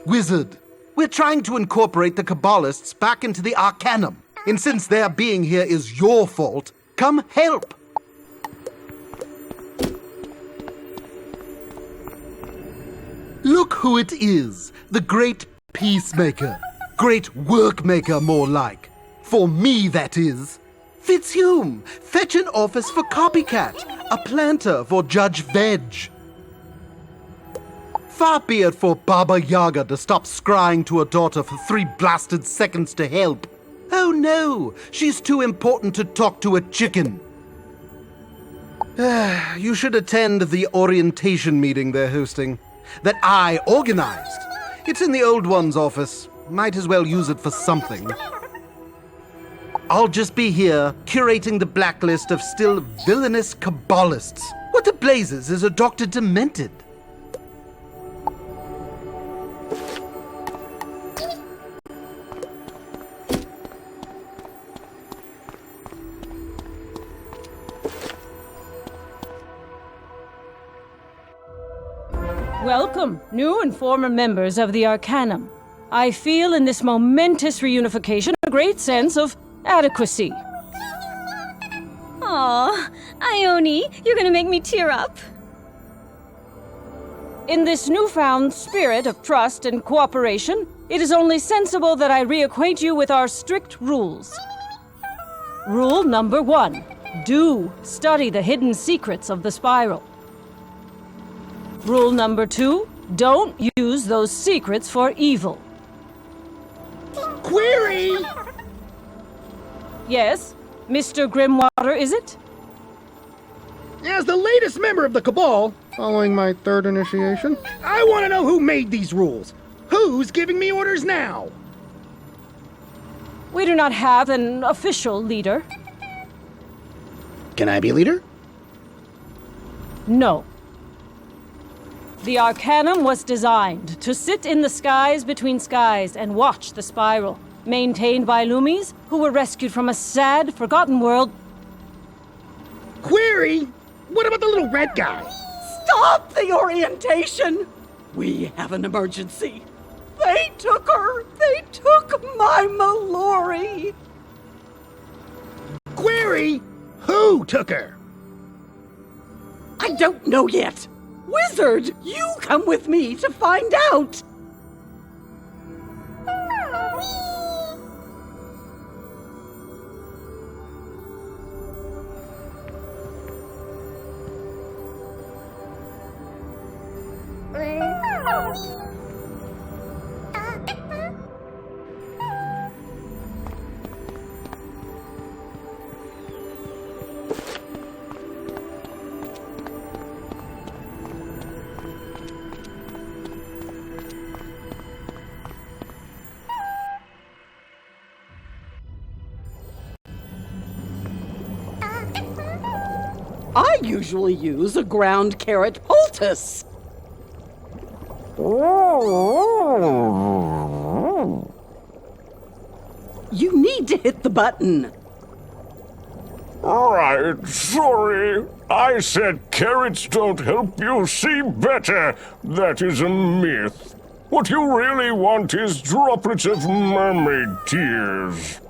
Wizard. We're trying to incorporate the Kabbalists back into the Arcanum. And since their being here is your fault, come help. Look who it is, the great peacemaker. Great workmaker, more like. For me, that is. Fitzhume, fetch an office for Copycat, a planter for Judge Veg. Far be it for Baba Yaga to stop scrying to her daughter for 3 blasted seconds to help. Oh no, she's too important to talk to a chicken. You should attend the orientation meeting they're hosting. That I organized. It's in the old one's office. Might as well use it for something. I'll just be here, curating the blacklist of still villainous Kabbalists. What the blazes is a Dr. Demented? Welcome, new and former members of the Arcanum. I feel in this momentous reunification a great sense of adequacy. Aw, Ione, you're gonna make me tear up. In this newfound spirit of trust and cooperation, it is only sensible that I reacquaint you with our strict rules. Rule number 1. Do study the hidden secrets of the spiral. Rule number 2, don't use those secrets for evil. Query! Yes, Mr. Grimwater, is it? As the latest member of the Cabal, following my 3rd initiation, I want to know who made these rules. Who's giving me orders now? We do not have an official leader. Can I be leader? No. The Arcanum was designed to sit in the skies between skies and watch the spiral, maintained by Loomies who were rescued from a sad, forgotten world. Query! What about the little red guy? Stop the orientation! We have an emergency. They took her! They took my Mallory! Query! Who took her? I don't know yet. Wizard, you come with me to find out! I usually use a ground carrot poultice. You need to hit the button. Right, sorry. I said carrots don't help you see better. That is a myth. What you really want is droplets of mermaid tears.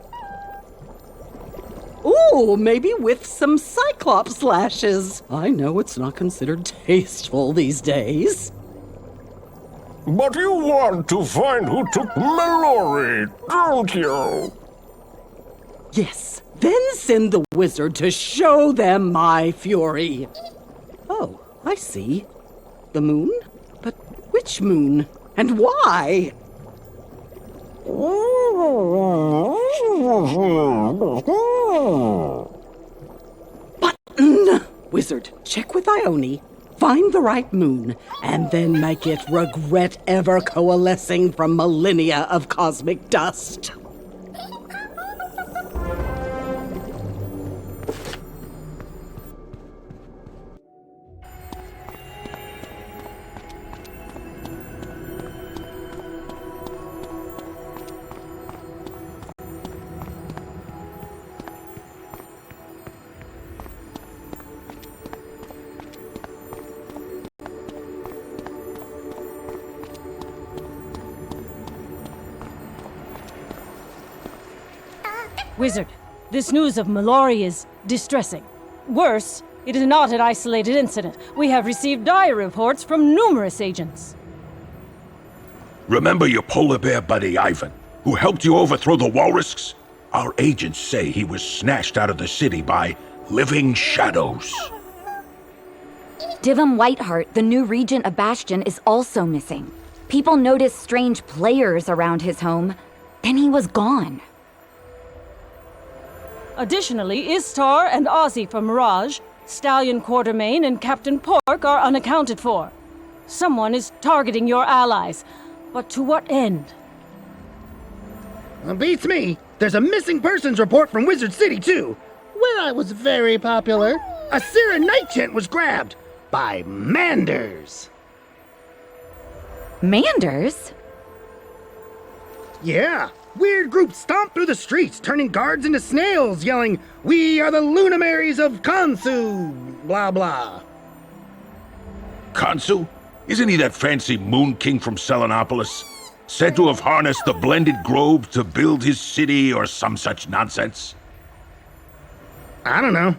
Ooh, maybe with some Cyclops lashes. I know it's not considered tasteful these days. But you want to find who took Mallory, don't you? Yes, then send the wizard to show them my fury. Oh, I see. The moon? But which moon? And why? Button! Wizard, check with Ione. Find the right moon, and then make it regret ever coalescing from millennia of cosmic dust. Wizard, this news of Mallory is distressing. Worse, it is not an isolated incident. We have received dire reports from numerous agents. Remember your polar bear buddy Ivan, who helped you overthrow the walruses? Our agents say he was snatched out of the city by living shadows. Divum Whiteheart, the new regent of Bastion, is also missing. People noticed strange players around his home. Then he was gone. Additionally, Istar and Ozzy from Mirage, Stallion Quartermain, and Captain Pork are unaccounted for. Someone is targeting your allies. But to what end? Beats me. There's a missing persons report from Wizard City, too, where I was very popular. A Sira Night Gent was grabbed by Manders. Manders? Yeah, weird group stomped through the streets, turning guards into snails, yelling, "We are the Lunamaries of Kansu," blah blah. Kansu? Isn't he that fancy moon king from Selenopolis? Said to have harnessed the blended grove to build his city or some such nonsense? I don't know.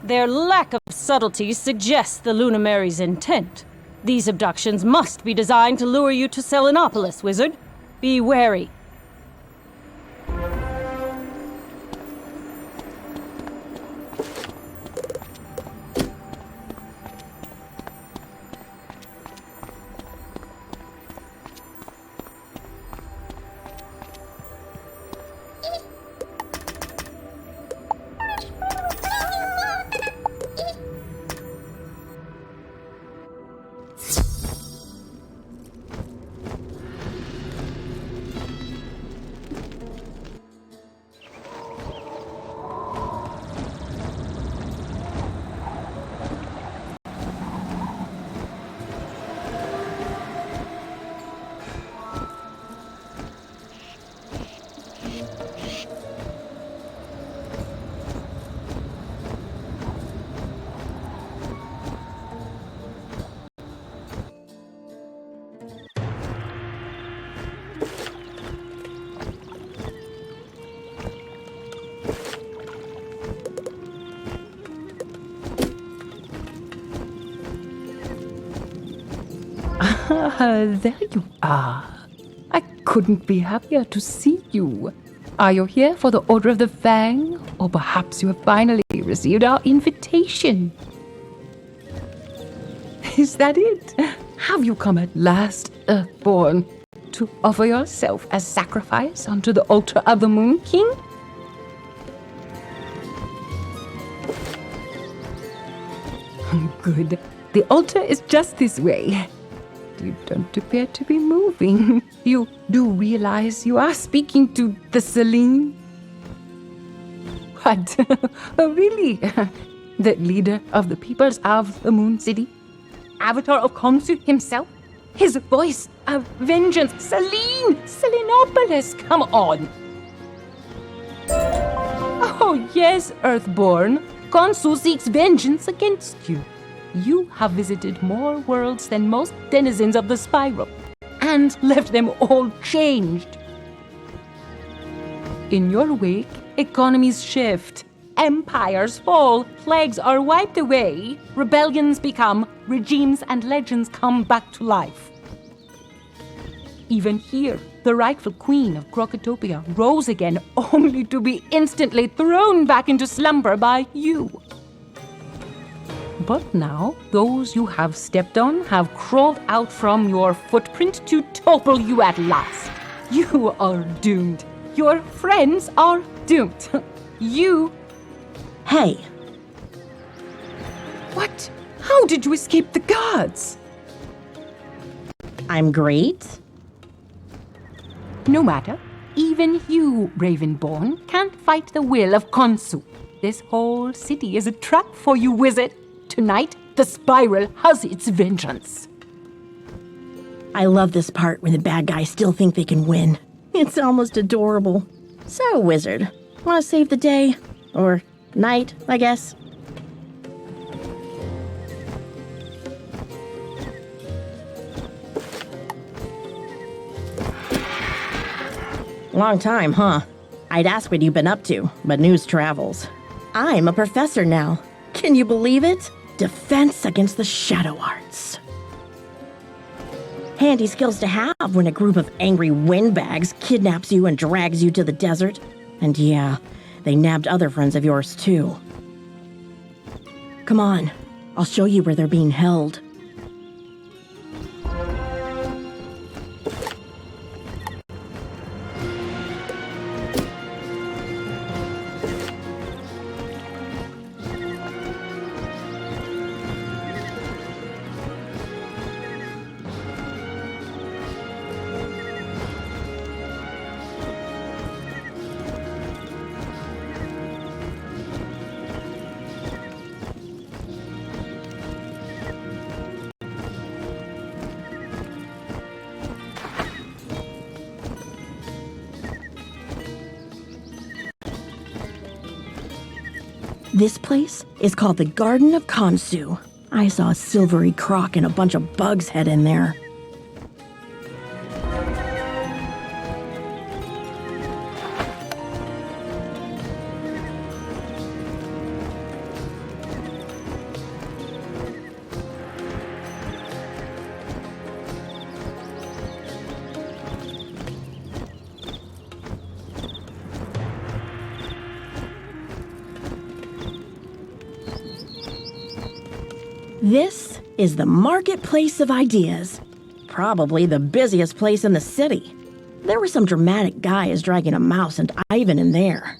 Their lack of subtlety suggests the Lunamary's intent. These abductions must be designed to lure you to Selenopolis, Wizard. Be wary. There you are. I couldn't be happier to see you. Are you here for the Order of the Fang? Or perhaps you have finally received our invitation? Is that it? Have you come at last, Earthborn, to offer yourself as sacrifice unto the altar of the Moon King? Good. The altar is just this way. You don't appear to be moving. You do realize you are speaking to the Selene? What? Oh, really? The leader of the peoples of the Moon City? Avatar of Khonsu himself? His voice of vengeance? Selene! Selenopolis! Come on! Oh, yes, Earthborn. Khonsu seeks vengeance against you. You have visited more worlds than most denizens of the spiral, and left them all changed. In your wake, economies shift, empires fall, plagues are wiped away, rebellions become, regimes and legends come back to life. Even here, the rightful queen of Crocotopia rose again, only to be instantly thrown back into slumber by you. But now, those you have stepped on have crawled out from your footprint to topple you at last. You are doomed. Your friends are doomed. You... Hey. What? How did you escape the guards? I'm great. No matter. Even you, Ravenborn, can't fight the will of Khonsu. This whole city is a trap for you, wizard. Tonight, the spiral has its vengeance. I love this part where the bad guys still think they can win. It's almost adorable. So, wizard, want to save the day? Or night, I guess? Long time, huh? I'd ask what you've been up to, but news travels. I'm a professor now. Can you believe it? Defense against the shadow arts. Handy skills to have when a group of angry windbags kidnaps you and drags you to the desert. And yeah, they nabbed other friends of yours too. Come on, I'll show you where they're being held. This place is called the Garden of Khonsu. I saw a silvery croc and a bunch of bugs head in there. This is the Marketplace of Ideas, probably the busiest place in the city. There were some dramatic guys dragging a mouse and Ivan in there.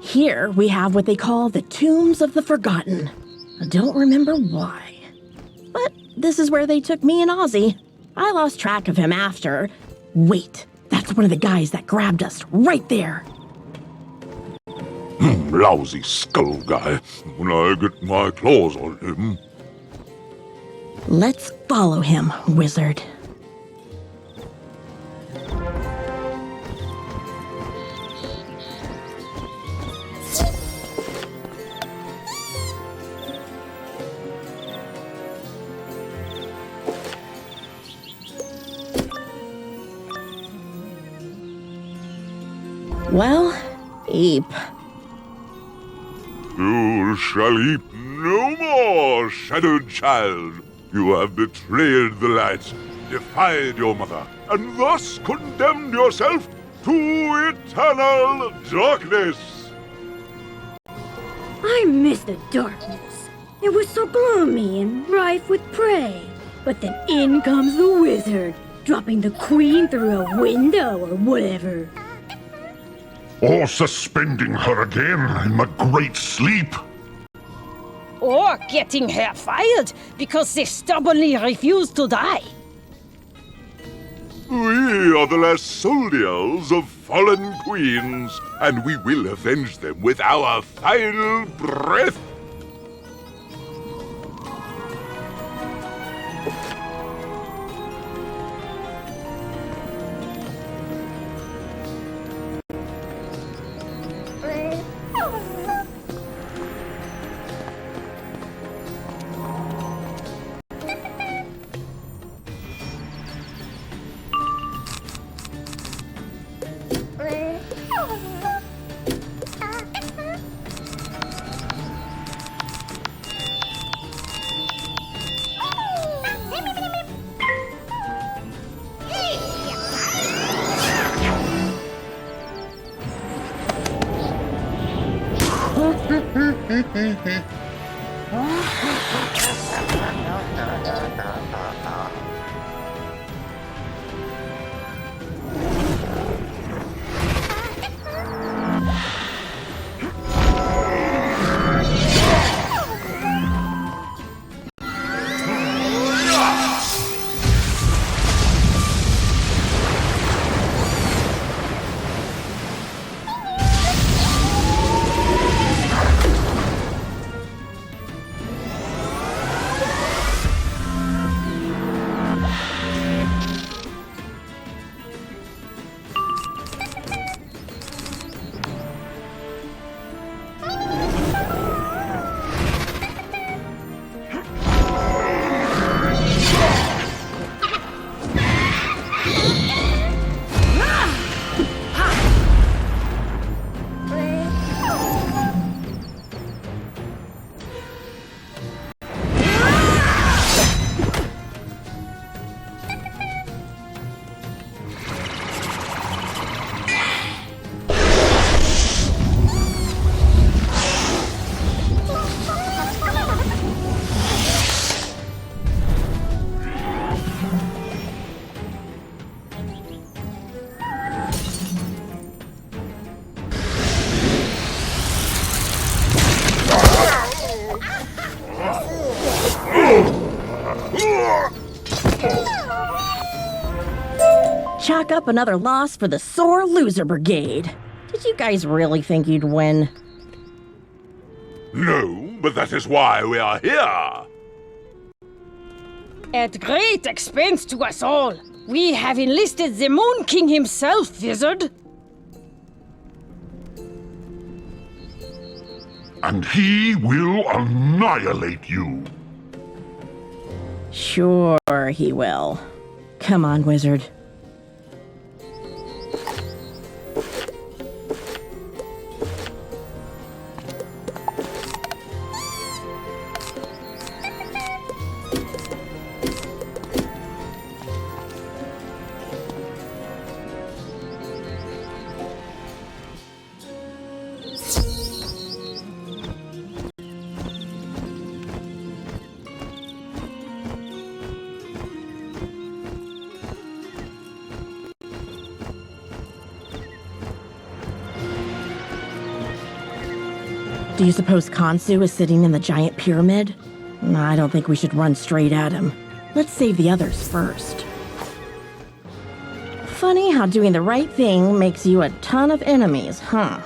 Here we have what they call the Tombs of the Forgotten. I don't remember why. But this is where they took me and Ozzy. I lost track of him after. Wait, that's one of the guys that grabbed us right there. Lousy skull guy. When I get my claws on him. Let's follow him, wizard. Well, eep. You shall eat no more, shadowed child. You have betrayed the light, defied your mother, and thus condemned yourself to eternal darkness. I miss the darkness. It was so gloomy and rife with prey. But then in comes the wizard, dropping the queen through a window or whatever. Or suspending her again in my great sleep. Or getting her fired because they stubbornly refuse to die. We are the last soldiers of fallen queens, and we will avenge them with our final breath. chalk up another loss for the Sore Loser Brigade. Did you guys really think you'd win? No, but that is why we are here. At great expense to us all, we have enlisted the Moon King himself, Wizard. And he will annihilate you. Sure he will. Come on, Wizard. Do you suppose Kansu is sitting in the giant pyramid? I don't think we should run straight at him. Let's save the others first. Funny how doing the right thing makes you a ton of enemies, huh?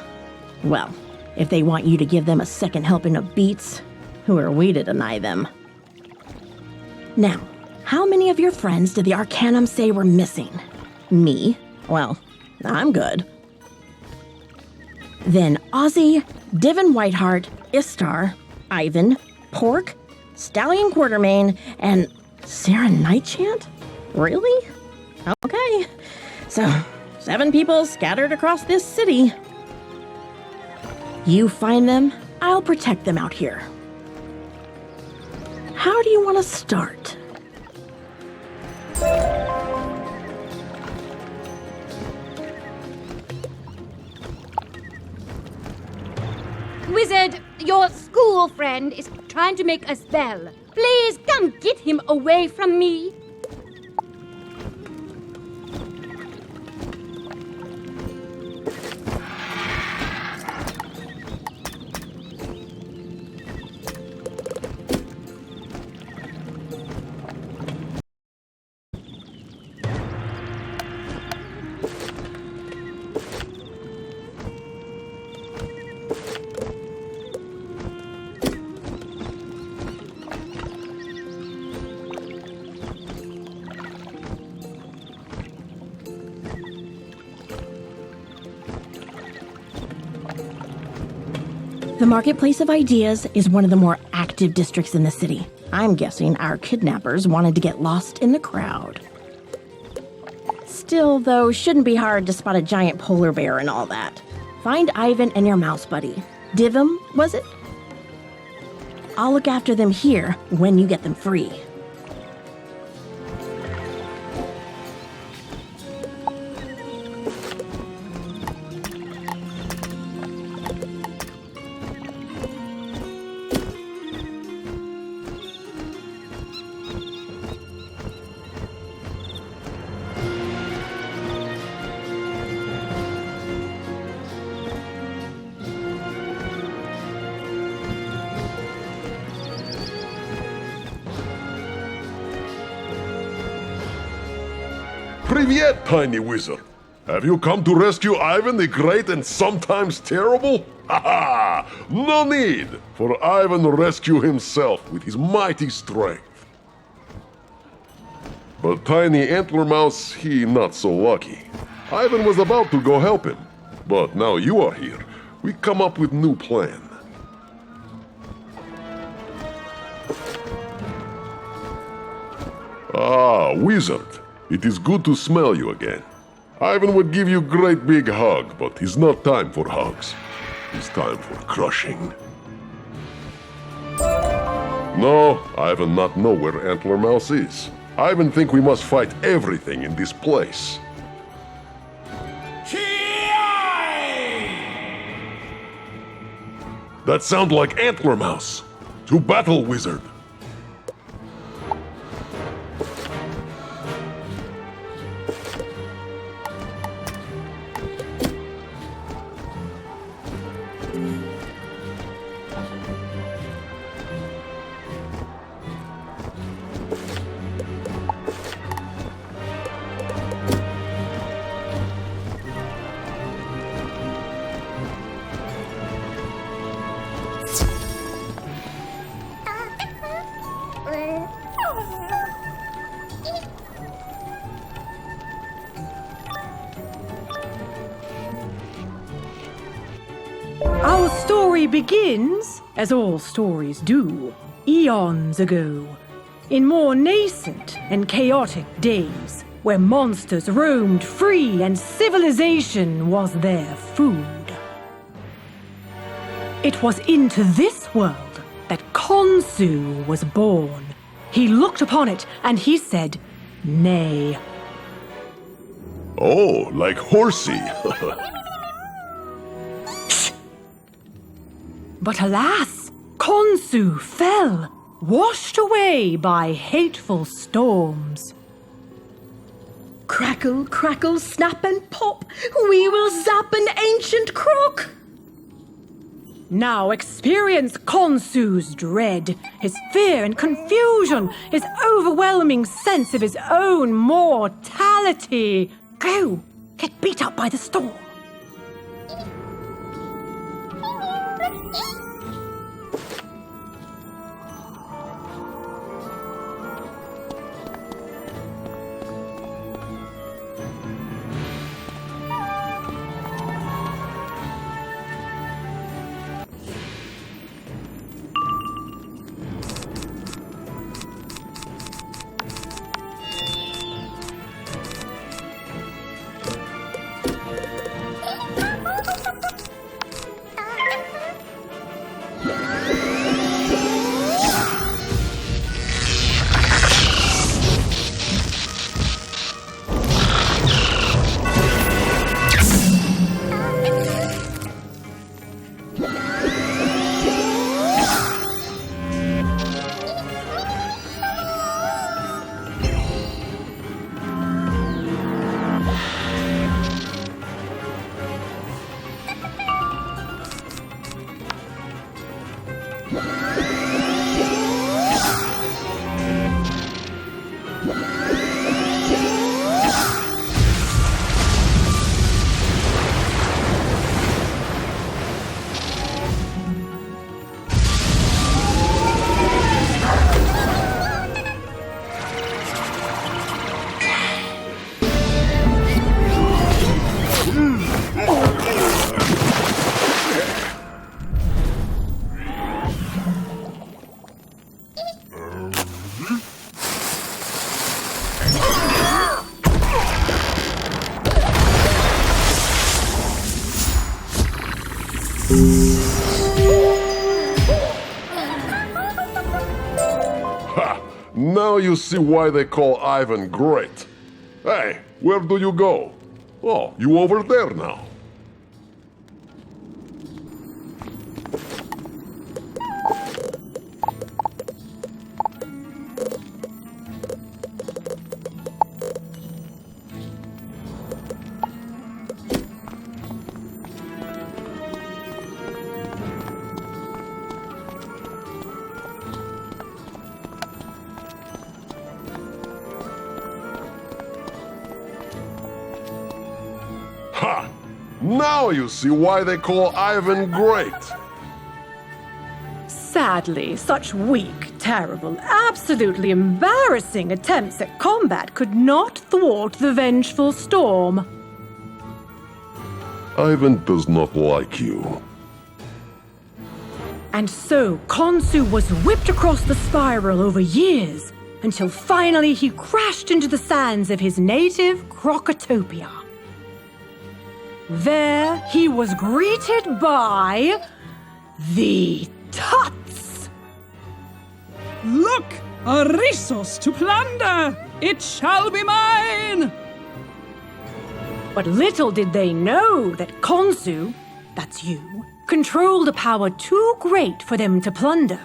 Well, if they want you to give them a second helping of beets, who are we to deny them? Now, how many of your friends did the Arcanum say were missing? Me? Well, I'm good. Then Ozzy, Divin Whiteheart, Istar, Ivan, Pork, Stallion Quartermain, and Sarah Nightchant? Really? Okay. So, 7 people scattered across this city. You find them, I'll protect them out here. How do you want to start? Wizard, your school friend is trying to make a spell. Please come get him away from me. The Marketplace of Ideas is one of the more active districts in the city. I'm guessing our kidnappers wanted to get lost in the crowd. Still, though, shouldn't be hard to spot a giant polar bear and all that. Find Ivan and your mouse buddy. Divim, was it? I'll look after them here when you get them free. Привет, tiny wizard. Have you come to rescue Ivan the Great and sometimes terrible? Haha! No need, for Ivan to rescue himself with his mighty strength. But tiny Antler Mouse, he not so lucky. Ivan was about to go help him, but now you are here. We come up with new plan. Ah, wizard. It is good to smell you again. Ivan would give you a great big hug, but it's not time for hugs. It's time for crushing. No, Ivan not know where Antler Mouse is. Ivan think we must fight everything in this place. That sound like Antler Mouse. To battle, wizard. story begins, as all stories do, eons ago, in more nascent and chaotic days, where monsters roamed free and civilization was their food. It was into this world that Khonsu was born. He looked upon it and he said, nay. Oh, like horsey. But alas, Khonsu fell, washed away by hateful storms. Crackle, crackle, snap and pop, we will zap an ancient crock. Now experience Khonsu's dread, his fear and confusion, his overwhelming sense of his own mortality. Go, get beat up by the storm. Now you see why they call Ivan great. Hey, where do you go? Oh, you over there now. Ha! Now you see why they call Ivan great. Sadly, such weak, terrible, absolutely embarrassing attempts at combat could not thwart the vengeful storm. Ivan does not like you. And so Khonsu was whipped across the spiral over years, until finally he crashed into the sands of his native Krokotopia. There he was greeted by the Tuts. Look, a resource to plunder! It shall be mine! But little did they know that Khonsu, that's you, controlled a power too great for them to plunder.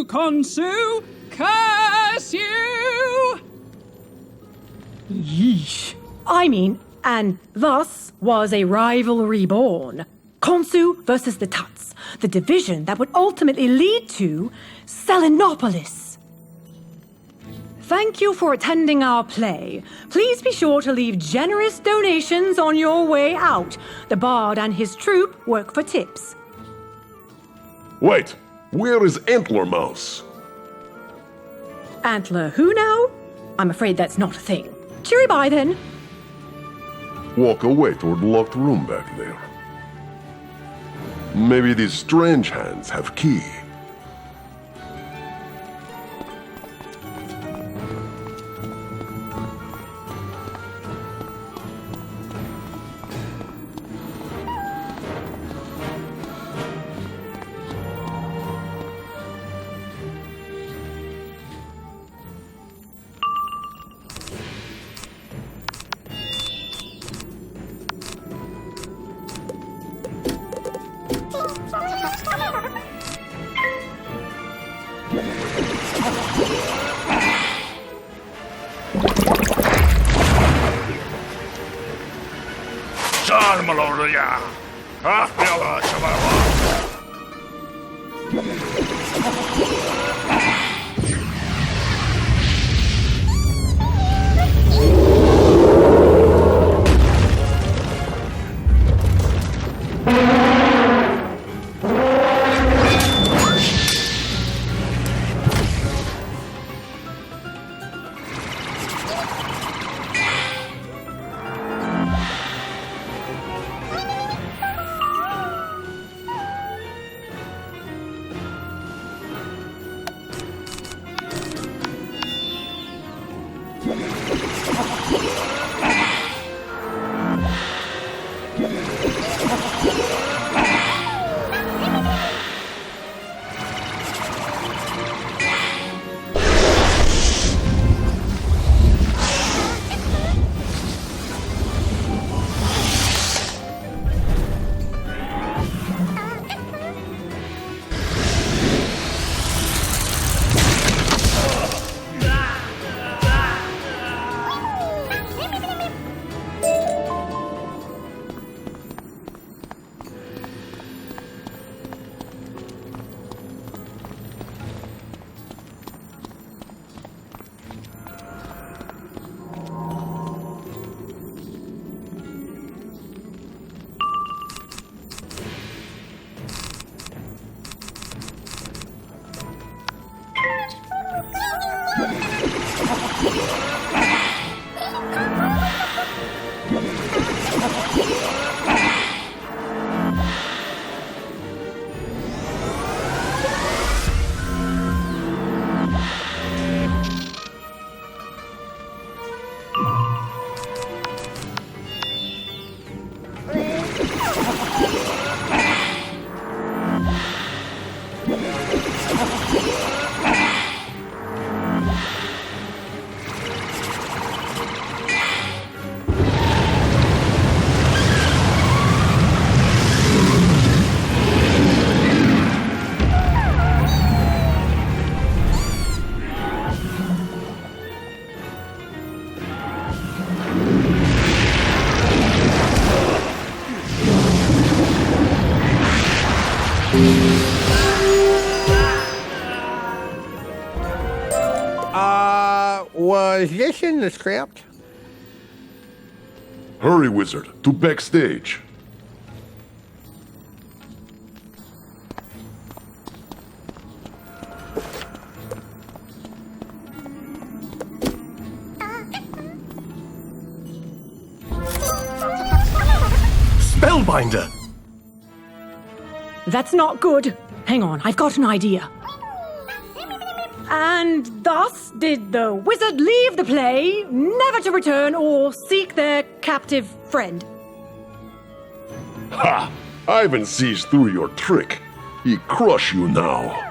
you, Khonsu! Curse you! Yeesh. I mean, and thus was a rivalry born. Khonsu versus the Tuts, the division that would ultimately lead to Selenopolis. Thank you for attending our play. Please be sure to leave generous donations on your way out. The bard and his troupe work for tips. Wait, where is Antler Mouse? Antler who now? I'm afraid that's not a thing. Cheery bye then. Walk away toward the locked room back there. Maybe these strange hands have key. Was this in the script? Hurry, Wizard, to backstage. Spellbinder! That's not good. Hang on, I've got an idea. And thus did the wizard leave the play, never to return or seek their captive friend. Ha! Ivan sees through your trick. He crush you now.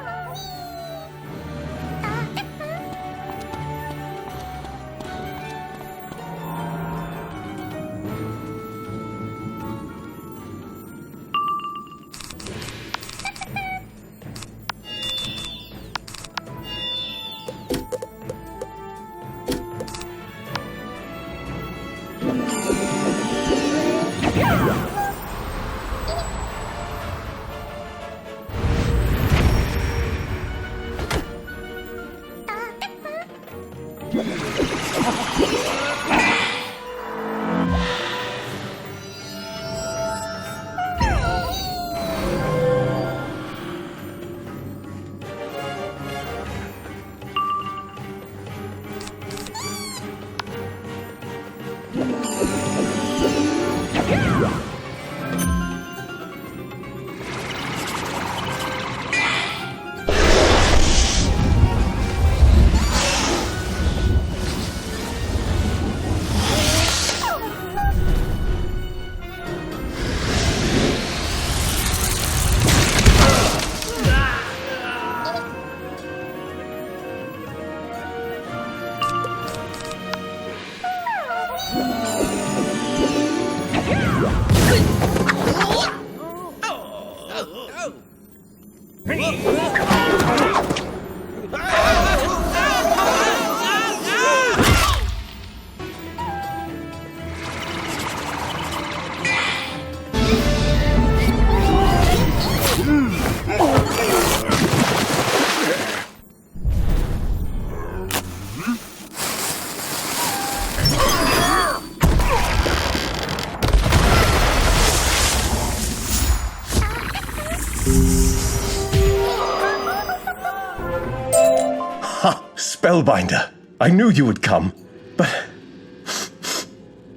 Spellbinder, I knew you would come, but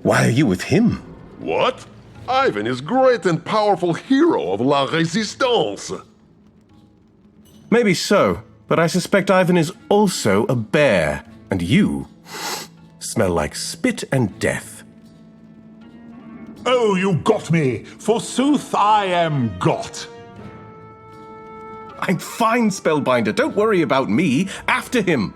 why are you with him? What? Ivan is great and powerful hero of La Resistance. Maybe so, but I suspect Ivan is also a bear, and you smell like spit and death. Oh, you got me! Forsooth, I am got! I'm fine, Spellbinder. Don't worry about me. After him.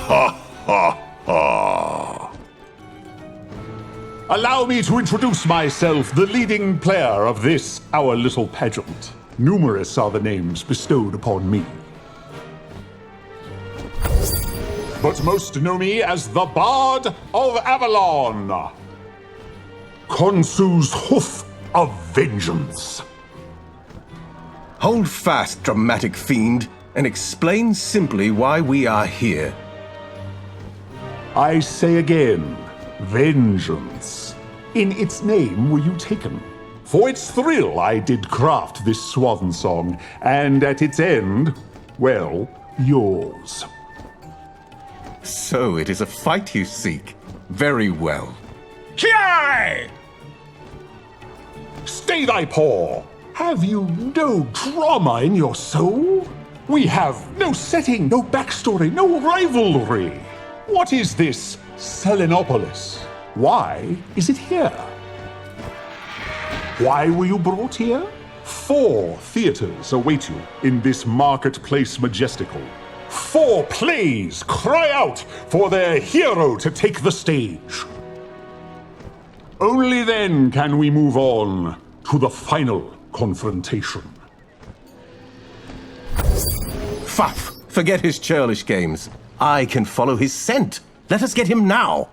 Ha ha ha! Allow me to introduce myself, the leading player of this, our little pageant. Numerous are the names bestowed upon me. But most know me as the Bard of Avalon. Khonsu's Hoof of Vengeance. Hold fast, dramatic fiend, and explain simply why we are here. I say again, vengeance. In its name were you taken. For its thrill I did craft this swan song, and at its end, well, yours. So it is a fight you seek. Very well. Ki! Stay thy paw! Have you no drama in your soul? We have no setting, no backstory, no rivalry. What is this Selenopolis? Why is it here? Why were you brought here? 4 theaters await you in this marketplace majestical. 4 plays cry out for their hero to take the stage. Only then can we move on to the final confrontation. Fuff! Forget his churlish games. I can follow his scent. Let us get him now.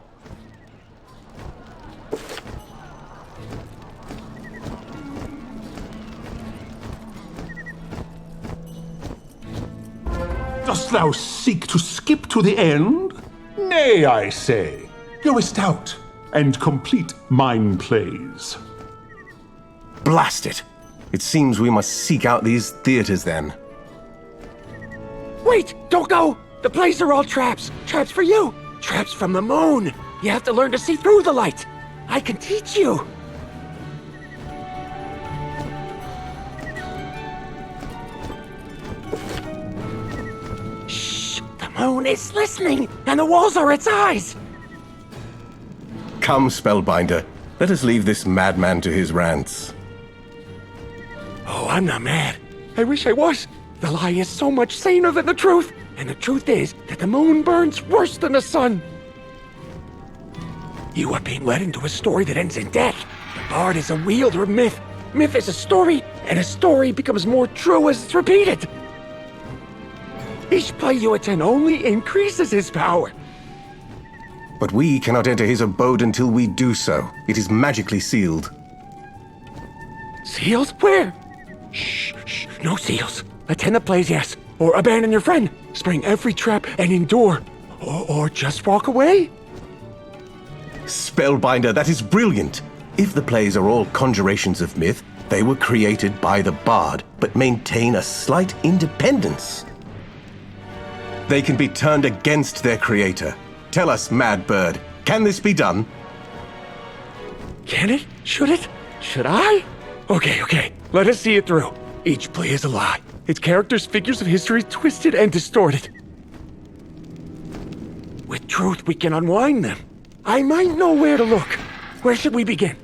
Dost thou seek to skip to the end? Nay, I say. Goest out and complete mine plays. Blast it! It seems we must seek out these theaters then. Wait! Don't go! The plays are all traps! Traps for you! Traps from the moon! You have to learn to see through the light! I can teach you! Shh! The moon is listening, and the walls are its eyes! Come, Spellbinder. Let us leave this madman to his rants. Oh, I'm not mad. I wish I was. The lie is so much saner than the truth. And the truth is that the moon burns worse than the sun. You are being led into a story that ends in death. The bard is a wielder of myth. Myth is a story, and a story becomes more true as it's repeated. Each play you attend only increases his power. But we cannot enter his abode until we do so. It is magically sealed. Seals? Where? Shh, no seals. Attend the plays, yes. Or abandon your friend. Spring every trap and endure. Or just walk away. Spellbinder, that is brilliant. If the plays are all conjurations of myth, they were created by the bard, but maintain a slight independence. They can be turned against their creator. Tell us, Mad Bird, can this be done? Can it? Should it? Should I? Okay. Let us see it through. Each play is a lie. Its characters, figures of history, twisted and distorted. With truth, we can unwind them. I might know where to look. Where should we begin?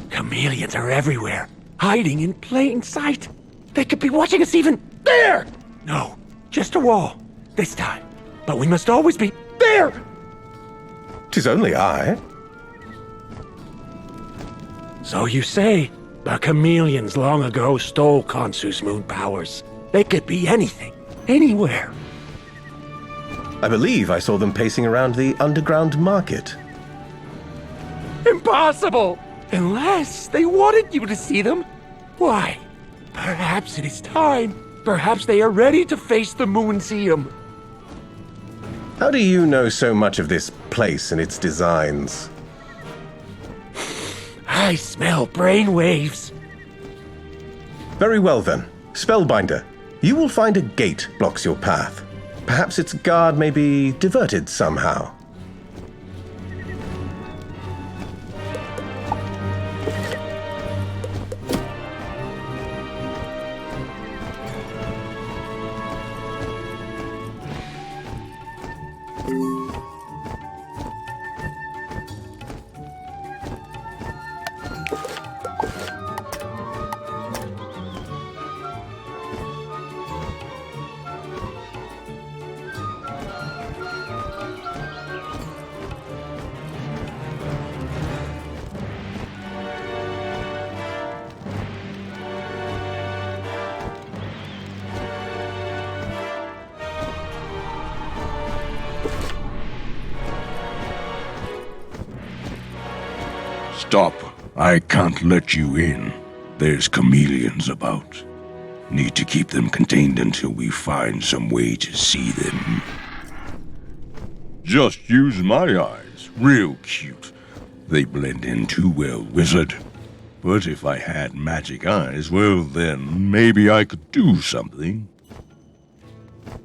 Chameleons are everywhere, hiding in plain sight. They could be watching us even there! No, just a wall, this time. But we must always be there! 'Tis only I. So you say, but chameleons long ago stole Khonsu's moon powers. They could be anything, anywhere. I believe I saw them pacing around the underground market. Impossible! Unless they wanted you to see them. Why? Perhaps it is time. Perhaps they are ready to face the Moonseum. How do you know so much of this place and its designs? I smell brainwaves. Very well then. Spellbinder, you will find a gate blocks your path. Perhaps its guard may be diverted somehow. Stop. I can't let you in. There's chameleons about. Need to keep them contained until we find some way to see them. Just use my eyes. Real cute. They blend in too well, wizard. But if I had magic eyes, well then, maybe I could do something.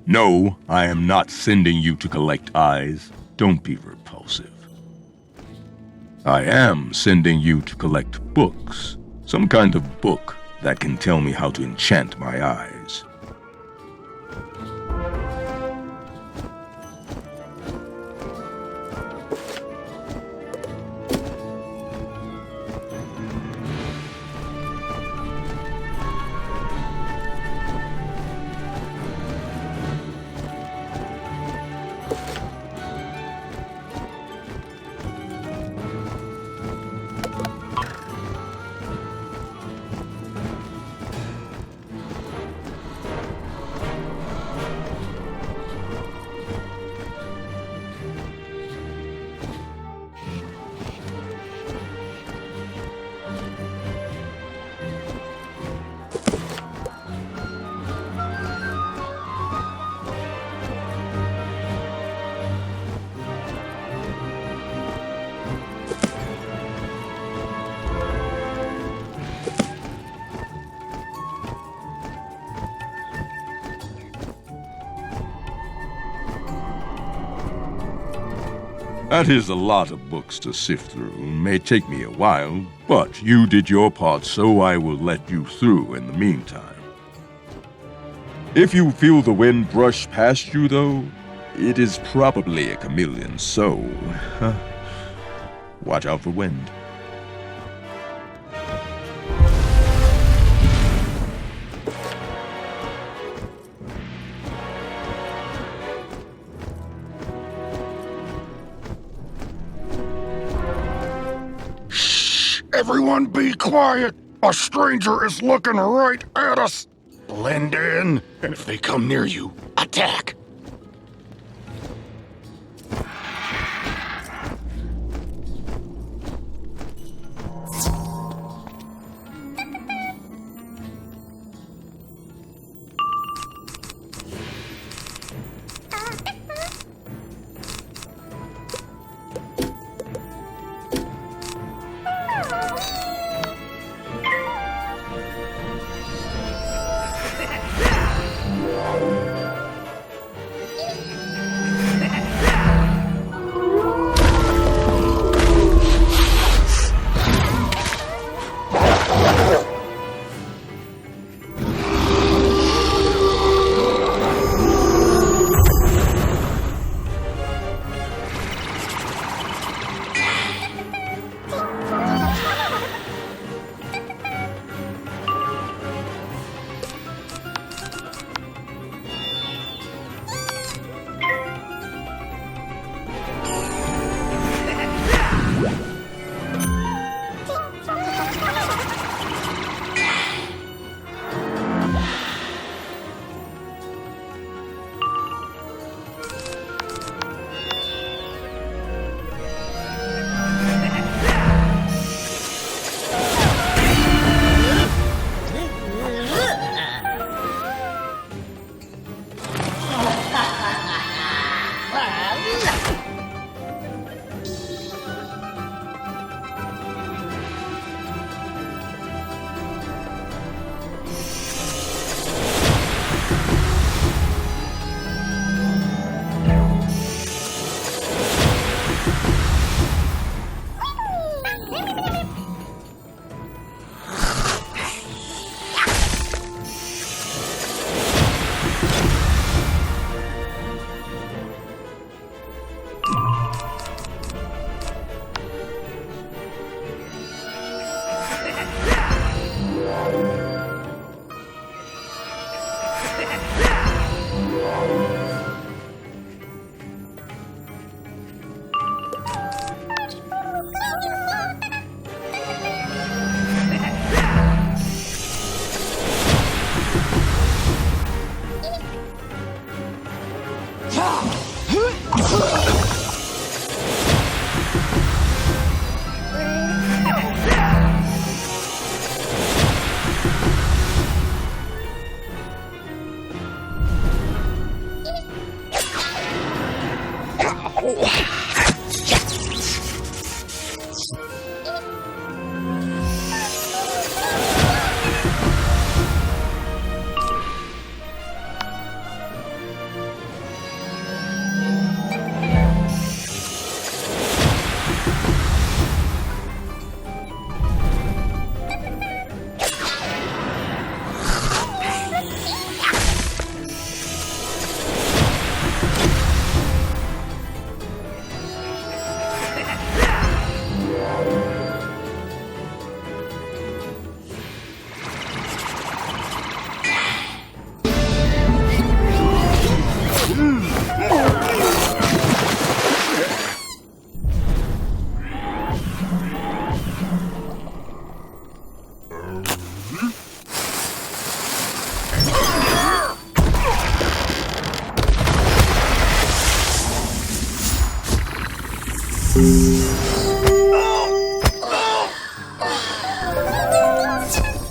No, I am not sending you to collect eyes. Don't be repulsive. I am sending you to collect books. Some kind of book that can tell me how to enchant my eyes. That is a lot of books to sift through. May take me a while, but you did your part, so I will let you through in the meantime. If you feel the wind brush past you, though, It is probably a chameleon, so watch out for wind. Everyone be quiet! A stranger is looking right at us! Blend in, and if they come near you, attack!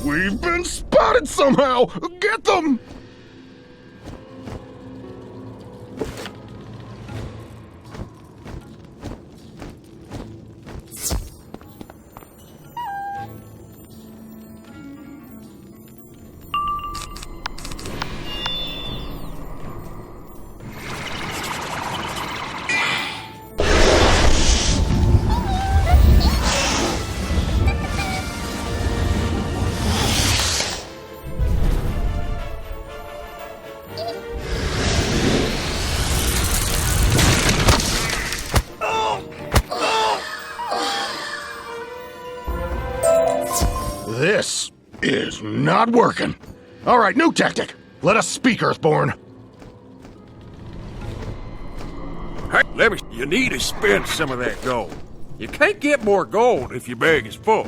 We've been spotted somehow! Get them! This is not working. All right, new tactic. Let us speak, Earthborn. Hey, let me. You need to spend some of that gold. You can't get more gold if your bag is full.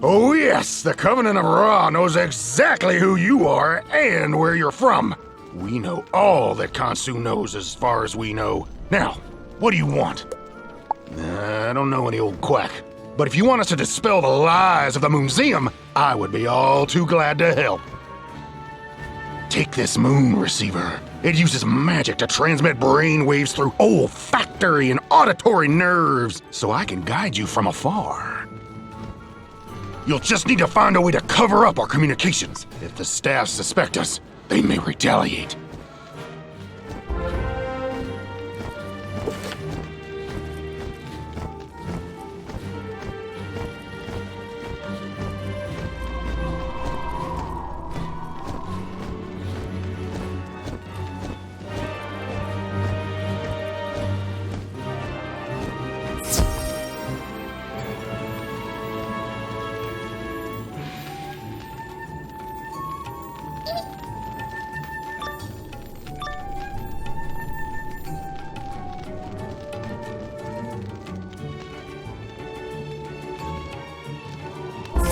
Oh yes, the Covenant of Ra knows exactly who you are and where you're from. We know all that Khonsu knows as far as we know. Now, what do you want? I don't know any old quack. But if you want us to dispel the lies of the Museum, I would be all too glad to help. Take this moon receiver. It uses magic to transmit brain waves through olfactory and auditory nerves, so I can guide you from afar. You'll just need to find a way to cover up our communications. If the staff suspect us, they may retaliate.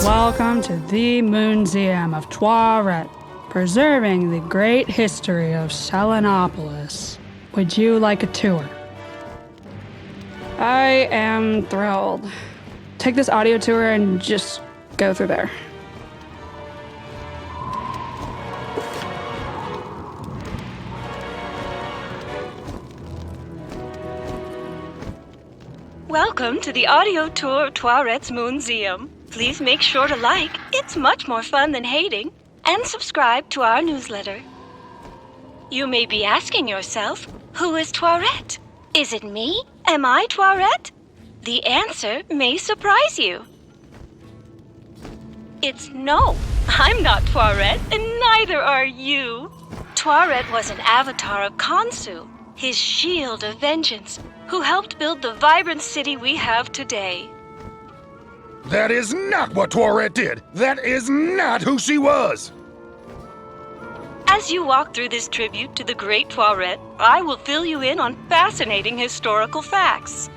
Welcome to the Museum of Tuaret, preserving the great history of Selenopolis. Would you like a tour? I am thrilled. Take this audio tour and just go through there. Welcome to the audio tour of Tuaret's Museum. Please make sure to like, it's much more fun than hating, and subscribe to our newsletter. You may be asking yourself, who is Tuaret? Is it me? Am I Tuaret? The answer may surprise you. It's no, I'm not Tuaret, and neither are you. Tuaret was an avatar of Khonsu, his shield of vengeance, who helped build the vibrant city we have today. That is not what Tuaret did. That is not who she was. As you walk through this tribute to the great Tuaret, I will fill you in on fascinating historical facts.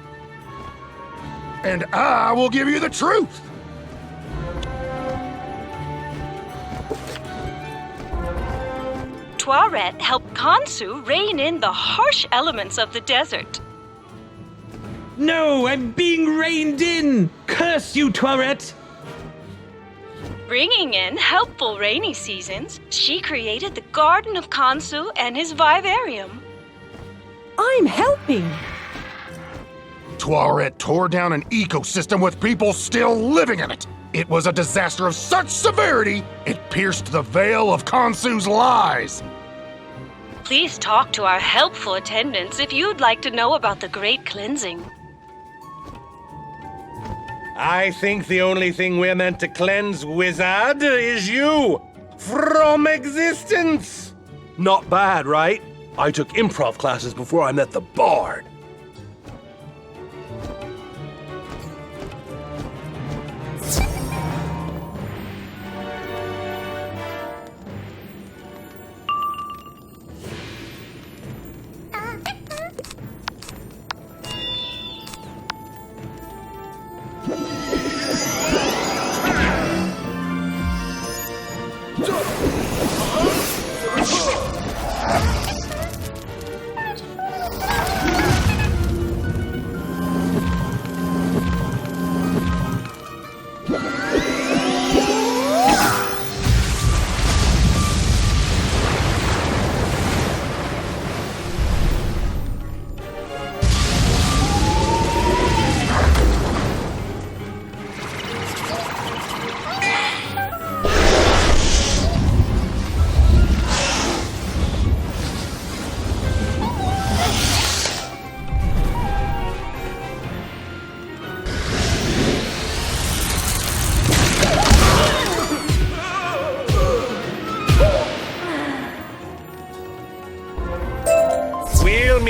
And I will give you the truth. Tuaret helped Khonsu rein in the harsh elements of the desert. No, I'm being reined in! Curse you, Tuaret! Bringing in helpful rainy seasons, she created the Garden of Khonsu and his vivarium. I'm helping! Tuaret tore down an ecosystem with people still living in it. It was a disaster of such severity, it pierced the veil of Khonsu's lies. Please talk to our helpful attendants if you'd like to know about the Great Cleansing. I think the only thing we're meant to cleanse, Wizard, is you! From existence! Not bad, right? I took improv classes before I met the Bard.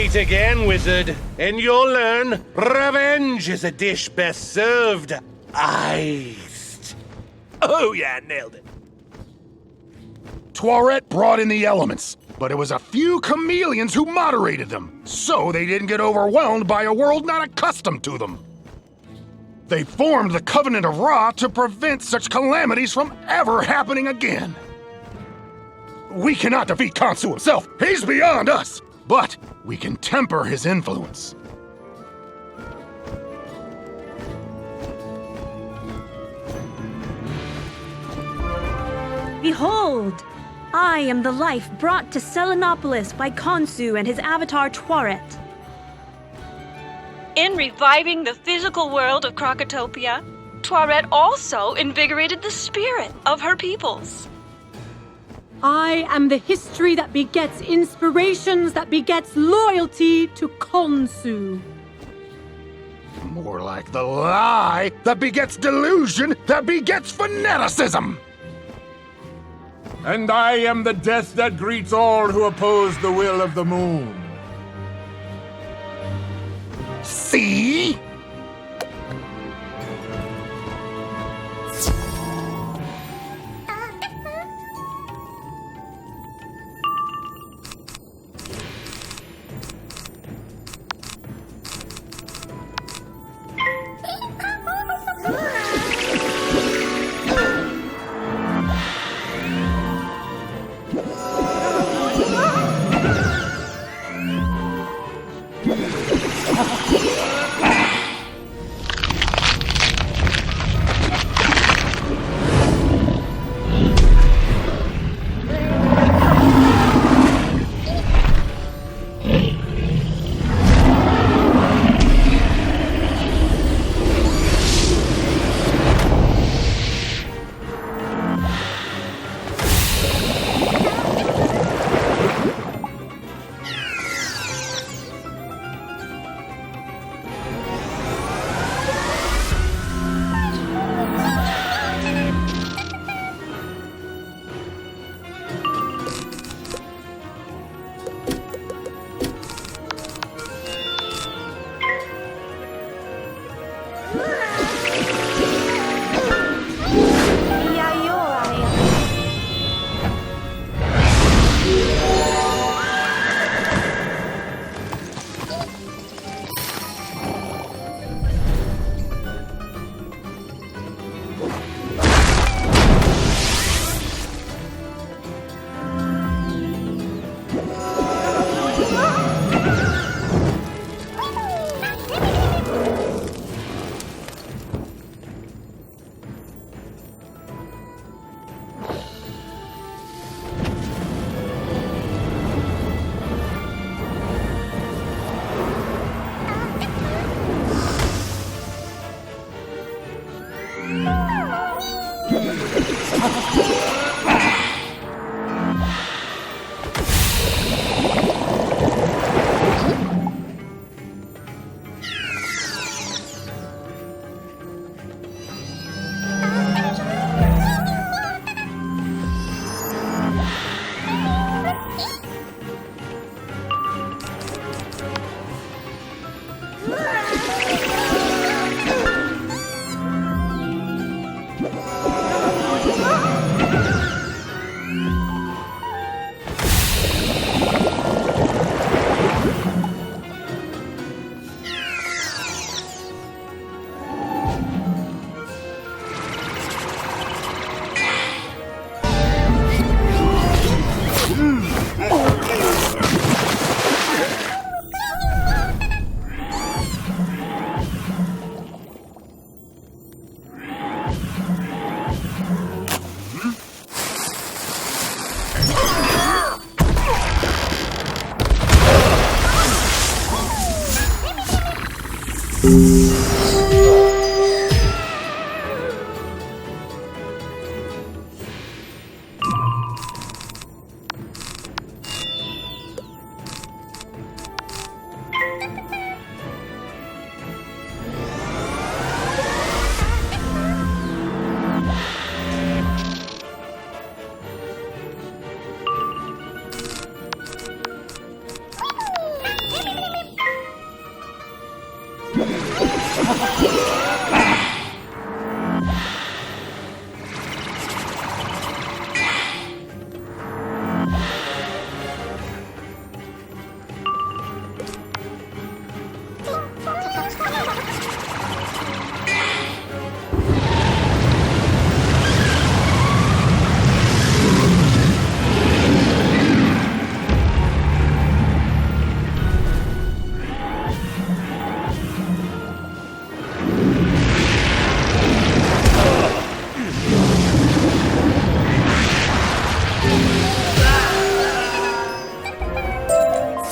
meet again, wizard, and you'll learn revenge is a dish best served iced. Oh yeah, nailed it. Toiret brought in the elements, but it was a few chameleons who moderated them, so they didn't get overwhelmed by a world not accustomed to them. They formed the Covenant of Ra to prevent such calamities from ever happening again. We cannot defeat Khonsu himself, he's beyond us, but we can temper his influence. Behold! I am the life brought to Selenopolis by Khonsu and his avatar Toiret. In reviving the physical world of Krokotopia, Toiret also invigorated the spirit of her peoples. I am the history that begets inspirations that begets loyalty to Khonsu. More like the lie that begets delusion that begets fanaticism. And I am the death that greets all who oppose the will of the moon. See?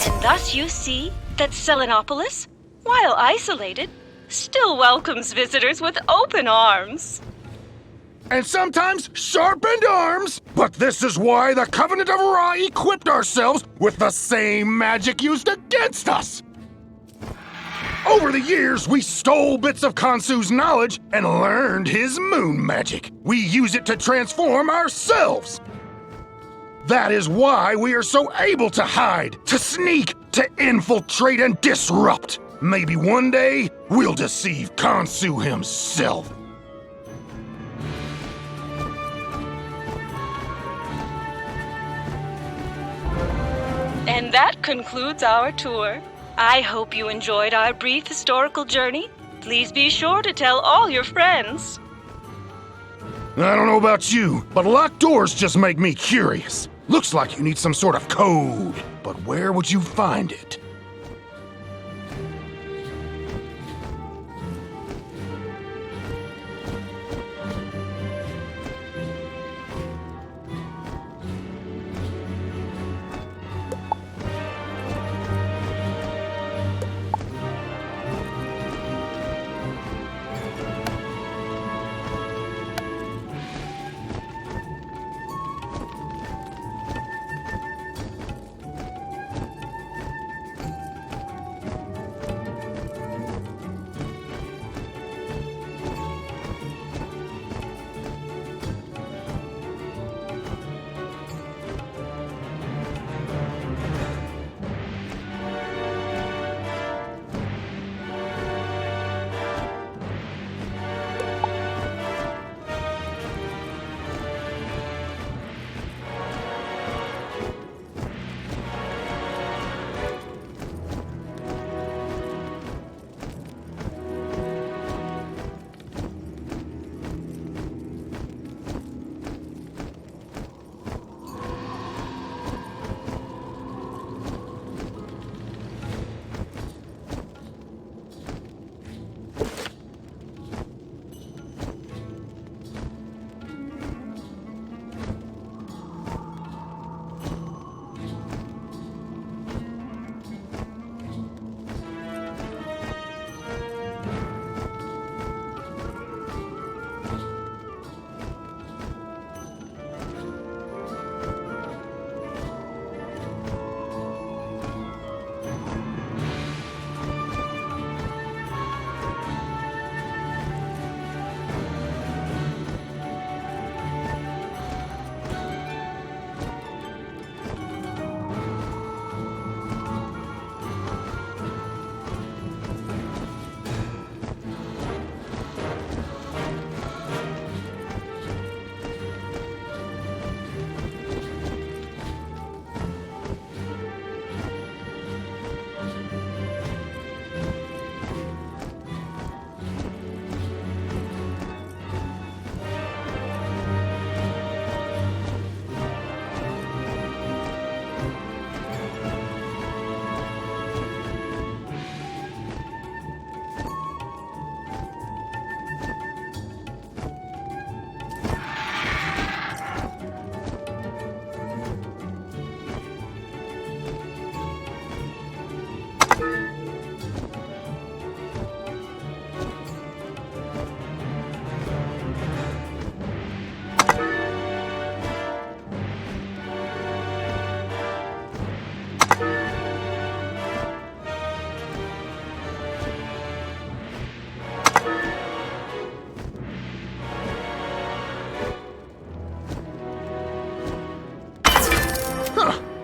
And thus you see that Selenopolis, while isolated, still welcomes visitors with open arms. And sometimes sharpened arms. But this is why the Covenant of Ra equipped ourselves with the same magic used against us. Over the years, we stole bits of Khonsu's knowledge and learned his moon magic. We use it to transform ourselves. That is why we are so able to hide, to sneak, to infiltrate and disrupt. Maybe one day, we'll deceive Khonsu himself. And that concludes our tour. I hope you enjoyed our brief historical journey. Please be sure to tell all your friends. I don't know about you, but locked doors just make me curious. Looks like you need some sort of code, but where would you find it?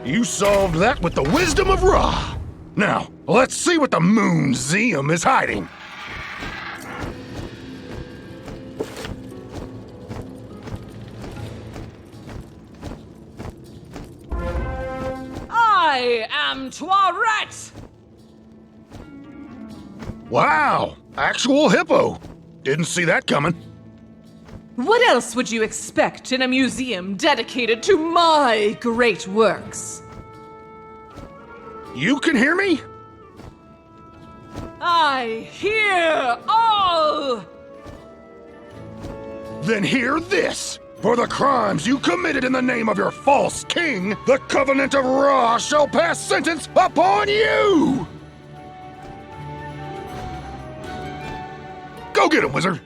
You solved that with the wisdom of Ra. Now, let's see what the Moonseum is hiding. I am Toiret! Wow, actual hippo. Didn't see that coming. What else would you expect in a museum dedicated to my great works? You can hear me? I hear all! Then hear this. For the crimes you committed in the name of your false king, the Covenant of Ra shall pass sentence upon you! Go get him, wizard!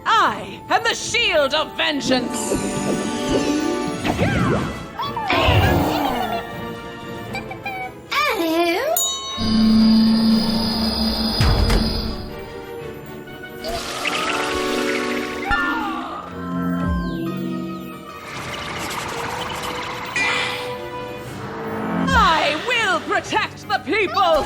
I am the shield of vengeance! I will protect the people!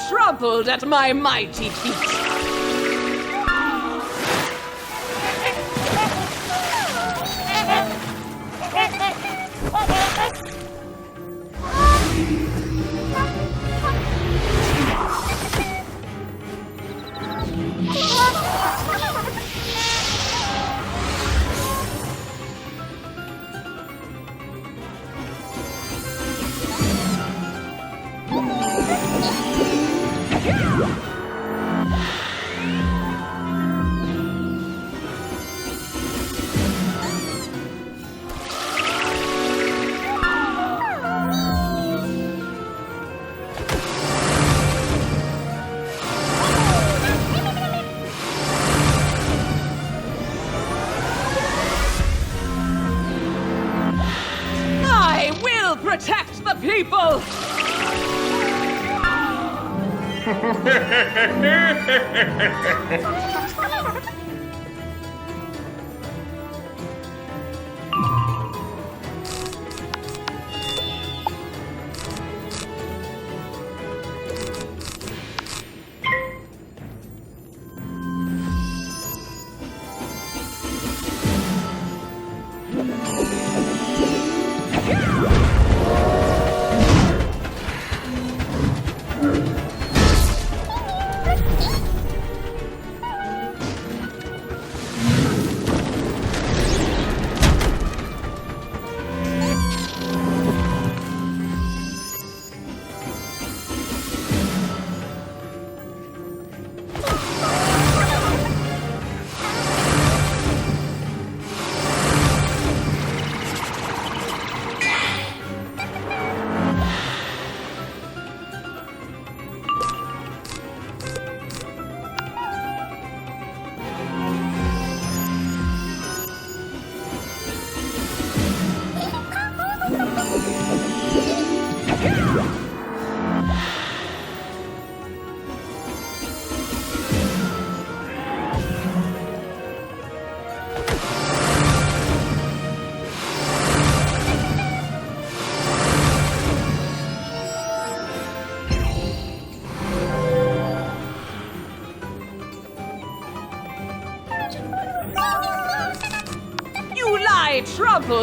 Trampled at my mighty feet. Protect the people!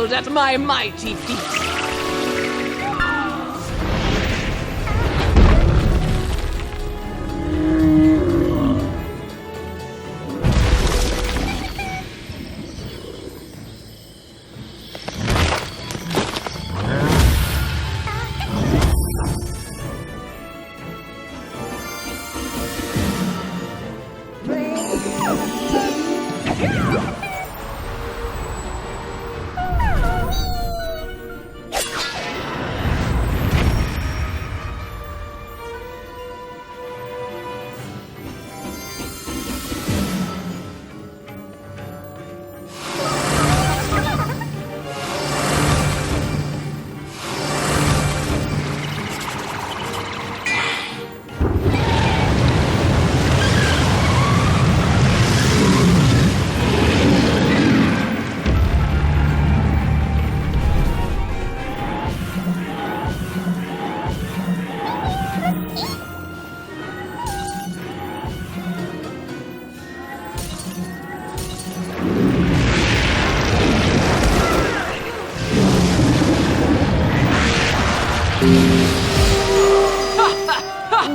trampled at my mighty feet.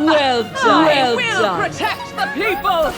Well done. I will protect the people!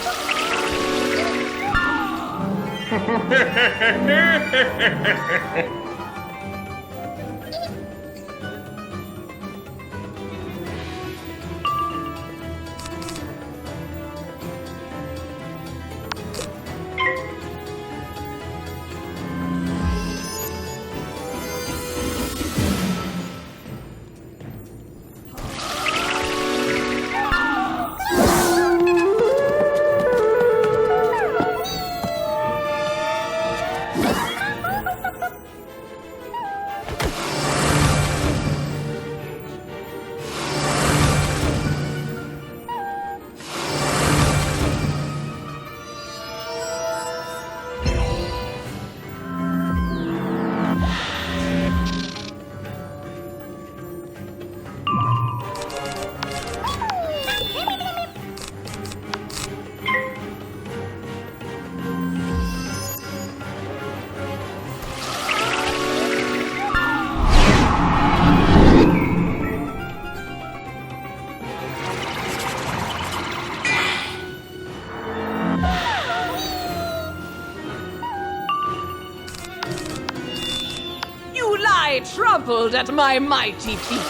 Trampled at my mighty feet.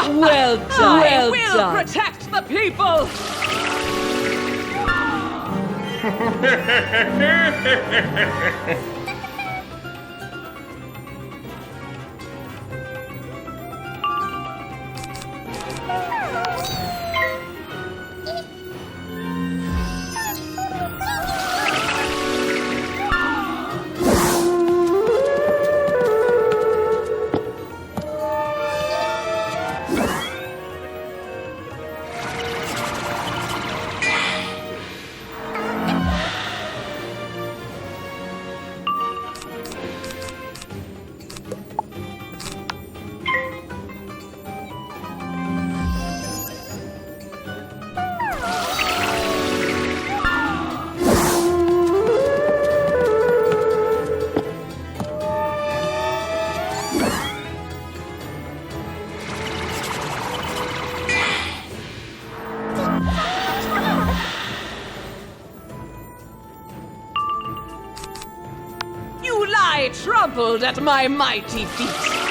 Well done. I will protect the people! lie trampled at my mighty feet.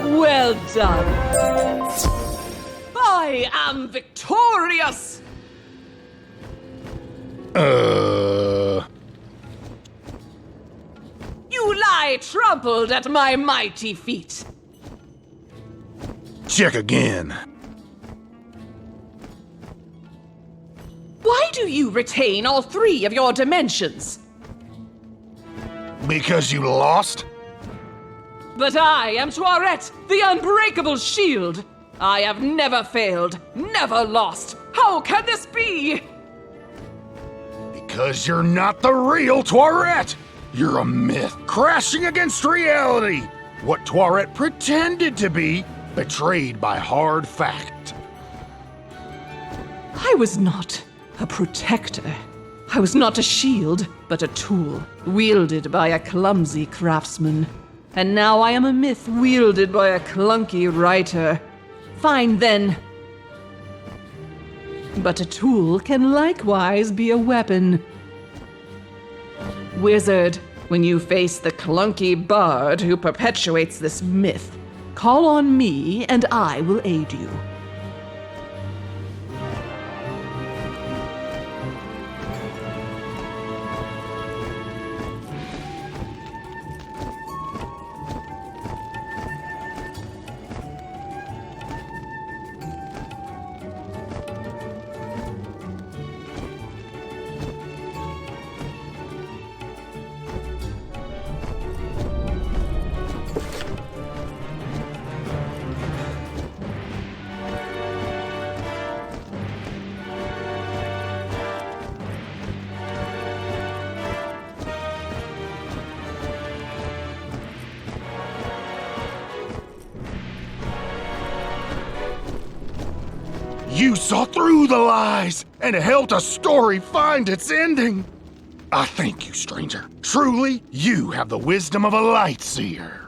Well done. I am victorious! You lie trampled at my mighty feet. Check again. Why do you retain all 3 of your dimensions? Because you lost? But I am Toiret, the unbreakable shield. I have never failed, never lost. How can this be? Because you're not the real Toiret. You're a myth crashing against reality. What Toiret pretended to be, betrayed by hard fact. I was not a protector. I was not a shield, but a tool, wielded by a clumsy craftsman. And now I am a myth wielded by a clunky writer. Fine then. But a tool can likewise be a weapon. Wizard, when you face the clunky bard who perpetuates this myth, call on me and I will aid you. You saw through the lies and helped a story find its ending. I thank you, stranger. Truly, you have the wisdom of a light seer.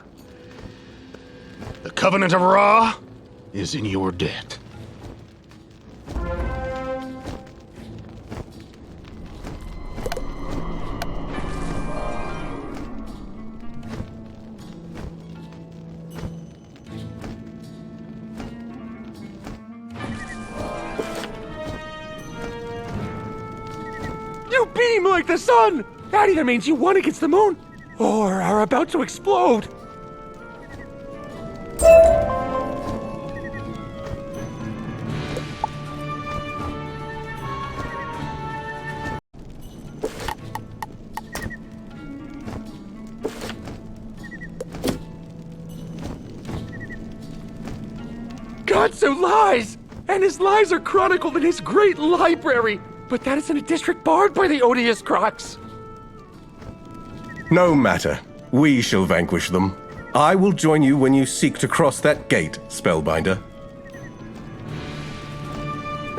The Covenant of Ra is in your debt. You beam like the sun! That either means you won against the moon, or are about to explode. God so lies, and his lies are chronicled in his great library. But that is in a district barred by the odious Crocs. No matter. We shall vanquish them. I will join you when you seek to cross that gate, Spellbinder.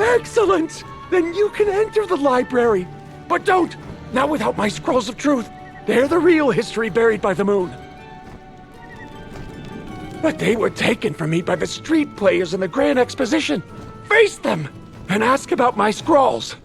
Excellent! Then you can enter the library. But don't! Not without my scrolls of truth. They're the real history buried by the moon. But they were taken from me by the street players in the Grand Exposition. Face them and ask about my scrolls.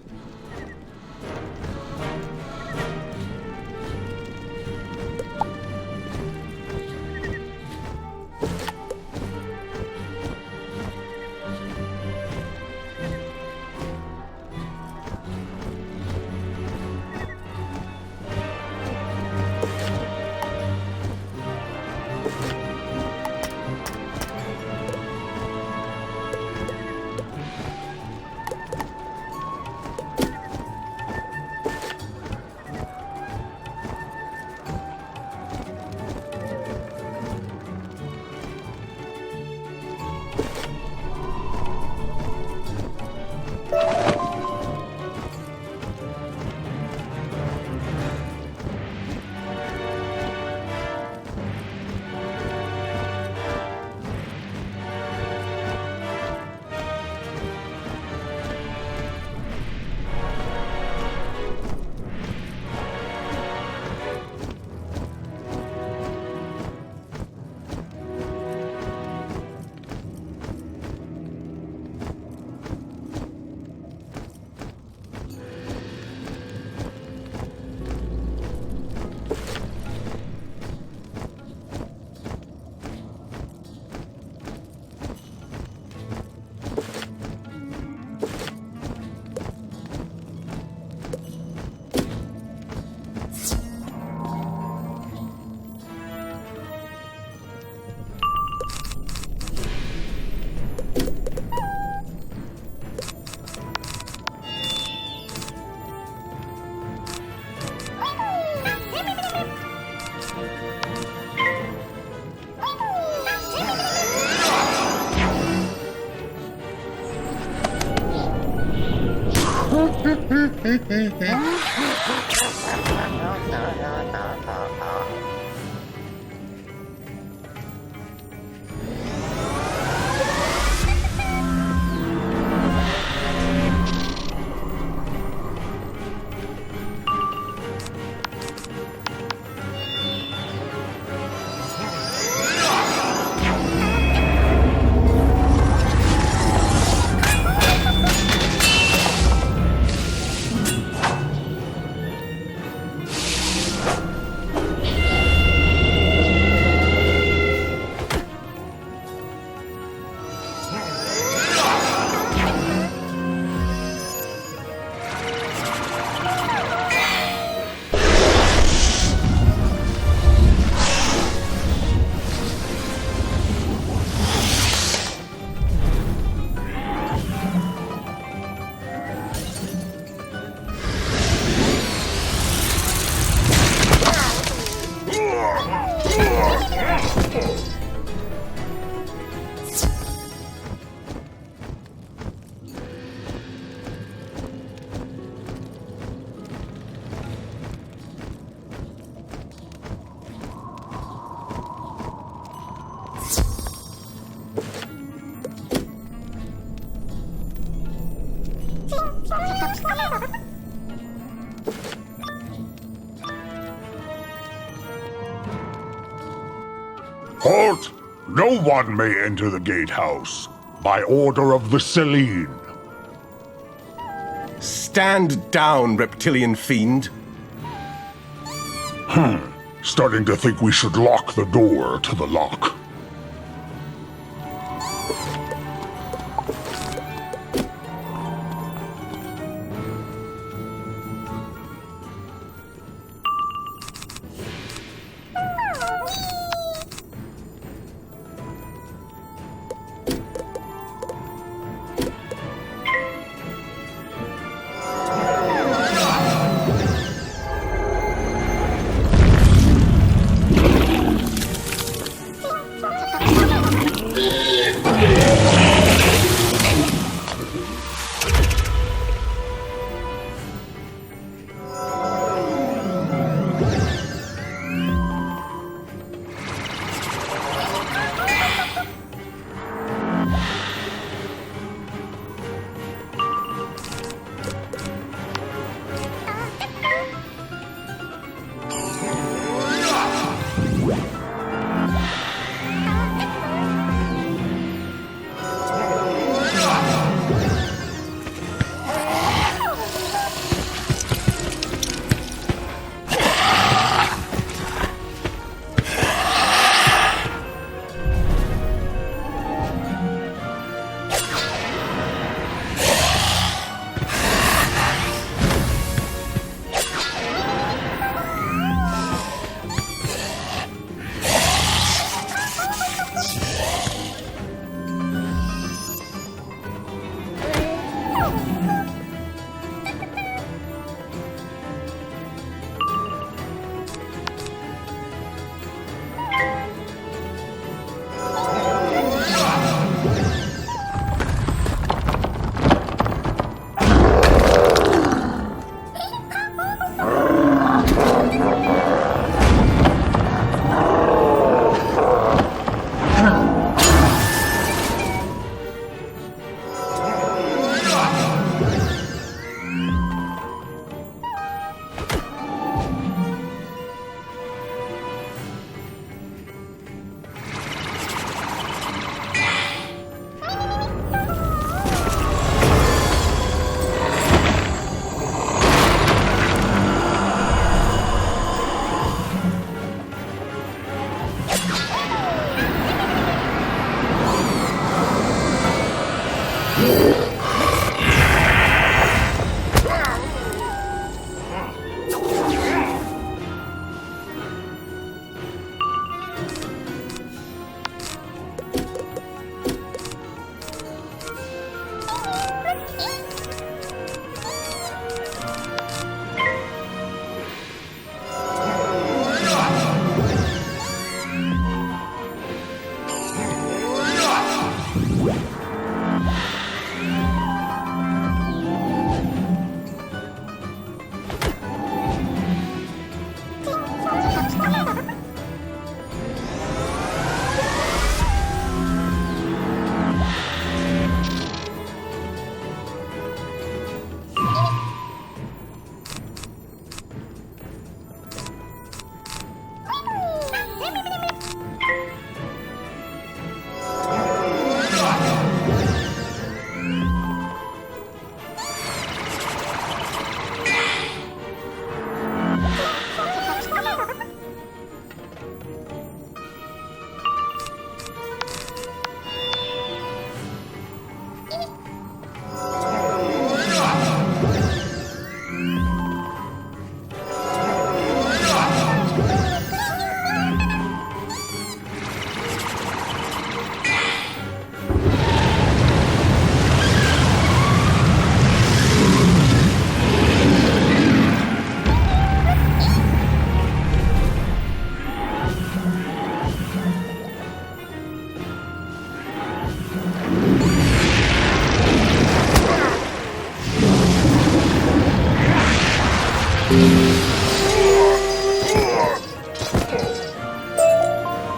Halt! No one may enter the gatehouse. By order of the Selene. Stand down, reptilian fiend. Starting to think we should lock the door to the lock.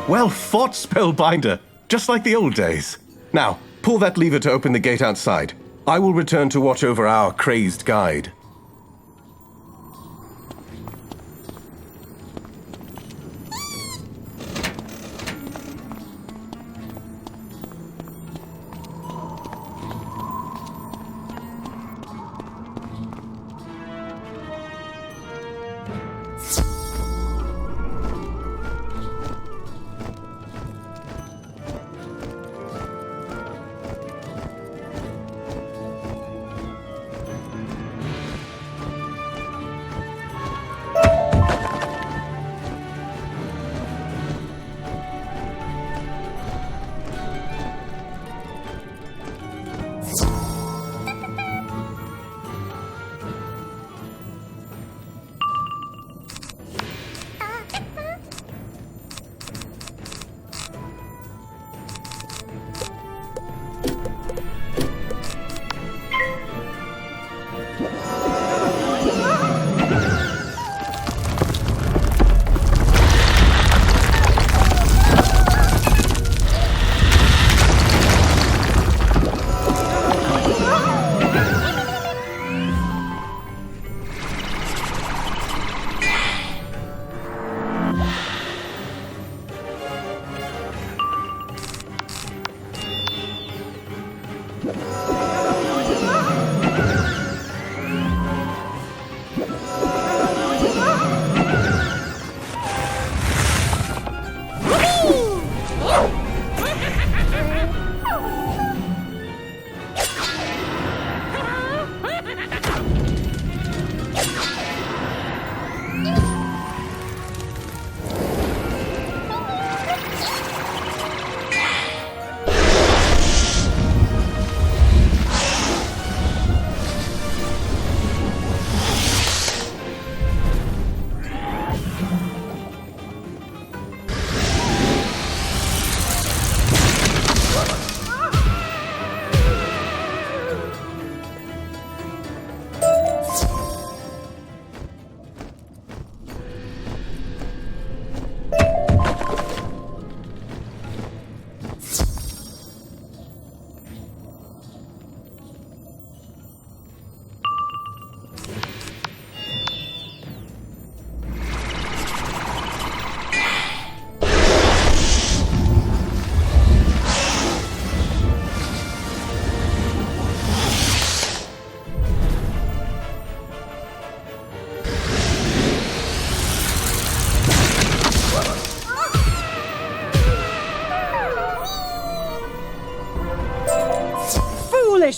Well fought, Spellbinder. Just like the old days. Now, pull that lever to open the gate outside. I will return to watch over our crazed guide.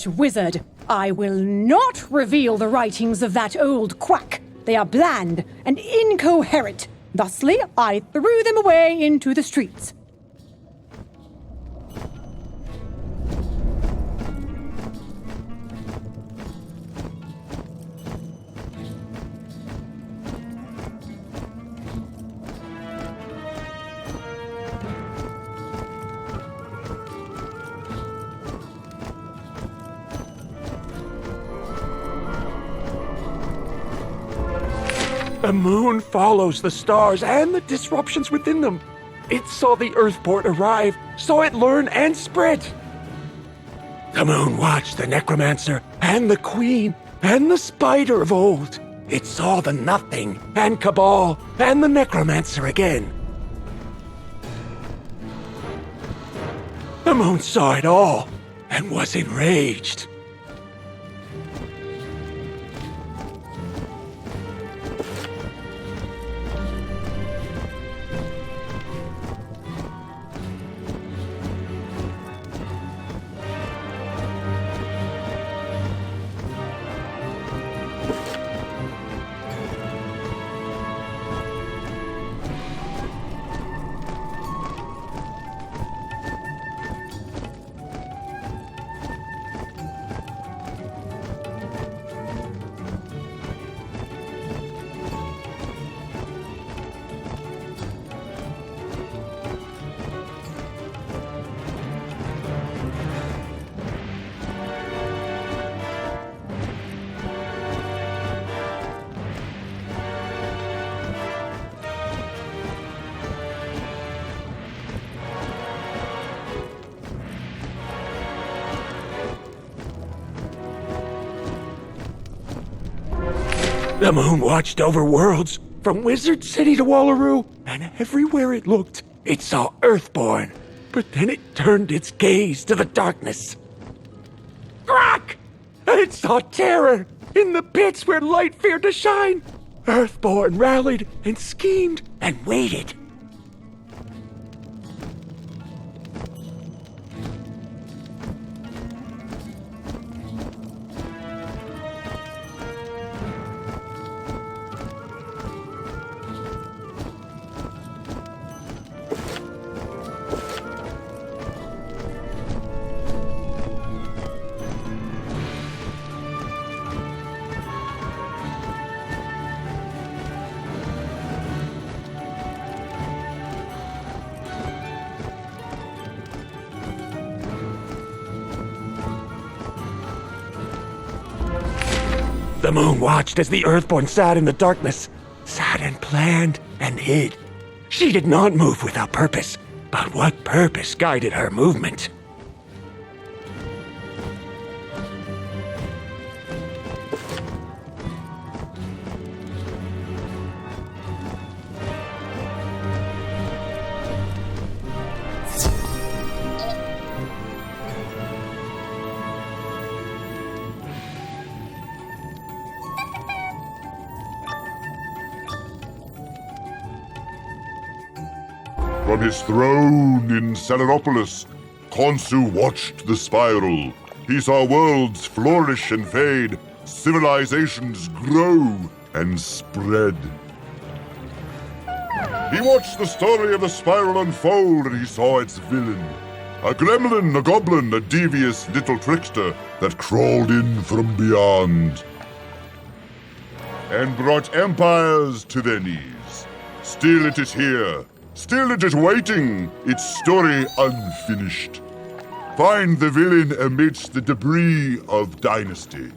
Wizard, I will not reveal the writings of that old quack. They are bland and incoherent. Thusly, I threw them away into the streets. The moon follows the stars and the disruptions within them. It saw the Earthport arrive, saw it learn and spread. The moon watched the Necromancer and the Queen and the Spider of old. It saw the Nothing and Cabal and the Necromancer again. The moon saw it all and was enraged. The moon watched over worlds, from Wizard City to Wallaroo, and everywhere it looked, it saw Earthborn. But then it turned its gaze to the darkness. Crack! And it saw terror in the pits where light feared to shine. Earthborn rallied and schemed and waited. The moon watched as the Earthborn sat in the darkness, sat and planned and hid. She did not move without purpose, but what purpose guided her movement? From his throne in Selenopolis, Khonsu watched the spiral. He saw worlds flourish and fade, civilizations grow and spread. He watched the story of the spiral unfold, and he saw its villain. A gremlin, a goblin, a devious little trickster that crawled in from beyond and brought empires to their knees. Still it is here. Still it is waiting, its story unfinished. Find the villain amidst the debris of dynasty.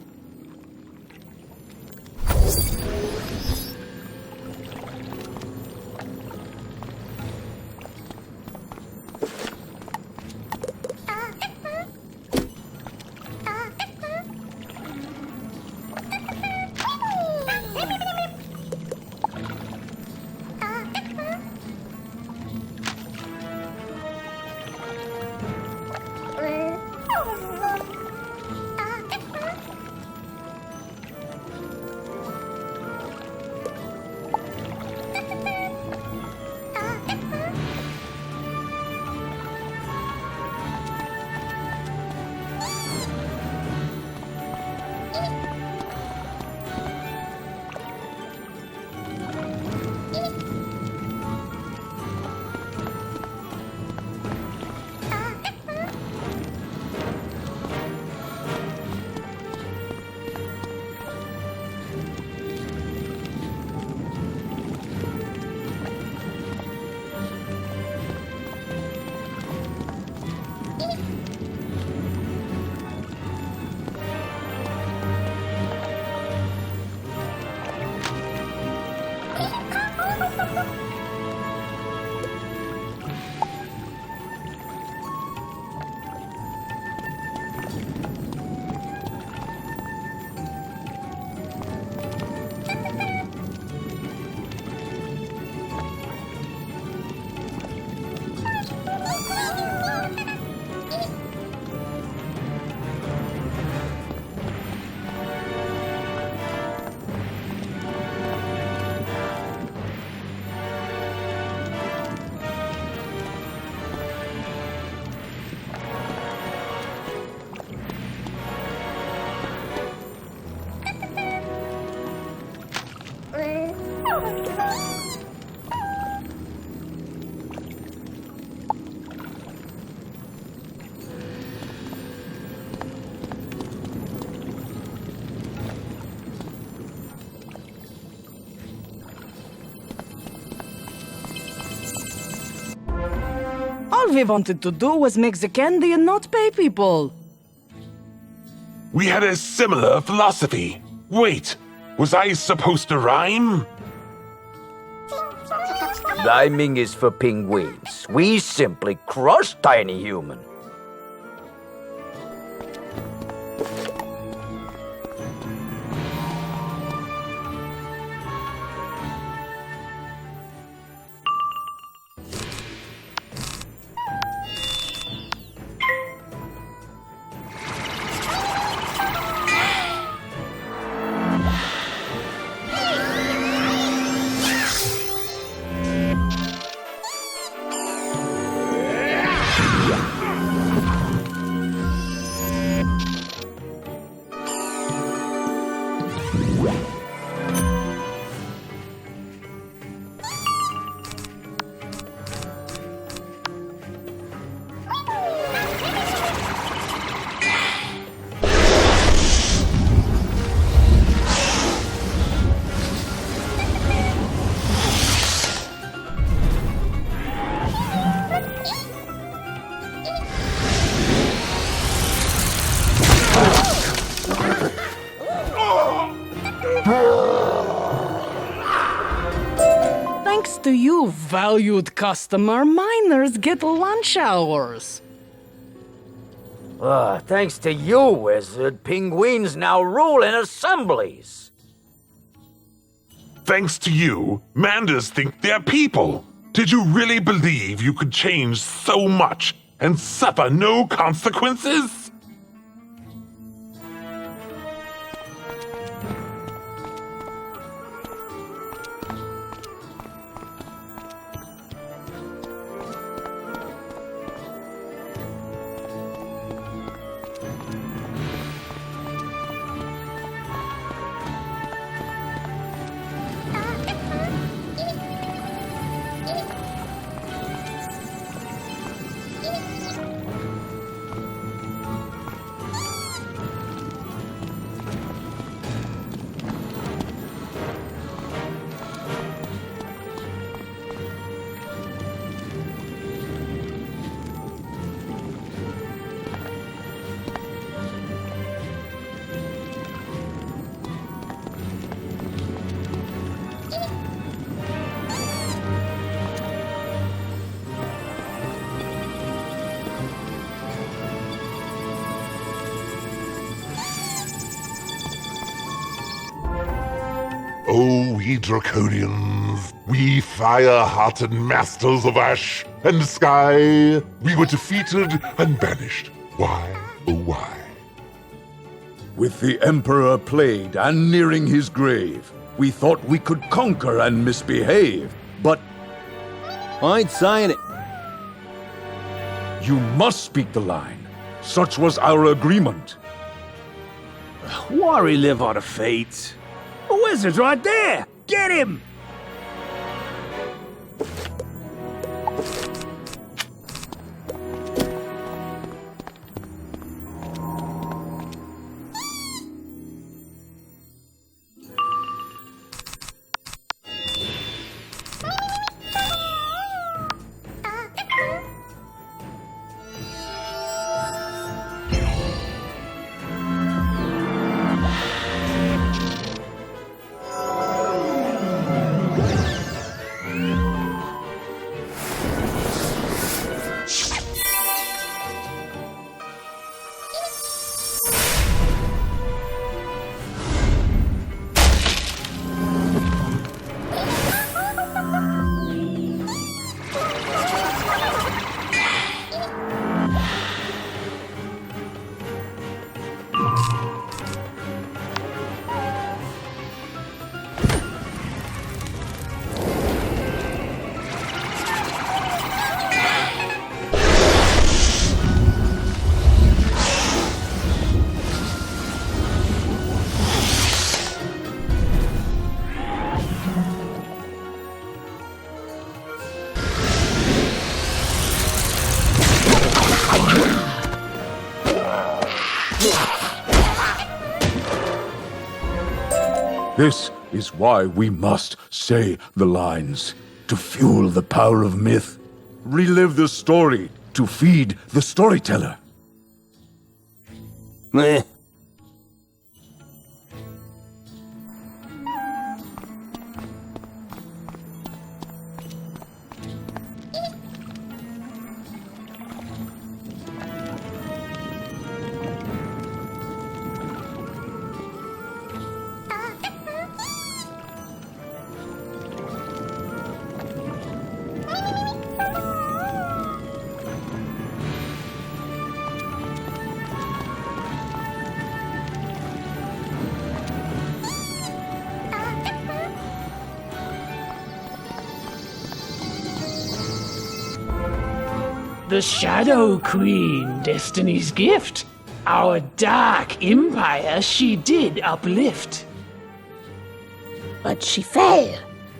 All we wanted to do was make the candy and not pay people. We had a similar philosophy. Wait, was I supposed to rhyme? Rhyming is for penguins. We simply crush tiny human. valued customer, miners get lunch hours. Thanks to you, Wizard, penguins now rule in assemblies. Thanks to you, Manders think they're people. Did you really believe you could change so much and suffer no consequences? Oh, we Draconians, we fire-hearted masters of ash and sky, we were defeated and banished. Why, oh why? With the Emperor plagued and nearing his grave, we thought we could conquer and misbehave, but... I ain't saying it. You must speak the line. Such was our agreement. Why relive our defeats? The wizard's right there! Get him! This is why we must say the lines. To fuel the power of myth. Relive the story to feed the storyteller. Meh. The Shadow Queen, Destiny's gift. Our dark empire she did uplift. But she fell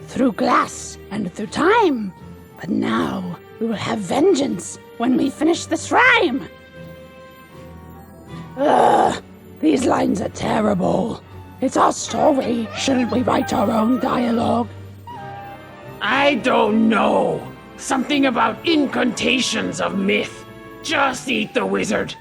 through glass and through time. But now we will have vengeance when we finish this rhyme. Ugh, these lines are terrible. It's our story. Shouldn't we write our own dialogue? I don't know. Something about incantations of myth. Just eat the wizard.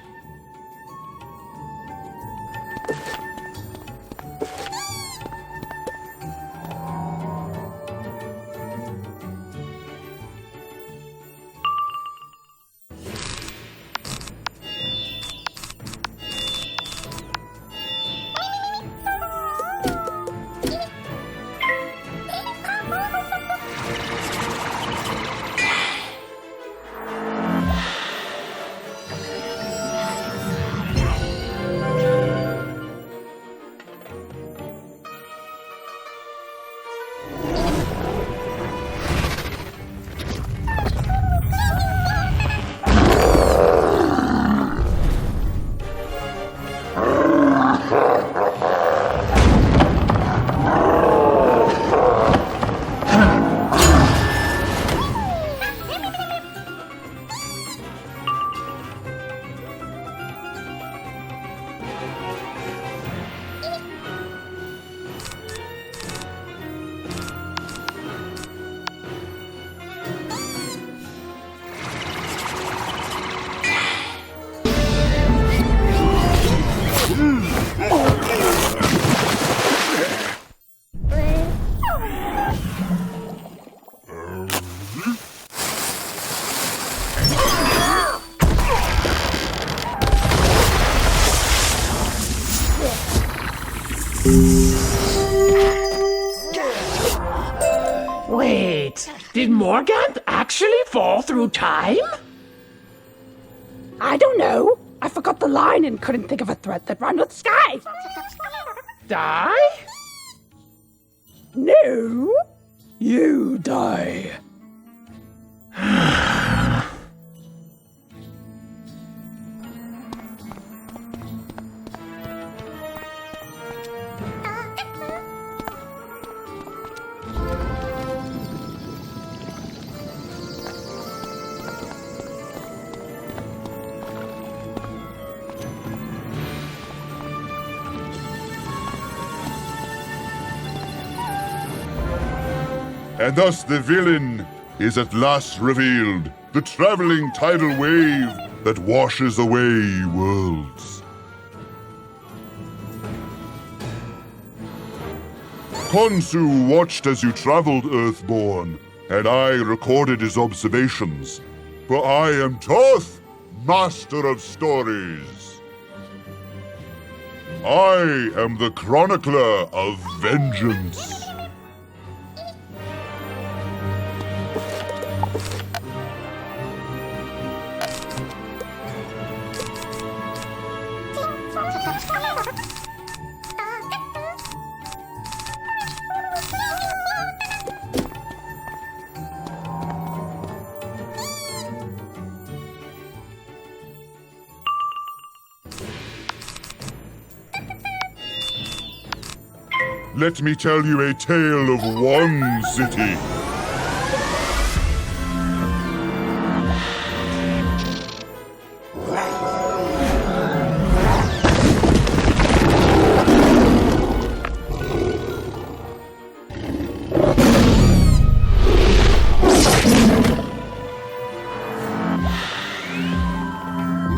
Morgant actually fall through time? I don't know. I forgot the line and couldn't think of a threat that rhymed with sky. Die? No. You die. And thus the villain is at last revealed, the traveling tidal wave that washes away worlds. Khonsu watched as you traveled Earthborn, and I recorded his observations. For I am Toth, Master of Stories. I am the Chronicler of Vengeance. Let me tell you a tale of one city.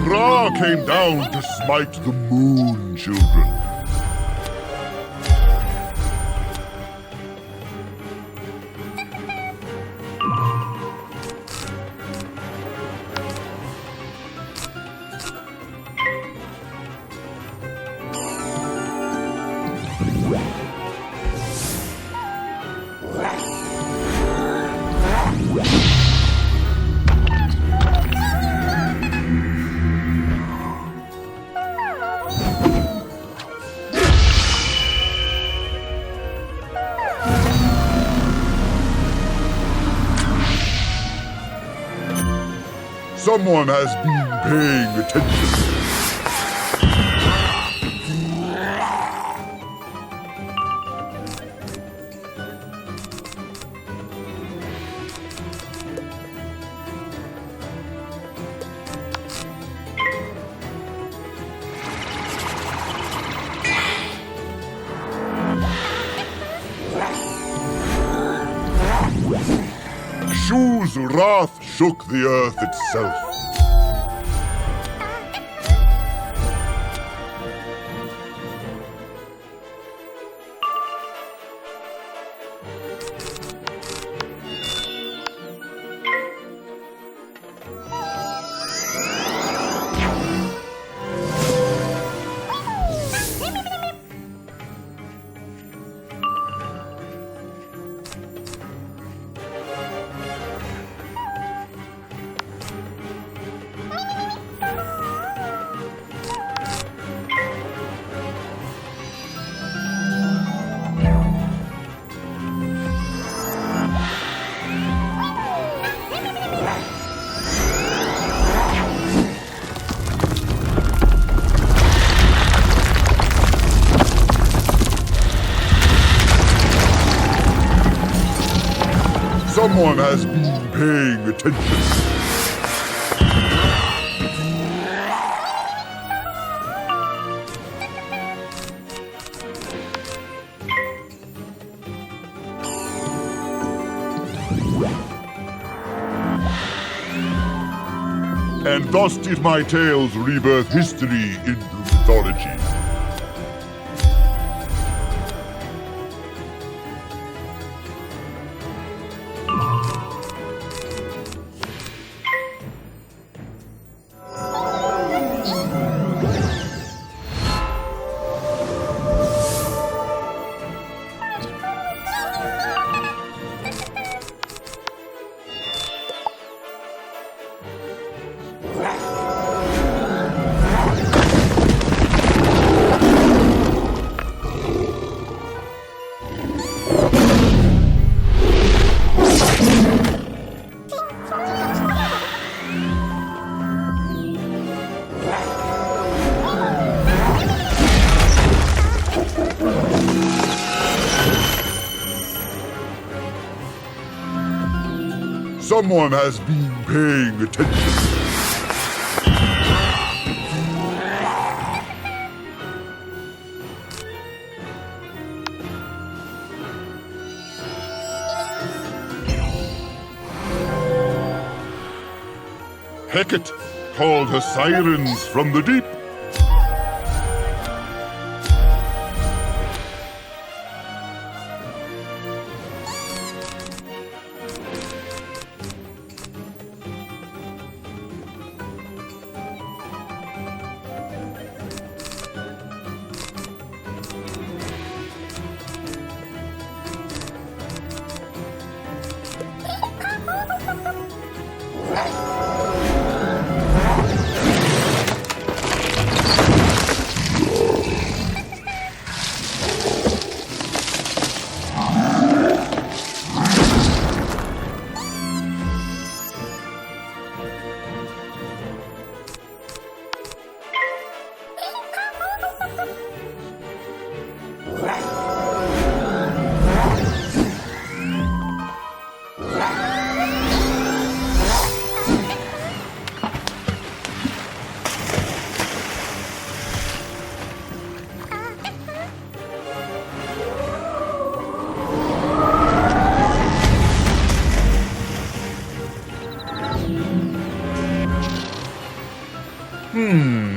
Ra came down to smite the Moon Children. Someone has been paying attention. Shu's wrath shook the earth itself. Someone has been paying attention. And thus did my tales rebirth history into mythology. Someone has been paying attention. Hecate called her sirens from the deep.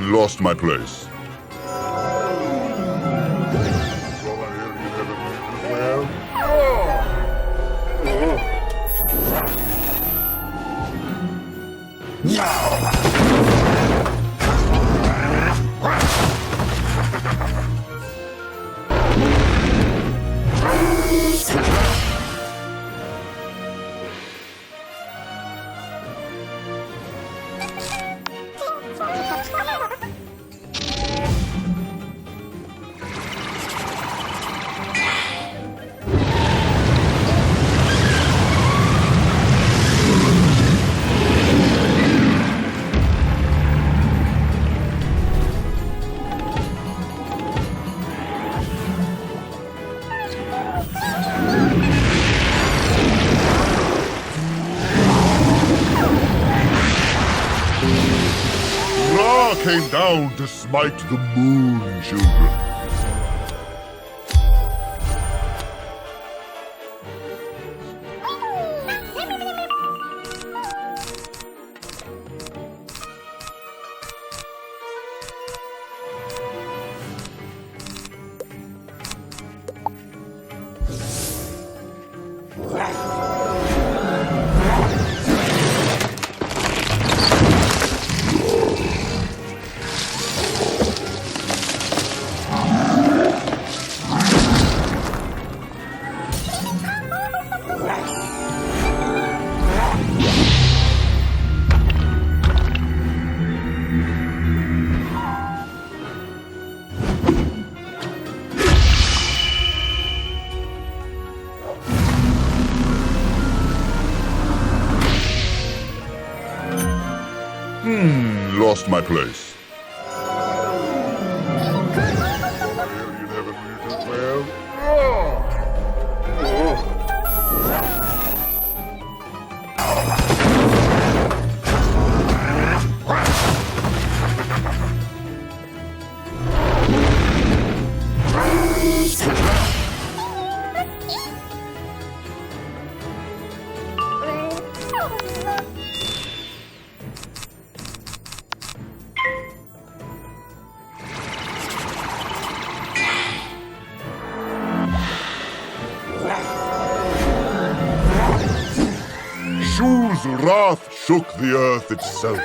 Lost my place. Came down to smite the moon children. Lost my place. Shu's wrath shook the earth itself.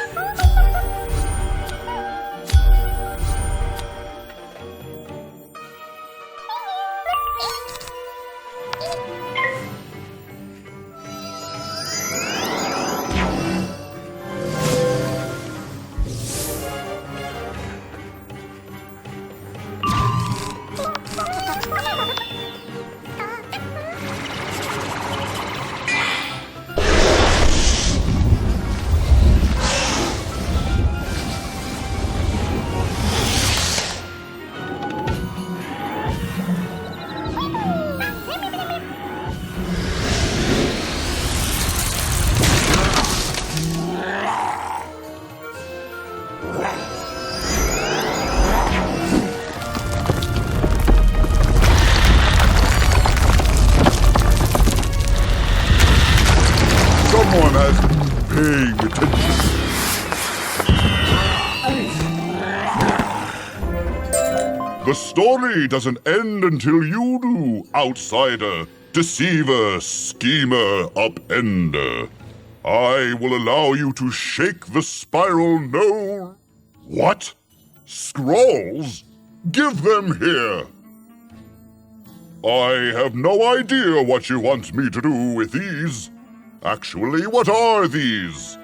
Someone has been paying attention. The story doesn't end until you do, outsider, deceiver, schemer, upender. I will allow you to shake the spiral no... What? Scrolls? Give them here. I have no idea what you want me to do with these. Actually, what are these?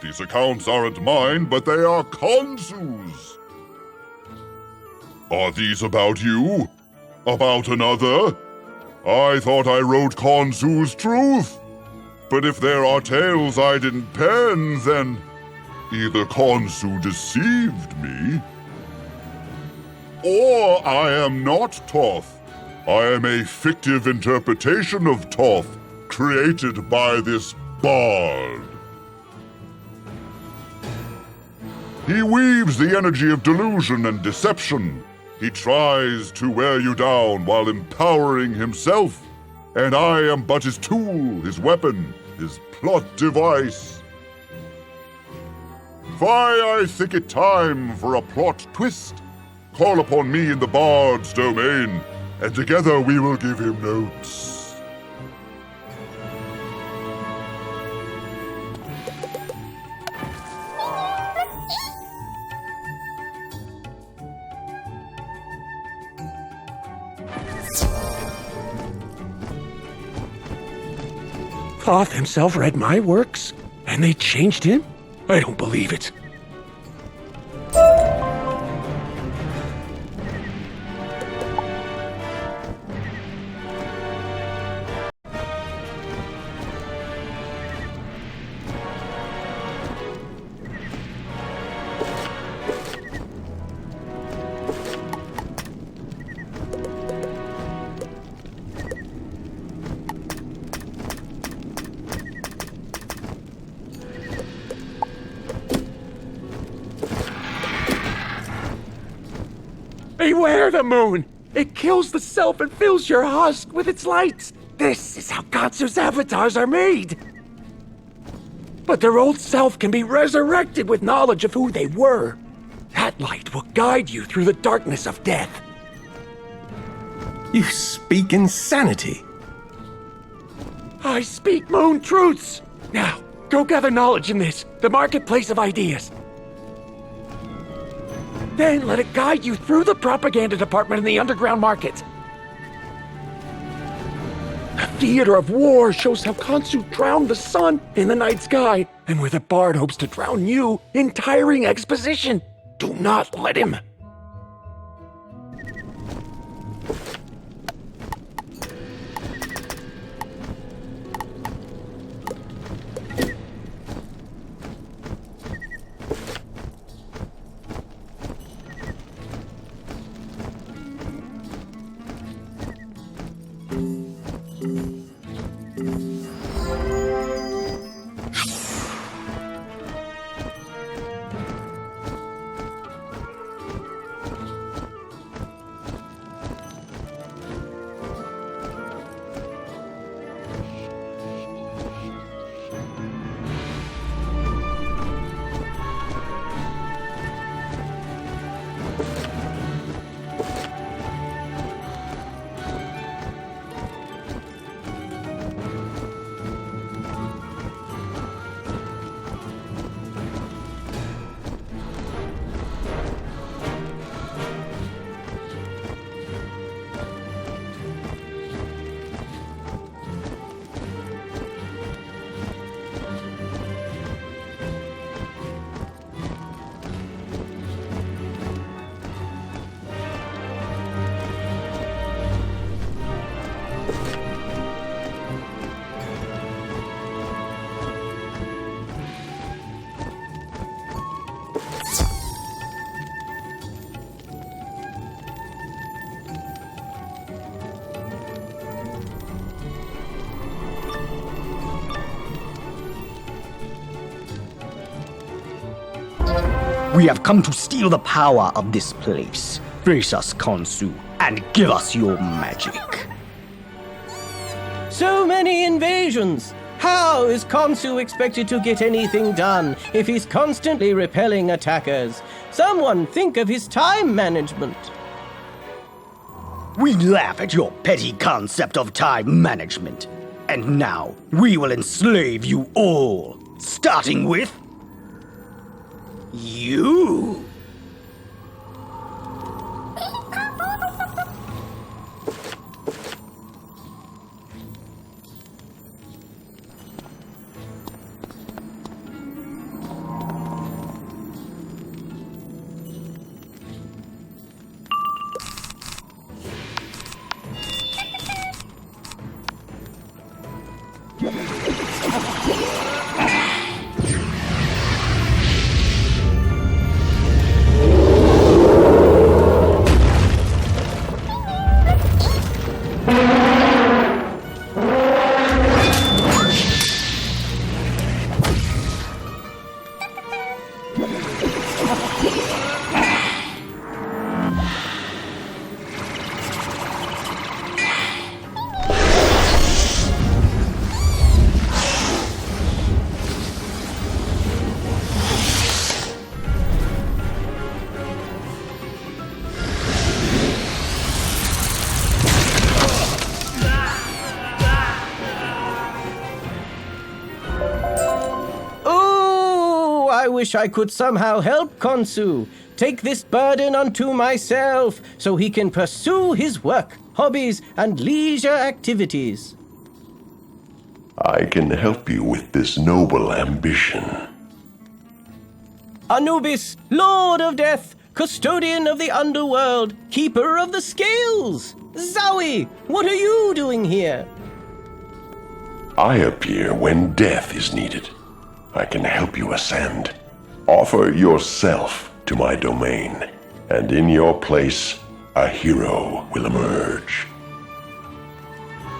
These accounts aren't mine, but they are Khonsu's. Are these about you? About another? I thought I wrote Khonsu's truth. But if there are tales I didn't pen, then either Khonsu deceived me, or I am not Thoth. I am a fictive interpretation of Thoth, created by this bard. He weaves the energy of delusion and deception. He tries to wear you down while empowering himself, and I am but his tool, his weapon, his plot device. I think it time for a plot twist. Call upon me in the bard's domain, and together we will give him notes. Thoth himself read my works, and they changed him? I don't believe it. Beware the moon! It kills the self and fills your husk with its lights! This is how Khonsu's avatars are made! But their old self can be resurrected with knowledge of who they were. That light will guide you through the darkness of death. You speak insanity. I speak moon truths! Now, go gather knowledge in this, the marketplace of ideas. Then let it guide you through the propaganda department in the underground market. The theater of war shows how Khonsu drowned the sun in the night sky, and where the bard hopes to drown you in tiring exposition. Do not let him. We have come to steal the power of this place. Face us, Khonsu, and give us your magic. So many invasions! How is Khonsu expected to get anything done if he's constantly repelling attackers? Someone think of his time management. We laugh at your petty concept of time management. And now, we will enslave you all, starting with... you! I wish I could somehow help Khonsu. Take this burden unto myself so he can pursue his work, hobbies, and leisure activities. I can help you with this noble ambition. Anubis, Lord of Death, Custodian of the Underworld, Keeper of the Scales. Zowie, what are you doing here? I appear when death is needed. I can help you ascend. Offer yourself to my domain, and in your place, a hero will emerge.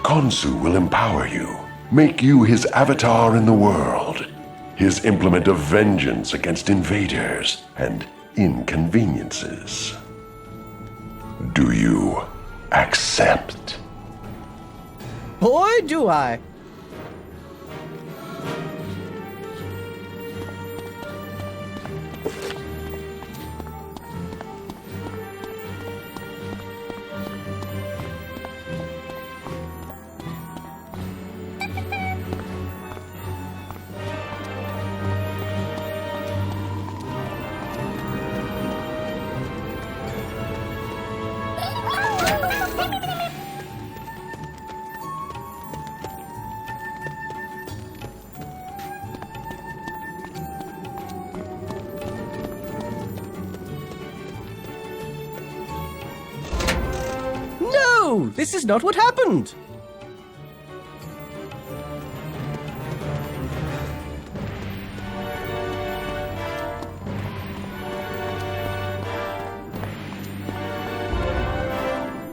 Khonsu will empower you, make you his avatar in the world, his implement of vengeance against invaders and inconveniences. Do you accept? Boy, do I. No, this is not what happened.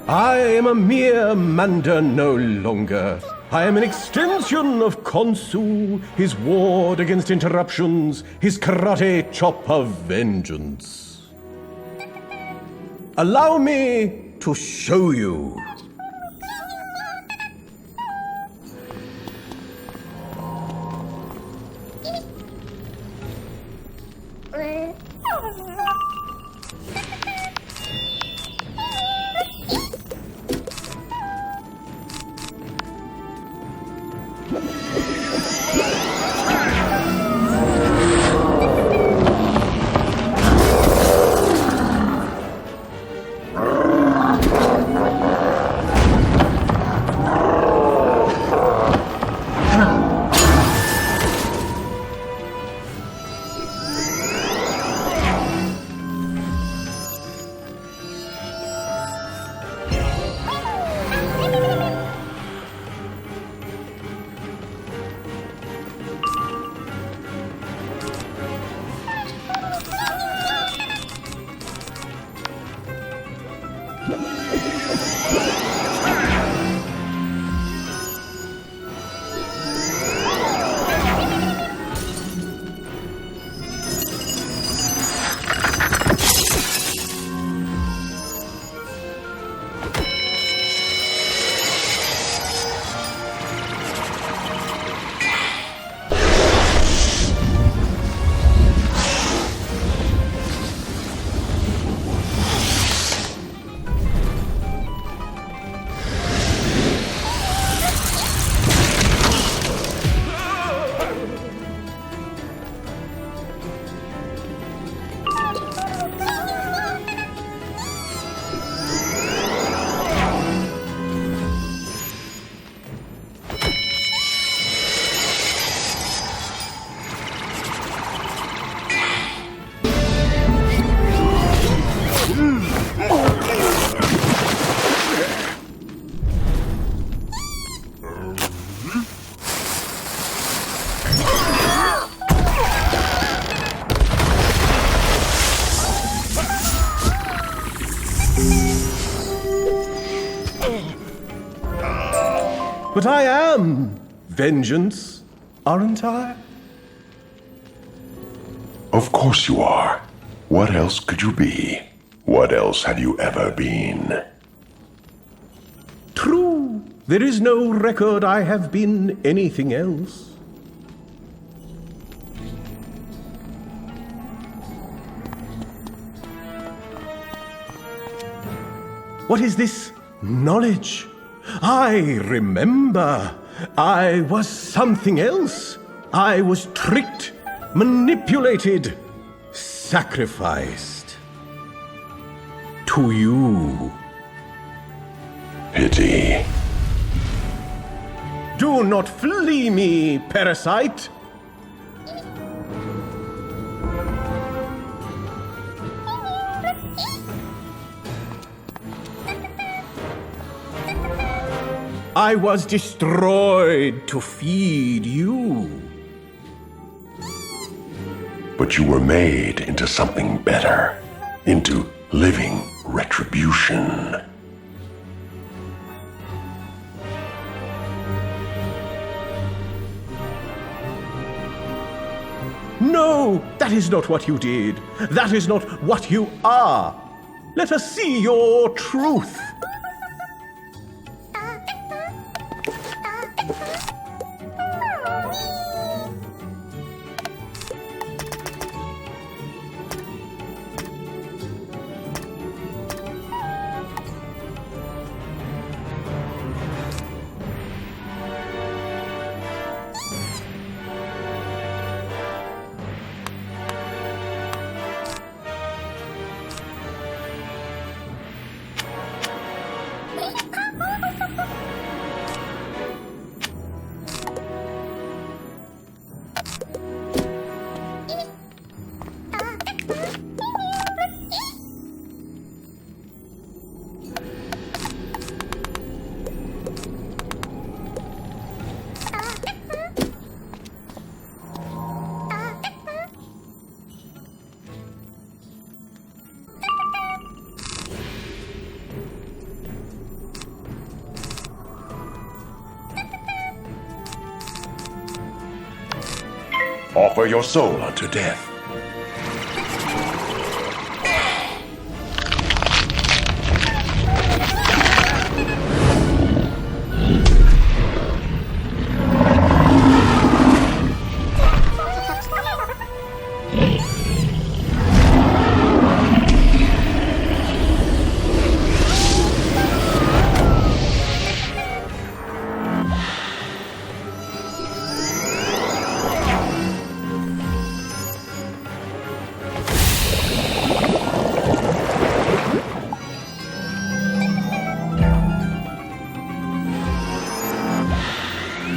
I am a mere Manda no longer. I am an extension of Khonsu, his ward against interruptions, his karate chop of vengeance. Allow me to show you. But I am vengeance, aren't I? Of course you are. What else could you be? What else have you ever been? True. There is no record I have been anything else. What is this knowledge? I remember. I was something else. I was tricked, manipulated, sacrificed. To you. Pity. Do not flee me, parasite. I was destroyed to feed you. But you were made into something better. Into living retribution. No, that is not what you did. That is not what you are. Let us see your truth. Offer your soul unto death.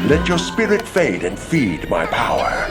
Let your spirit fade and feed my power.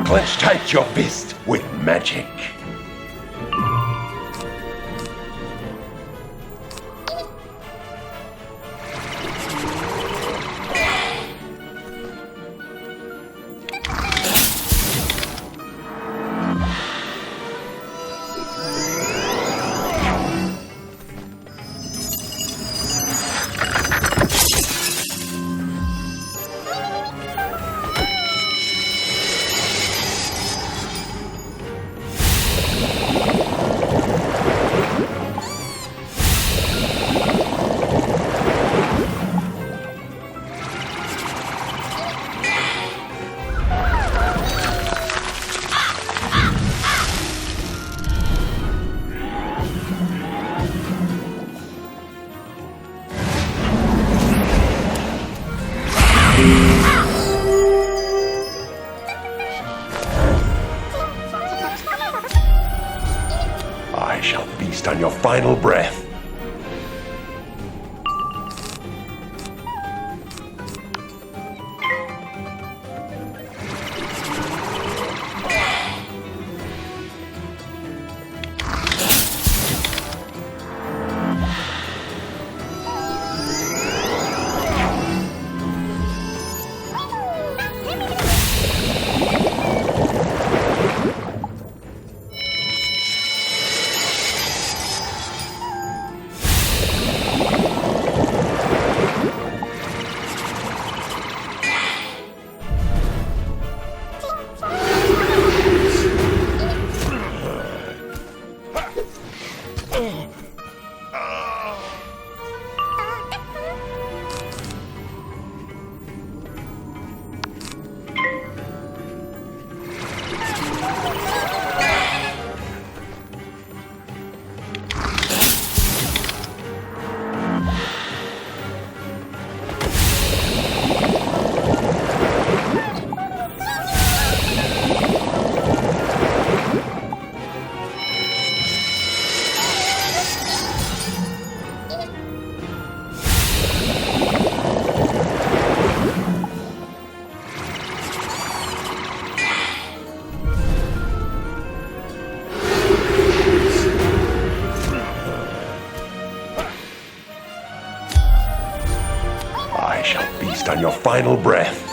Clench tight your fist with magic. feast on your final breath. On your final breath.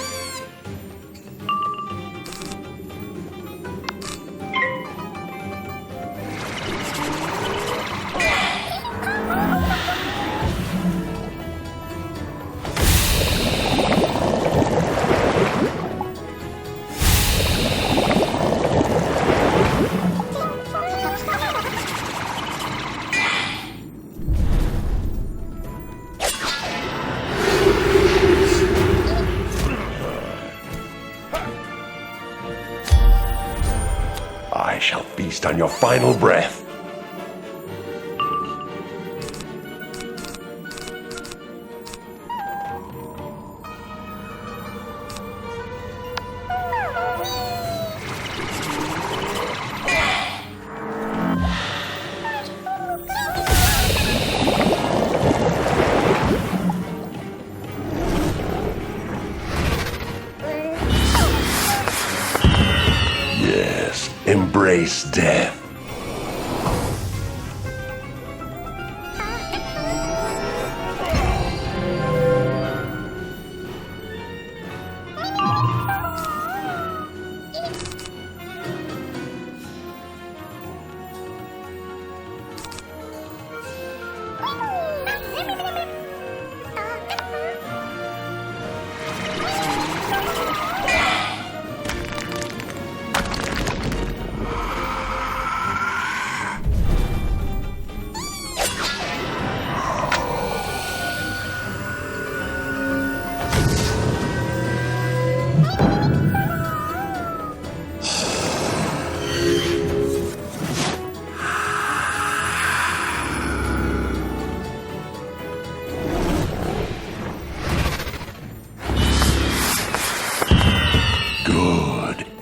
I shall feast on your final breath. Yes, embrace death.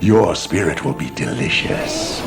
Your spirit will be delicious.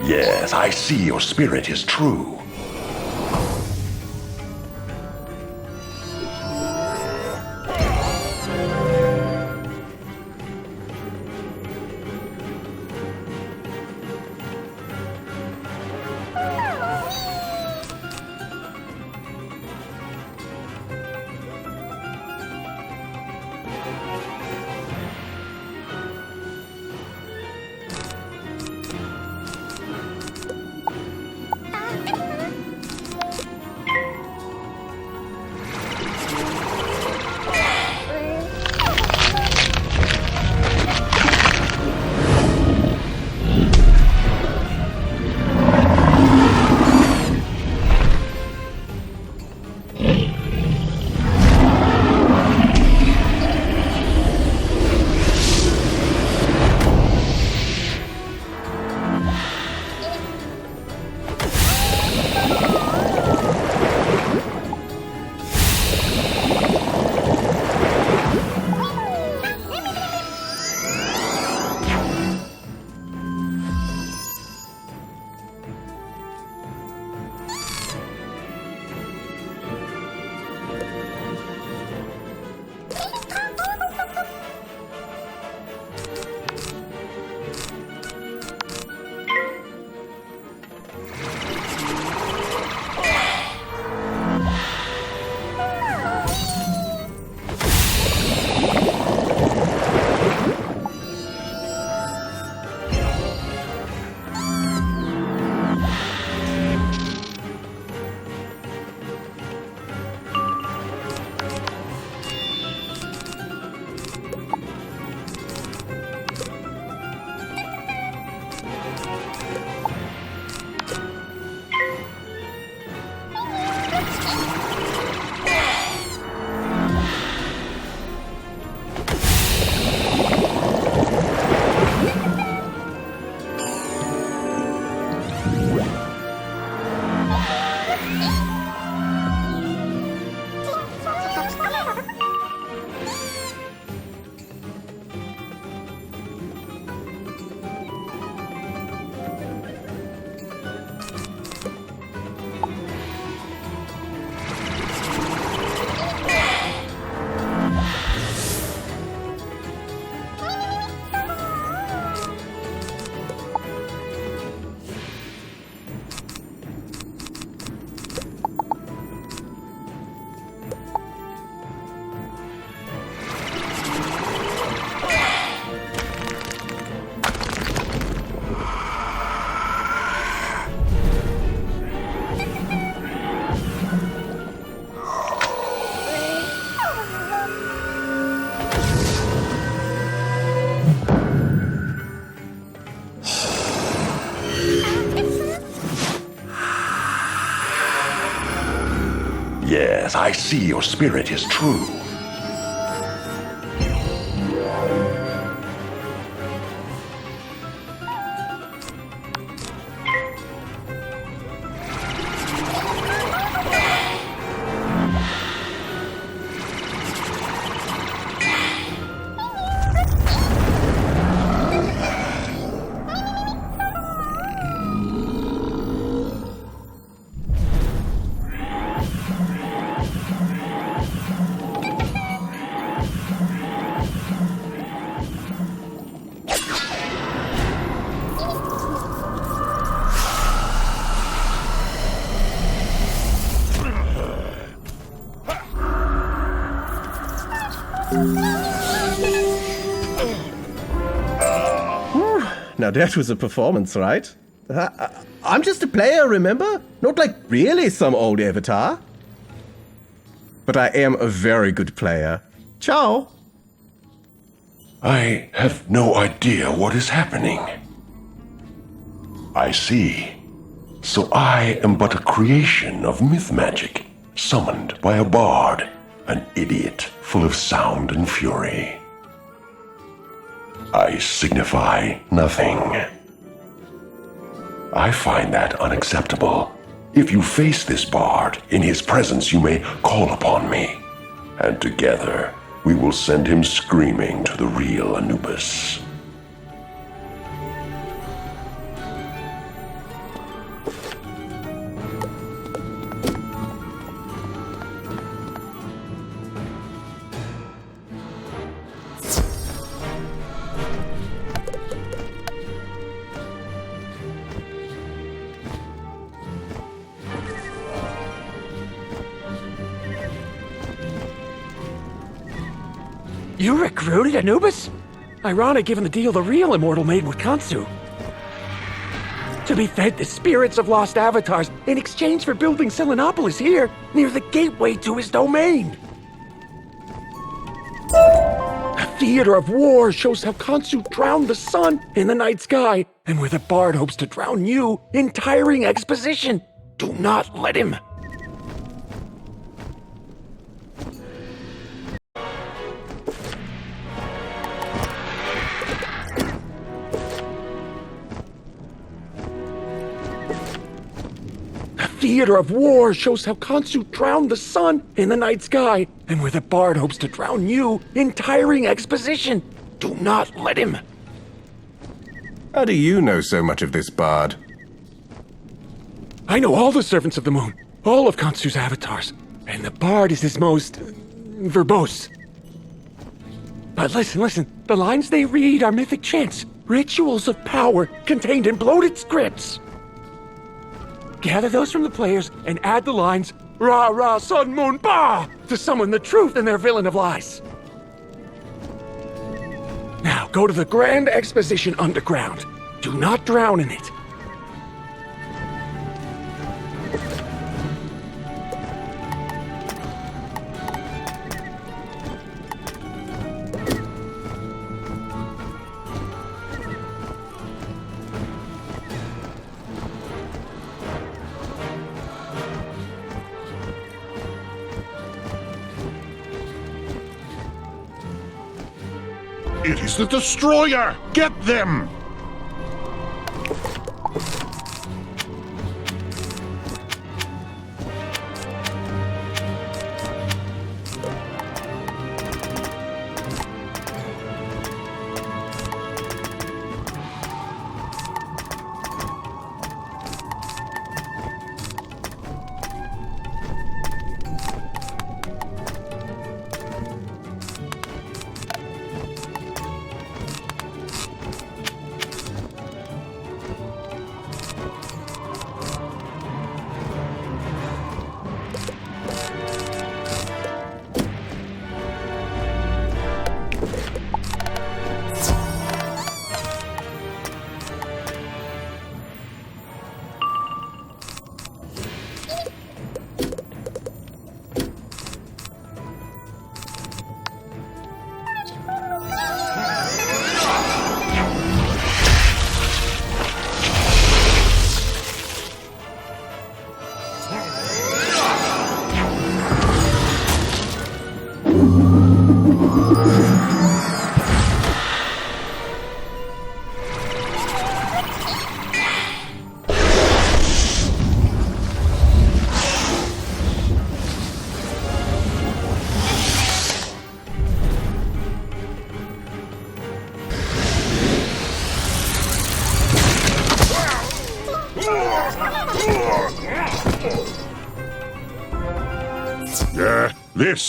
Yes, I see your spirit is true. Yes, I see your spirit is true. Now that was a performance, right? I'm just a player, remember? Not like really some old avatar. But I am a very good player. Ciao! I have no idea what is happening. I see. So I am but a creation of myth magic, summoned by a bard, an idiot full of sound and fury. I signify nothing. I find that unacceptable. If you face this bard, in his presence you may call upon me, and together we will send him screaming to the real Anubis. You recruited Anubis? Ironic given the deal the real Immortal made with Khonsu. To be fed the spirits of lost avatars in exchange for building Selenopolis here, near the gateway to his domain. A theater of war shows how Khonsu drowned the sun in the night sky, and where the bard hopes to drown you in tiring exposition. Do not let him. Theater of war shows how Khonsu drowned the sun in the night sky, and where the bard hopes to drown you in tiring exposition. Do not let him. How do you know so much of this bard? I know all the servants of the moon, all of Khonsu's avatars, and the bard is his most verbose. But listen, the lines they read are mythic chants, rituals of power contained in bloated scripts. Gather those from the players and add the lines, Ra Ra Sun Moon Ba, to summon the truth in their villain of lies. Now go to the Grand Exposition Underground. Do not drown in it. It is the Destroyer! Get them!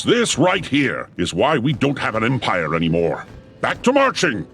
This right here is why we don't have an empire anymore. Back to marching!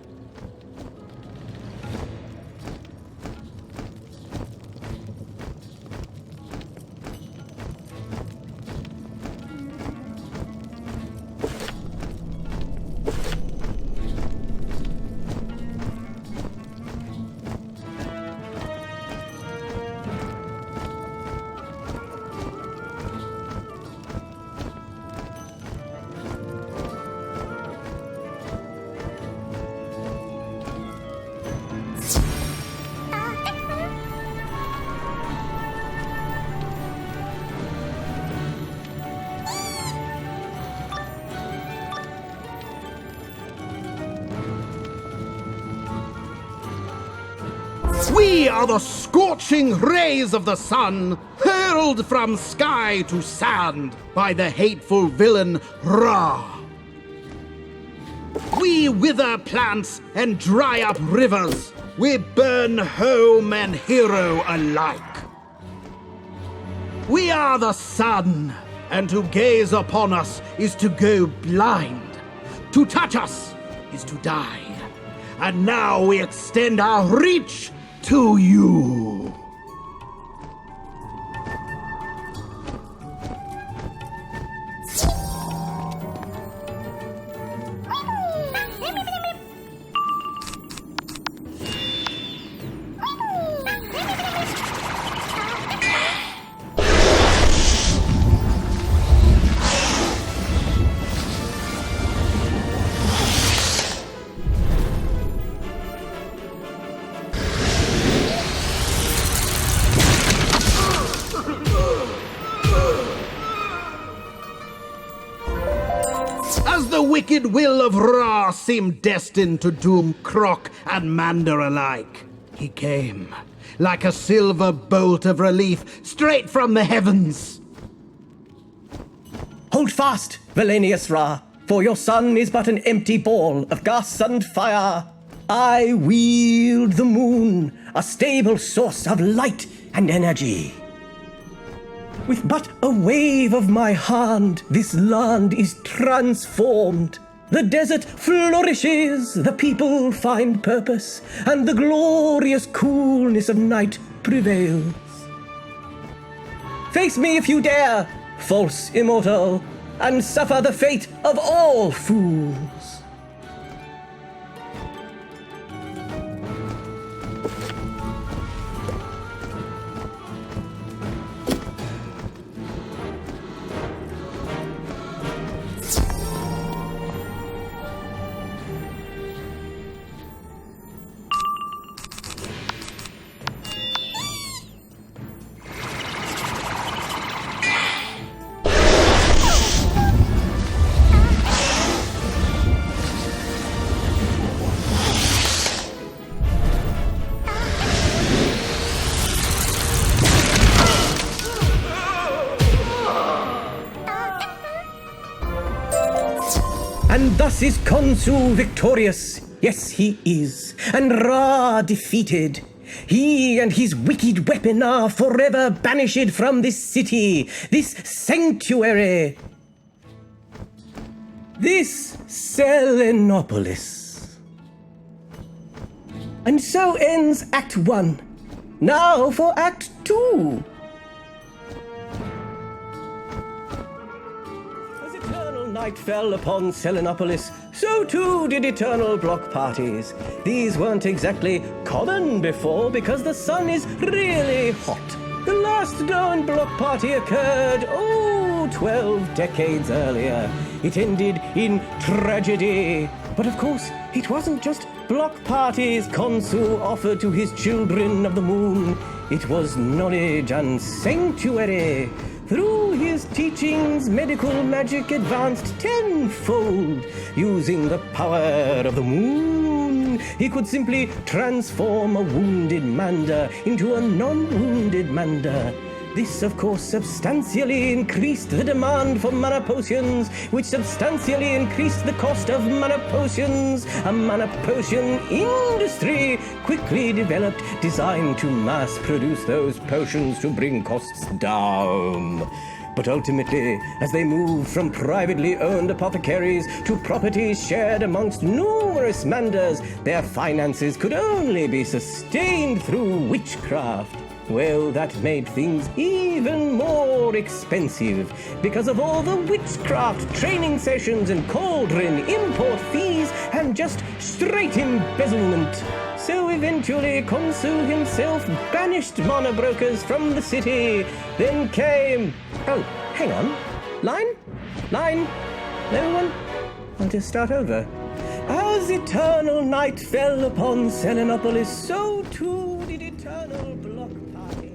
We are the scorching rays of the sun, hurled from sky to sand by the hateful villain Ra. We wither plants and dry up rivers. We burn home and hero alike. We are the sun, and to gaze upon us is to go blind. To touch us is to die. And now we extend our reach to you. As the wicked will of Ra seemed destined to doom Croc and Mander alike, he came, like a silver bolt of relief, straight from the heavens. Hold fast, Valenius Ra, for your sun is but an empty ball of gas and fire. I wield the moon, a stable source of light and energy. With but a wave of my hand, this land is transformed. The desert flourishes, the people find purpose, and the glorious coolness of night prevails. Face me if you dare, false immortal, and suffer the fate of all fools. And thus is Khonsu victorious. Yes, he is. And Ra defeated. He and his wicked weapon are forever banished from this city, this sanctuary, this Selenopolis. And so ends Act 1. Now for Act 2. Night fell upon Selenopolis, so too did eternal block parties. These weren't exactly common before because the sun is really hot. The last known block party occurred, 12 decades earlier. It ended in tragedy. But of course, it wasn't just block parties Khonsu offered to his children of the moon. It was knowledge and sanctuary. Through his teachings, medical magic advanced tenfold. Using the power of the moon, he could simply transform a wounded Mander into a non-wounded Mander. This, of course, substantially increased the demand for mana potions, which substantially increased the cost of mana potions. A mana potion industry quickly developed, designed to mass produce those potions to bring costs down. But ultimately, as they moved from privately owned apothecaries to properties shared amongst numerous Manders, their finances could only be sustained through witchcraft. Well, that made things even more expensive because of all the witchcraft training sessions and cauldron import fees and just straight embezzlement. So eventually Khonsu himself banished mana brokers from the city. Then came... Oh, hang on. Line? No one? I'll just start over. As eternal night fell upon Selenopolis, so too did eternal block party.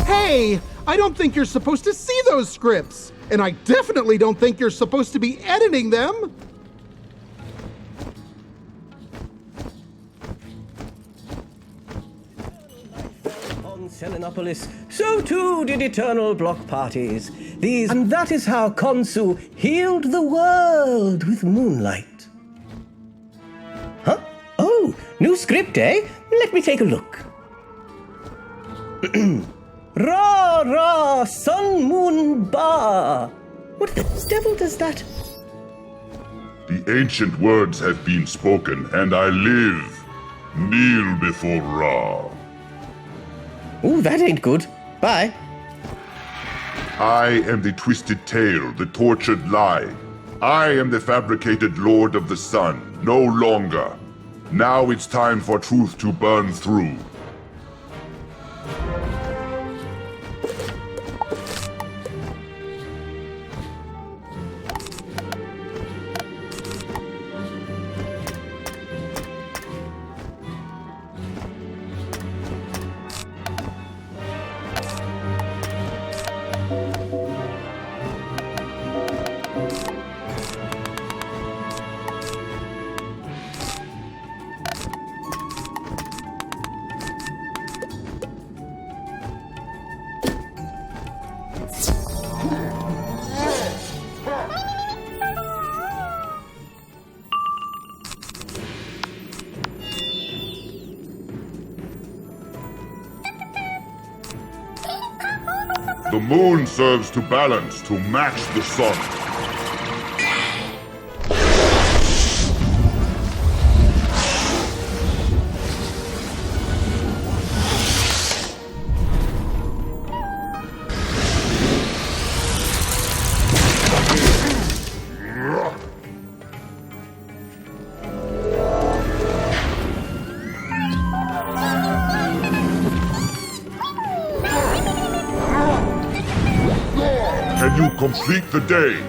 Hey, I don't think you're supposed to see those scripts. And I definitely don't think you're supposed to be editing them. On Selenopolis, so too did eternal block parties. And that is how Khonsu healed the world with moonlight. Huh? Oh, new script, eh? Let me take a look. Ra Ra Sun Moon Ba. What the devil does that? The ancient words have been spoken, and I live. Kneel before Ra. Ooh, that ain't good. Bye. I am the twisted tale, the tortured lie. I am the fabricated Lord of the Sun, no longer. Now it's time for truth to burn through. The moon serves to balance, to match the sun. Can you complete the day?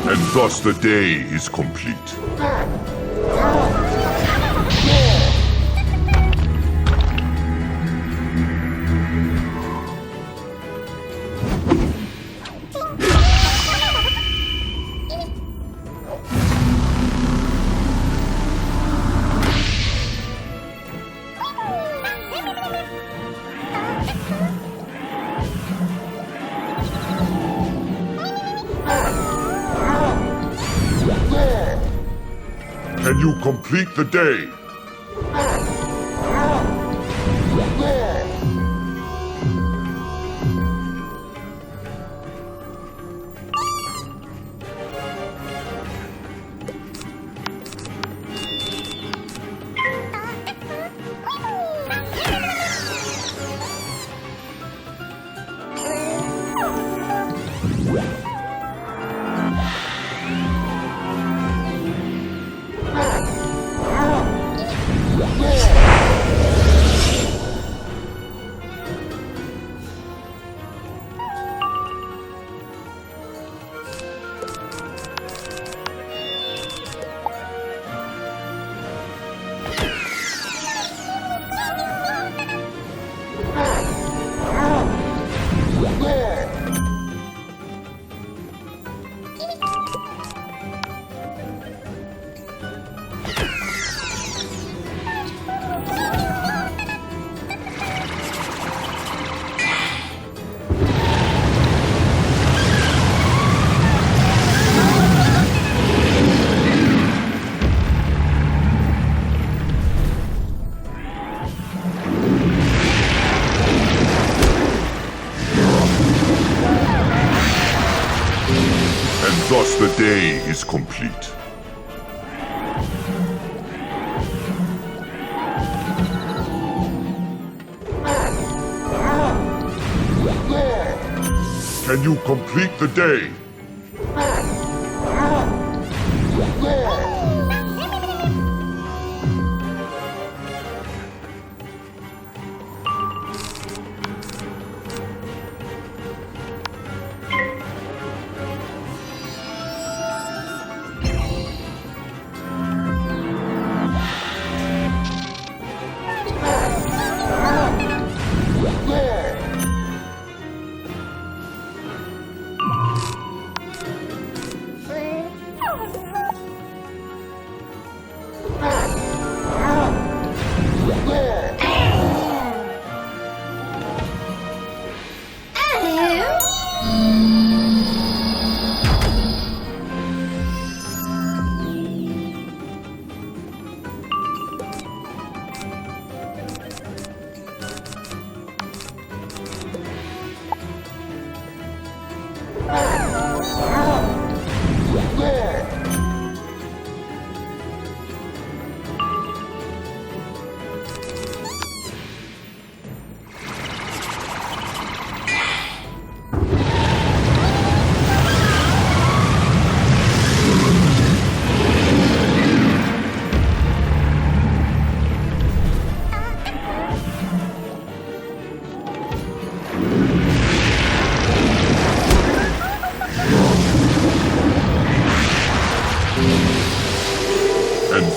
And thus the day is complete. Can you complete the day? Thus the day is complete. Can you complete the day?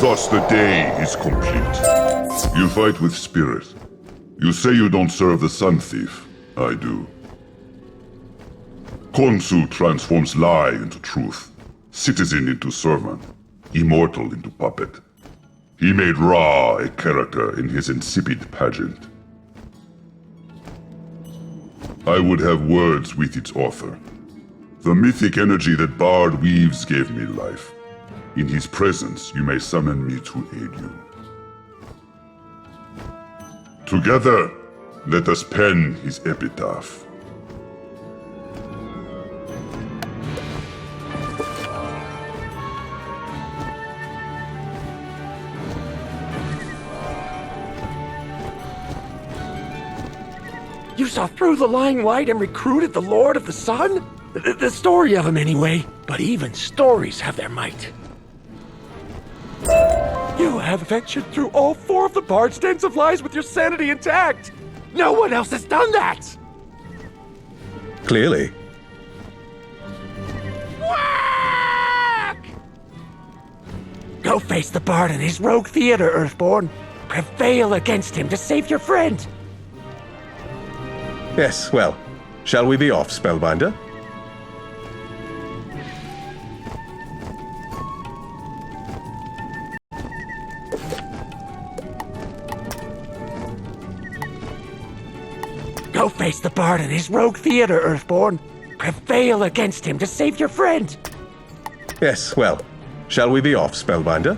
Thus the day is complete. You fight with Spirit. You say you don't serve the Sun Thief. I do. Khonsu transforms lie into truth, citizen into servant, immortal into puppet. He made Ra a character in his insipid pageant. I would have words with its author. The mythic energy that Bard weaves gave me life. In his presence, you may summon me to aid you. Together, let us pen his epitaph. You saw through the lying light and recruited the Lord of the Sun? The story of him, anyway. But even stories have their might. You have ventured through all 4 of the Bard's dens of lies with your sanity intact! No one else has done that! Clearly. Whack! Go face the Bard in his rogue theater, Earthborn. Prevail against him to save your friend! Yes, well, shall we be off, Spellbinder? Go face the Bard in his rogue theater, Earthborn. Prevail against him to save your friend. Yes, well, shall we be off, Spellbinder?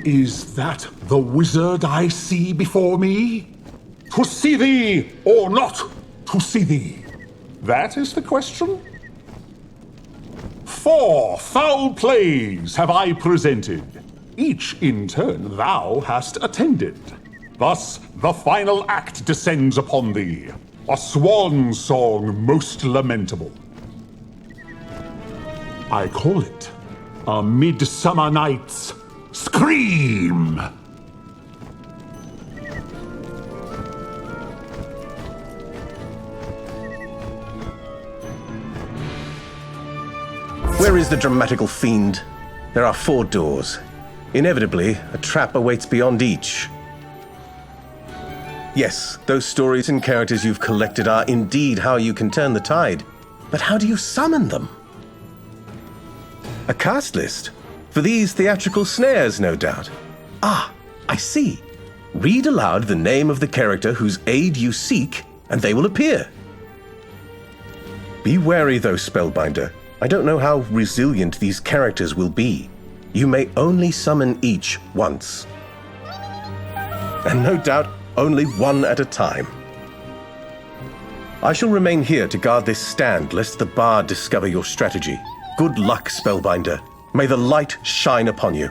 Is that the wizard I see before me? To see thee, or not to see thee? That is the question? 4 foul plays have I presented. Each in turn thou hast attended. Thus the final act descends upon thee, a swan song most lamentable. I call it A Midsummer Night's Scream! Where is the dramatical fiend? There are 4 doors. Inevitably, a trap awaits beyond each. Yes, those stories and characters you've collected are indeed how you can turn the tide. But how do you summon them? A cast list? For these theatrical snares, no doubt. Ah, I see. Read aloud the name of the character whose aid you seek, and they will appear. Be wary, though, Spellbinder. I don't know how resilient these characters will be. You may only summon each once. And no doubt, only one at a time. I shall remain here to guard this stand, lest the Bard discover your strategy. Good luck, Spellbinder. May the light shine upon you.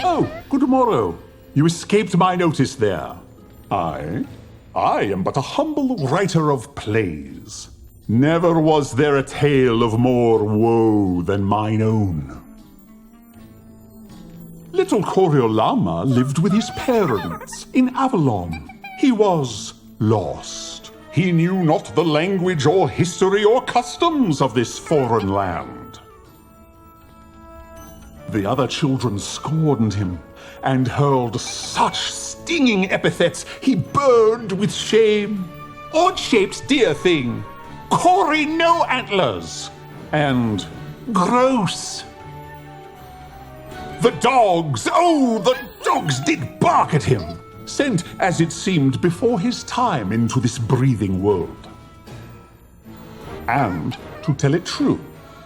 Oh, good morrow. You escaped my notice there. I am but a humble writer of plays. Never was there a tale of more woe than mine own. Little Coriolama lived with his parents in Avalon. He was lost. He knew not the language or history or customs of this foreign land. The other children scorned him and hurled such stinging epithets he burned with shame. Odd-shaped dear thing, Cory no antlers, and gross. The dogs, oh, the dogs did bark at him, sent as it seemed before his time into this breathing world. And, to tell it true,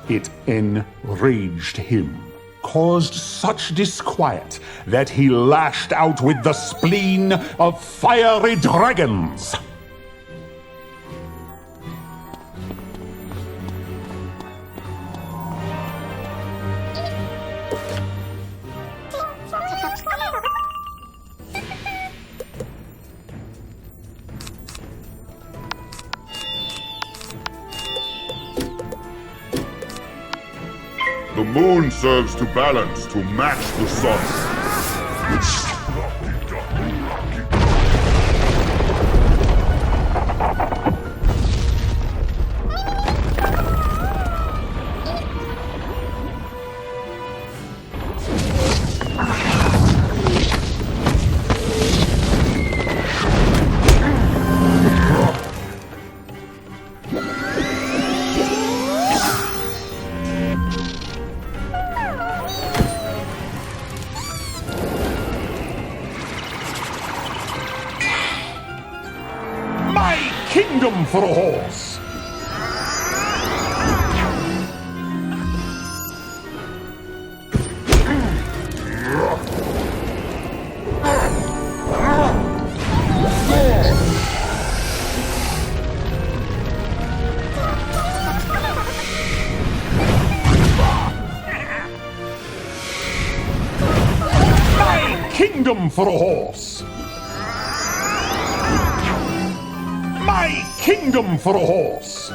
it enraged him. Caused such disquiet that he lashed out with the spleen of fiery dragons. The moon serves to balance, to match the sun. Kingdom for a horse! kingdom for a horse! My kingdom for a horse!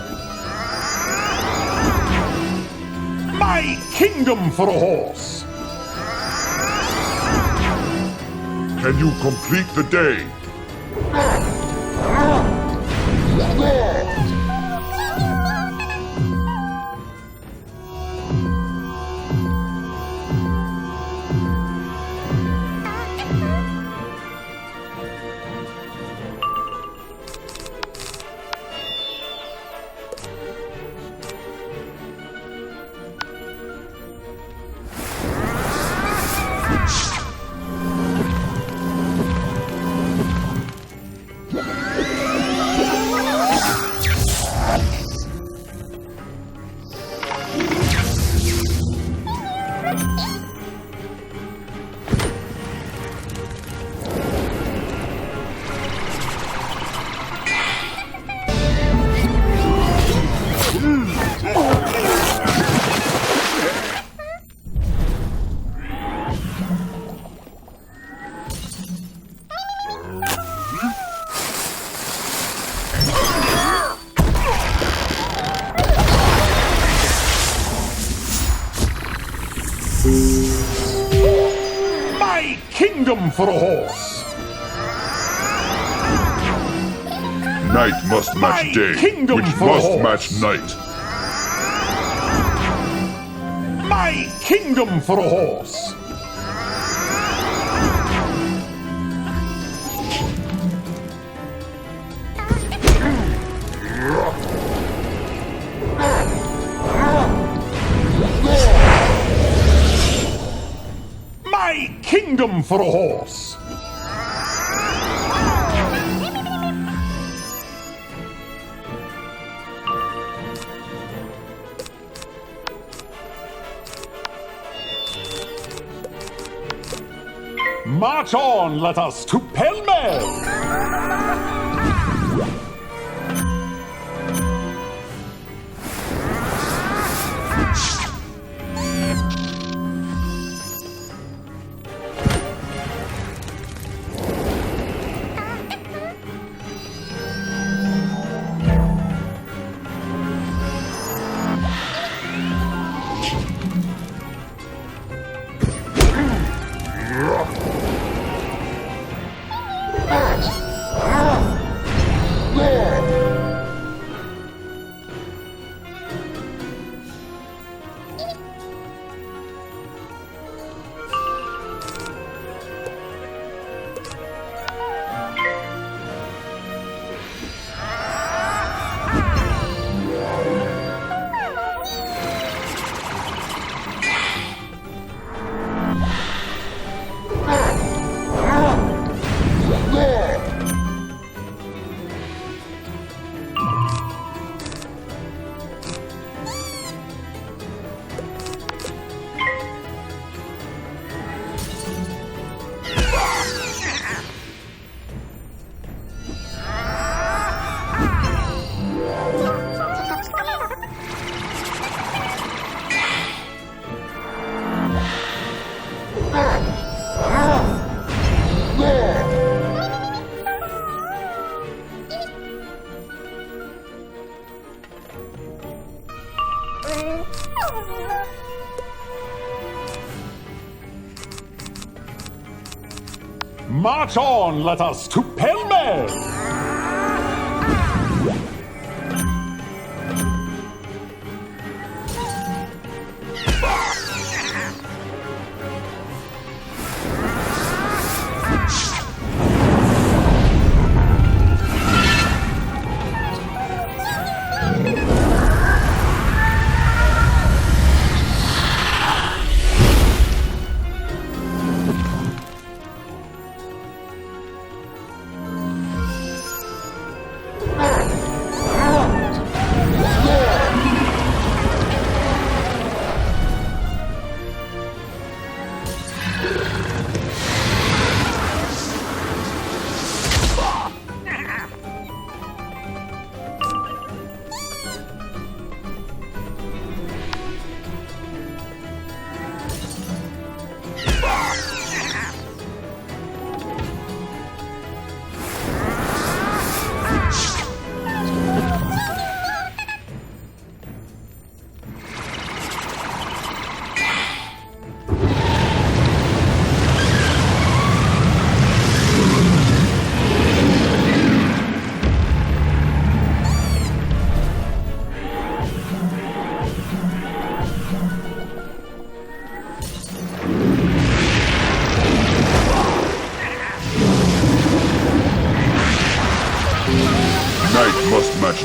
My kingdom for a horse! Can you complete the day? My kingdom for a horse! Night must match day, which must match night. My kingdom for a horse! My kingdom for a horse! March on, let us to Pell-Mell! March on, let us to Pell-Mell!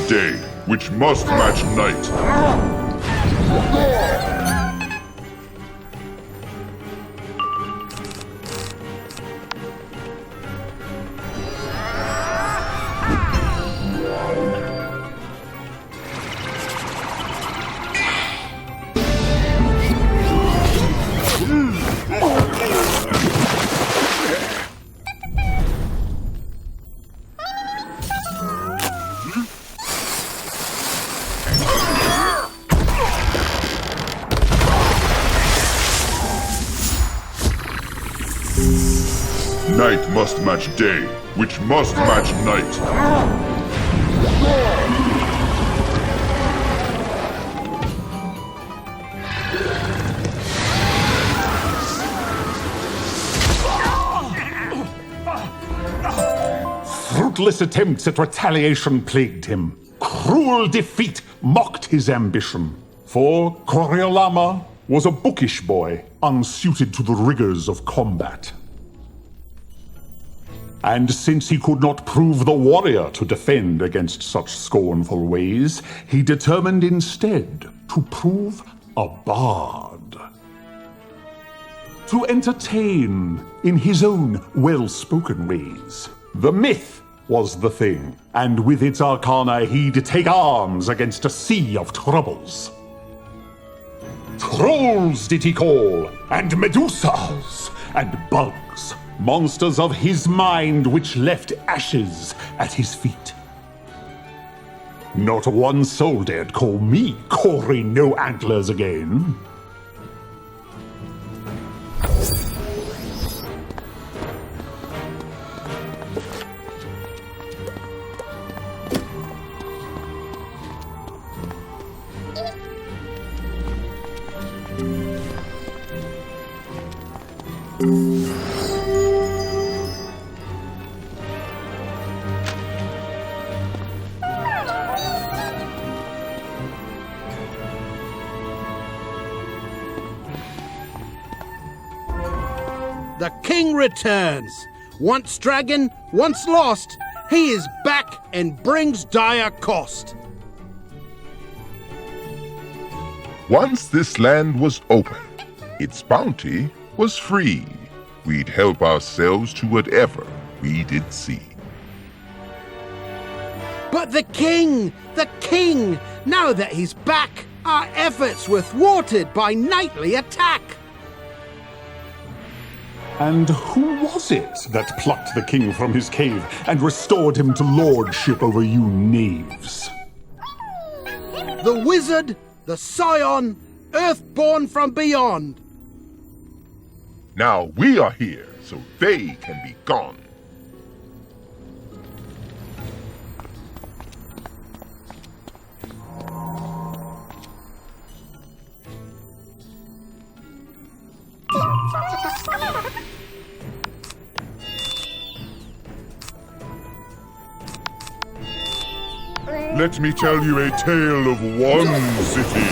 day, which must match night. Night must match day, which must match night. Fruitless attempts at retaliation plagued him. Cruel defeat mocked his ambition. For Coriolama was a bookish boy, unsuited to the rigors of combat. And since he could not prove the warrior to defend against such scornful ways, he determined instead to prove a bard. To entertain in his own well-spoken ways. The myth was the thing, and with its arcana he'd take arms against a sea of troubles. Trolls did he call, and medusas, and bugs. Monsters of his mind which left ashes at his feet. Not one soul dared call me Cory No Antlers again. The king returns. Once dragon, once lost, he is back and brings dire cost. Once this land was open, its bounty was free. We'd help ourselves to whatever we did see. But the king! Now that he's back, our efforts were thwarted by nightly attack. And who was it that plucked the king from his cave and restored him to lordship over you knaves? The wizard, the scion, earthborn from beyond. Now we are here, so they can be gone. Let me tell you a tale of one city.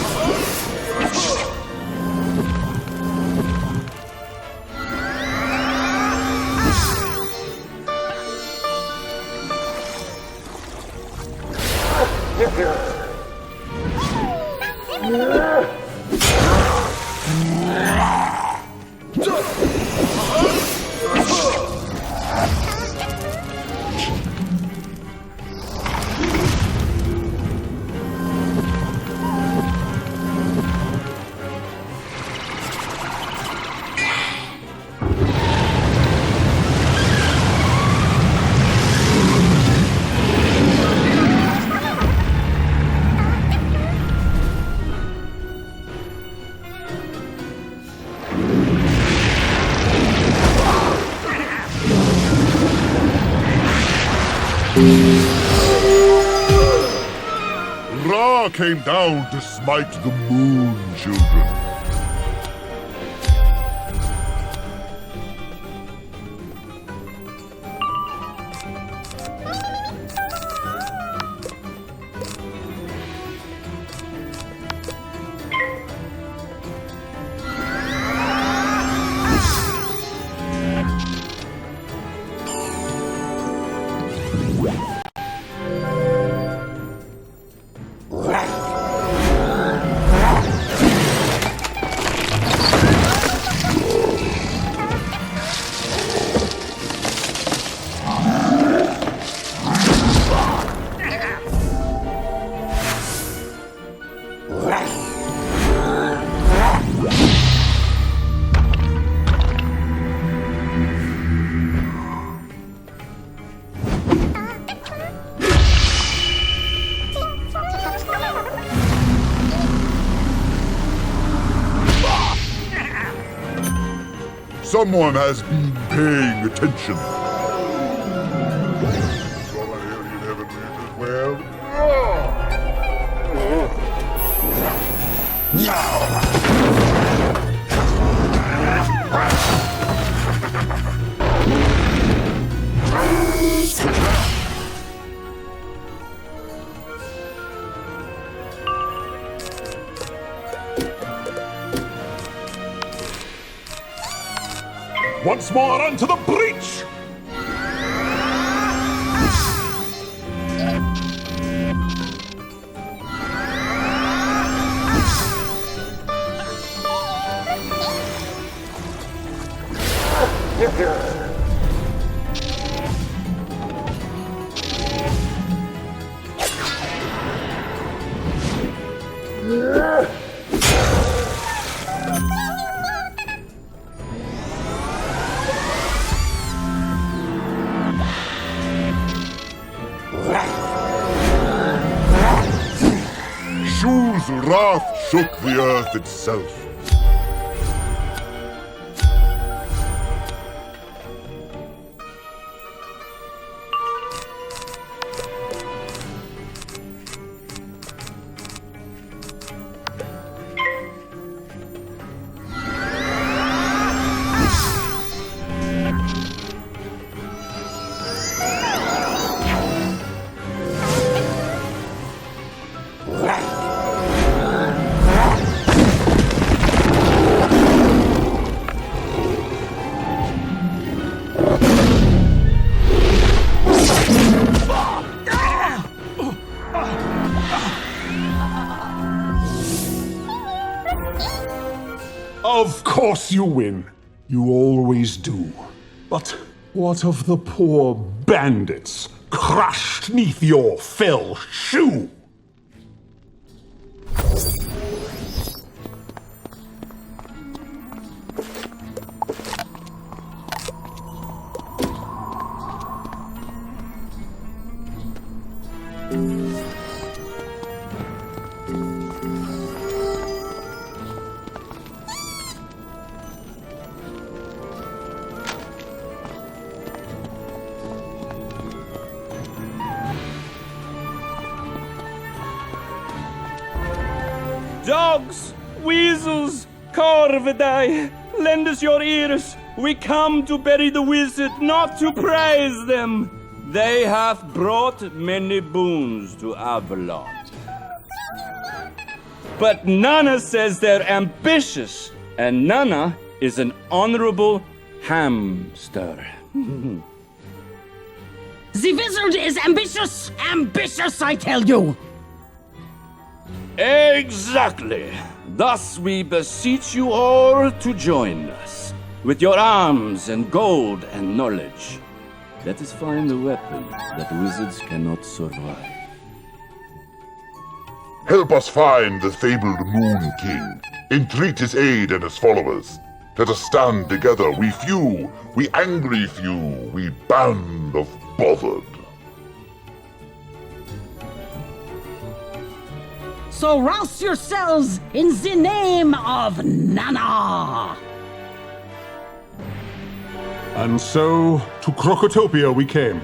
Ra came down to smite the moon children. Someone has been paying attention. Once more onto the breach! Shu's wrath shook the earth itself. Of course you win. You always do. But what of the poor bandits crushed neath your fell shoe? Dogs, weasels, corvidae, lend us your ears. We come to bury the wizard, not to praise them. They have brought many boons to Avalon. But Nana says they're ambitious, and Nana is an honorable hamster. The wizard is ambitious! Ambitious, I tell you! Exactly. Thus we beseech you all to join us. With your arms and gold and knowledge, let us find the weapons that wizards cannot survive. Help us find the fabled Moon King. Entreat his aid and his followers. Let us stand together, we few, we angry few, we band of bothered. So rouse yourselves in the name of Nana! And so, to Crocotopia we came.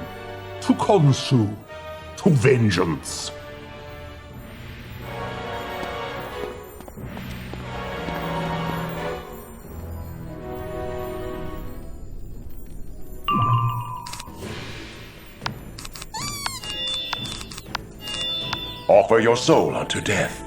To Khonshu. To vengeance. Offer your soul unto death.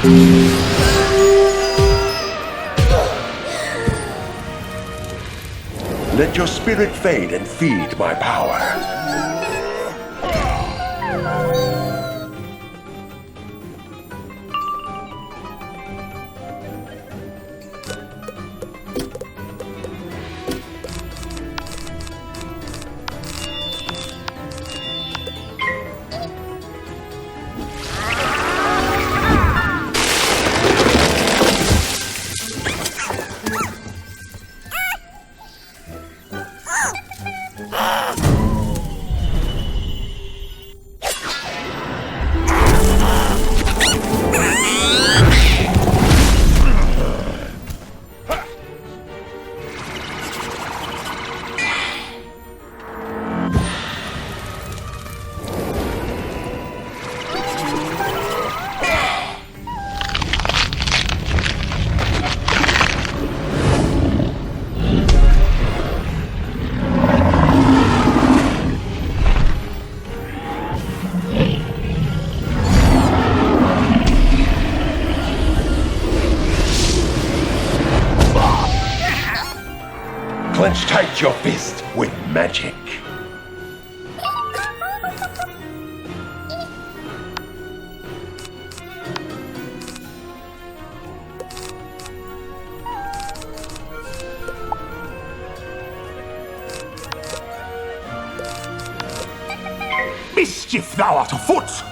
Let your spirit fade and feed my power. Clench tight your fist with magic. Mischief thou art afoot!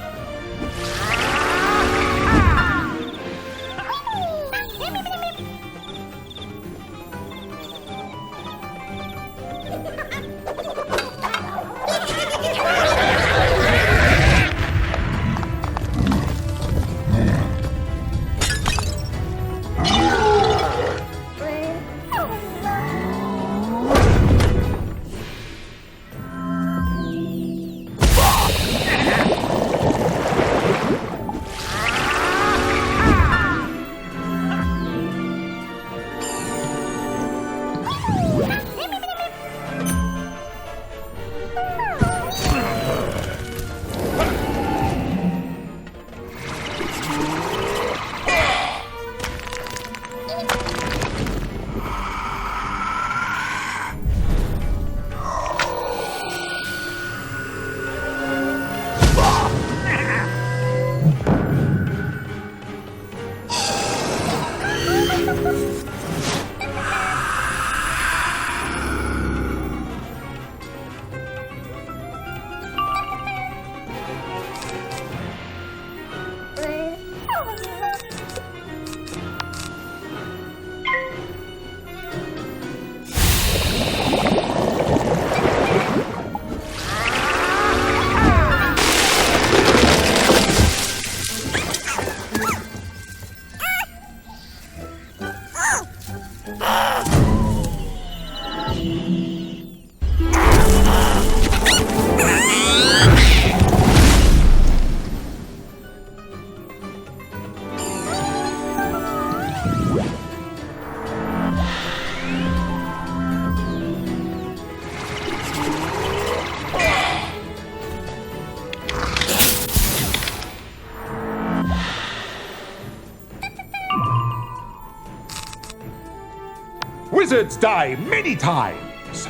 Wizards die many times!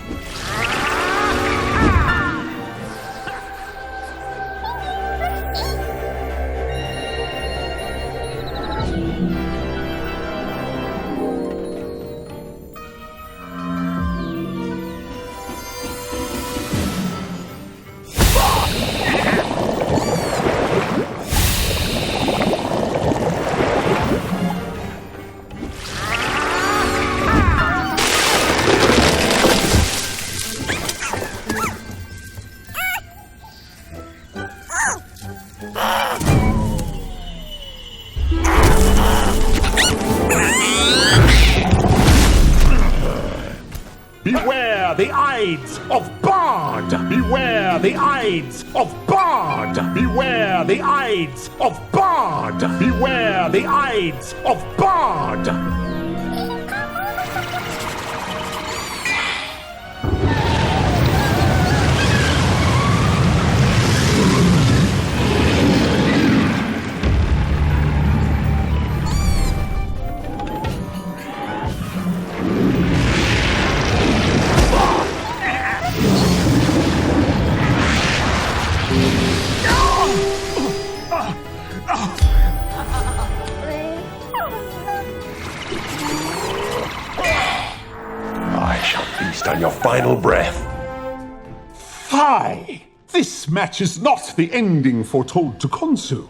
Beware the Ides of Bard! Beware the Ides of Bard! Beware the Ides of Bard! Beware the Ides of Bard! on your final breath. Fie! This match is not the ending foretold to Khonsu.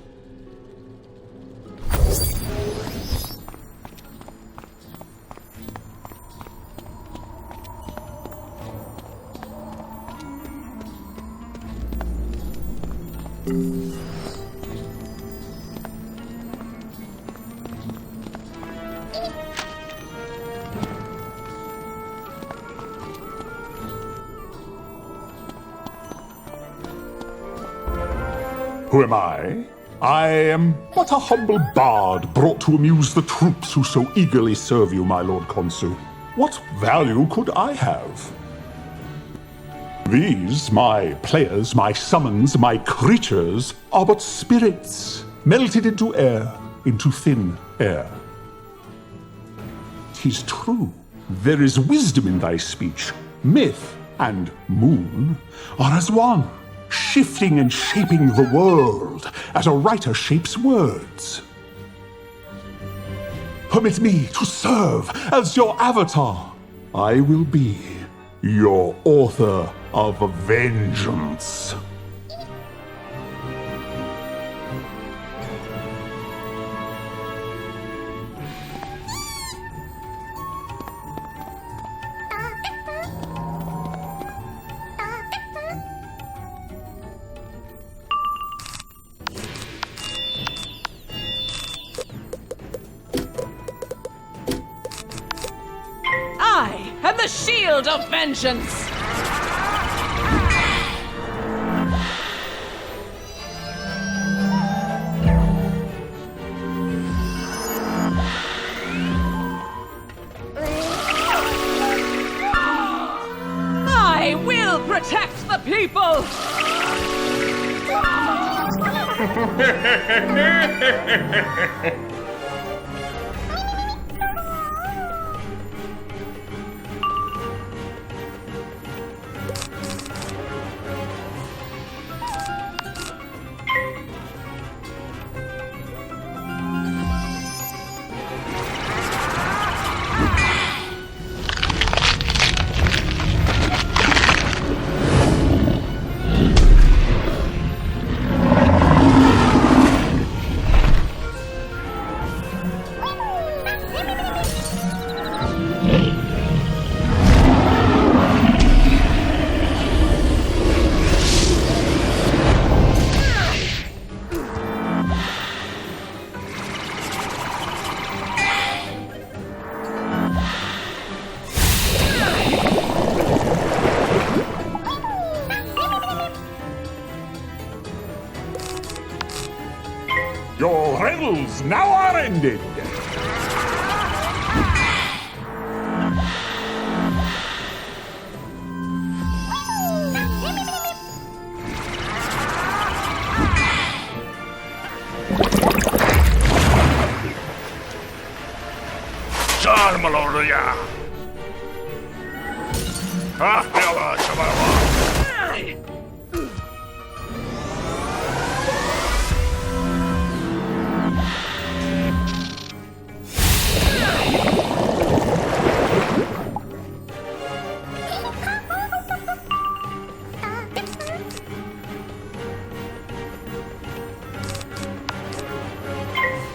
Who am I? I am but a humble bard brought to amuse the troops who so eagerly serve you, my Lord Khonsu. What value could I have? These, my players, my summons, my creatures, are but spirits, melted into air, into thin air. 'Tis true, there is wisdom in thy speech. Myth and moon are as one, shifting and shaping the world as a writer shapes words. Permit me to serve as your avatar. I will be your author of vengeance. I am the shield of vengeance! I will protect the people! Your revels now are ended. Charmaloria!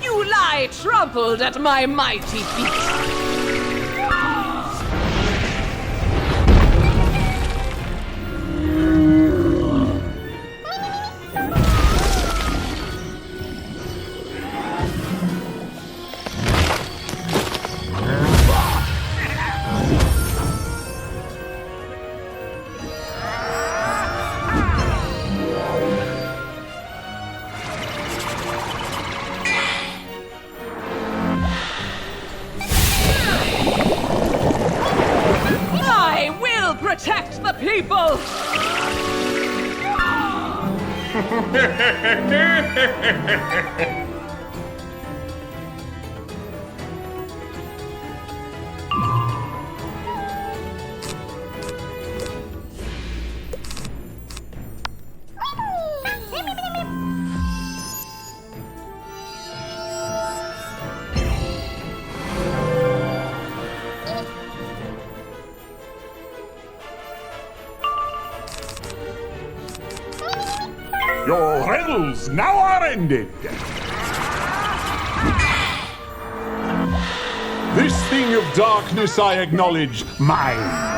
You lie trampled at my mighty feet! Protect the people! Your riddles now are ended. This thing of darkness I acknowledge mine.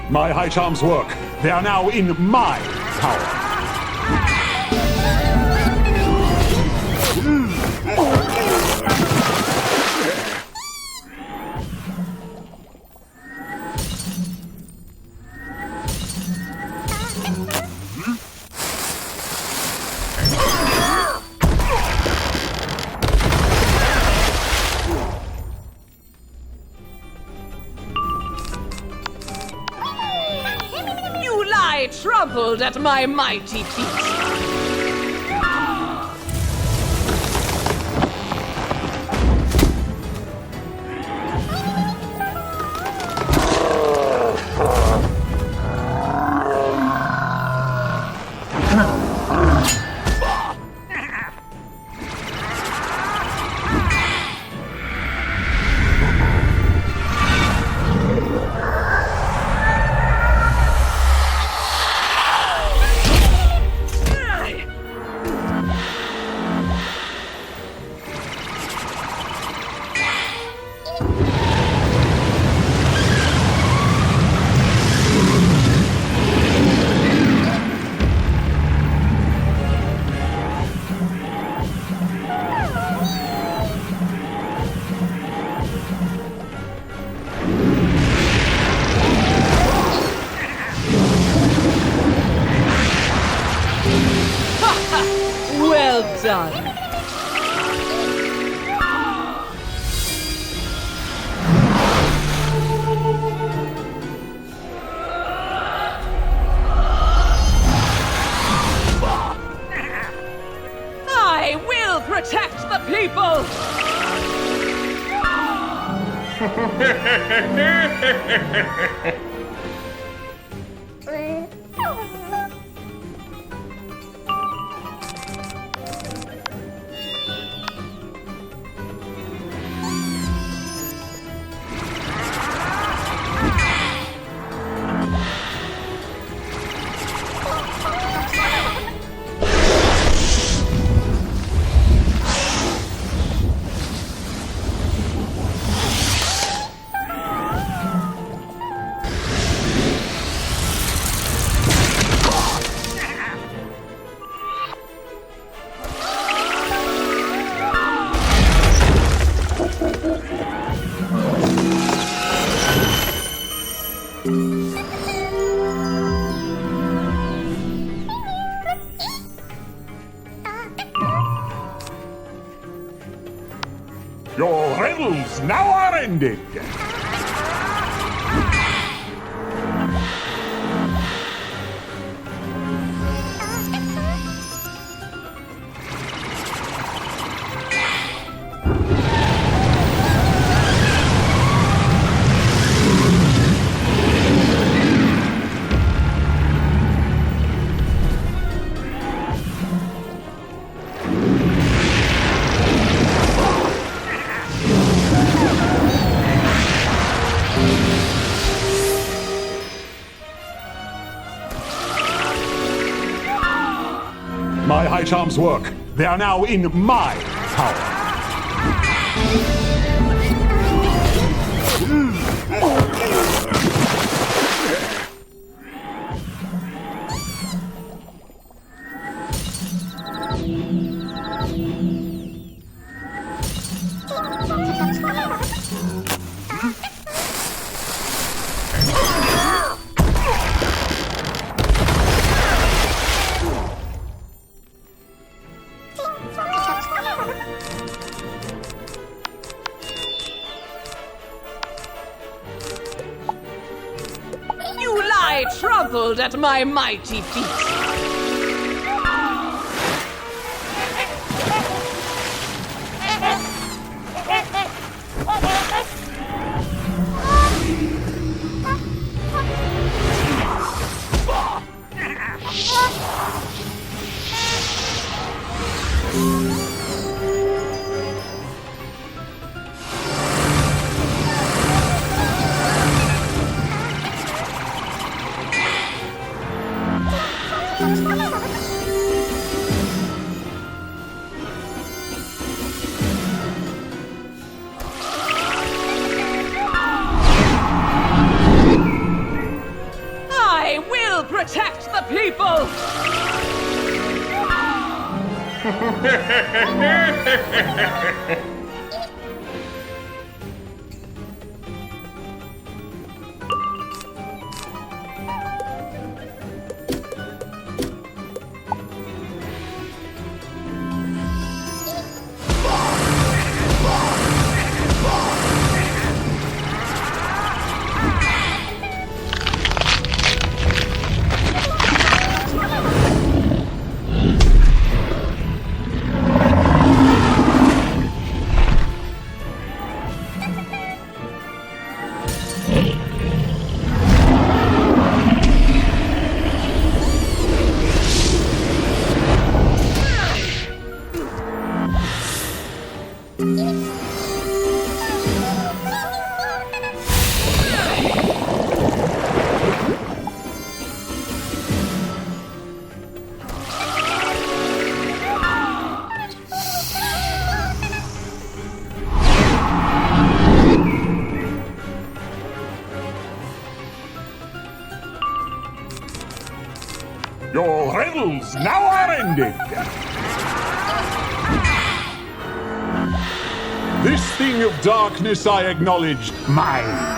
My high charms work. They are now in my power. Troubled at my mighty feet. Well done. I will protect the people! Your riddles now are ended. My high charms work. They are now in my power. Troubled at my mighty feet. Protect the people! Your riddles now are ended. This thing of darkness I acknowledge mine.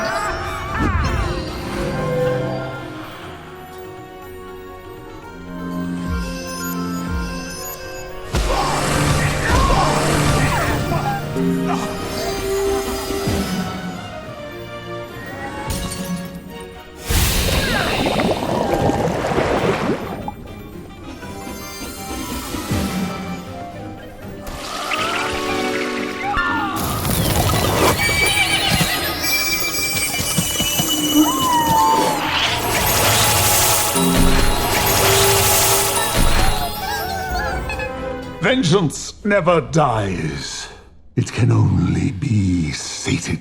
Vengeance never dies. It can only be sated.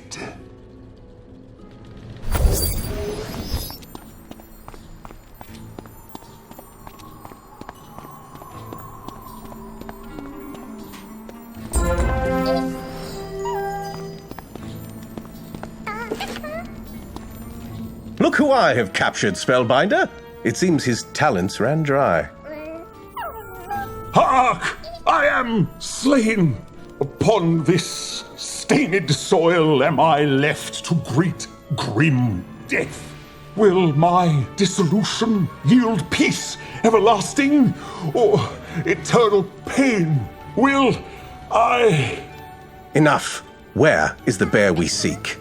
Look who I have captured, Spellbinder. It seems his talents ran dry. Hark! I am slain. Upon this stained soil am I left to greet grim death. Will my dissolution yield peace everlasting or eternal pain? Will I... Enough. Where is the bear we seek?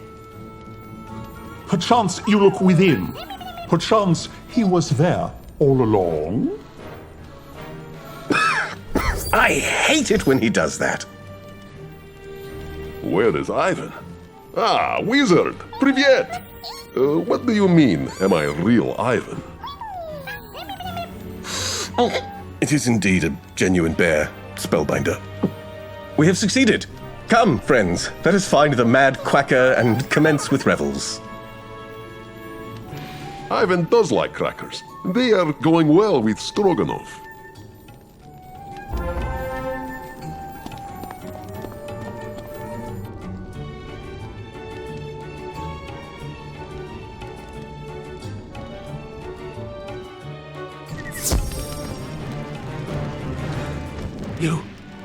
Perchance you look within. Perchance he was there all along. I hate it when he does that. Where is Ivan? Ah, Wizard! Привет! What do you mean, am I real Ivan? It is indeed a genuine bear, Spellbinder. We have succeeded. Come, friends, let us find the mad quacker and commence with revels. Ivan does like crackers. They are going well with Stroganoff.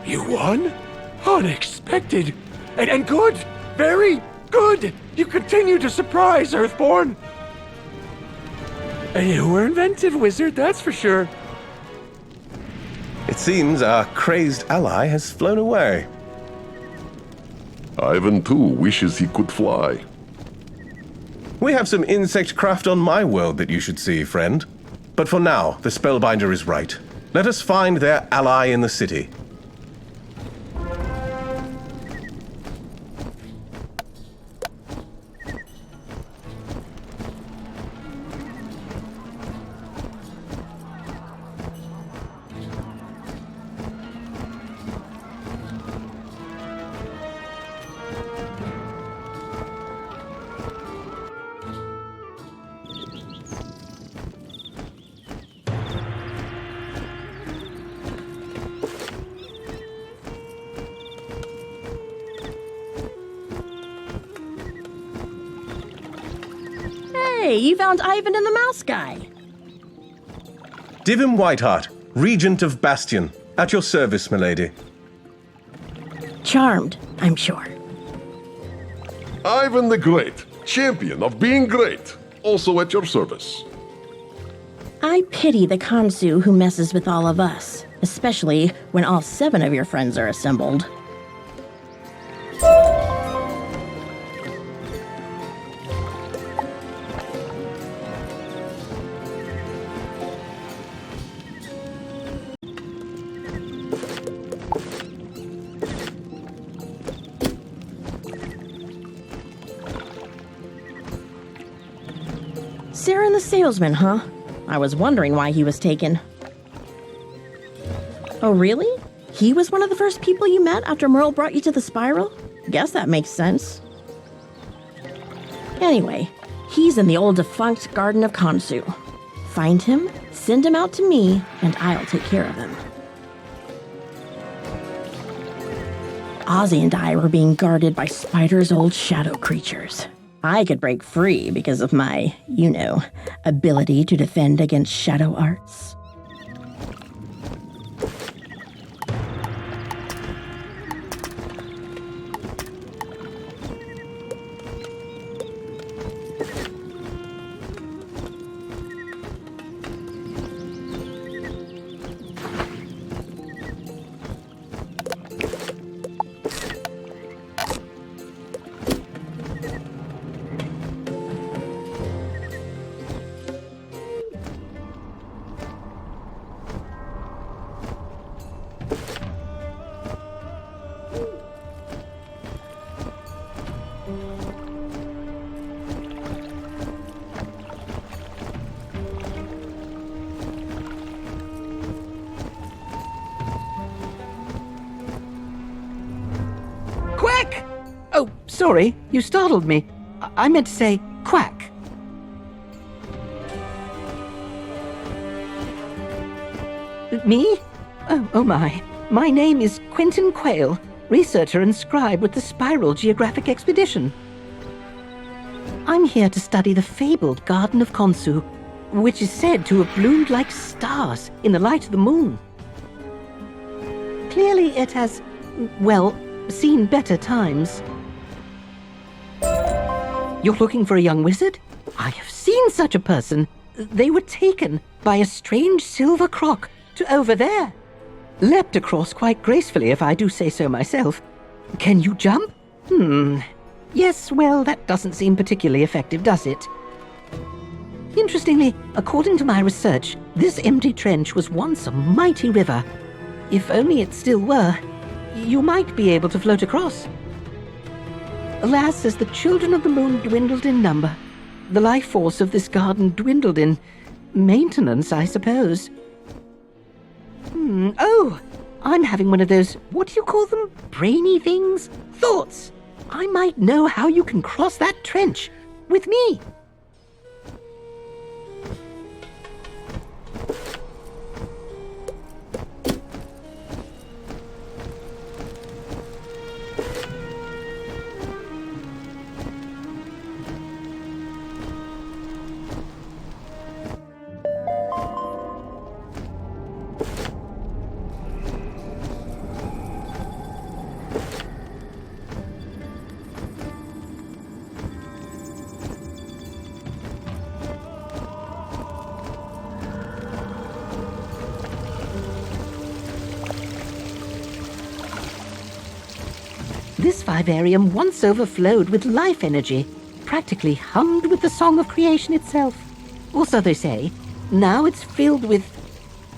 You won? Unexpected. And good. Very good. You continue to surprise, Earthborn. You were inventive, Wizard, that's for sure. It seems our crazed ally has flown away. Ivan, too, wishes he could fly. We have some insect craft on my world that you should see, friend. But for now, the Spellbinder is right. Let us find their ally in the city. Hey, you found Ivan and the mouse guy. Divim Whiteheart, Regent of Bastion. At your service, milady. Charmed, I'm sure. Ivan the Great, champion of being great, also at your service. I pity the Kansu who messes with all of us, especially when all 7 of your friends are assembled. Saren the salesman, huh? I was wondering why he was taken. Oh, really? He was one of the first people you met after Merle brought you to the spiral? Guess that makes sense. Anyway, he's in the old defunct Garden of Kansu. Find him, send him out to me, and I'll take care of him. Ozzy and I were being guarded by Spider's old shadow creatures. I could break free because of my, ability to defend against shadow arts. Quack! Oh, sorry, you startled me. I meant to say quack. Me? Oh my. My name is Quentin Quayle, researcher and scribe with the Spiral Geographic Expedition. I'm here to study the fabled Garden of Kansu, which is said to have bloomed like stars in the light of the moon. Clearly it has, seen better times. You're looking for a young wizard? I have seen such a person. They were taken by a strange silver croc to over there. Leapt across quite gracefully, if I do say so myself. Can you jump? Yes, well, that doesn't seem particularly effective, does it? Interestingly, according to my research, this empty trench was once a mighty river. If only it still were, you might be able to float across. Alas, as the children of the moon dwindled in number, the life force of this garden dwindled in maintenance, I suppose. Oh, I'm having one of those, what do you call them? Brainy things? Thoughts. I might know how you can cross that trench with me. This vivarium once overflowed with life energy, practically hummed with the song of creation itself. Or so they say. Now it's filled with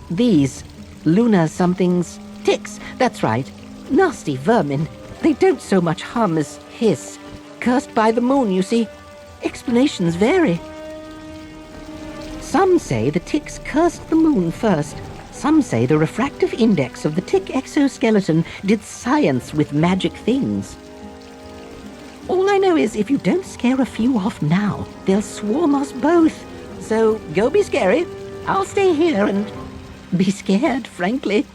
these lunar somethings. Ticks, that's right. Nasty vermin. They don't so much hum as hiss. Cursed by the moon, you see. Explanations vary. Some say the ticks cursed the moon first. Some say the refractive index of the tick exoskeleton did science with magic things. All I know is if you don't scare a few off now, they'll swarm us both. So go be scary. I'll stay here and be scared, frankly.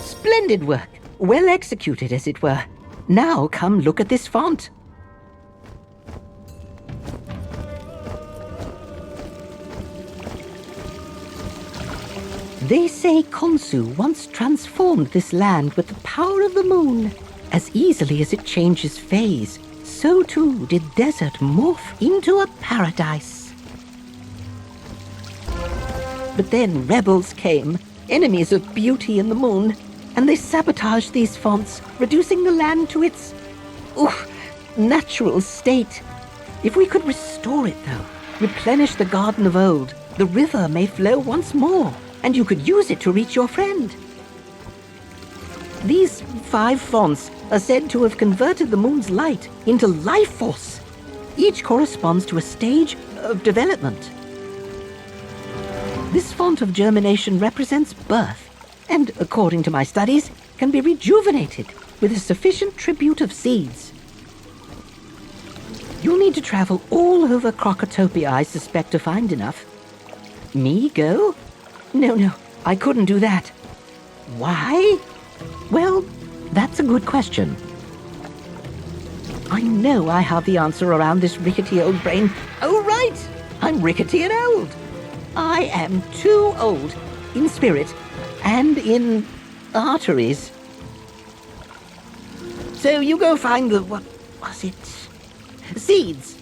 Splendid work. Well executed, as it were. Now come look at this font. They say Khonsu once transformed this land with the power of the moon. As easily as it changes phase, so too did desert morph into a paradise. But then rebels came, enemies of beauty and the moon, and they sabotaged these fonts, reducing the land to its natural state. If we could restore it, though, replenish the garden of old, the river may flow once more, and you could use it to reach your friend. These 5 fonts are said to have converted the moon's light into life force. Each corresponds to a stage of development. This font of germination represents birth, and, according to my studies, can be rejuvenated with a sufficient tribute of seeds. You'll need to travel all over Crocotopia, I suspect, to find enough. Me go? No, I couldn't do that. Why? Well, that's a good question. I know I have the answer around this rickety old brain. Oh, right! I'm rickety and old. I am too old in spirit and in arteries. So you go find the, what was it? Seeds.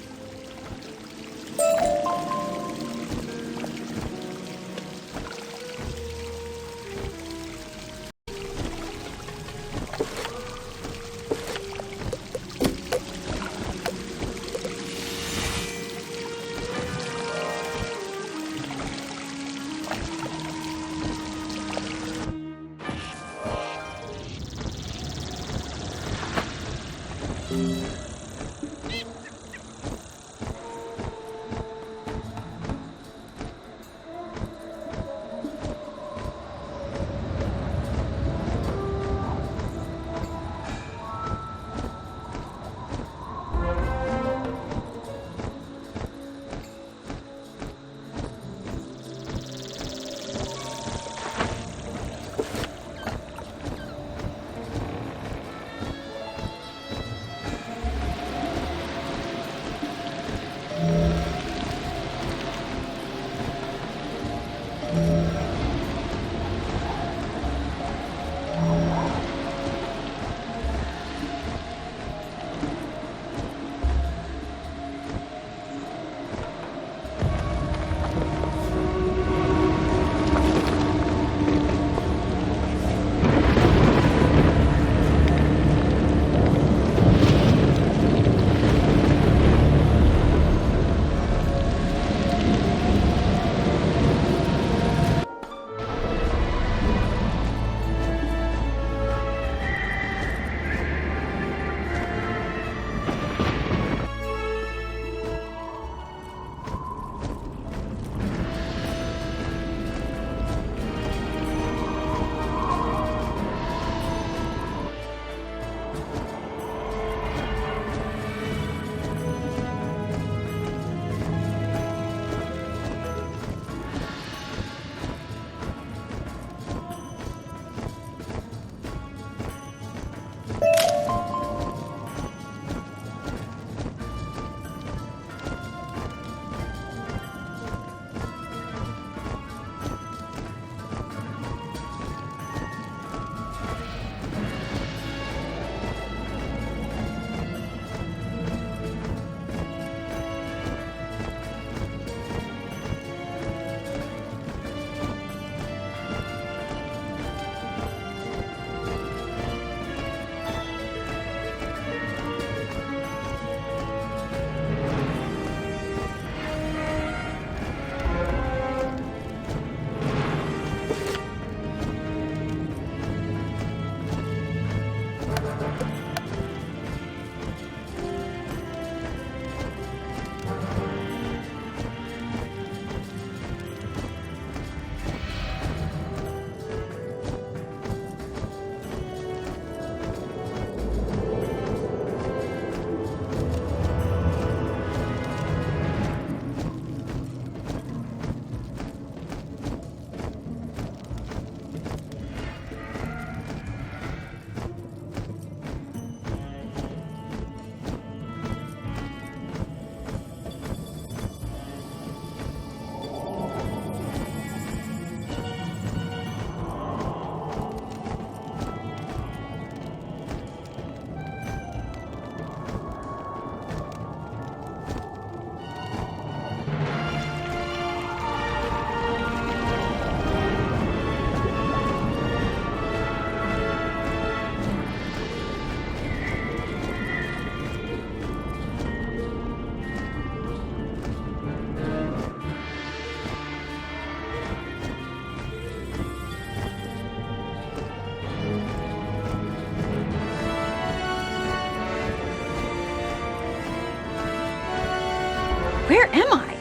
Where am I?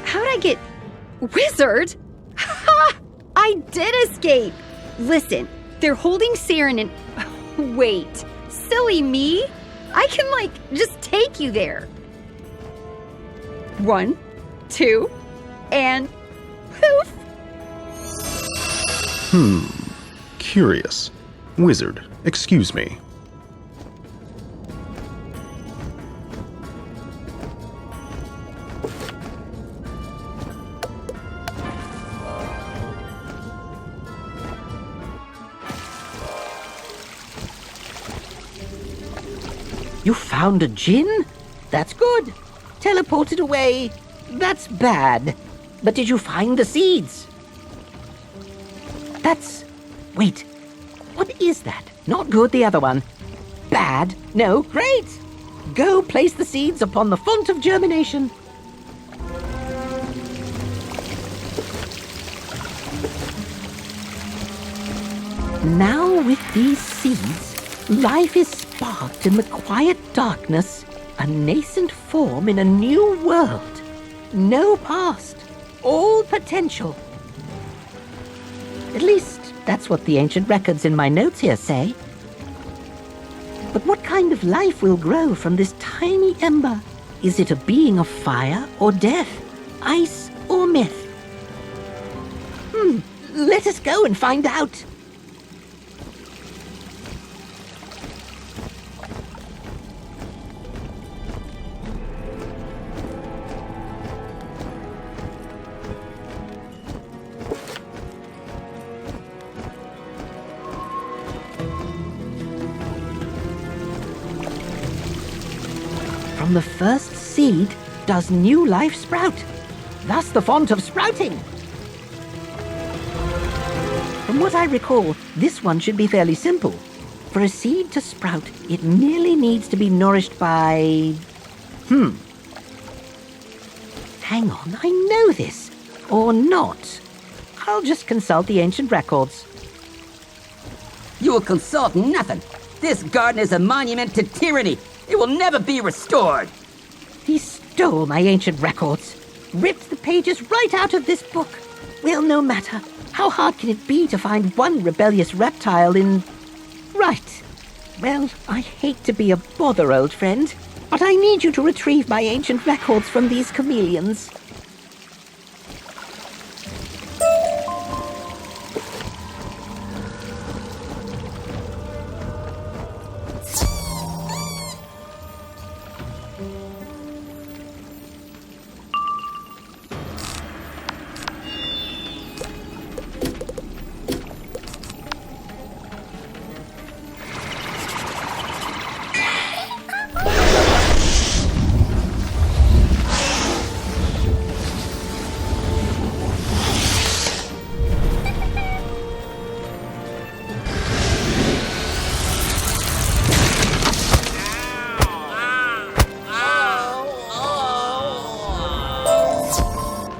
How'd I get... Wizard? Ha! I did escape! Listen, they're holding Saren and... Wait, silly me? I can, just take you there. 1, 2, and... poof! Curious. Wizard, excuse me. You found a djinn? That's good. Teleported away? That's bad. But did you find the seeds? That's... Wait. What is that? Not good, the other one. Bad? No, great. Go place the seeds upon the font of germination. Now with these seeds, life is sparked in the quiet darkness, a nascent form in a new world. No past, all potential. At least, that's what the ancient records in my notes here say. But what kind of life will grow from this tiny ember? Is it a being of fire or death, ice or myth? Let us go and find out. From the first seed does new life sprout, thus the font of sprouting. From what I recall, this one should be fairly simple. For a seed to sprout, it merely needs to be nourished by... Hang on, I know this. Or not. I'll just consult the ancient records. You will consult nothing. This garden is a monument to tyranny. It will never be restored. He stole my ancient records. Ripped the pages right out of this book. Well, no matter. How hard can it be to find one rebellious reptile in... Right. Well, I hate to be a bother, old friend, but I need you to retrieve my ancient records from these chameleons.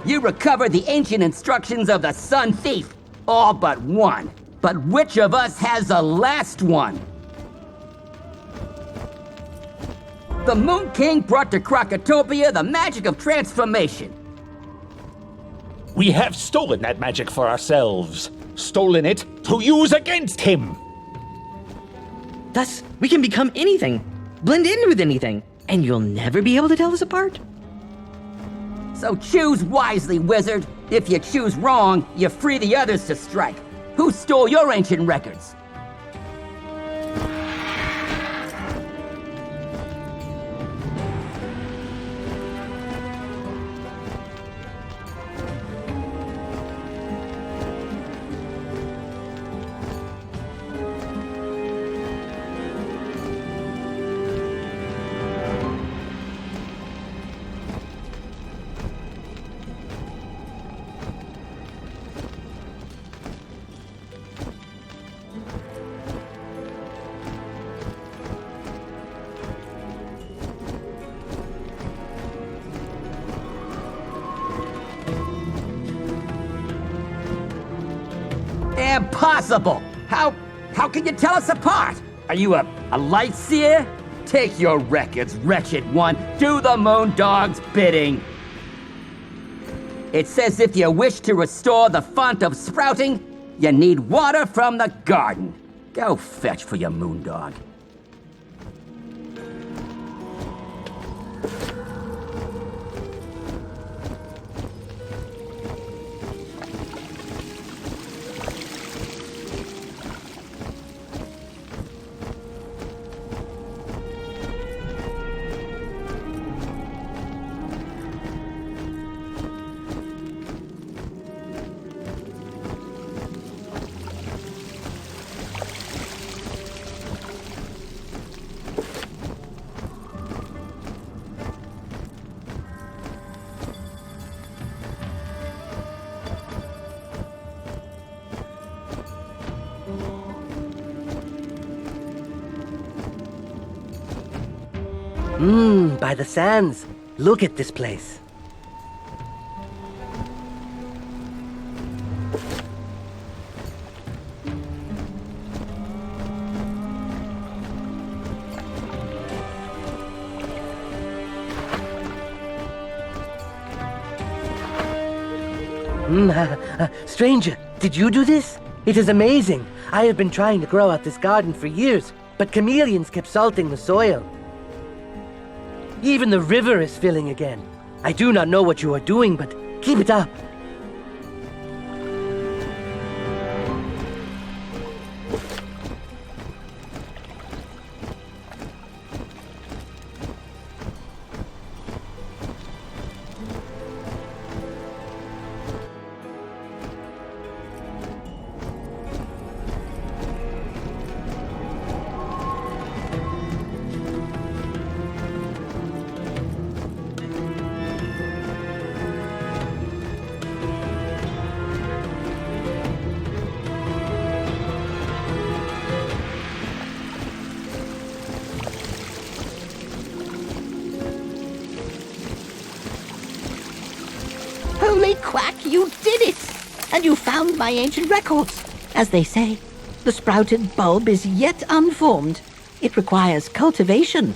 You recovered the ancient instructions of the Sun Thief. All but one. But which of us has the last one? The Moon King brought to Krakatopia the magic of transformation. We have stolen that magic for ourselves. Stolen it to use against him. Thus, we can become anything, blend in with anything, and you'll never be able to tell us apart. So choose wisely, wizard. If you choose wrong, you free the others to strike. Who stole your ancient records? Impossible! How can you tell us apart? Are you a light seer? Take your records, wretched one. Do the Moon Dog's bidding. It says if you wish to restore the font of sprouting, you need water from the garden. Go fetch for your moondog. By the sands. Look at this place. Stranger, did you do this? It is amazing. I have been trying to grow out this garden for years, but chameleons kept salting the soil. Even the river is filling again. I do not know what you are doing, but keep it up. Holy quack, you did it! And you found my ancient records. As they say, the sprouted bulb is yet unformed. It requires cultivation.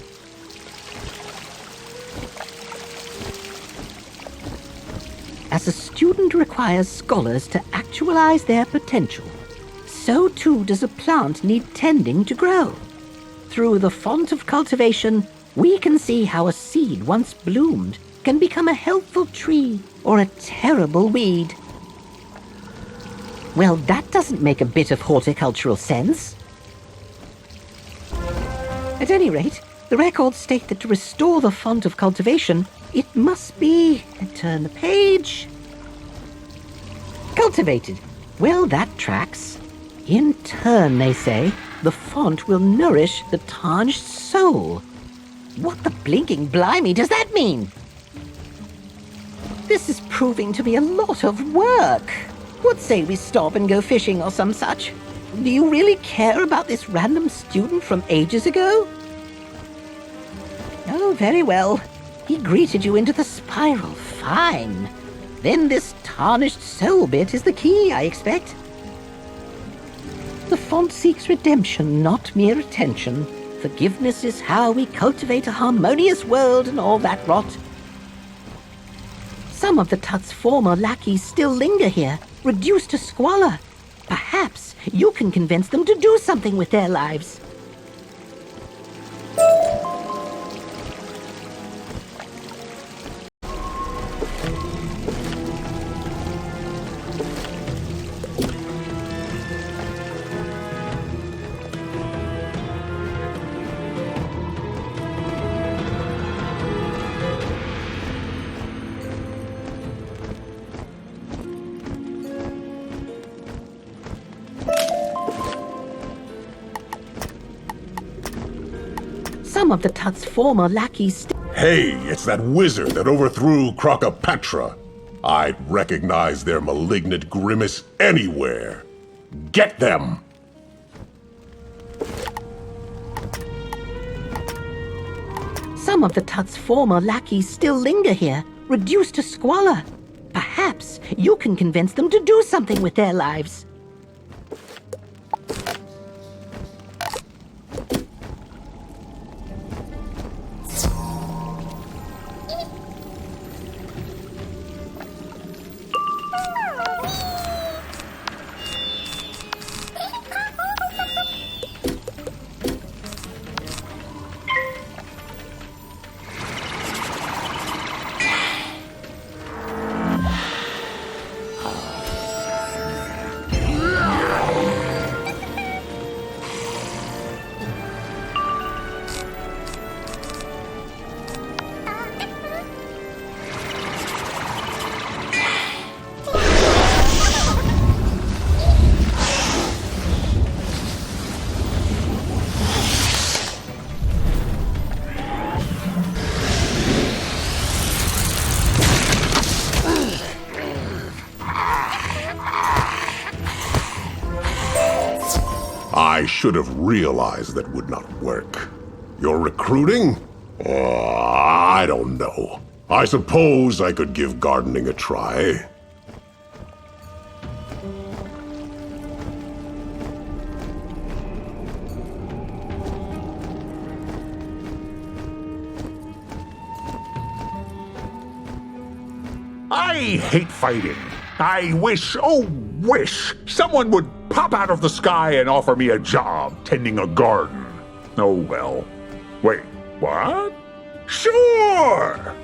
As a student requires scholars to actualize their potential, so too does a plant need tending to grow. Through the font of cultivation, we can see how a seed once bloomed can become a helpful tree or a terrible weed. Well, that doesn't make a bit of horticultural sense. At any rate, the records state that to restore the font of cultivation, it must be... turn the page... cultivated. Well, that tracks. In turn, they say, the font will nourish the tarnished soul. What the blinking blimey does that mean? This is proving to be a lot of work. What say we stop and go fishing or some such? Do you really care about this random student from ages ago? Oh, very well. He greeted you into the spiral. Fine. Then this tarnished soul bit is the key, I expect. The font seeks redemption, not mere attention. Forgiveness is how we cultivate a harmonious world and all that rot. Some of the Tut's former lackeys still linger here, reduced to squalor. Perhaps you can convince them to do something with their lives. Some of the Tut's former lackeys... Hey, it's that wizard that overthrew Crocopatra. I'd recognize their malignant grimace anywhere. Get them! Some of the Tut's former lackeys still linger here, reduced to squalor. Perhaps you can convince them to do something with their lives. should have realized that would not work. You're recruiting? I don't know. I suppose I could give gardening a try. I hate fighting. I wish, oh wish, someone would pop out of the sky and offer me a job tending a garden. Oh well. Wait, what? Sure!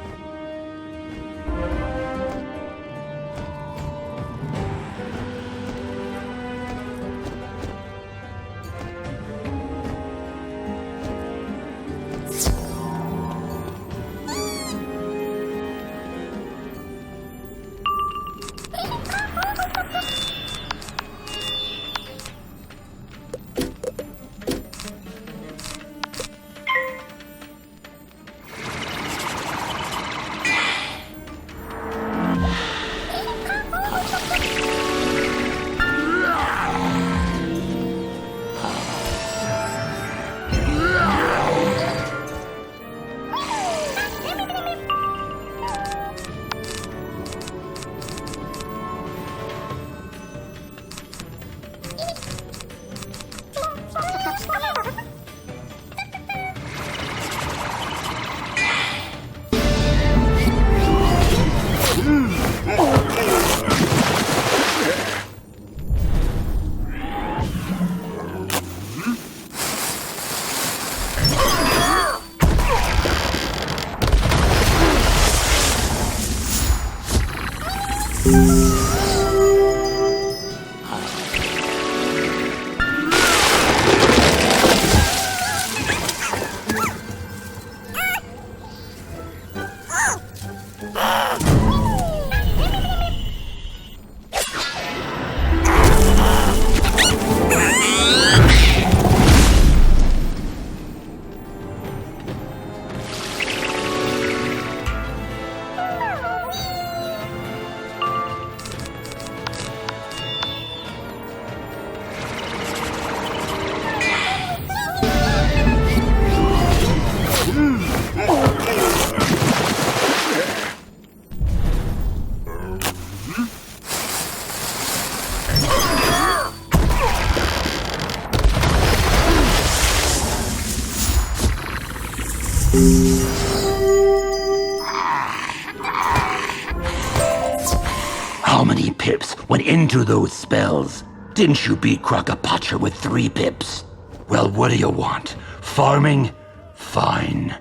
How many pips went into those spells? Didn't you beat Crocopacha with 3 pips? Well, what do you want? Farming? Fine.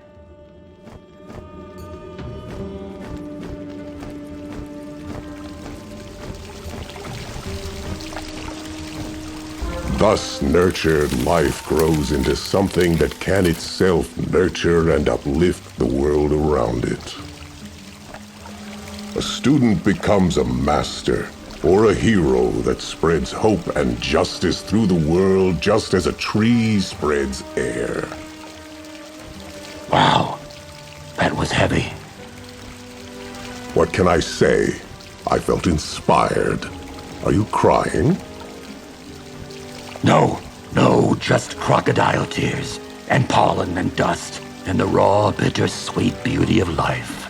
Thus nurtured, life grows into something that can itself nurture and uplift the world around it. A student becomes a master, or a hero that spreads hope and justice through the world just as a tree spreads air. Wow, that was heavy. What can I say? I felt inspired. Are you crying? No, just crocodile tears, and pollen and dust, and the raw, bittersweet beauty of life.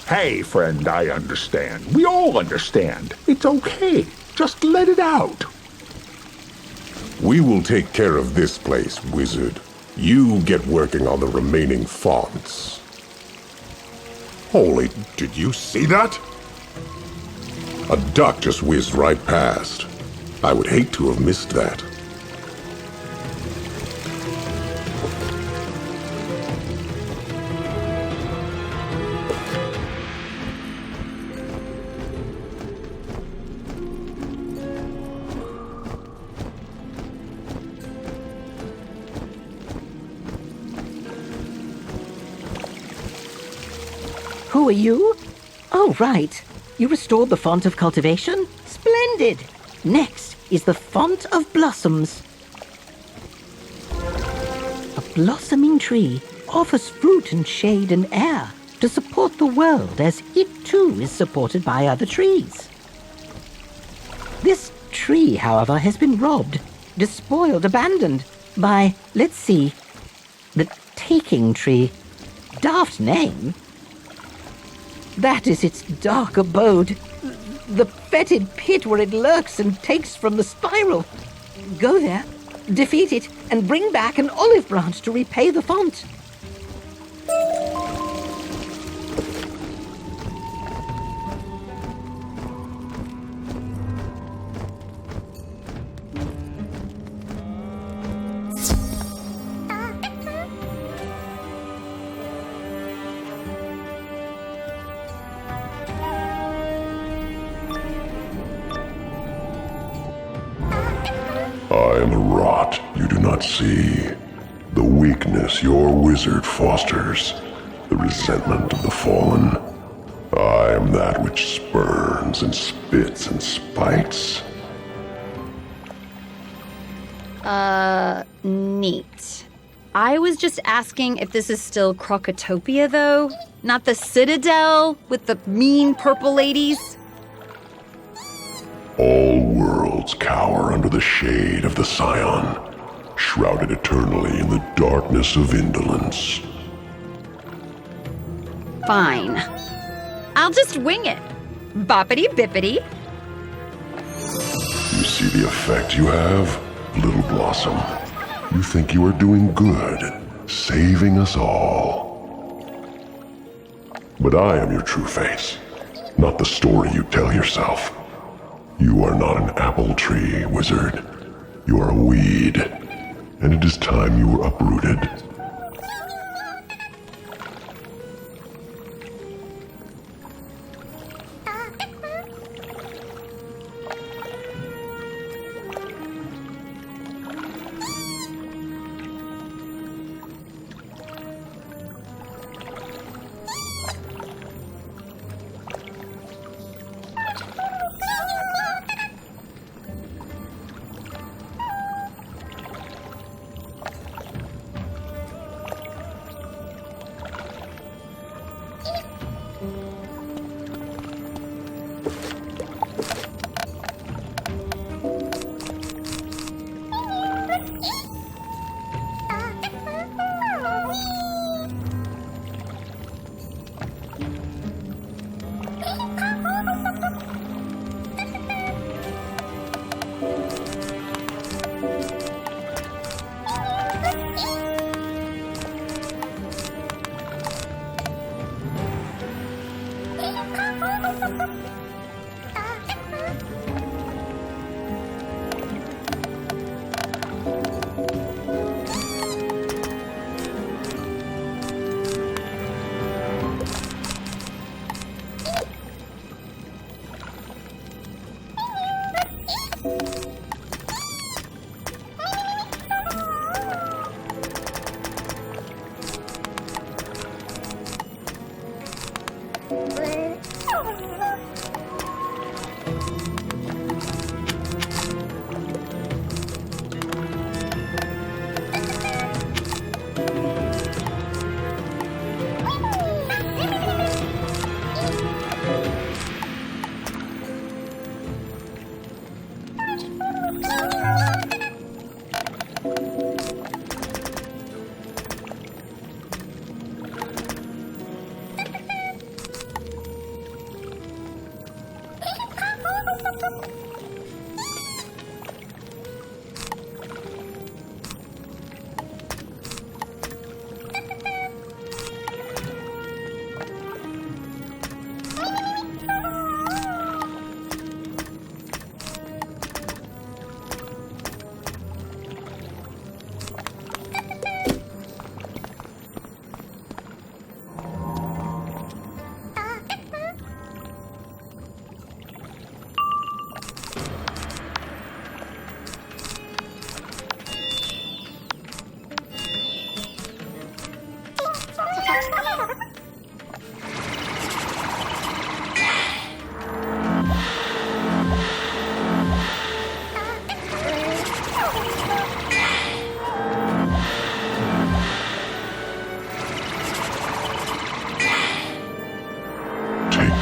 Hey, friend, I understand. We all understand. It's okay. Just let it out. We will take care of this place, Wizard. You get working on the remaining fonts. Holy, did you see that? A duck just whizzed right past. I would hate to have missed that. Who are you? Oh, right. You restored the font of cultivation? Splendid! Next is the font of blossoms. A blossoming tree offers fruit and shade and air to support the world as it too is supported by other trees. This tree, however, has been robbed. despoiled, abandoned by, let's see, the Taking Tree. Daft name. That is its dark abode. The fetid pit where it lurks and takes from the spiral. Go there, defeat it, and bring back an olive branch to repay the font. I am a rot you do not see, the weakness your wizard fosters, the resentment of the fallen. I am that which spurns and spits and spites. Neat. I was just asking if this is still Crocotopia, though? Not the Citadel with the mean purple ladies? All worlds cower under the shade of the Scion, shrouded eternally in the darkness of indolence. Fine. I'll just wing it. Boppity bippity. You see the effect you have, Little Blossom? You think you are doing good, saving us all. But I am your true face, not the story you tell yourself. You are not an apple tree, wizard. You are a weed, and it is time you were uprooted.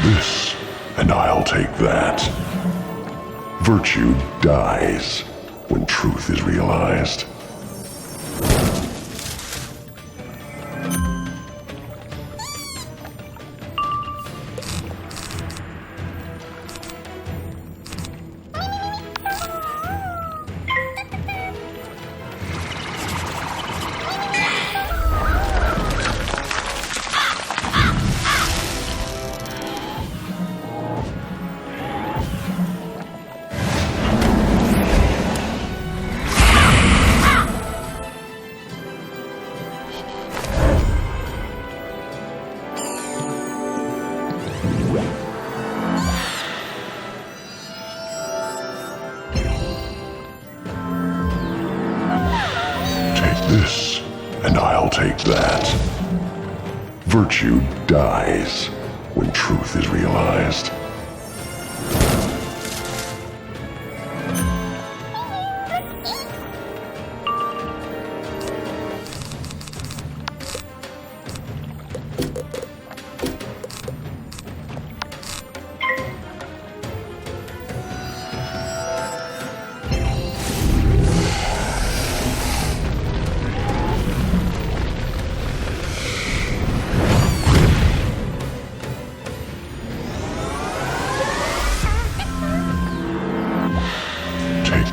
This, and I'll take that. Virtue dies. when truth is realized. This, and I'll take that. Virtue dies when truth is realized.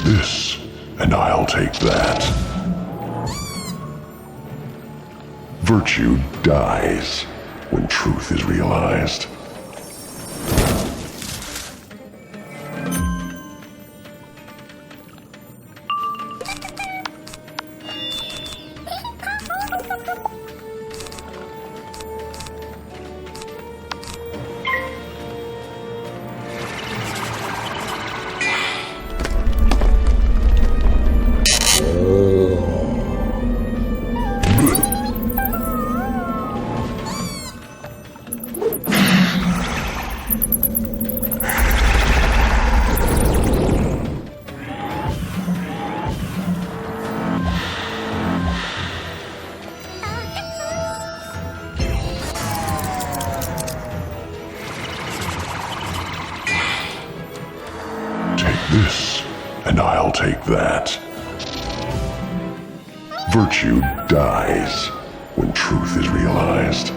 This, and I'll take that. Virtue dies when truth is realized. This, and I'll take that. Virtue dies when truth is realized.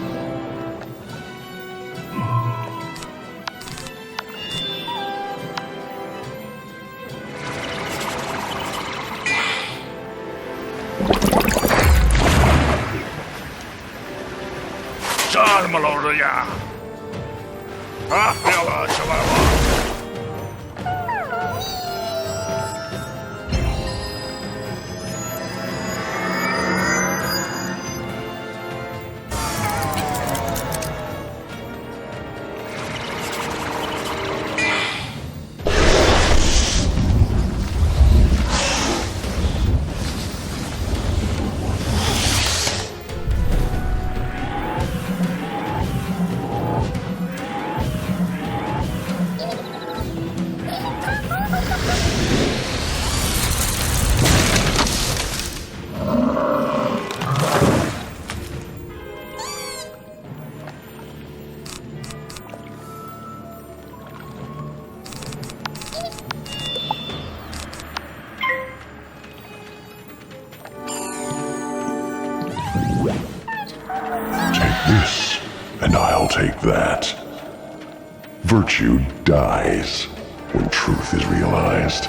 This, and I'll take that. Virtue dies when truth is realized.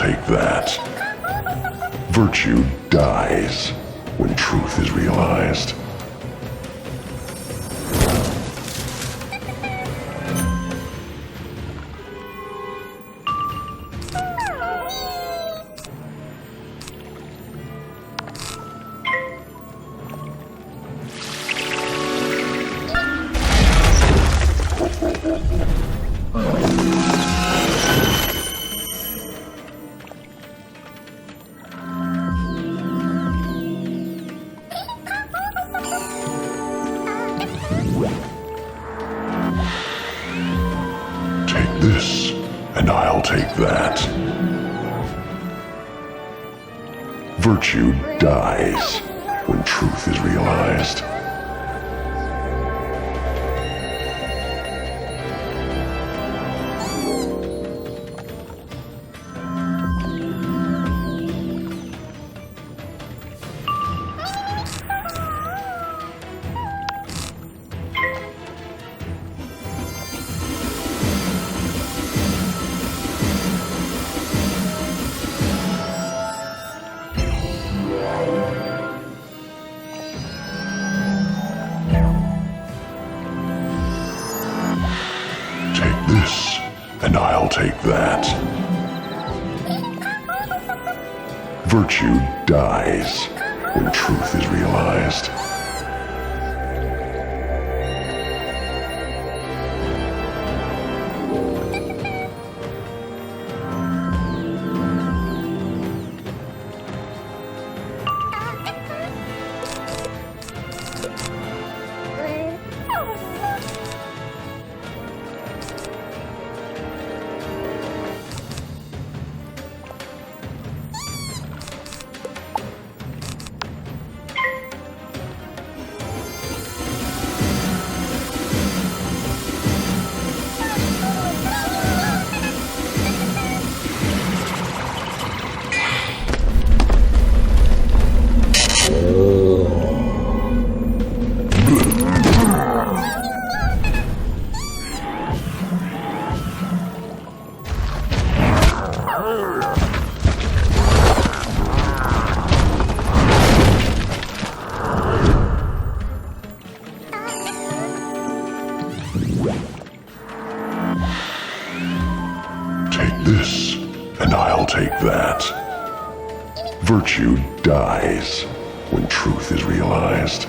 take that. Virtue dies when truth is realized. Take this, and I'll take that. Virtue dies when truth is realized. Take this, and I'll take that. Virtue dies when truth is realized. Take this, and I'll take that. Virtue dies when truth is realized.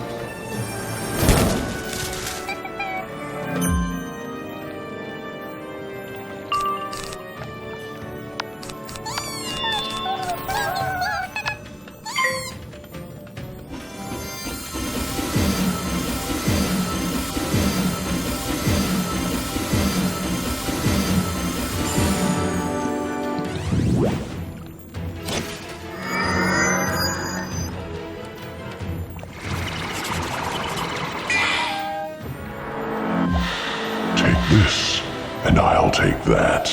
This, and I'll take that.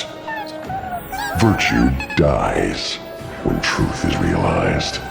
Virtue dies when truth is realized.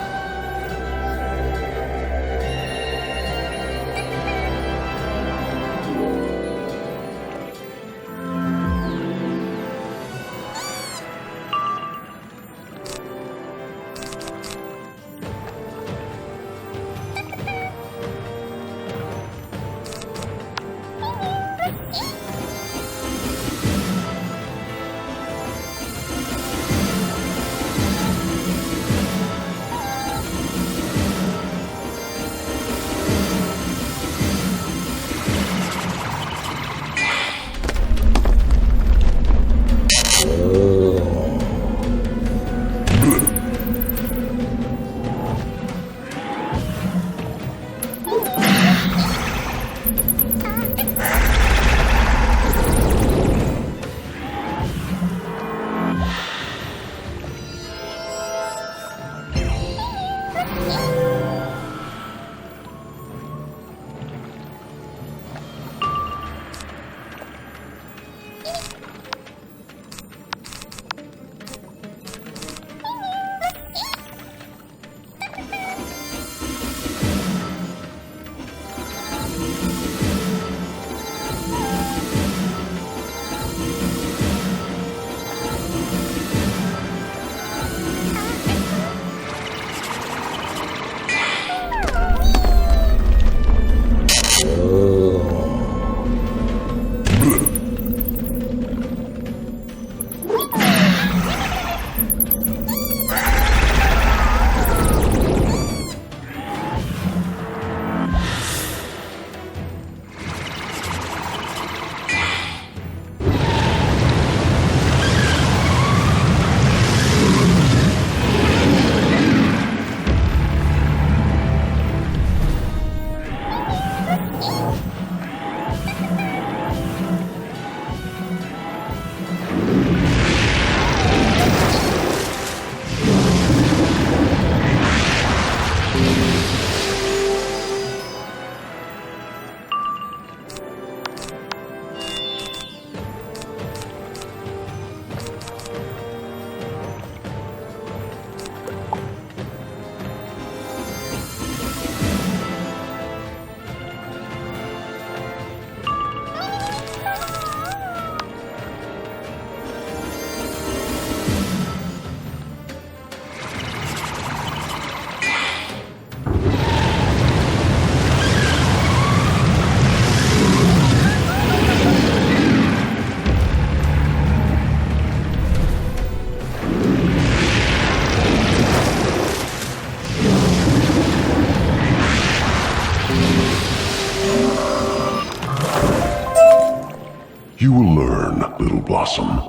You will learn, Little Blossom.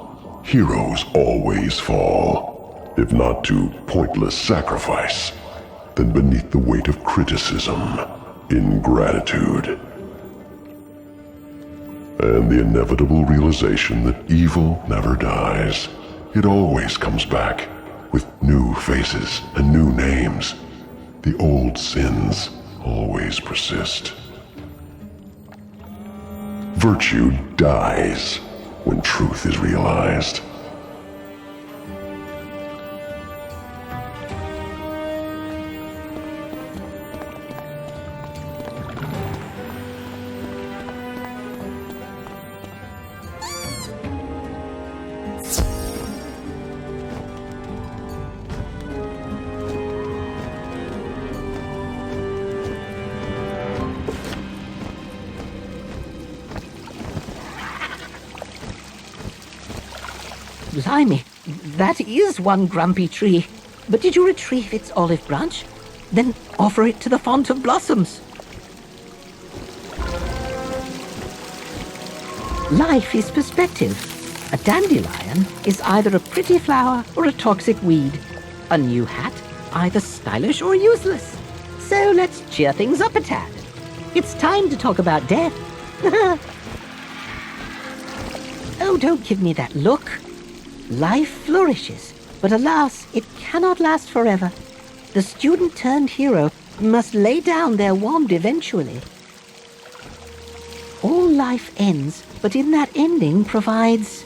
Heroes always fall. If not to pointless sacrifice, then beneath the weight of criticism, ingratitude, and the inevitable realization that evil never dies. It always comes back, with new faces and new names. The old sins always persist. Virtue dies when truth is realized. Blimey, that is one grumpy tree. But did you retrieve its olive branch? Then offer it to the font of blossoms. Life is perspective. A dandelion is either a pretty flower or a toxic weed. A new hat, either stylish or useless. So let's cheer things up a tad. It's time to talk about death. Oh, don't give me that look. Life flourishes, but alas, it cannot last forever. The student-turned-hero must lay down their wand eventually. All life ends, but in that ending provides...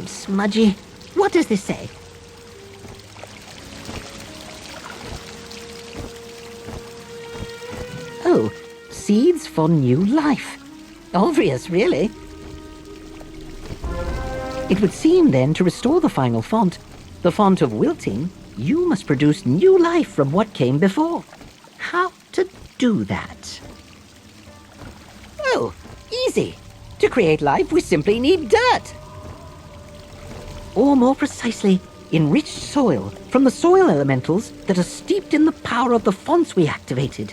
smudgy. What does this say? Oh, seeds for new life. Obvious, really. It would seem, then, to restore the final font, the font of wilting, you must produce new life from what came before. How to do that? Oh, easy. To create life, we simply need dirt. Or more precisely, enriched soil from the soil elementals that are steeped in the power of the fonts we activated.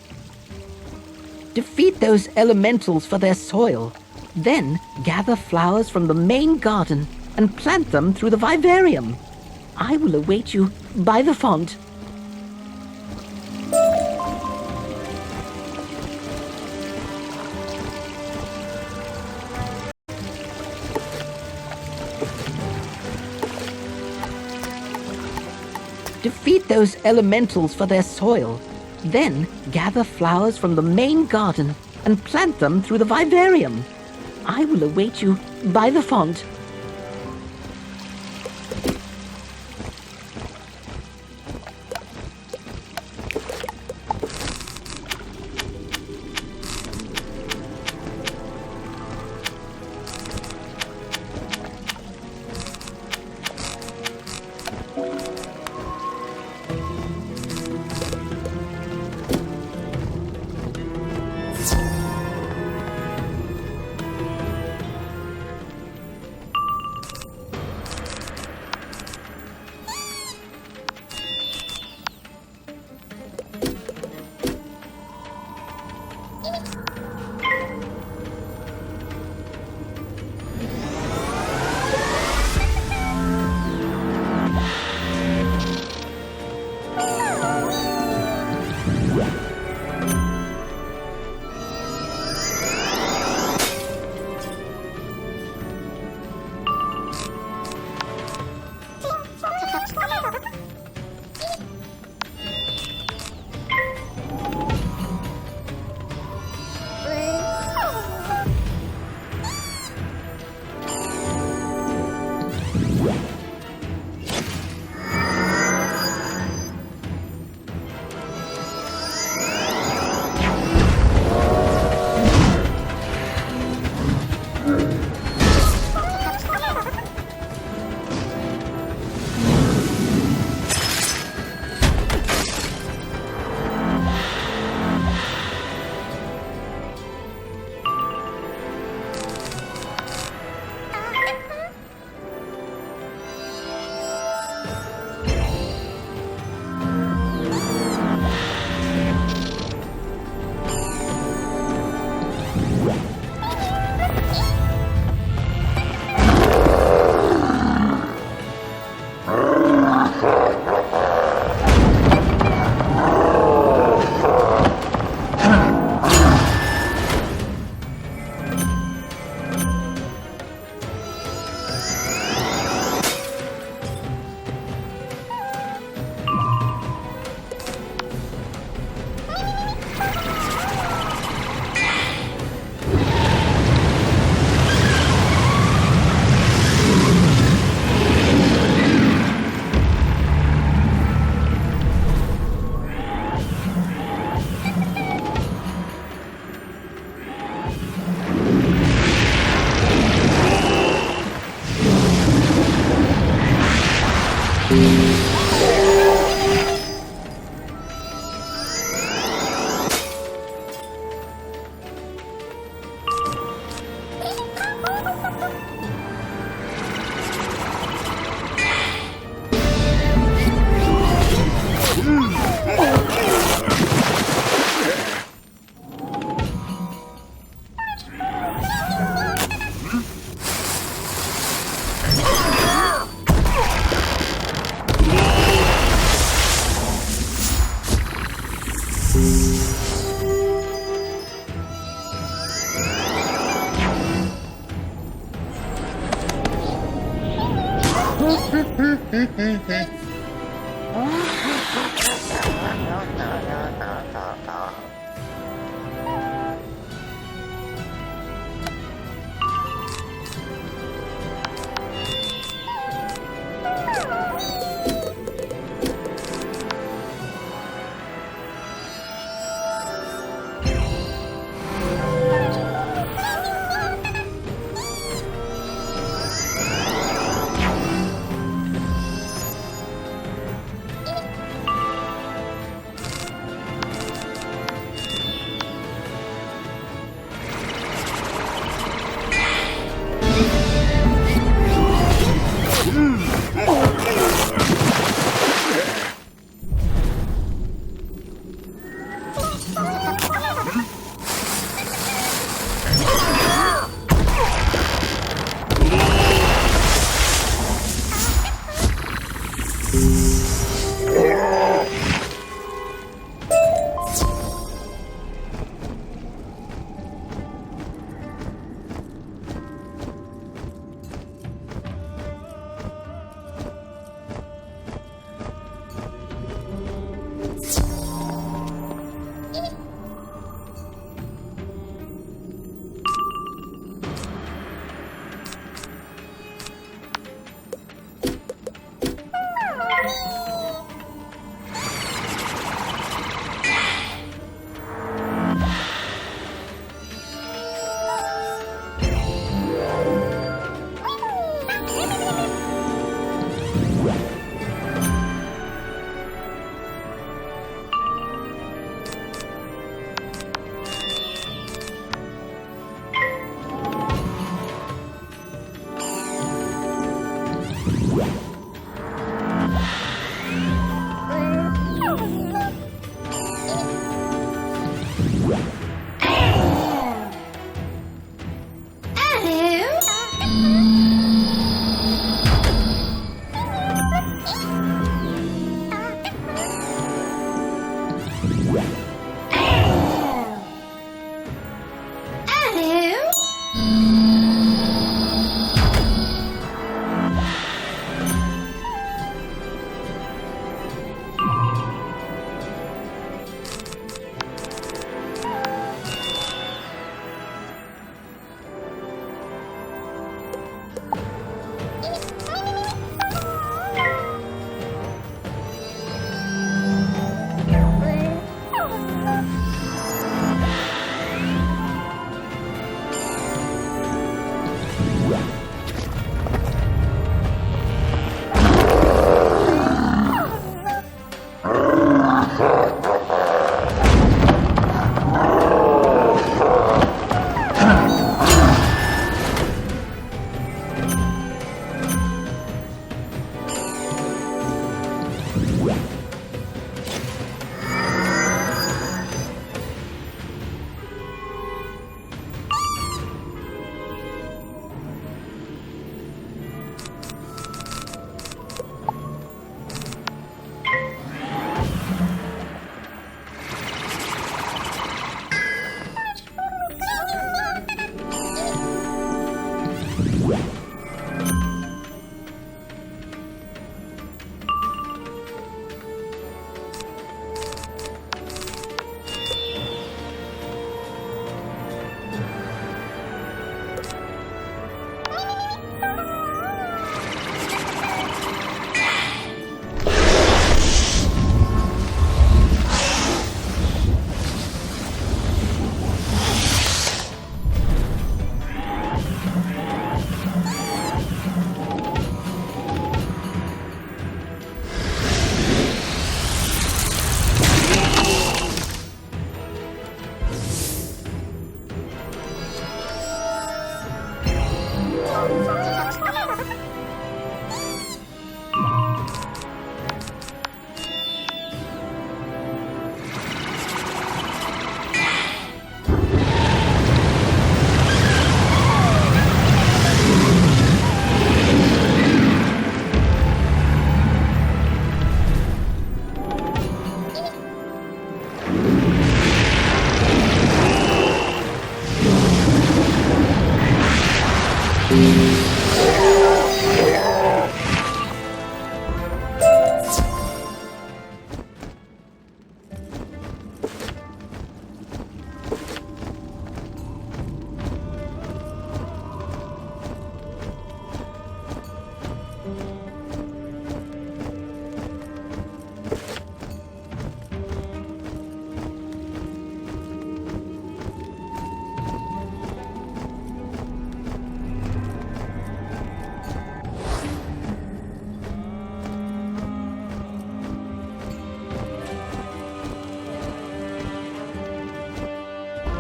Defeat those elementals for their soil. Then gather flowers from the main garden and plant them through the vivarium. I will await you by the font. Defeat those elementals for their soil. Then gather flowers from the main garden and plant them through the vivarium. I will await you by the font.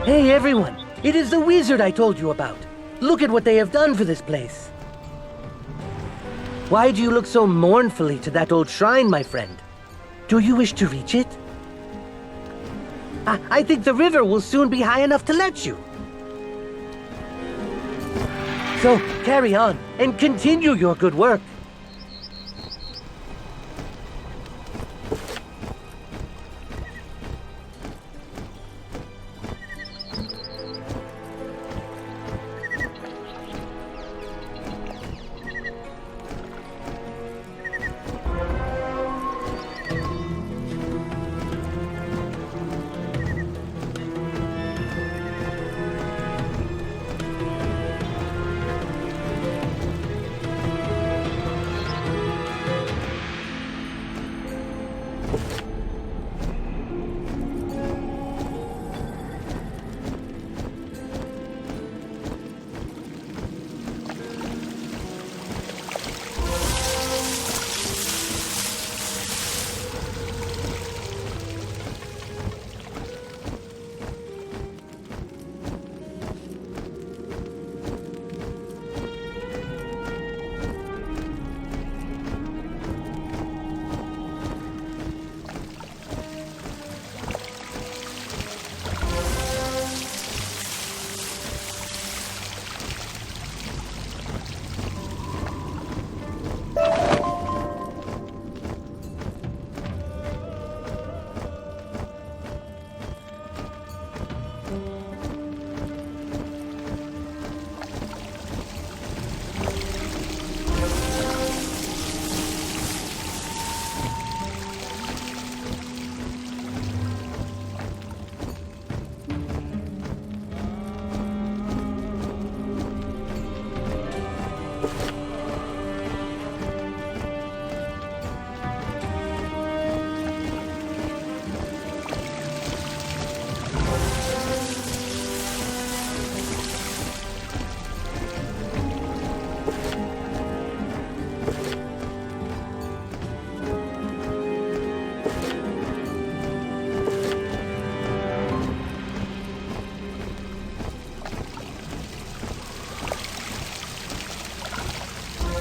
Hey everyone, it is the wizard I told you about. Look at what they have done for this place. Why do you look so mournfully to that old shrine, my friend? Do you wish to reach it? I think the river will soon be high enough to let you. So carry on and continue your good work.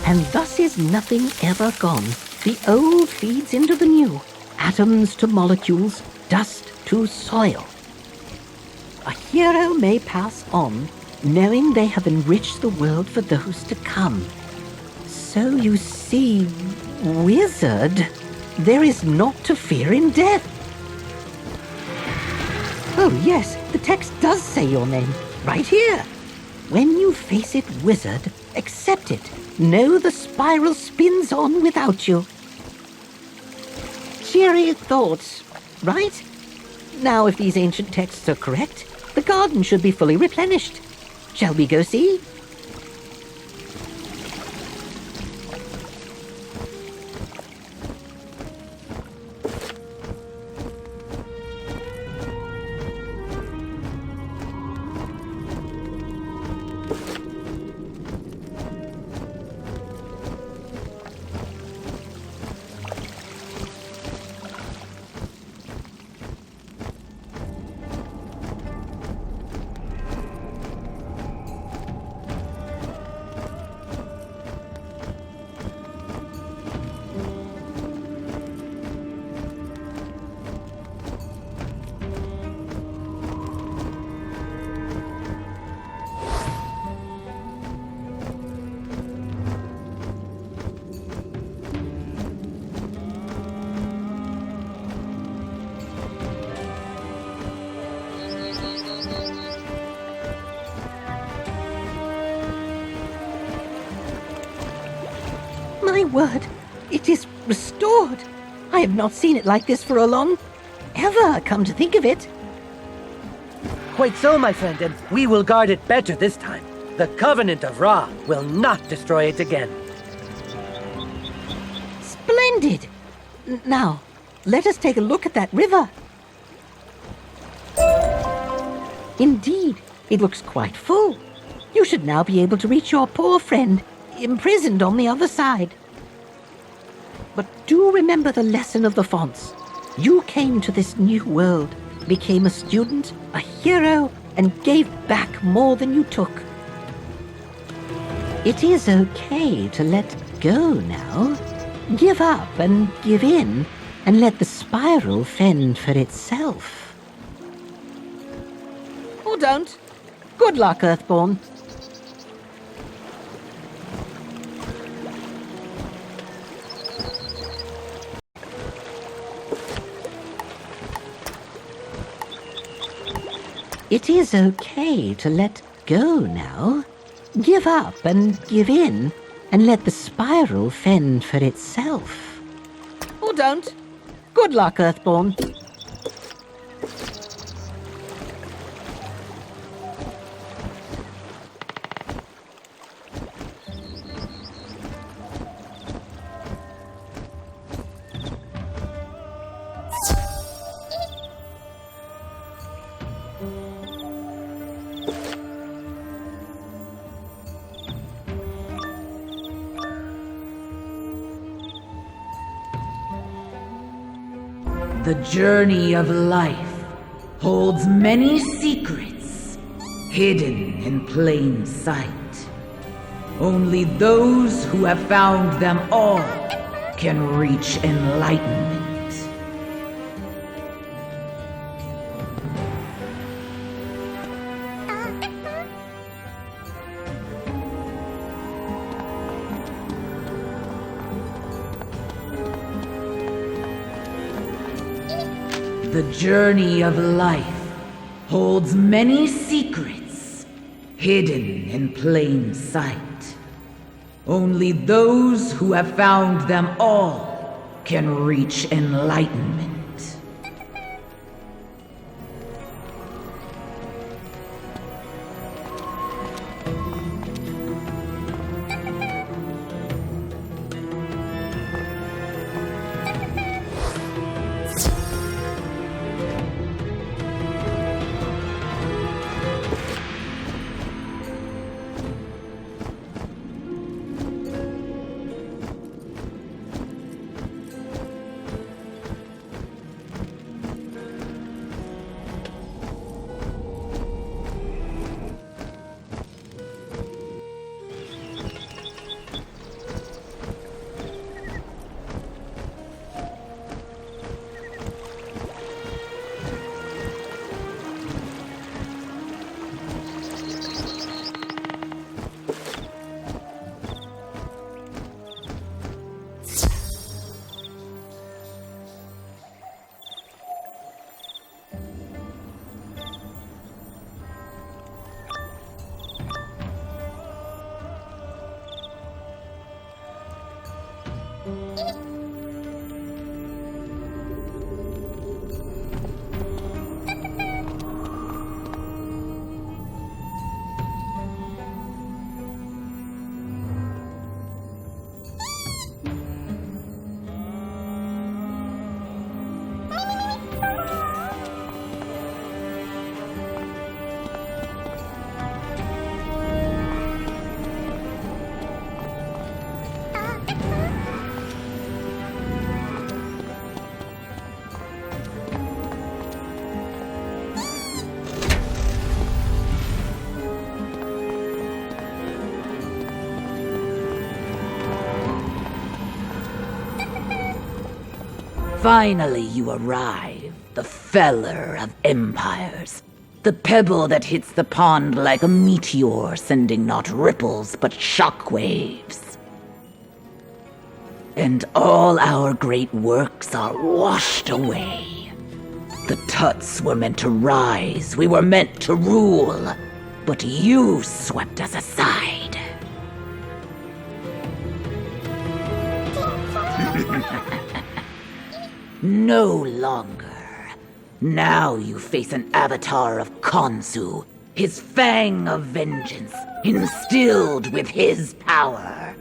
And thus is nothing ever gone. The old feeds into the new. Atoms to molecules, dust to soil. A hero may pass on, knowing they have enriched the world for those to come. So you see, wizard, there is naught to fear in death. Oh yes, the text does say your name, right here. When you face it, wizard, accept it. Know the spiral spins on without you. Cheery thoughts, right? Now, if these ancient texts are correct, the garden should be fully replenished. Shall we go see? My word, it is restored. I have not seen it like this for a long... ever, come to think of it. Quite so, my friend, and we will guard it better this time. The Covenant of Ra will not destroy it again. Splendid! Now, let us take a look at that river. Indeed, it looks quite full. You should now be able to reach your poor friend, imprisoned on the other side. But do remember the lesson of the fonts. You came to this new world, became a student, a hero, and gave back more than you took. It is okay to let go now. Give up and give in, and let the spiral fend for itself. Or don't. Good luck, Earthborn. It is okay to let go now. Give up and give in, and let the spiral fend for itself. Or don't. Good luck, Earthborn. The journey of life holds many secrets hidden in plain sight. Only those who have found them all can reach enlightenment. The journey of life holds many secrets hidden in plain sight. Only those who have found them all can reach enlightenment. Finally you arrive, the feller of empires. The pebble that hits the pond like a meteor, sending not ripples but shockwaves. And all our great works are washed away. The Tuts were meant to rise, we were meant to rule, but you swept us aside. No longer. Now you face an avatar of Khonsu, his fang of vengeance, instilled with his power.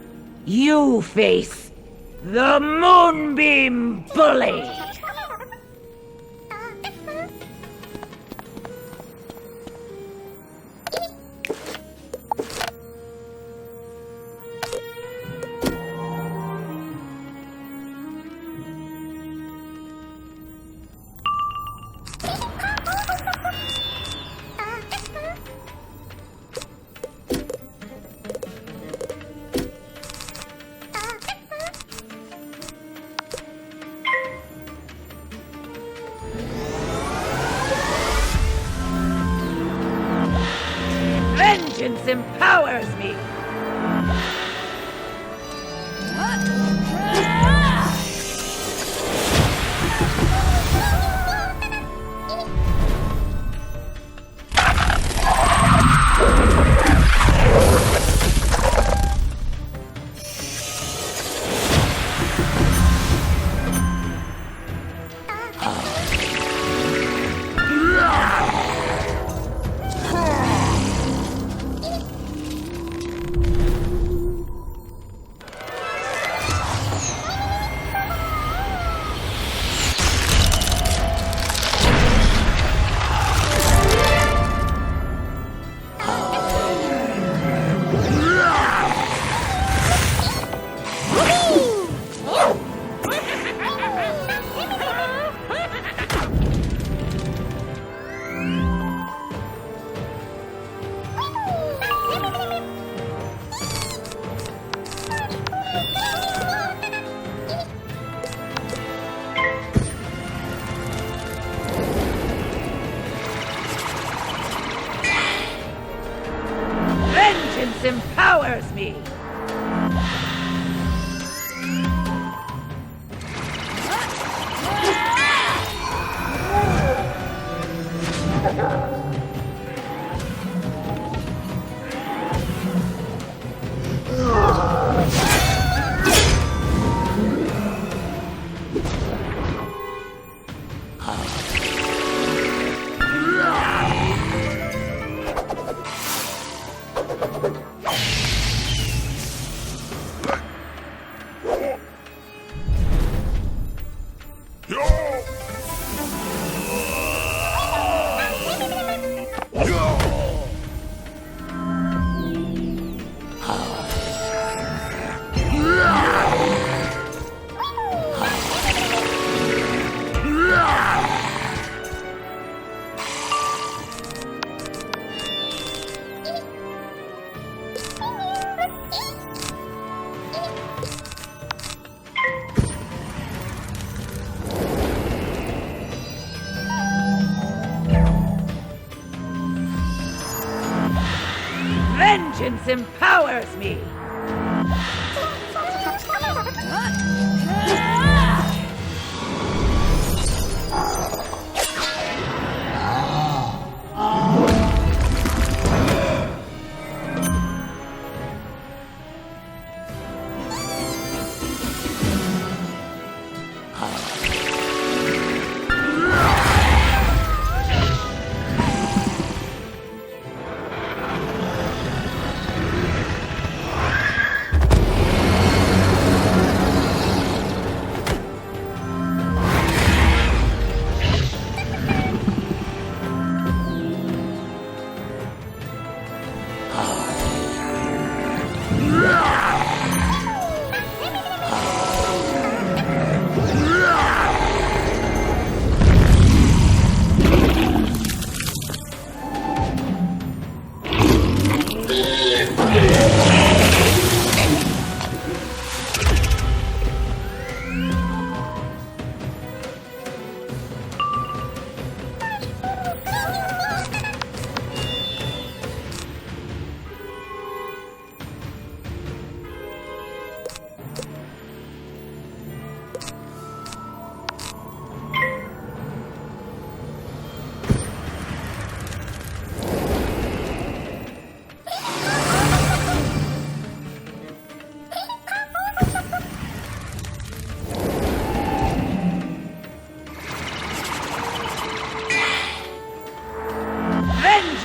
You face the Moonbeam Bully! Vengeance empowers me! Empowers me! Vengeance empowers me!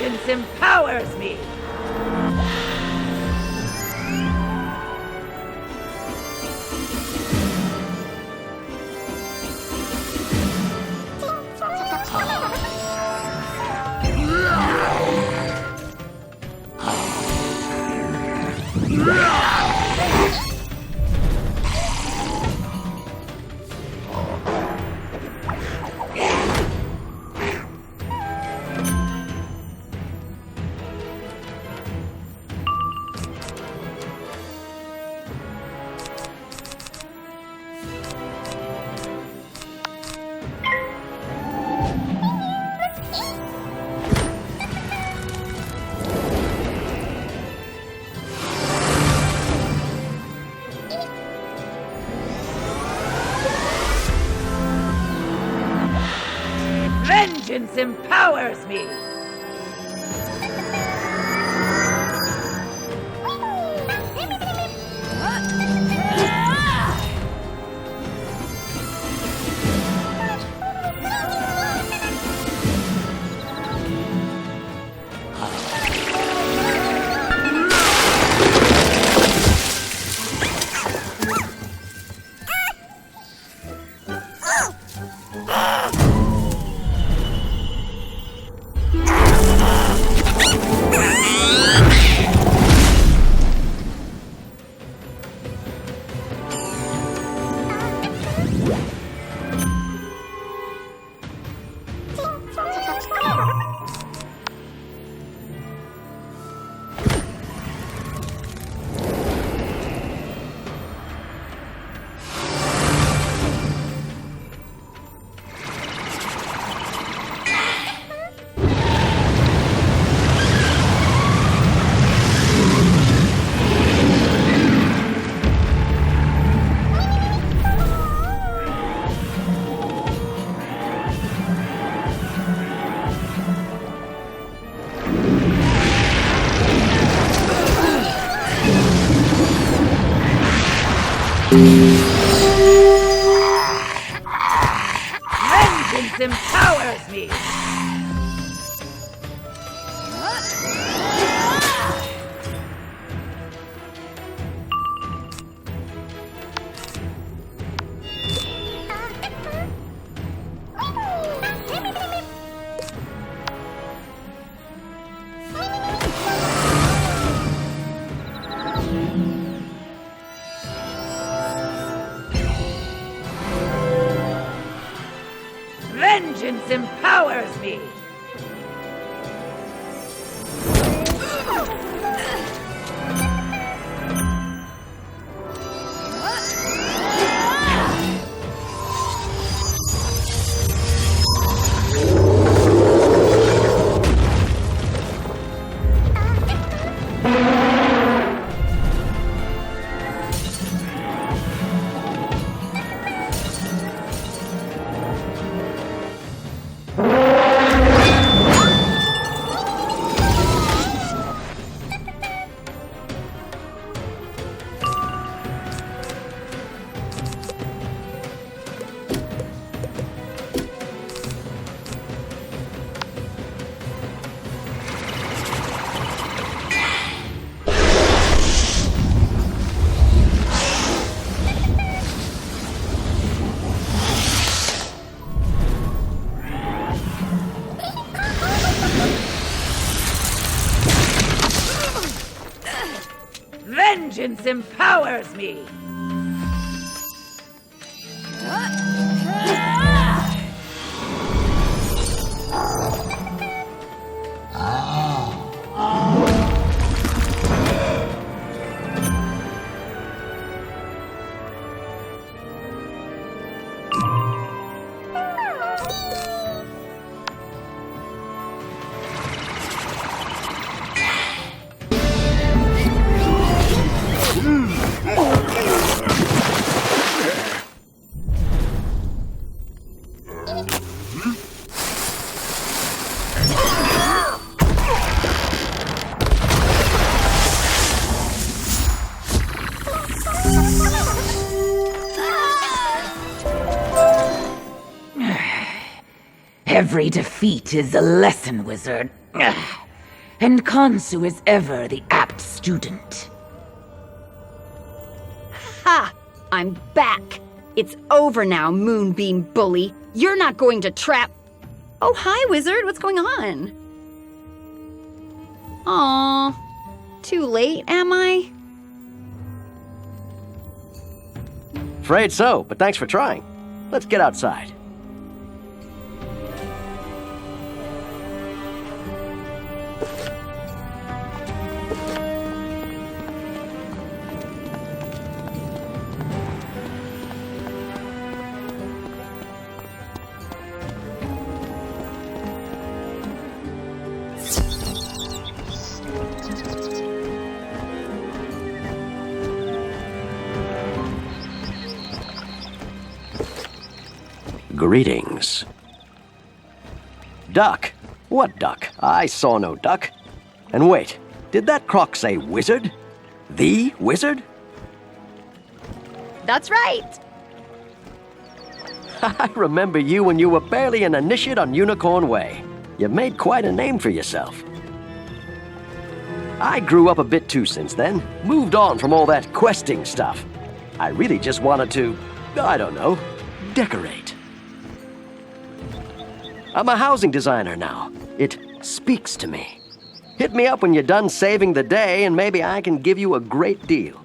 Vengeance empowers me! Vengeance empowers me! Vengeance empowers me! Vengeance empowers me! Vengeance empowers me! Every defeat is a lesson, wizard. and Kansu is ever the apt student. Ha! I'm back. It's over now, Moonbeam Bully. You're not going to trap... Oh, hi, Wizard. What's going on? Aw. Too late, am I? Afraid so, but thanks for trying. Let's get outside. Greetings. Duck? What duck? I saw no duck. And wait, did that croc say wizard? The wizard? That's right. I remember you when you were barely an initiate on Unicorn Way. You made quite a name for yourself. I grew up a bit too since then, moved on from all that questing stuff. I really just wanted to, I don't know, decorate. I'm a housing designer now. It speaks to me. Hit me up when you're done saving the day and maybe I can give you a great deal.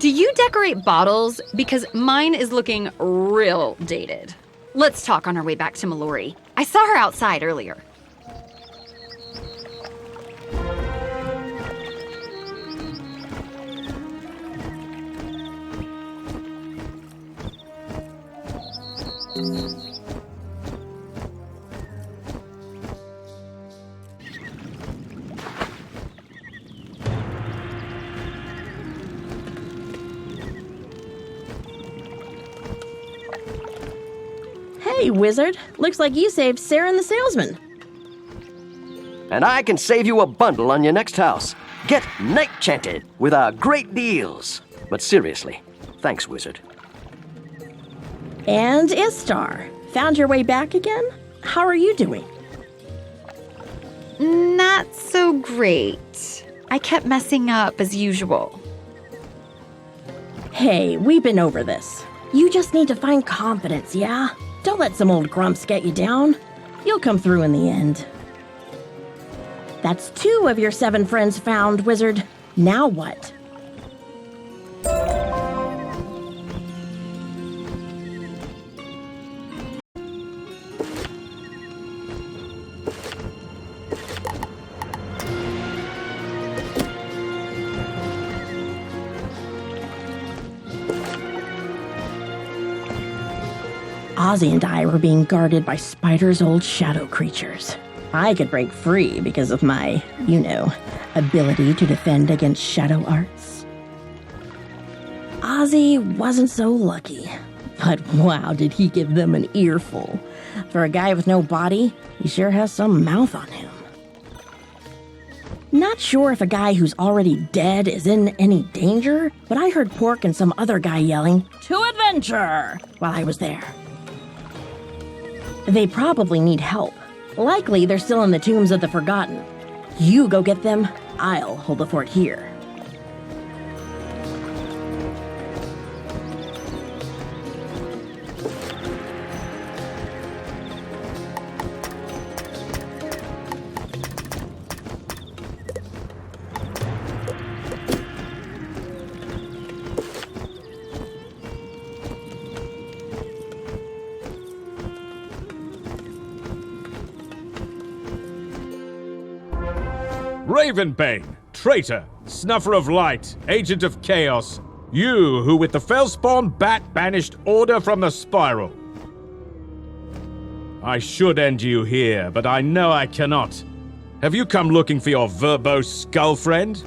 Do you decorate bottles? Because mine is looking real dated. Let's talk on our way back to Mallory. I saw her outside earlier. Hey, Wizard. Looks like you saved Saren the salesman. And I can save you a bundle on your next house. Get night chanted with our great deals. But seriously, thanks, Wizard. And Istar. Found your way back again? How are you doing? Not so great. I kept messing up as usual. Hey, we've been over this. You just need to find confidence, yeah? Don't let some old grumps get you down. You'll come through in the end. That's 2 of your 7 friends found, Wizard. Now what? Ozzy and I were being guarded by Spider's old shadow creatures. I could break free because of my, ability to defend against shadow arts. Ozzy wasn't so lucky, but wow, did he give them an earful. For a guy with no body, he sure has some mouth on him. Not sure if a guy who's already dead is in any danger, but I heard Pork and some other guy yelling, "To adventure!" while I was there. They probably need help. Likely they're still in the tombs of the Forgotten. You go get them, I'll hold the fort here. Ravenbane, traitor, snuffer of light, agent of chaos, you who with the Fellspawn bat banished order from the spiral. I should end you here, but I know I cannot. Have you come looking for your verbose skull friend?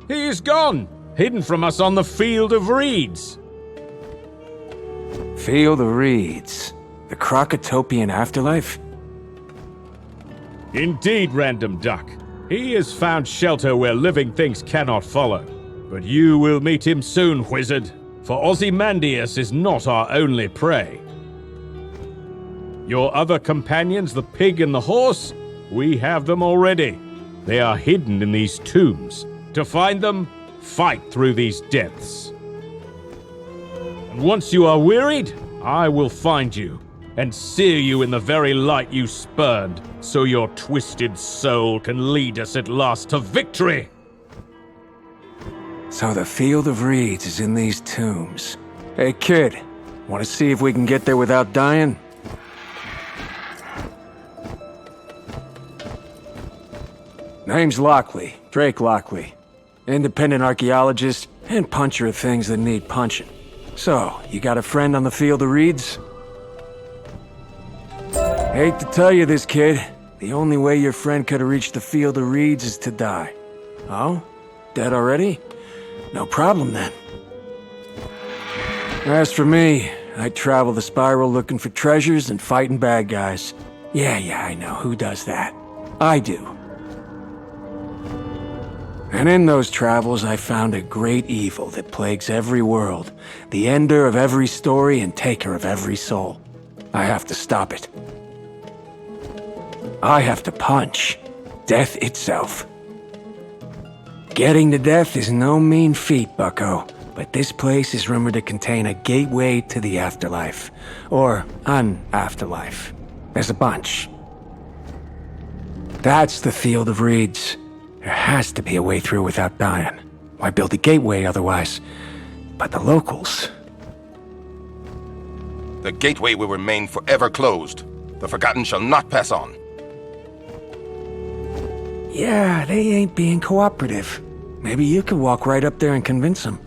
He is gone, hidden from us on the Field of Reeds. Field of Reeds? The Crocotopian afterlife? Indeed, Random Duck. He has found shelter where living things cannot follow. But you will meet him soon, Wizard, for Ozymandias is not our only prey. Your other companions, the pig and the horse, we have them already. They are hidden in these tombs. To find them, fight through these depths. And once you are wearied, I will find you and sear you in the very light you spurned, so your twisted soul can lead us at last to victory. So the Field of Reeds is in these tombs. Hey kid, want to see if we can get there without dying? Name's Lockley, Drake Lockley. Independent archaeologist and puncher of things that need punching. So, you got a friend on the Field of Reeds? Hate to tell you this, kid. The only way your friend could have reached the Field of Reeds is to die. Oh? Dead already? No problem then. As for me, I travel the spiral looking for treasures and fighting bad guys. Yeah, I know. Who does that? I do. And in those travels, I found a great evil that plagues every world. The ender of every story and taker of every soul. I have to stop it. I have to punch death itself. Getting to death is no mean feat, bucko. But this place is rumored to contain a gateway to the afterlife. Or an afterlife. There's a bunch. That's the Field of Reeds. There has to be a way through without dying. Why build a gateway otherwise? But the locals... The gateway will remain forever closed. The Forgotten shall not pass on. Yeah, they ain't being cooperative. Maybe you could walk right up there and convince them.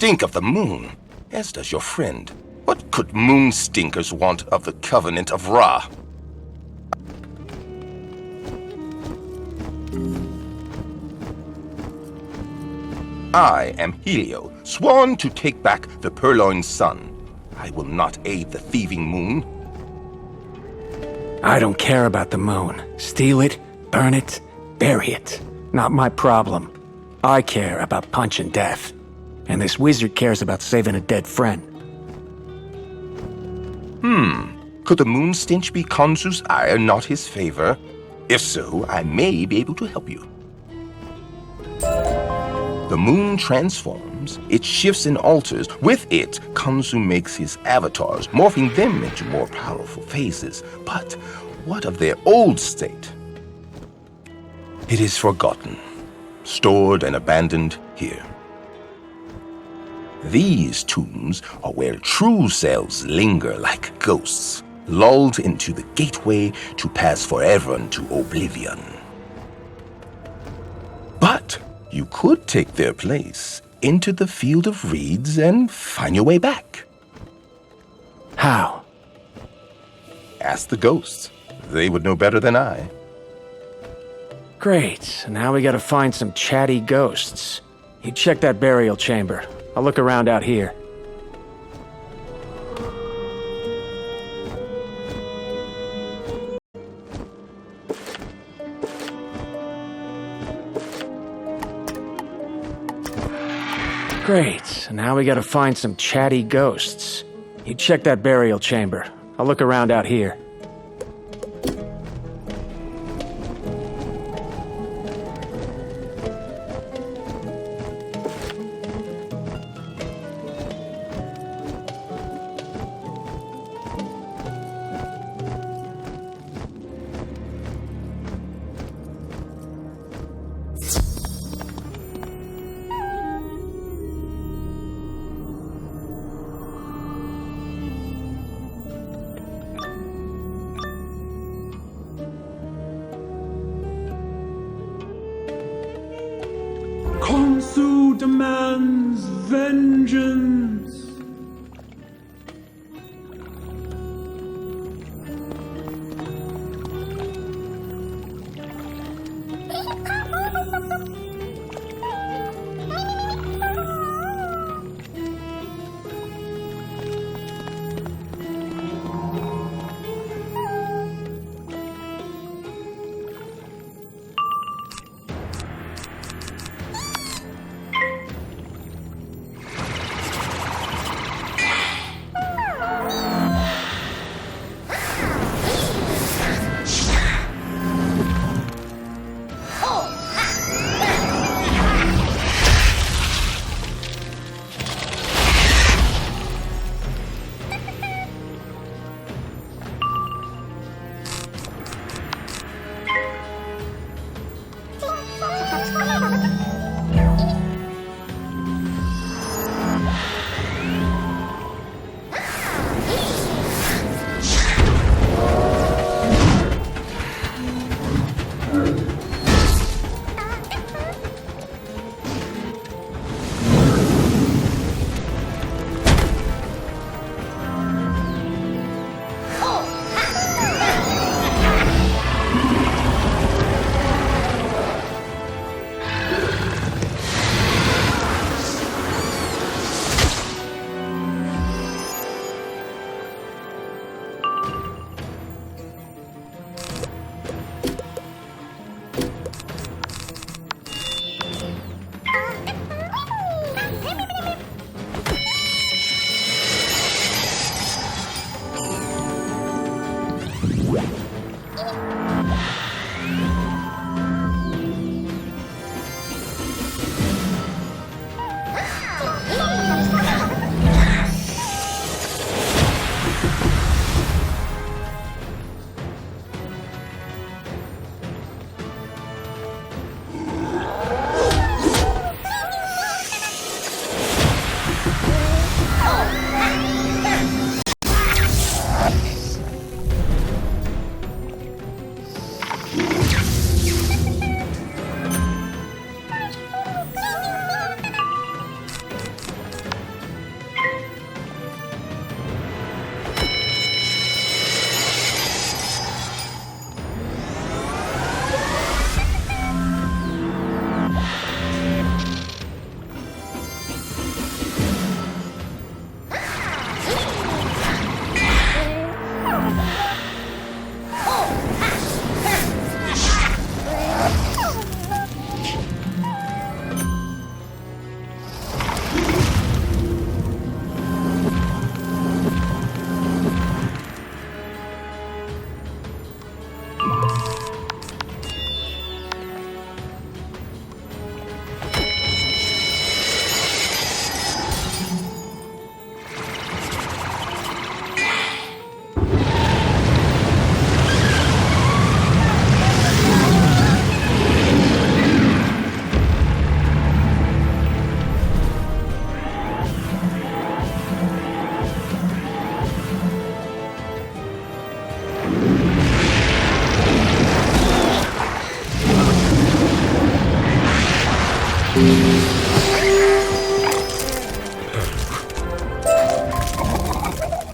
Stink of the moon, as does your friend. What could moon stinkers want of the Covenant of Ra? I am Helio, sworn to take back the Purloined Sun. I will not aid the thieving moon. I don't care about the moon. Steal it, burn it, bury it. Not my problem. I care about punching death. And this wizard cares about saving a dead friend. Could the moon stench be Khonsu's ire, not his favor? If so, I may be able to help you. The moon transforms, it shifts and alters. With it, Khonsu makes his avatars, morphing them into more powerful phases. But what of their old state? It is forgotten, stored and abandoned here. These tombs are where true selves linger like ghosts, lulled into the gateway to pass forever into oblivion. But you could take their place into the field of reeds and find your way back. How? Ask the ghosts. They would know better than I. Great, now we gotta find some chatty ghosts. You check that burial chamber. I'll look around out here. Great, now we gotta find some chatty ghosts. You check that burial chamber. I'll look around out here. Khonsu demands vengeance.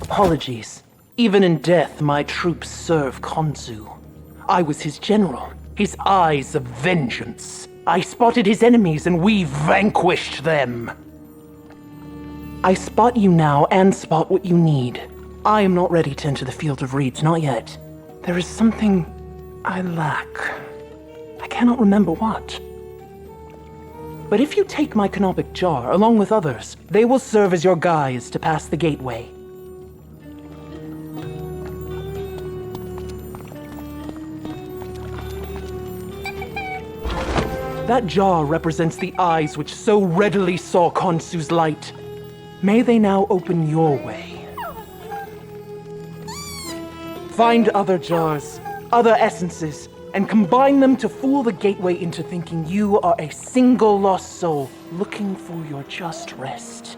Apologies. Even in death, my troops serve Khonsu. I was his general, his eyes of vengeance. I spotted his enemies and we vanquished them. I spot you now and spot what you need. I am not ready to enter the field of reeds, not yet. There is something I lack. I cannot remember what. But if you take my canopic jar along with others, they will serve as your guides to pass the gateway. That jar represents the eyes which so readily saw Khonsu's light. May they now open your way. Find other jars, other essences, and combine them to fool the gateway into thinking you are a single lost soul looking for your just rest.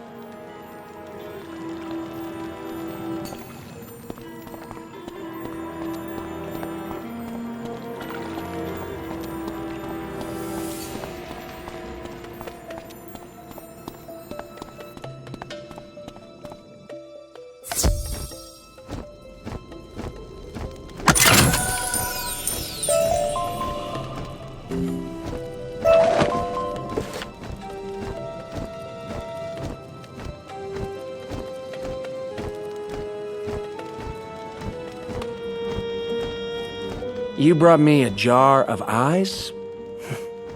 You brought me a jar of eyes?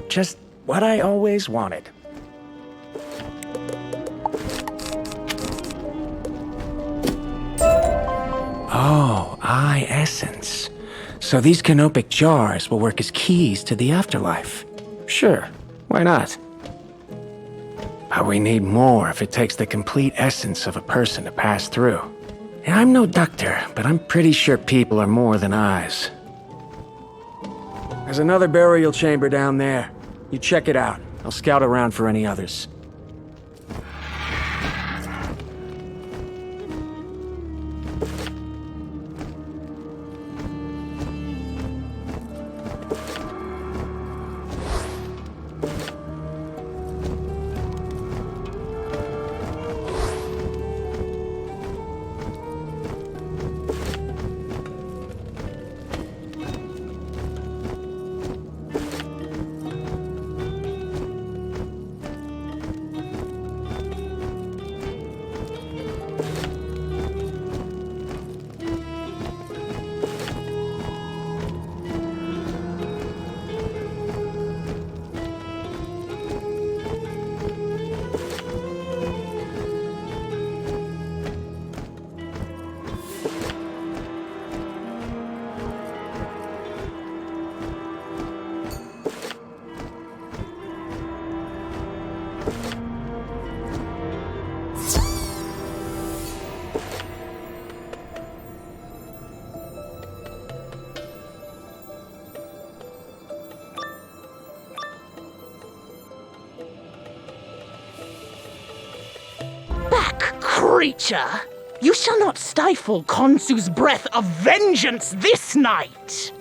Just what I always wanted. Oh, eye essence. So these canopic jars will work as keys to the afterlife. Sure, why not? But we need more if it takes the complete essence of a person to pass through. And I'm no doctor, but I'm pretty sure people are more than eyes. There's another burial chamber down there. You check it out. I'll scout around for any others. Creature, you shall not stifle Khonsu's breath of vengeance this night!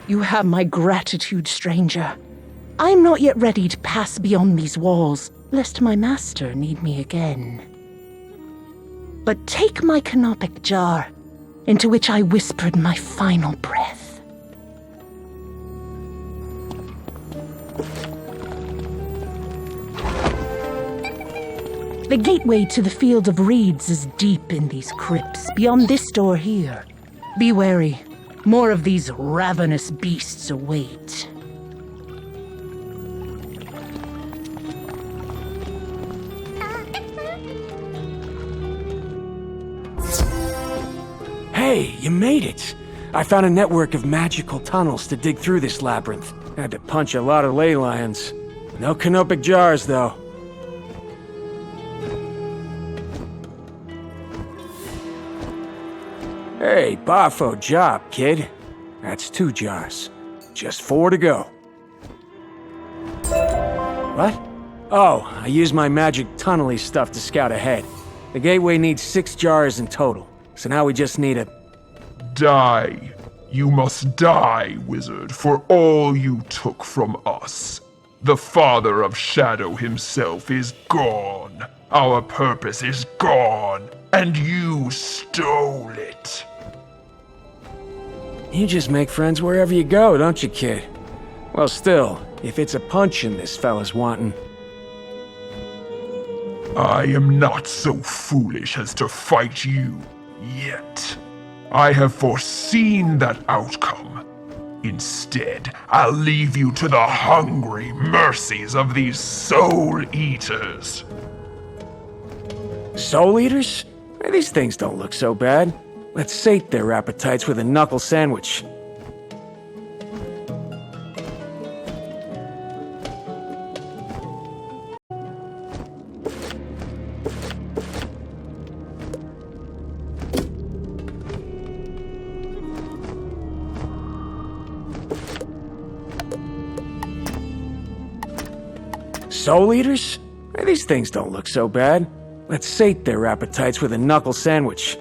You have my gratitude, stranger. I'm not yet ready to pass beyond these walls, lest my master need me again. But take my canopic jar, into which I whispered my final breath. The gateway to the Field of Reeds is deep in these crypts, beyond this door here. Be wary. More of these ravenous beasts await. Hey, you made it! I found a network of magical tunnels to dig through this labyrinth. Had to punch a lot of ley lions. No canopic jars, though. Hey, Bafo job, kid. That's 2 jars. Just 4 to go. What? Oh, I used my magic tunnely stuff to scout ahead. The gateway needs 6 jars in total, so now we just need a... Die. You must die, wizard, for all you took from us. The Father of Shadow himself is gone. Our purpose is gone, and you stole it. You just make friends wherever you go, don't you, kid? Well, still, if it's a punching this fella's wanting... I am not so foolish as to fight you, yet. I have foreseen that outcome. Instead, I'll leave you to the hungry mercies of these soul eaters. Soul eaters? These things don't look so bad. Let's sate their appetites with a knuckle sandwich. Soul eaters? These things don't look so bad. Let's sate their appetites with a knuckle sandwich.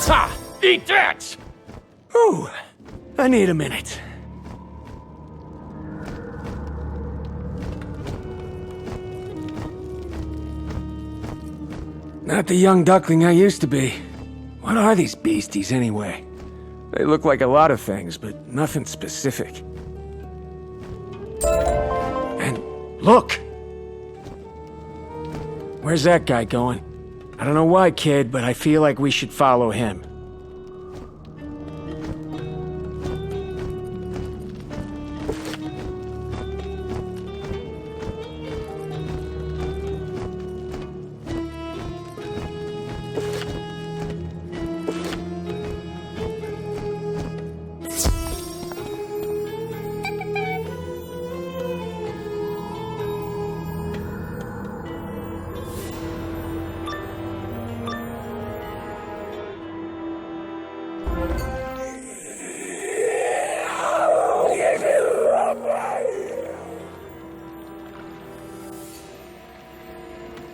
Ha! Eat that! Ooh, I need a minute. Not the young duckling I used to be. What are these beasties, anyway? They look like a lot of things, but nothing specific. And look! Where's that guy going? I don't know why, kid, but I feel like we should follow him.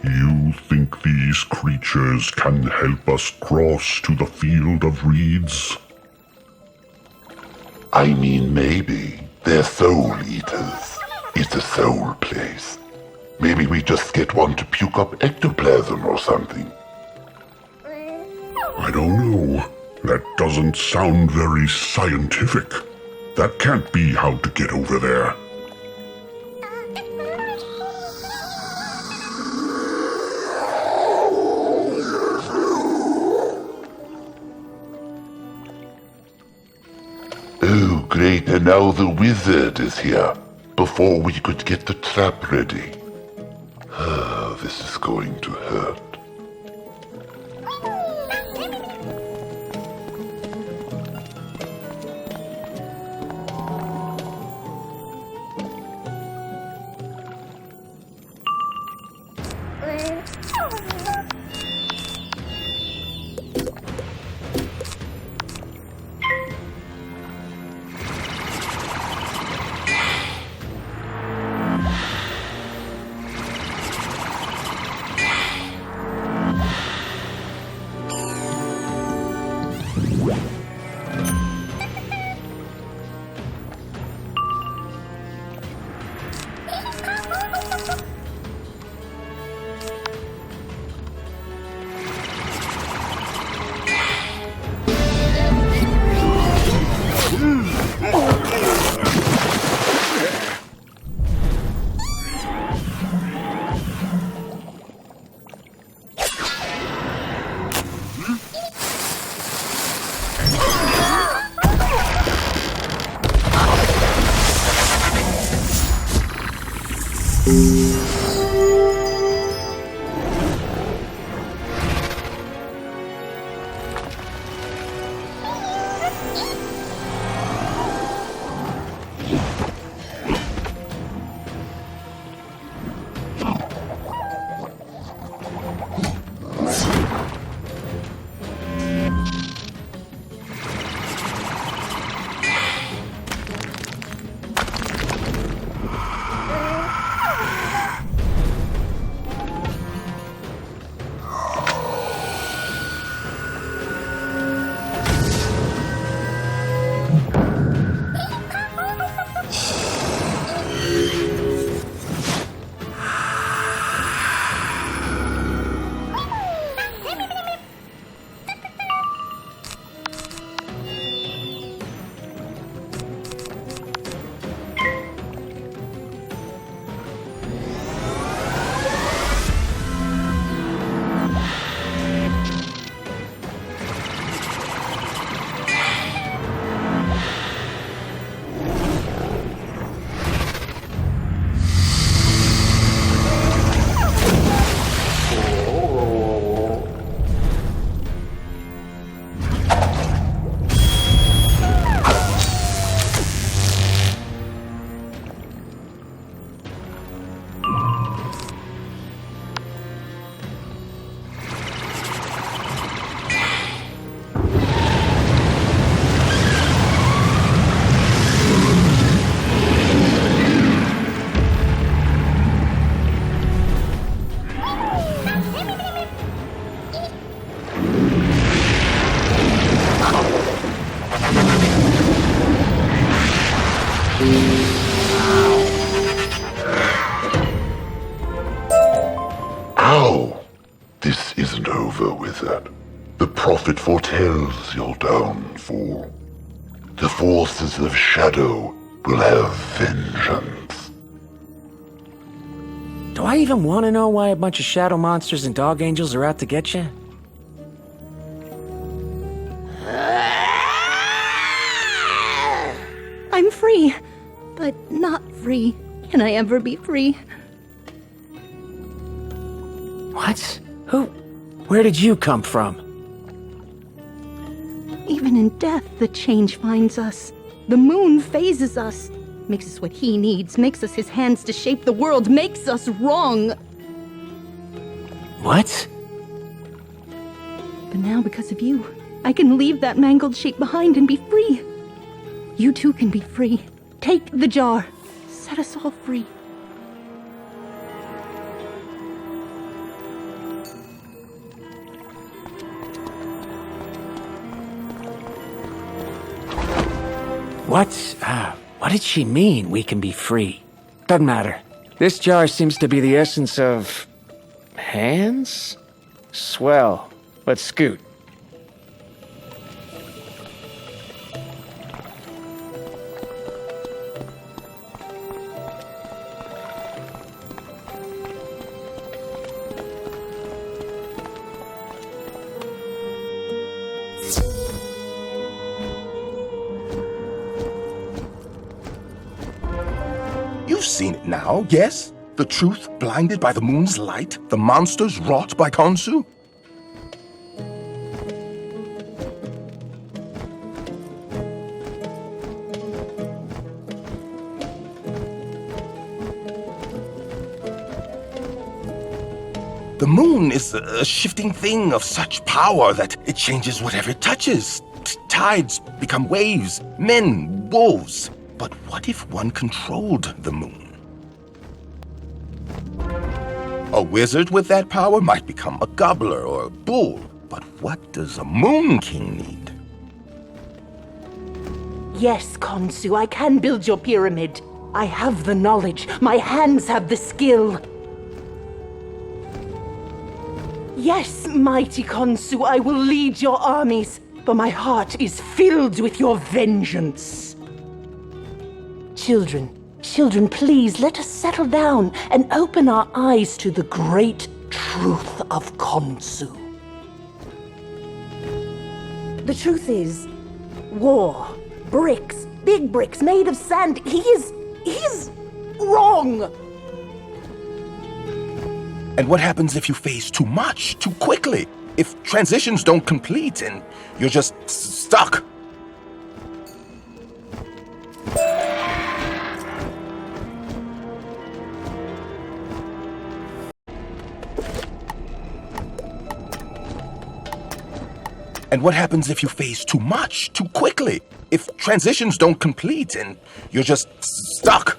You think these creatures can help us cross to the field of reeds? I mean, maybe. They're soul eaters. It's a soul place. Maybe we just get one to puke up ectoplasm or something. I don't know. That doesn't sound very scientific. That can't be how to get over there. Oh, great, and now the wizard is here. Before we could get the trap ready. Ah, this is going to hurt. The prophet foretells your downfall. The forces of shadow will have vengeance. Do I even want to know why a bunch of shadow monsters and dog angels are out to get you? I'm free, but not free. Can I ever be free? What? Who? Where did you come from? Even in death, the change finds us. The moon phases us, makes us what he needs, makes us his hands to shape the world, makes us wrong. What? But now, because of you, I can leave that mangled shape behind and be free. You too can be free. Take the jar. Set us all free. What did she mean, we can be free? Doesn't matter. This jar seems to be the essence of... hands? Swell. Let's scoot. You've seen it now, yes? The truth blinded by the moon's light? The monsters wrought by Khonsu? The moon is a shifting thing of such power that it changes whatever it touches. Tides become waves, men, wolves. But what if one controlled the moon? A wizard with that power might become a gobbler or a bull. But what does a moon king need? Yes, Khonsu, I can build your pyramid. I have the knowledge. My hands have the skill. Yes, mighty Khonsu, I will lead your armies, but my heart is filled with your vengeance. Children, please, let us settle down and open our eyes to the great truth of Khonsu. The truth is, war, bricks, big bricks made of sand, he is wrong. And what happens if you phase too much, too quickly? If transitions don't complete and you're just stuck? And what happens if you phase too much, too quickly? If transitions don't complete and you're just stuck?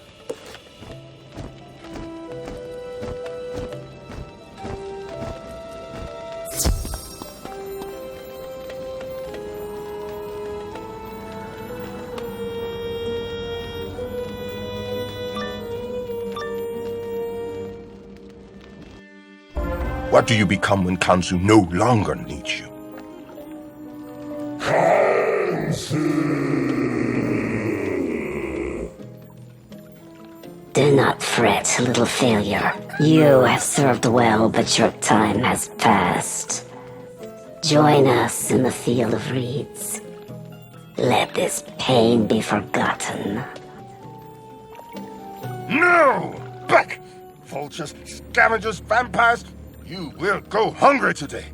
What do you become when Khonsu no longer needs you? Do not fret, little failure. You have served well, but your time has passed. Join us in the field of reeds. Let this pain be forgotten. No! Back! Vultures, scavengers, vampires! You will go hungry today!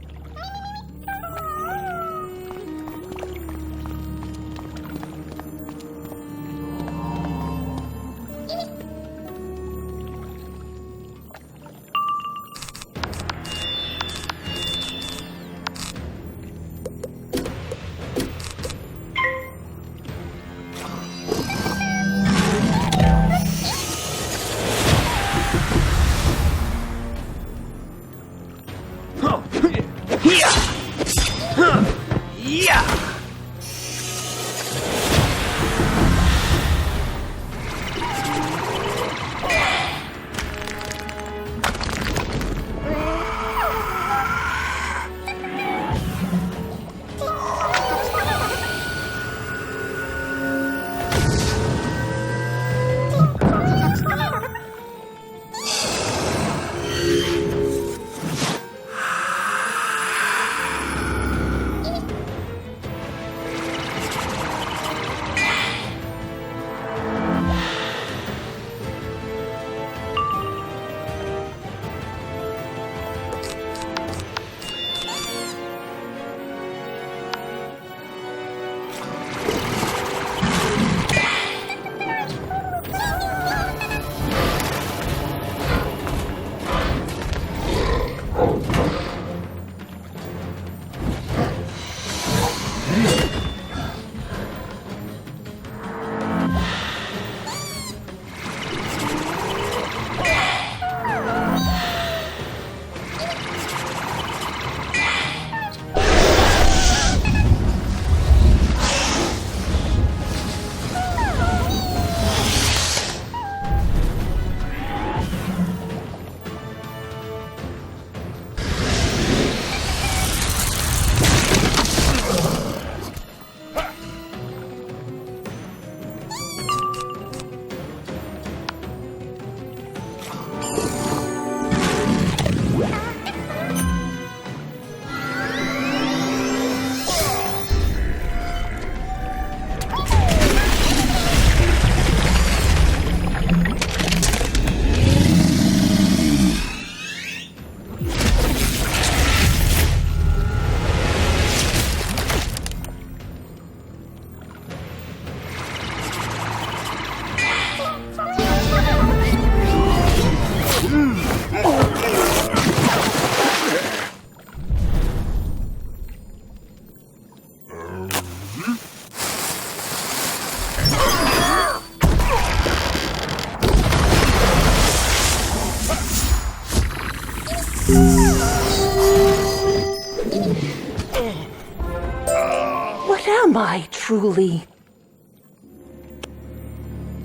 Am I truly...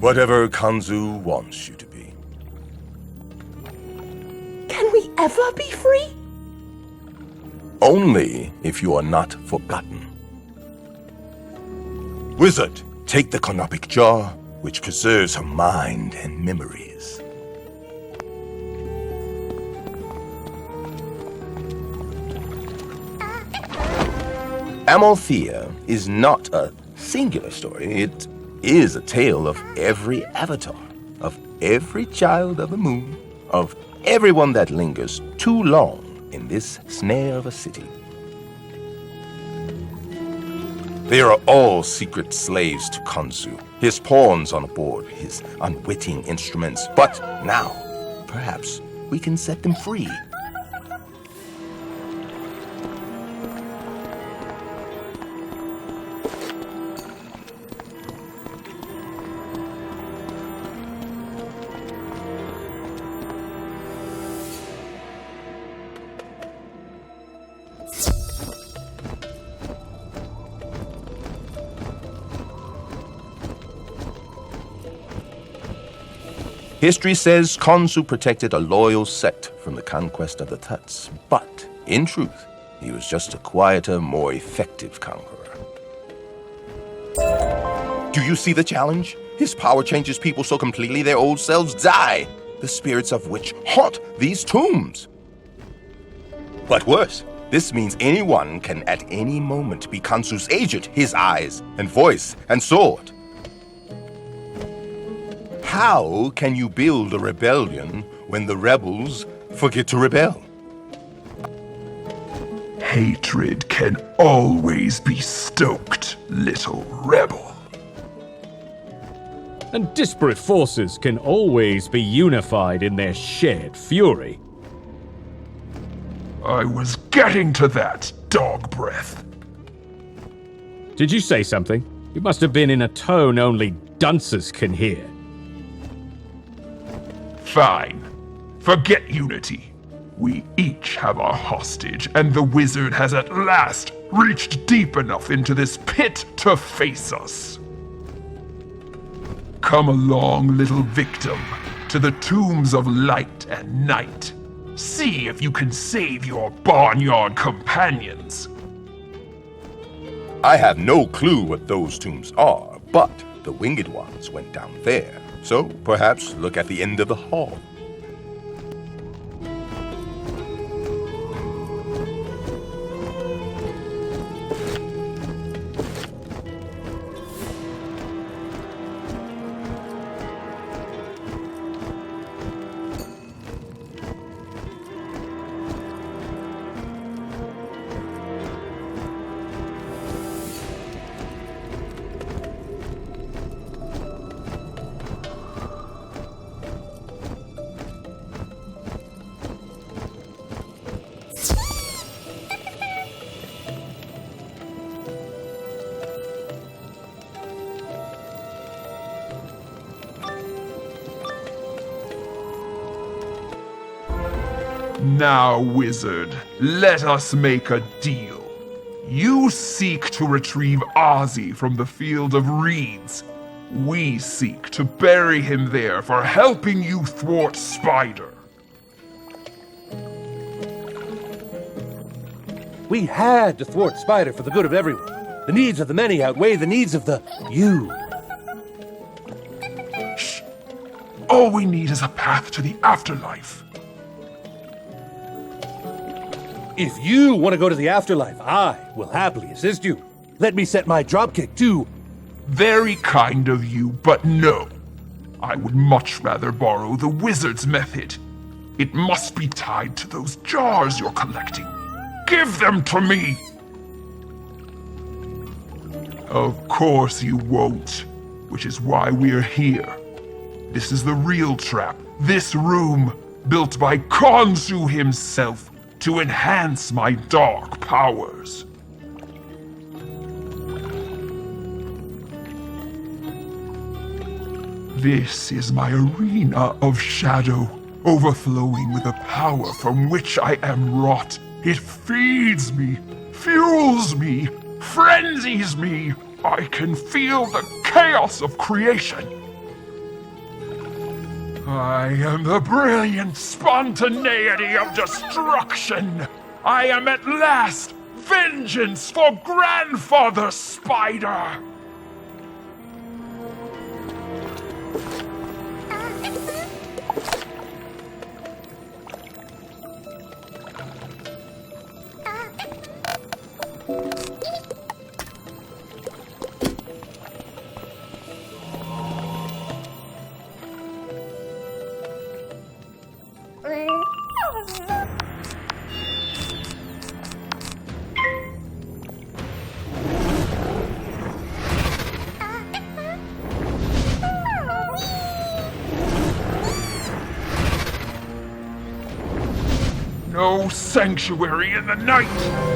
Whatever Kanzu wants you to be. Can we ever be free? Only if you are not forgotten. Wizard, take the canopic jar, which preserves her mind and memories. Amalthea is not a singular story. It is a tale of every avatar, of every child of the moon, of everyone that lingers too long in this snare of a city. They are all secret slaves to Kanzu, his pawns on board, his unwitting instruments. But now, perhaps, we can set them free. History says Kanzu protected a loyal sect from the conquest of the Tuts, but in truth, he was just a quieter, more effective conqueror. Do you see the challenge? His power changes people so completely their old selves die, the spirits of which haunt these tombs. But worse, this means anyone can at any moment be Kanzu's agent, his eyes and voice and sword. How can you build a rebellion when the rebels forget to rebel? Hatred can always be stoked, little rebel. And disparate forces can always be unified in their shared fury. I was getting to that, dog breath. Did you say something? It must have been in a tone only dunces can hear. Fine. Forget unity. We each have our hostage, and the wizard has at last reached deep enough into this pit to face us. Come along, little victim, to the tombs of light and night. See if you can save your barnyard companions. I have no clue what those tombs are, but the winged ones went down there. So perhaps look at the end of the hall. Now, wizard, let us make a deal. You seek to retrieve Ozzy from the field of reeds. We seek to bury him there for helping you thwart Spider. We had to thwart Spider for the good of everyone. The needs of the many outweigh the needs of the you. Shh. All we need is a path to the afterlife. If you want to go to the afterlife, I will happily assist you. Let me set my dropkick too. Very kind of you, but no. I would much rather borrow the wizard's method. It must be tied to those jars you're collecting. Give them to me! Of course you won't, which is why we're here. This is the real trap. This room, built by Kanzu himself, to enhance my dark powers. This is my arena of shadow, overflowing with a power from which I am wrought. It feeds me, fuels me, frenzies me. I can feel the chaos of creation. I am the brilliant spontaneity of destruction. I am at last vengeance for Grandfather Spider. No sanctuary in the night!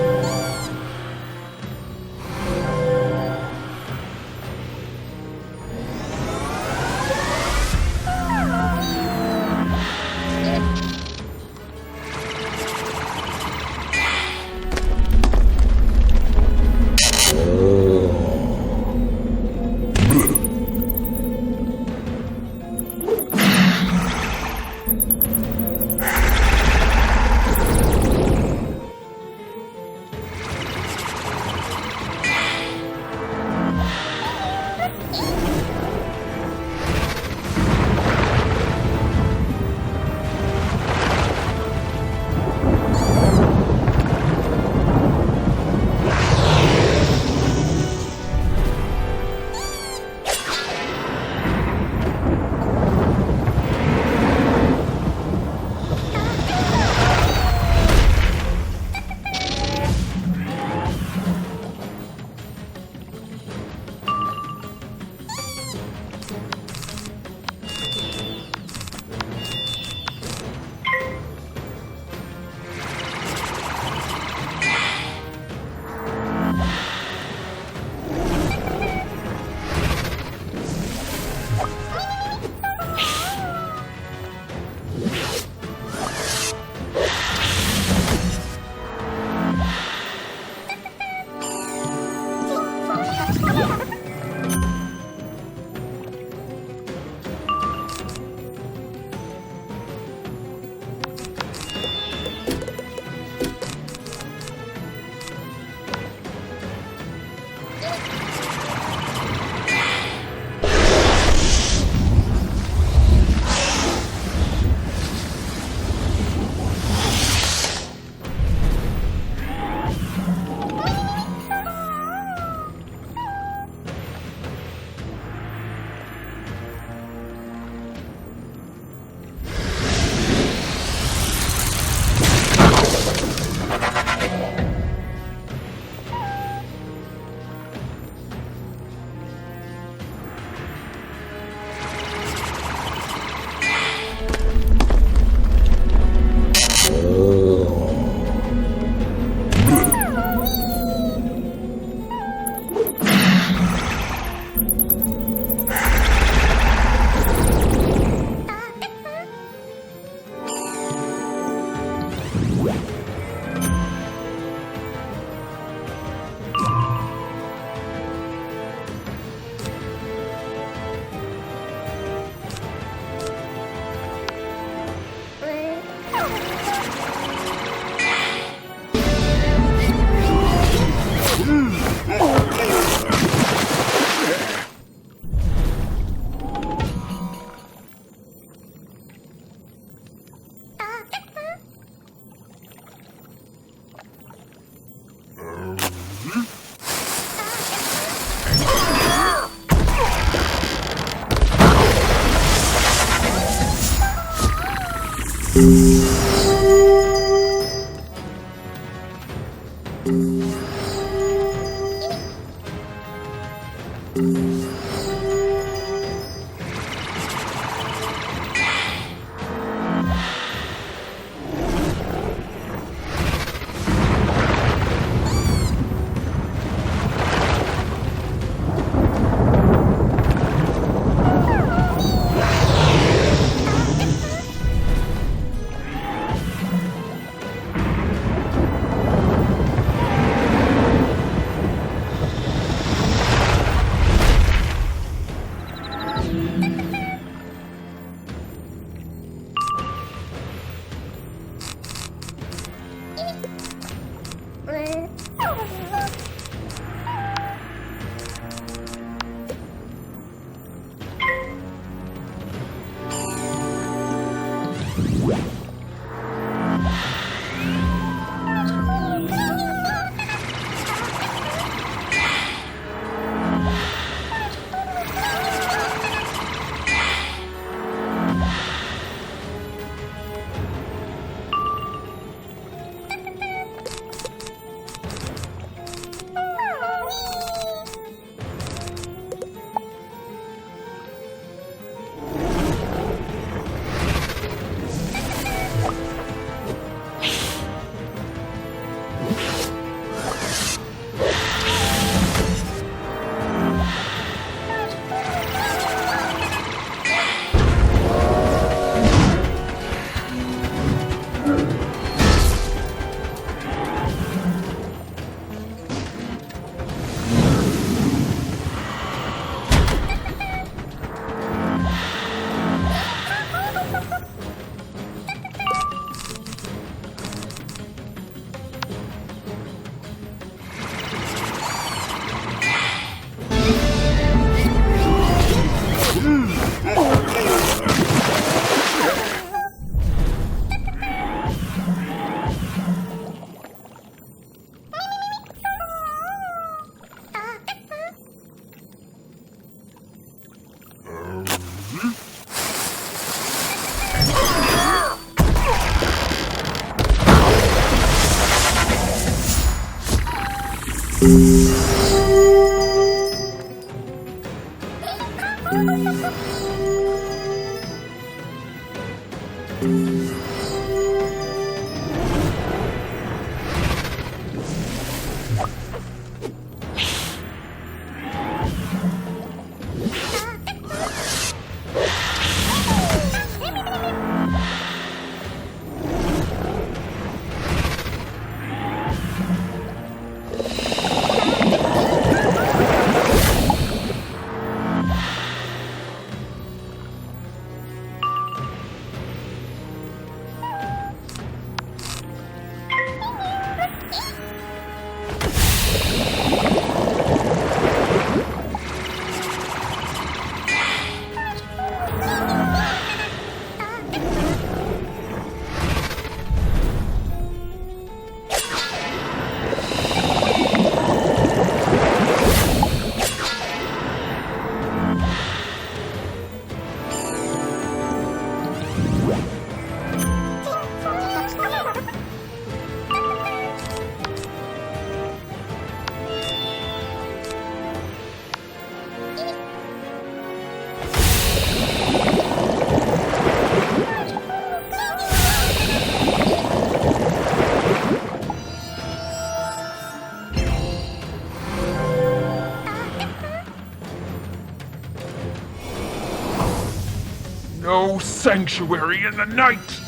No sanctuary in the night!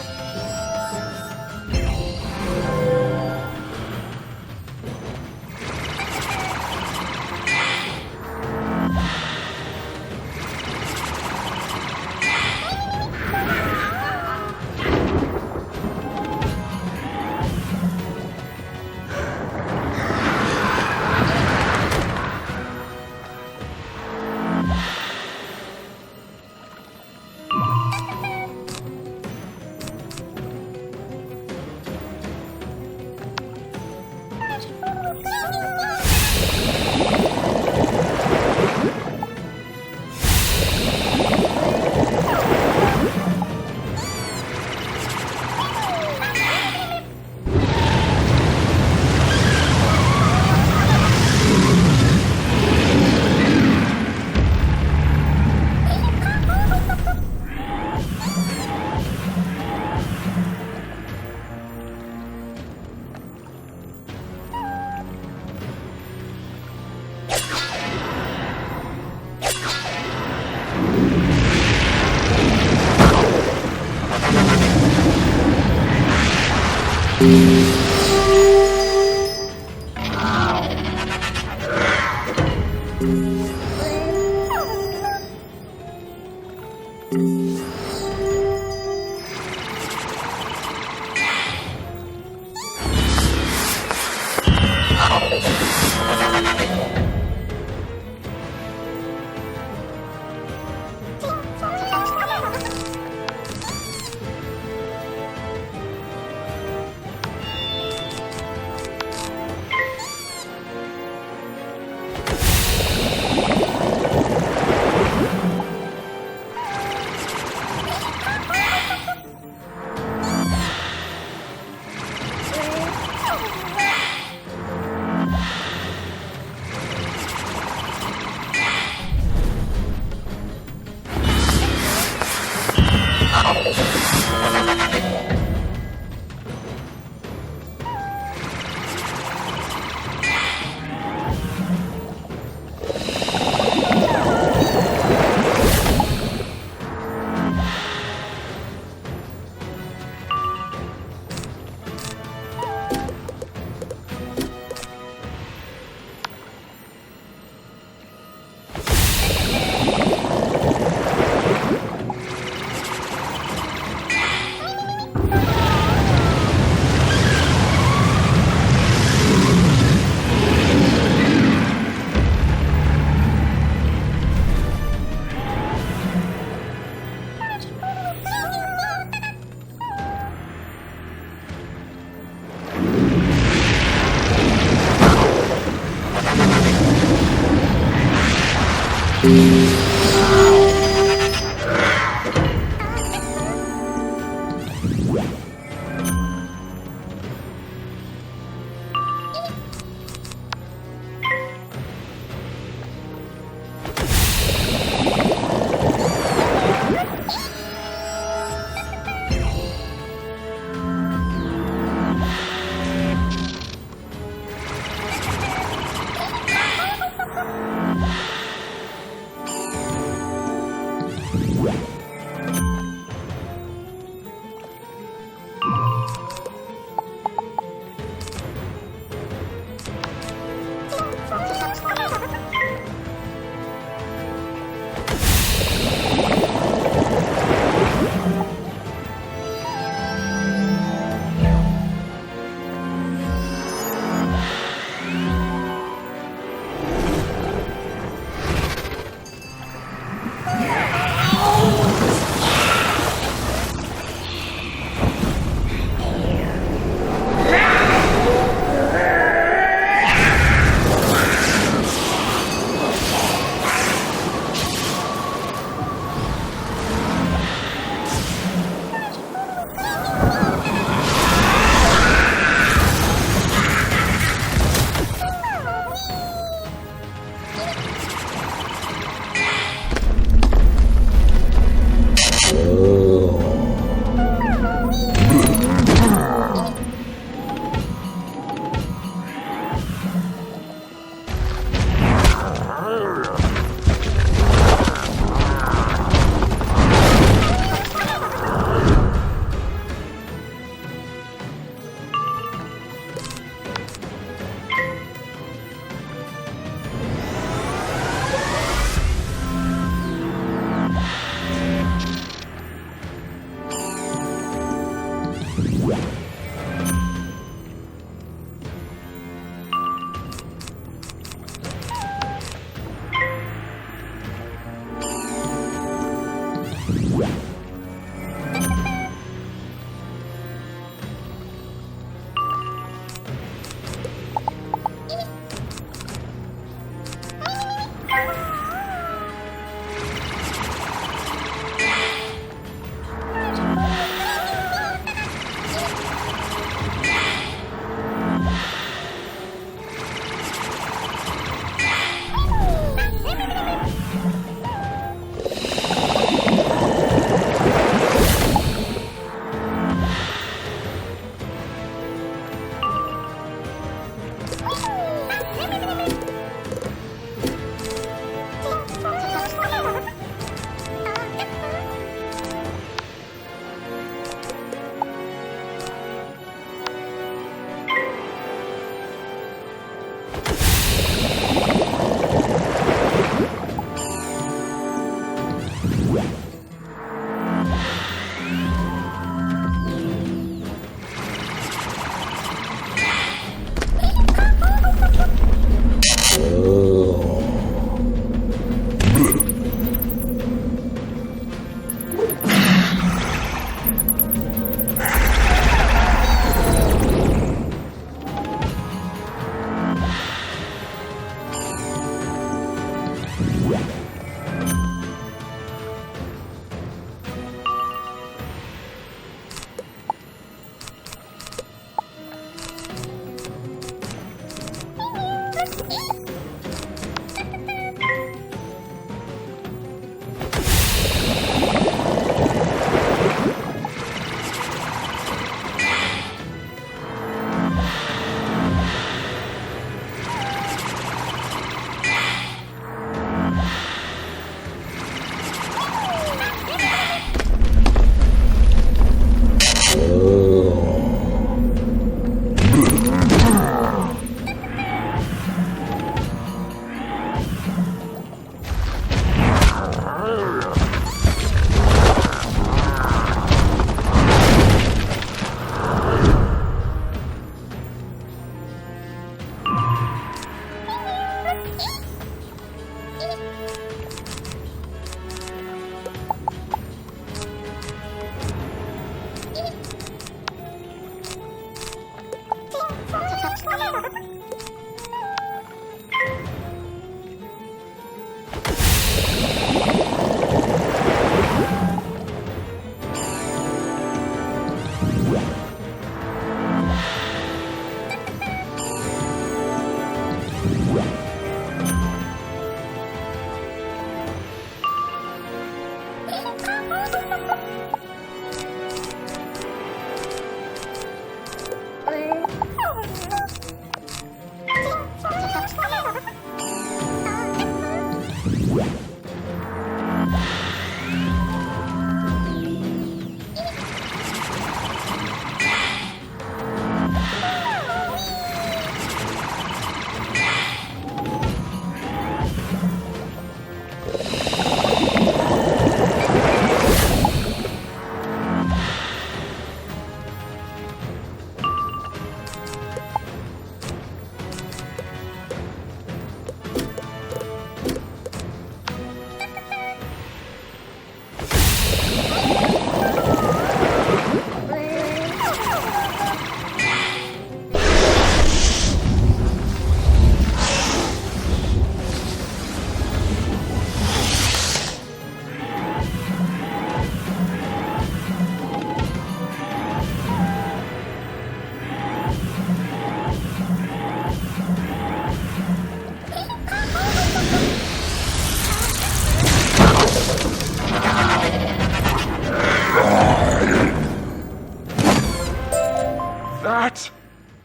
That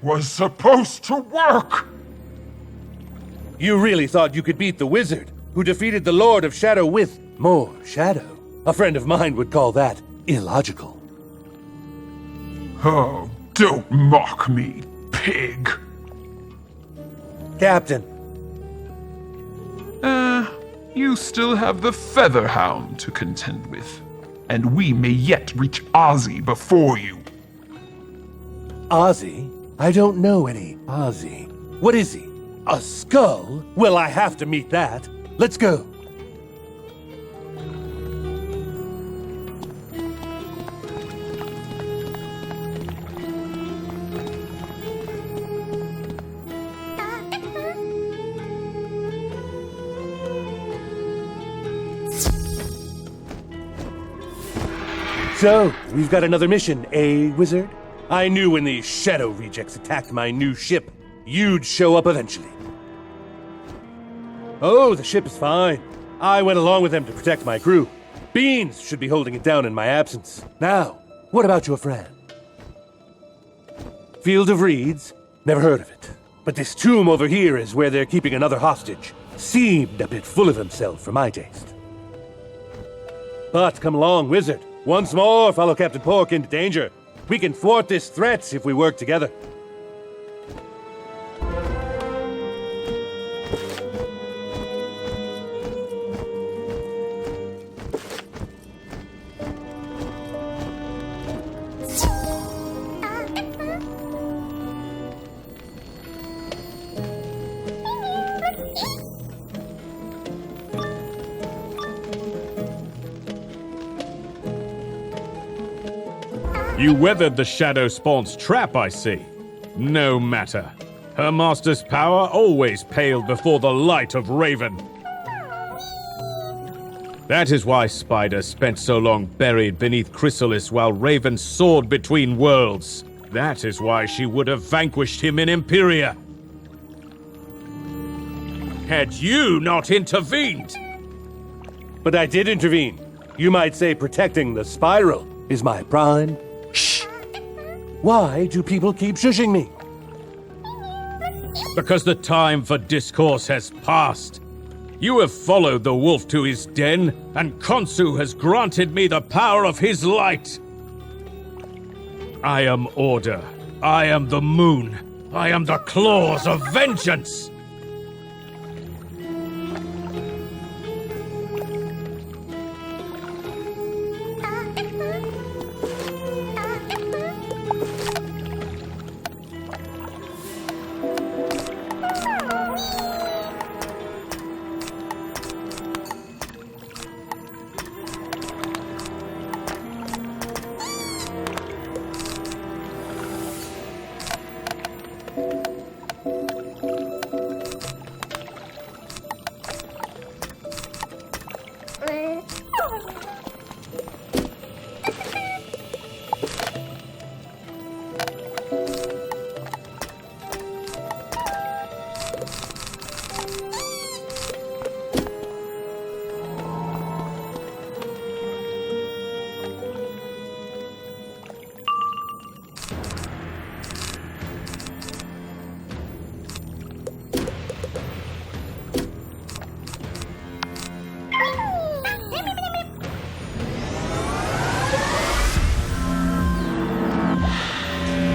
was supposed to work! You really thought you could beat the wizard, who defeated the Lord of Shadow with more shadow? A friend of mine would call that illogical. Oh, don't mock me, pig! Captain. You still have the Featherhound to contend with, and we may yet reach Ozzy before you. Ozzy? I don't know any Ozzy. What is he? A skull? Well, I have to meet that. Let's go. So, we've got another mission, eh, Wizard? I knew when these Shadow rejects attacked my new ship, you'd show up eventually. Oh, the ship is fine. I went along with them to protect my crew. Beans should be holding it down in my absence. Now, what about your friend? Field of Reeds? Never heard of it. But this tomb over here is where they're keeping another hostage. Seemed a bit full of himself for my taste. But come along, Wizard. Once more, follow Captain Pork into danger. We can thwart this threat if we work together. You weathered the Shadow Spawn's trap, I see. No matter. Her master's power always paled before the light of Raven. That is why Spider spent so long buried beneath Chrysalis while Raven soared between worlds. That is why she would have vanquished him in Imperia. Had you not intervened. But I did intervene. You might say protecting the spiral is my prime. Shh! Why do people keep shushing me? Because the time for discourse has passed. You have followed the wolf to his den, and Khonsu has granted me the power of his light. I am order. I am the moon. I am the claws of vengeance.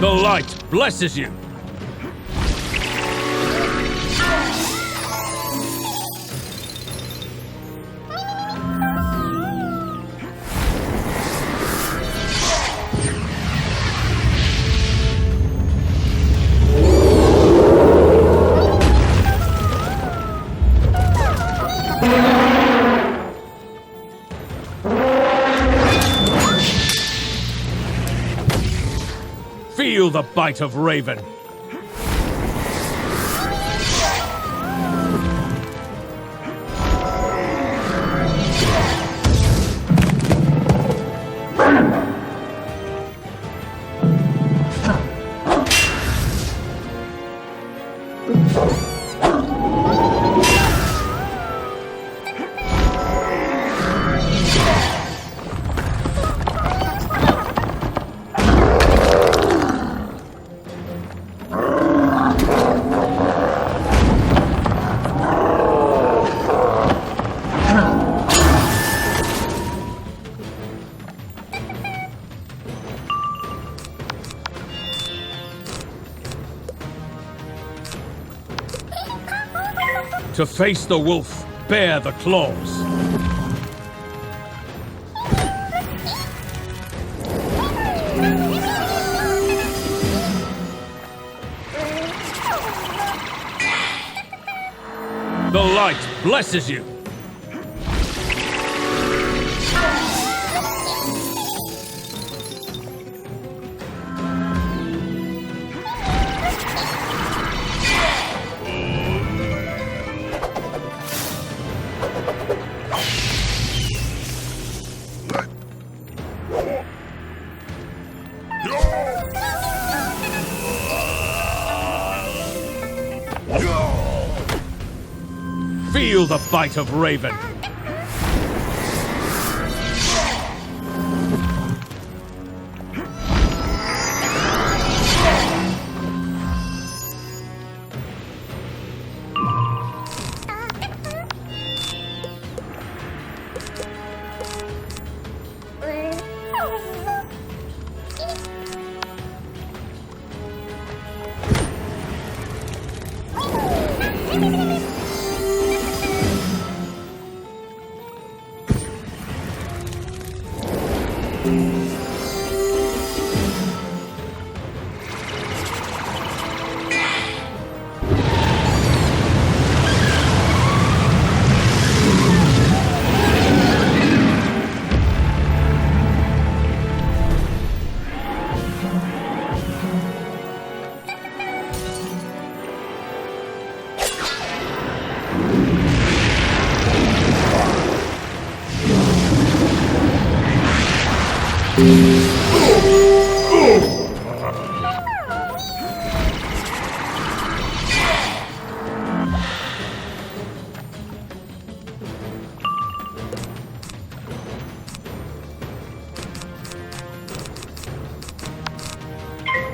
The light blesses you. Feel the bite of Raven. To face the wolf, bear the claws. The light blesses you. Feel the bite of Raven.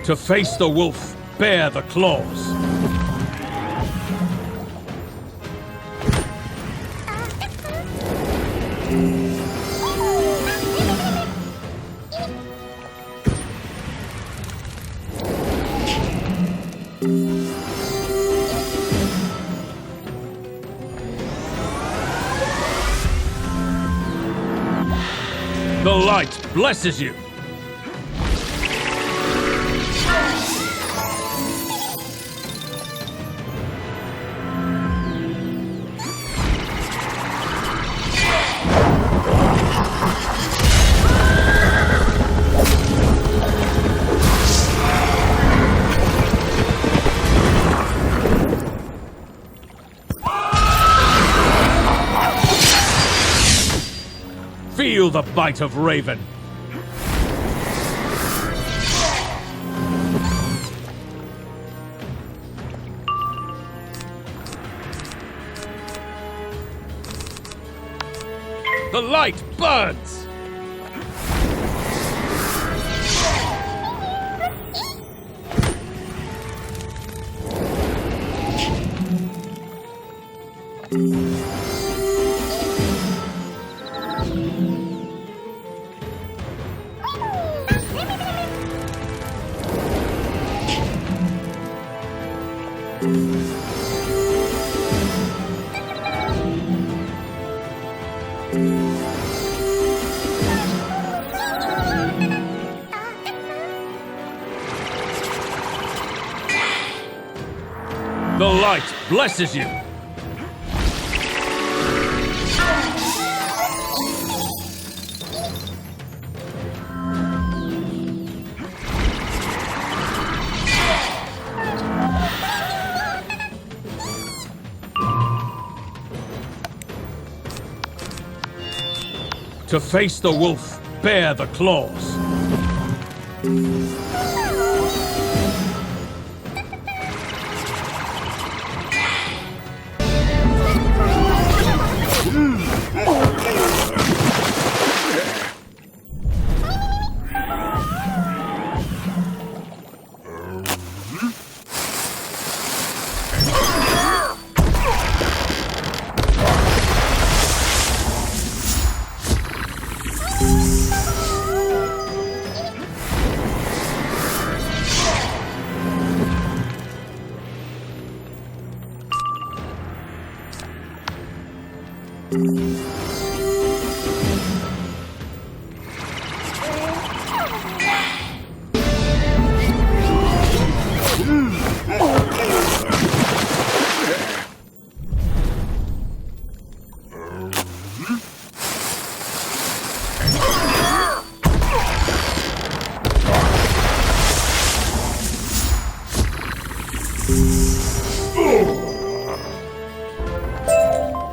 To face the wolf, bare the claws. The light blesses you. Feel the bite of Raven. The light burns! The light blesses you. To face the wolf, bare the claws.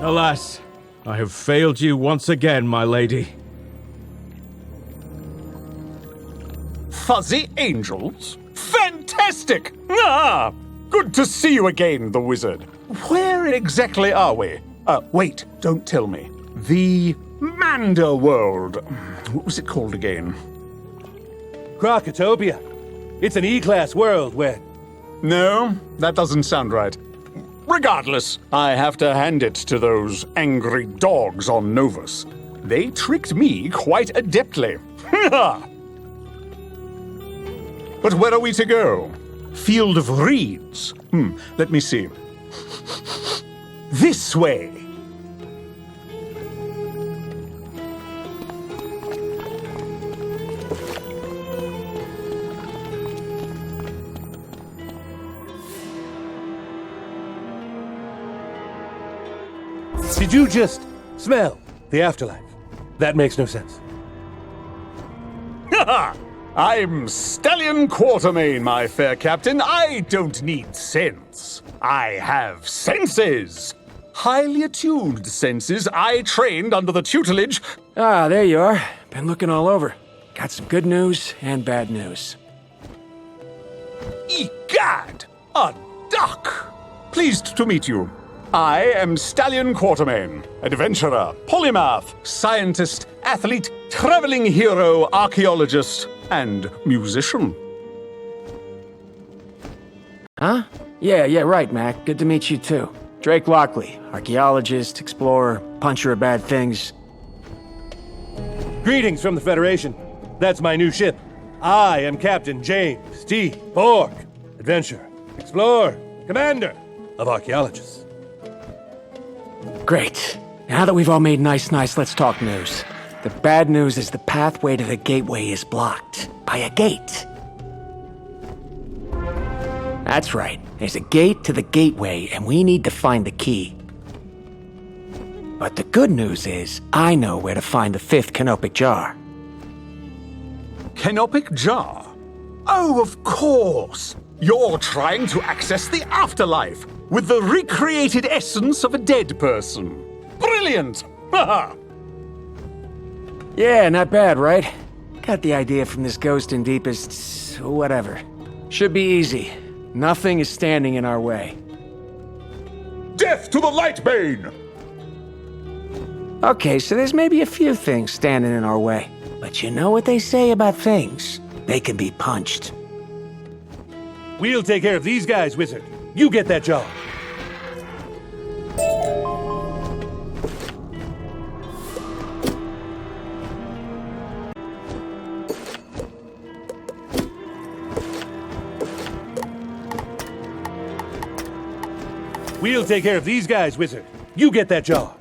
Alas, I have failed you once again, my lady. Fuzzy angels? Fantastic! Ah! Good to see you again, the wizard. Where exactly are we? Wait, don't tell me. The Mander world. What was it called again? Krakatopia. It's an E-class world where... No, that doesn't sound right. Regardless, I have to hand it to those angry dogs on Novus. They tricked me quite adeptly. But where are we to go? Field of Reeds. Let me see. This way. Did you just smell the afterlife? That makes no sense. I'm Stallion Quartermain, my fair captain. I don't need sense. I have senses. Highly attuned senses I trained under the tutelage. Ah, there you are. Been looking all over. Got some good news and bad news. Egad! A duck! Pleased to meet you. I am Stallion Quartermain, adventurer, polymath, scientist, athlete, traveling hero, archaeologist, and musician. Huh? Yeah, right, Mac. Good to meet you, too. Drake Lockley, archaeologist, explorer, puncher of bad things. Greetings from the Federation. That's my new ship. I am Captain James T. Borg, adventurer, explorer, commander of archaeologists. Great. Now that we've all made nice, let's talk news. The bad news is the pathway to the gateway is blocked by a gate. That's right. There's a gate to the gateway, and we need to find the key. But the good news is, I know where to find the 5th canopic jar. Canopic jar? Oh, of course! You're trying to access the afterlife with the recreated essence of a dead person. Brilliant! Haha! Yeah, not bad, right? Got the idea from this ghost in deepest... whatever. Should be easy. Nothing is standing in our way. Death to the Lightbane! Okay, so there's maybe a few things standing in our way. But you know what they say about things? They can be punched. We'll take care of these guys, Wizard. You get that job. We'll take care of these guys, Wizard. You get that jar.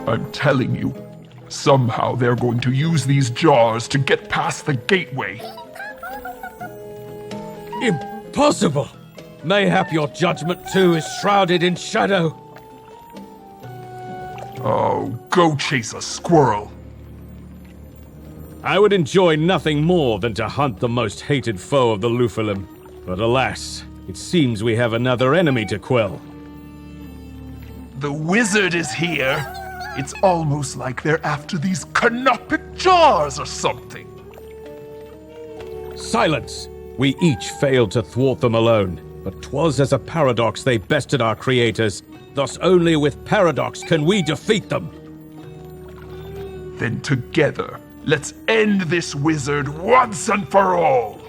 I'm telling you, somehow they're going to use these jars to get past the gateway. Impossible! Mayhap your judgment too is shrouded in shadow. Oh, go chase a squirrel. I would enjoy nothing more than to hunt the most hated foe of the Lufalim. But alas, it seems we have another enemy to quell. The wizard is here. It's almost like they're after these canopic jars or something. Silence! We each failed to thwart them alone, but 'twas as a paradox they bested our creators. Thus only with paradox can we defeat them. Then together, let's end this wizard once and for all.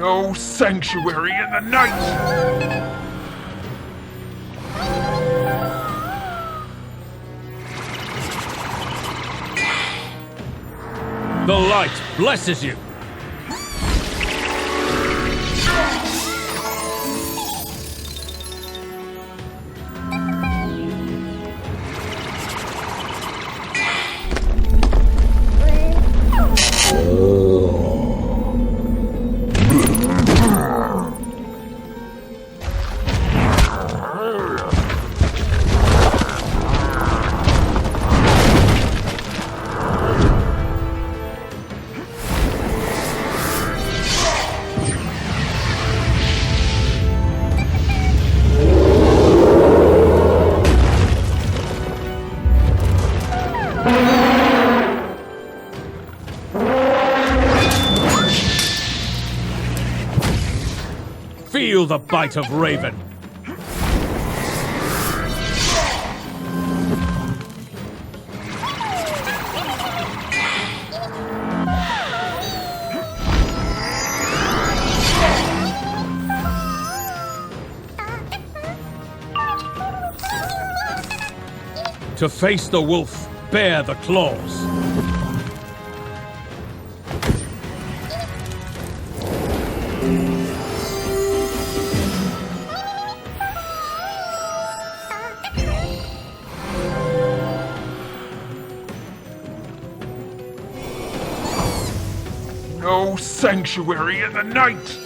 No sanctuary in the night! The light blesses you! Feel the bite of Raven! To face the wolf, bear the claws! No sanctuary in the night!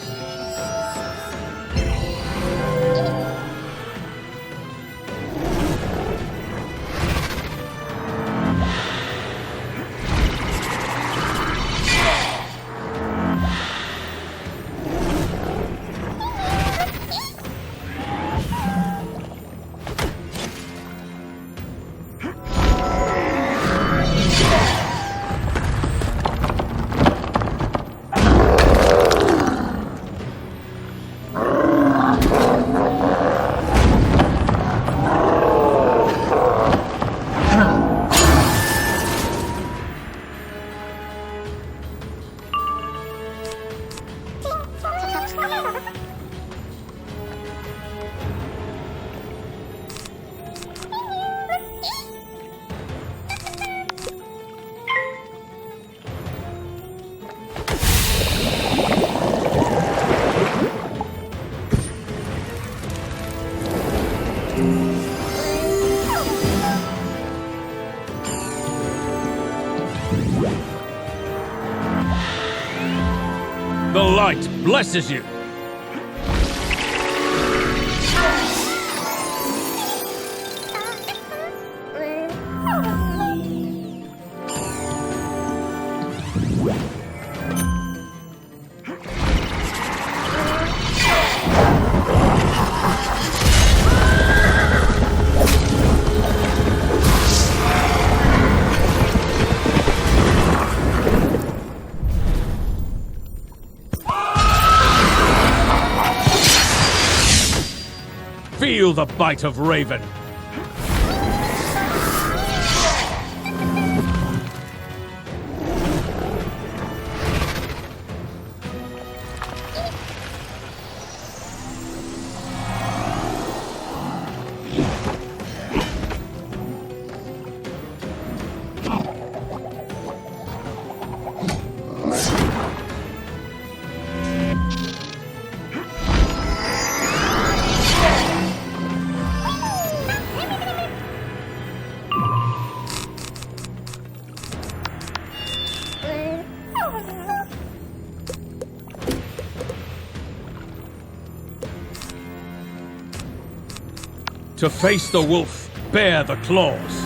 The light blesses you! Feel the bite of Raven! To face the wolf, bear the claws!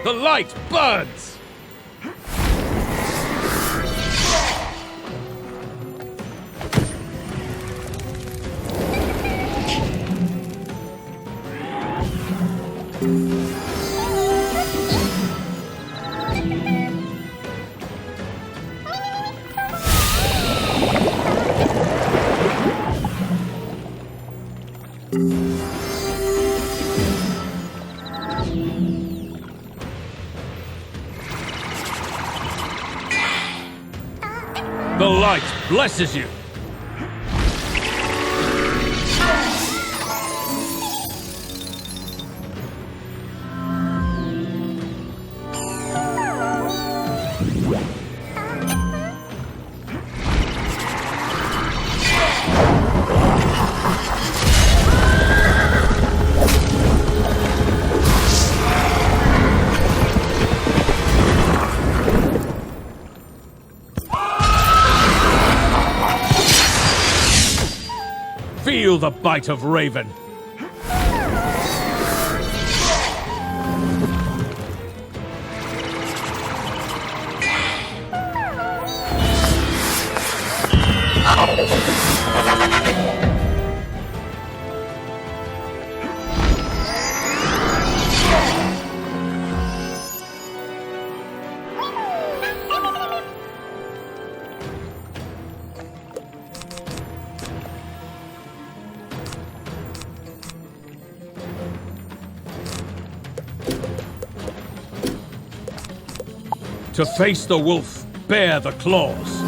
The light burns! The light blesses you! Feel the bite of Raven! To face the wolf, bear the claws.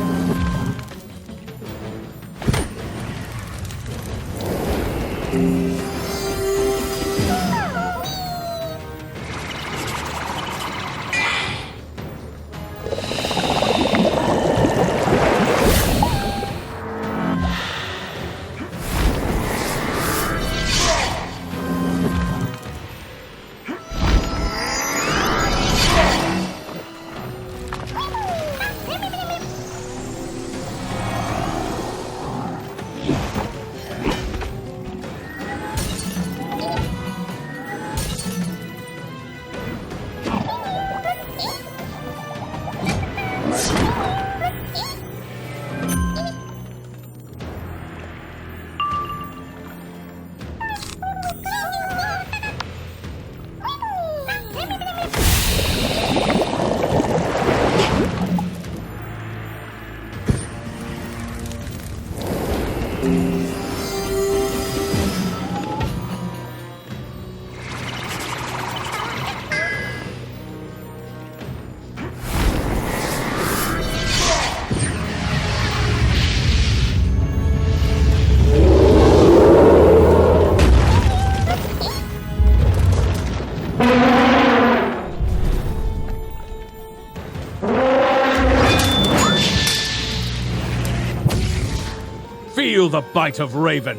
Feel the bite of Raven!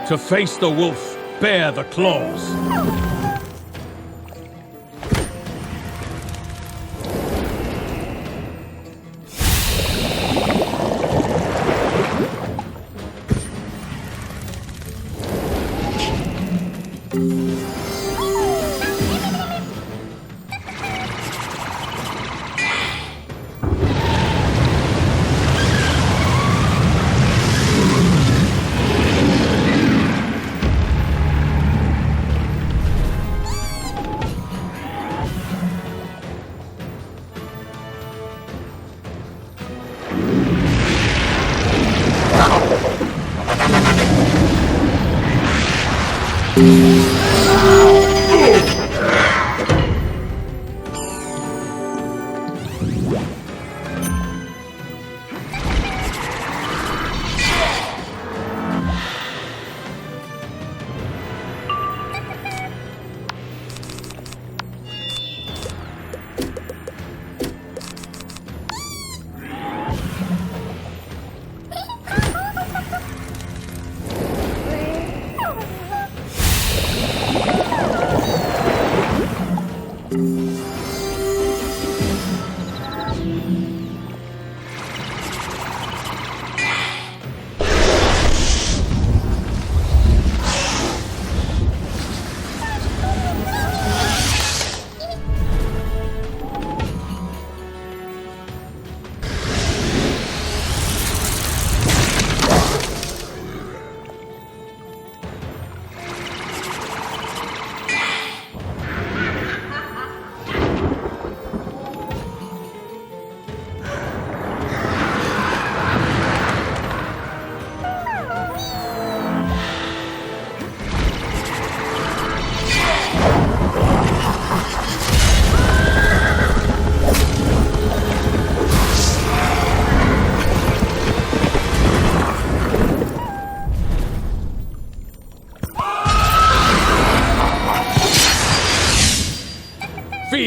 To face the wolf, bear the claws.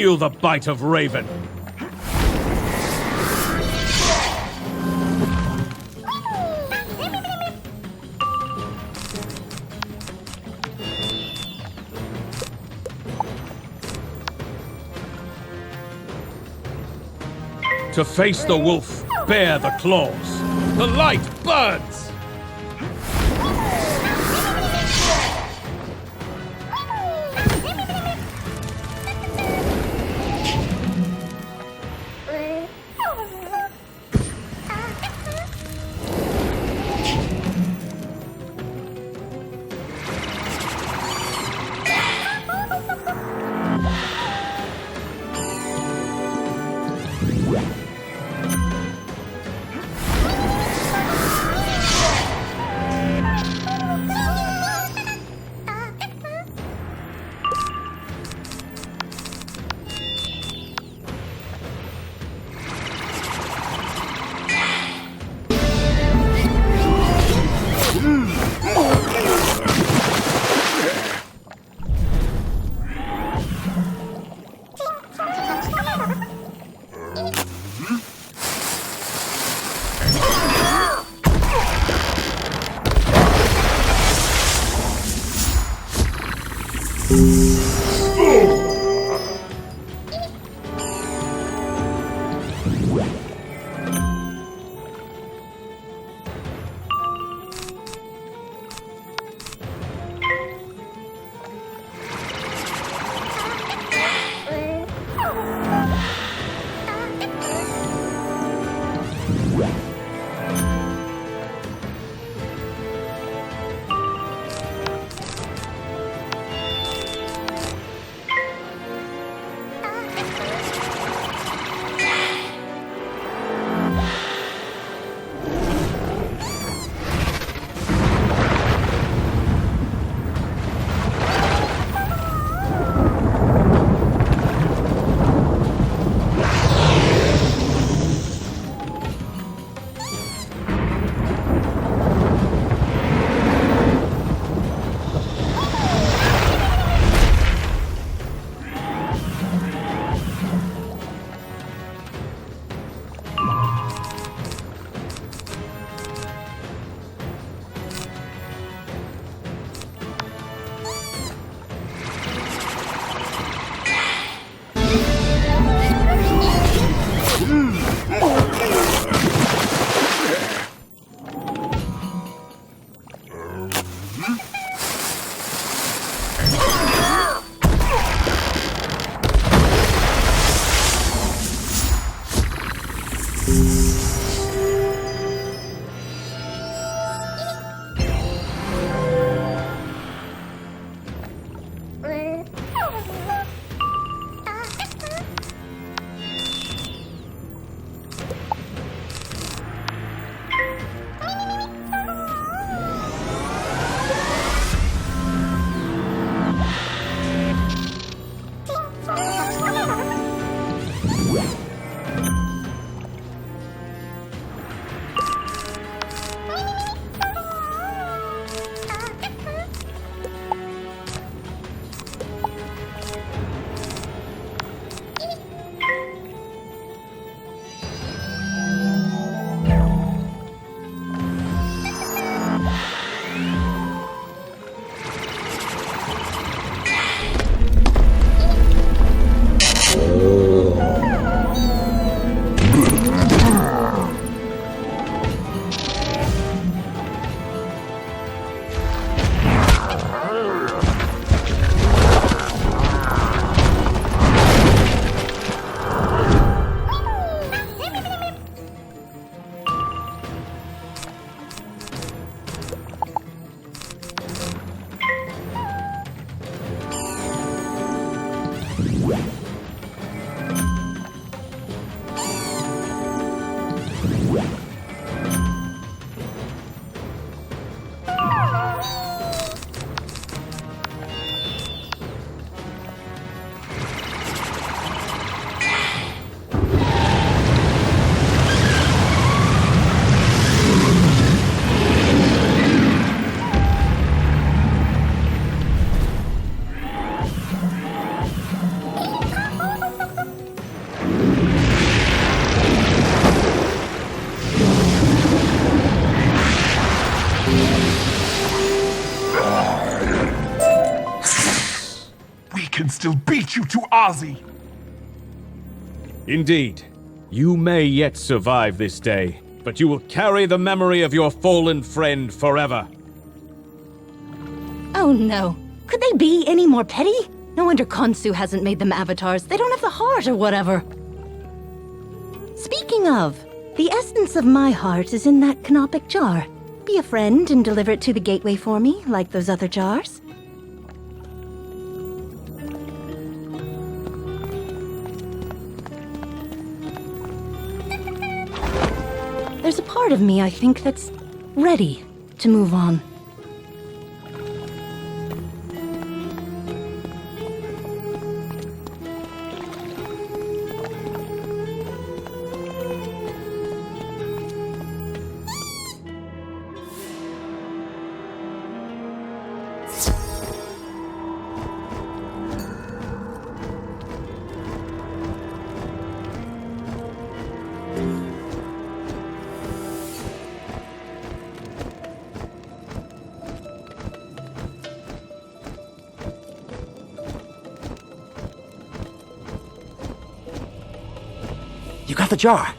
Feel the bite of Raven. To face the wolf, bear the claws. The light burns! still beat you to Ozzy. Indeed, you may yet survive this day, but you will carry the memory of your fallen friend forever. Oh no. Could they be any more petty? No wonder Khonsu hasn't made them avatars. They don't have the heart or whatever. Speaking of, the essence of my heart is in that canopic jar. Be a friend and deliver it to the gateway for me, like those other jars. There's a part of me, I think, that's ready to move on. You got the jar.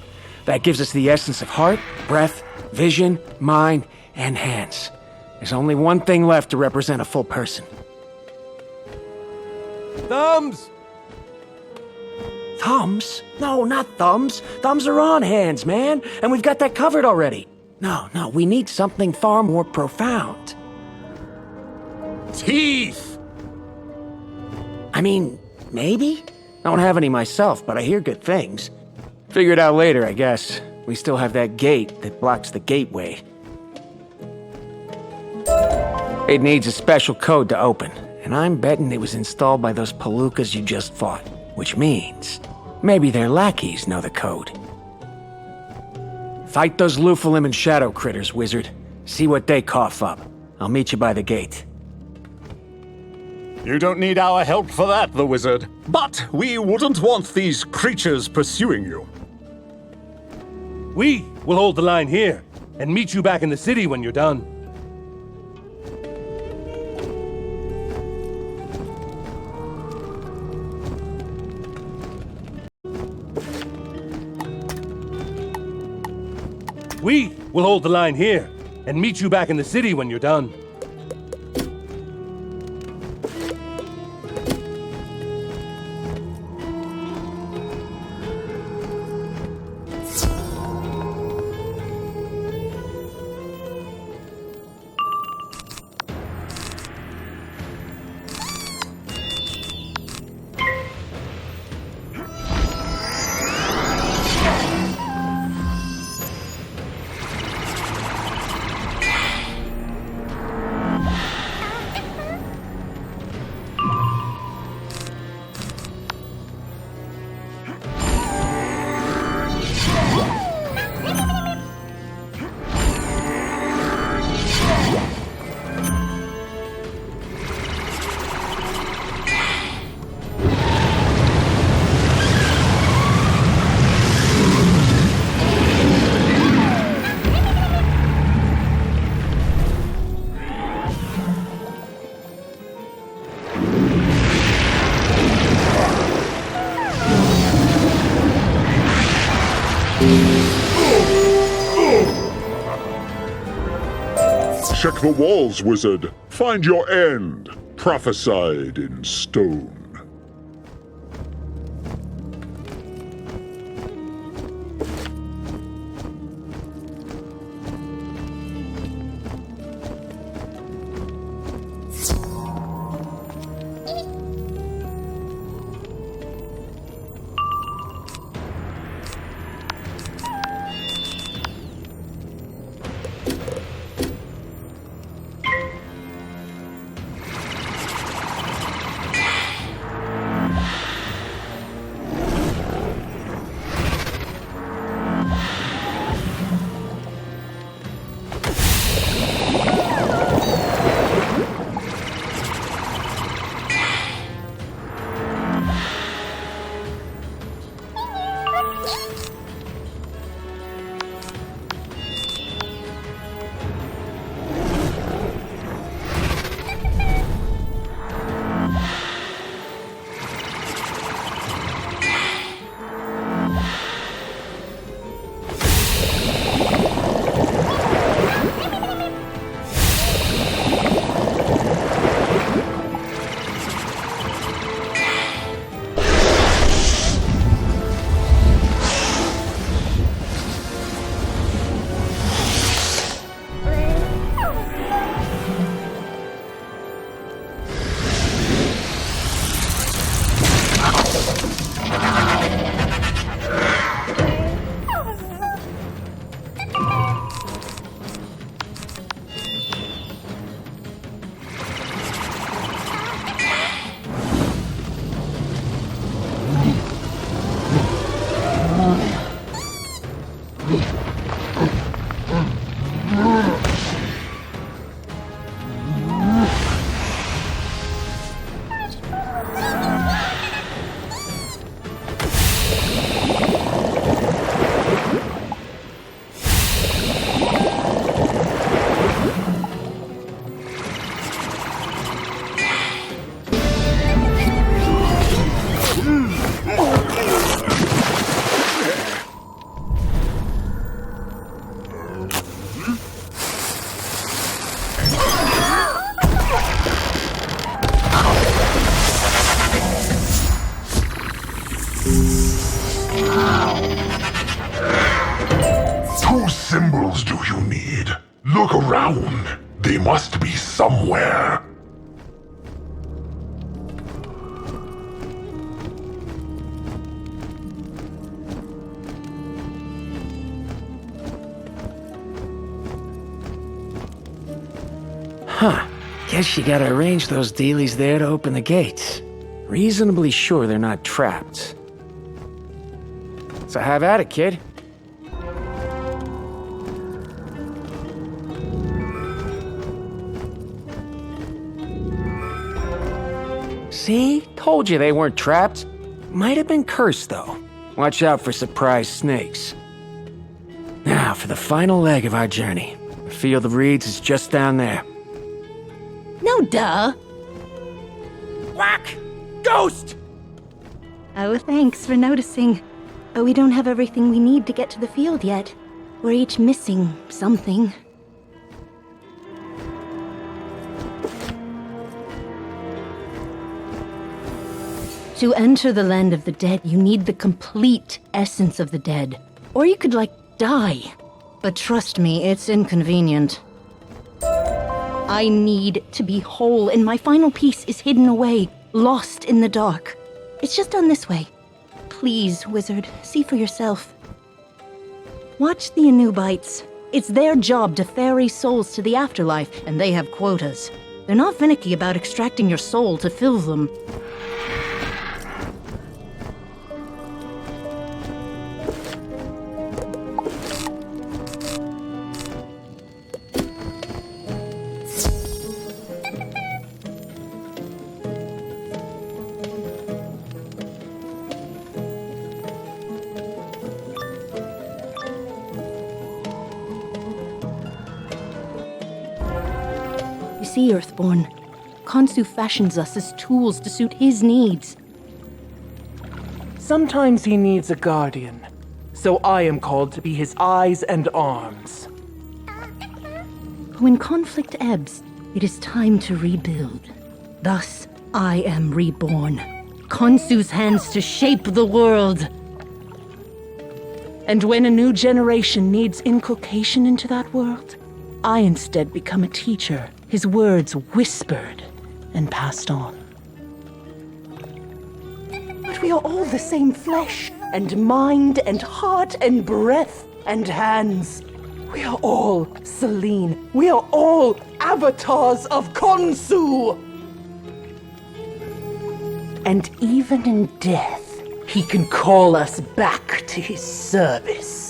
That gives us the essence of heart, breath, vision, mind, and hands. There's only one thing left to represent a full person. Thumbs! Thumbs? No, not thumbs. Thumbs are on hands, man. And we've got that covered already. No, we need something far more profound. Teeth! I mean, maybe? I don't have any myself, but I hear good things. Figure it out later, I guess. We still have that gate that blocks the gateway. It needs a special code to open, and I'm betting it was installed by those palookas you just fought. Which means, maybe their lackeys know the code. Fight those Lufalim and Shadow critters, Wizard. See what they cough up. I'll meet you by the gate. You don't need our help for that, the Wizard. But we wouldn't want these creatures pursuing you. We will hold the line here and meet you back in the city when you're done. We will hold the line here and meet you back in the city when you're done. Check the walls, Wizard. Find your end, prophesied in stone. symbols do you need? Look around. They must be somewhere. Huh. Guess you gotta arrange those dealies there to open the gates. Reasonably sure they're not trapped. So have at it, kid. See? Told you they weren't trapped. Might have been cursed, though. Watch out for surprise snakes. Now, for the final leg of our journey. The field of reeds is just down there. No, duh. Whack! Ghost! Oh, thanks for noticing. But we don't have everything we need to get to the field yet. We're each missing something. To enter the land of the dead, you need the complete essence of the dead. Or you could, die. But trust me, it's inconvenient. I need to be whole, and my final piece is hidden away, lost in the dark. It's just done this way. Please, wizard, see for yourself. Watch the Anubites. It's their job to ferry souls to the afterlife, and they have quotas. They're not finicky about extracting your soul to fill them. See, Earthborn, Khonsu fashions us as tools to suit his needs. Sometimes he needs a guardian, so I am called to be his eyes and arms. When conflict ebbs, it is time to rebuild. Thus, I am reborn. Khonsu's hands to shape the world. And when a new generation needs inculcation into that world, I instead become a teacher, his words whispered and passed on. But we are all the same flesh and mind and heart and breath and hands. We are all Selene. We are all avatars of Khonsu. And even in death, he can call us back to his service.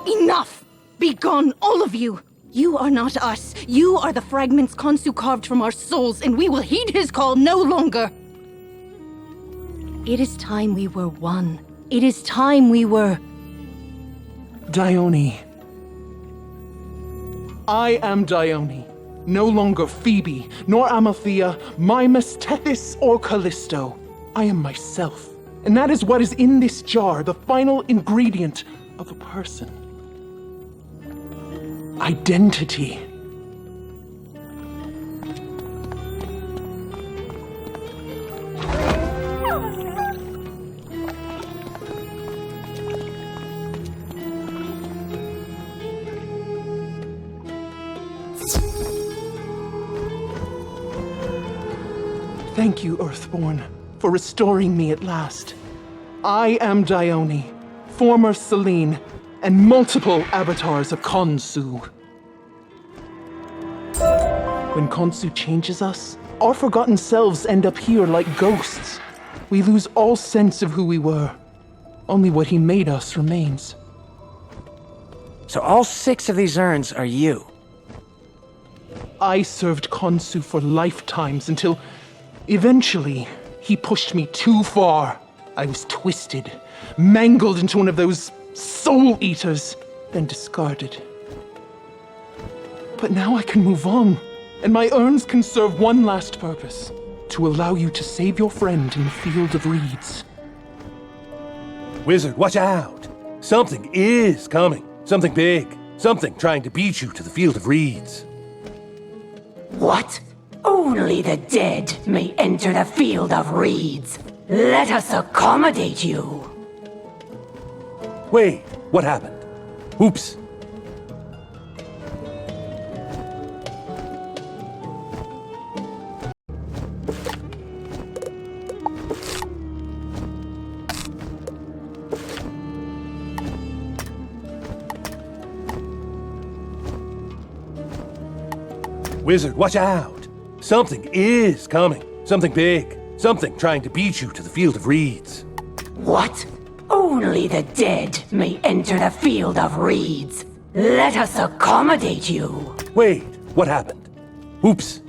Enough! Be gone, all of you! You are not us. You are the fragments Khonsu carved from our souls, and we will heed his call no longer. It is time we were one. It is time we were... Dione. I am Dione. No longer Phoebe, nor Amalthea, Mimas, Tethys, or Callisto. I am myself. And that is what is in this jar, the final ingredient of a person. Identity. Thank you, Earthborn, for restoring me at last. I am Dione, former Selene, and multiple avatars of Khonsu. When Khonsu changes us, our forgotten selves end up here like ghosts. We lose all sense of who we were. Only what he made us remains. So all 6 of these urns are you? I served Khonsu for lifetimes until, eventually, he pushed me too far. I was twisted, mangled into one of those soul eaters, then discarded. But now I can move on, and my urns can serve one last purpose: to allow you to save your friend in the field of reeds. Wizard, watch out! Something is coming. Something big. Something trying to beat you to the field of reeds. What? Only the dead may enter the field of reeds. Let us accommodate you. Wait, what happened? Oops. Wizard, watch out! Something is coming. Something big. Something trying to beat you to the field of reeds. What? Only the dead may enter the field of reeds. Let us accommodate you. Wait, what happened? Oops.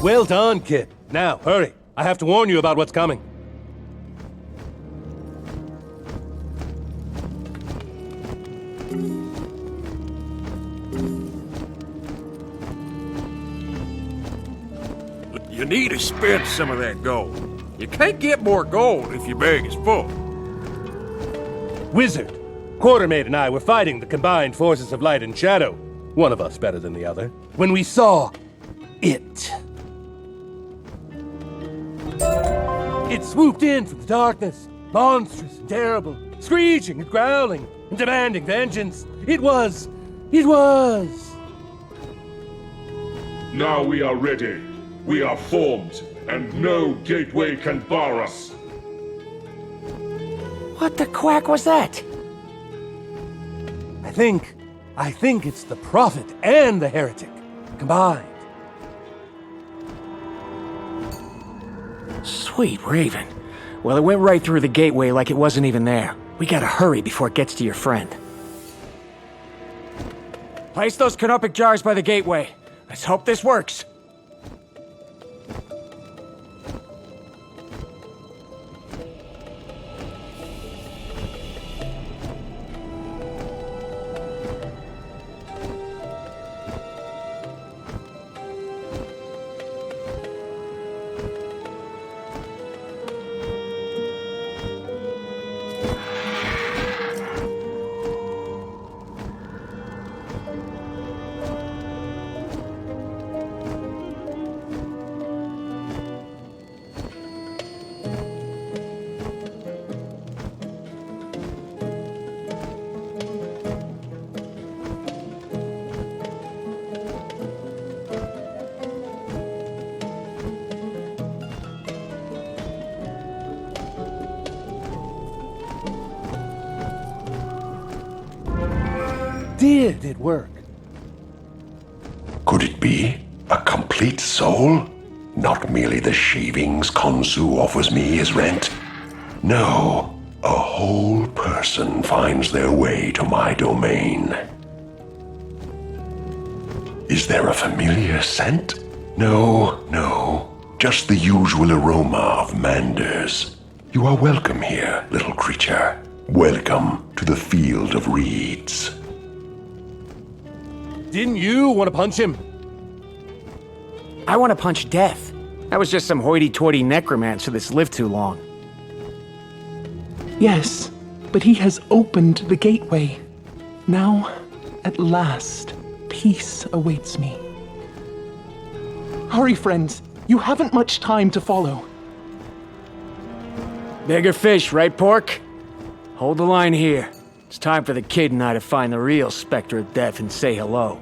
Well done, kid. Now, hurry. I have to warn you about what's coming. You need to spend some of that gold. You can't get more gold if your bag is full. Wizard, Quartermaid and I were fighting the combined forces of light and shadow, one of us better than the other, when we saw it. It swooped in from the darkness, monstrous and terrible, screeching and growling and demanding vengeance. It was... Now we are ready. We are formed, and no gateway can bar us. What the quack was that? I think it's the prophet and the heretic combined. Sweet Raven. Well, it went right through the gateway like it wasn't even there. We gotta hurry before it gets to your friend. Place those canopic jars by the gateway. Let's hope this works. Did it work? Could it be a complete soul? Not merely the shavings Khonsu offers me as rent? No, a whole person finds their way to my domain. Is there a familiar scent? No, just the usual aroma of manders. You are welcome here, little creature. Welcome to the field of reeds. Didn't you want to punch him? I want to punch death. That was just some hoity-toity necromancer that's lived too long. Yes, but he has opened the gateway. Now, at last, peace awaits me. Hurry, friends. You haven't much time to follow. Bigger fish, right, Pork? Hold the line here. It's time for the kid and I to find the real Spectre of Death and say hello.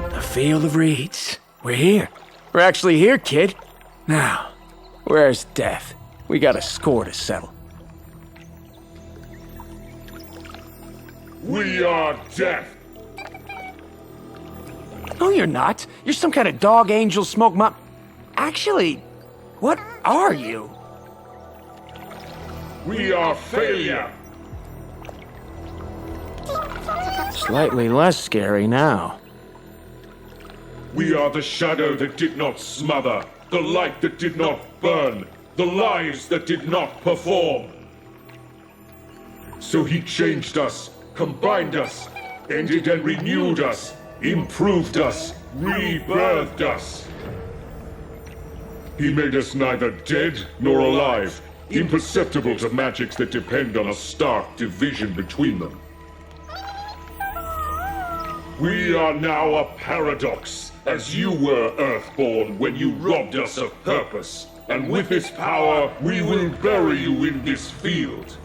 The field of reeds. We're here. We're actually here, kid. Now, where's Death? We got a score to settle. We are Death. No, you're not. You're some kind of dog angel smoke mop. Actually, what are you? We are failure. Slightly less scary now. We are the shadow that did not smother, the light that did not burn, the lies that did not perform. So he changed us, combined us, ended and renewed us, improved us, rebirthed us. He made us neither dead nor alive, imperceptible to magics that depend on a stark division between them. We are now a paradox, as you were Earthborn when you robbed us of purpose. And with this power, we will bury you in this field.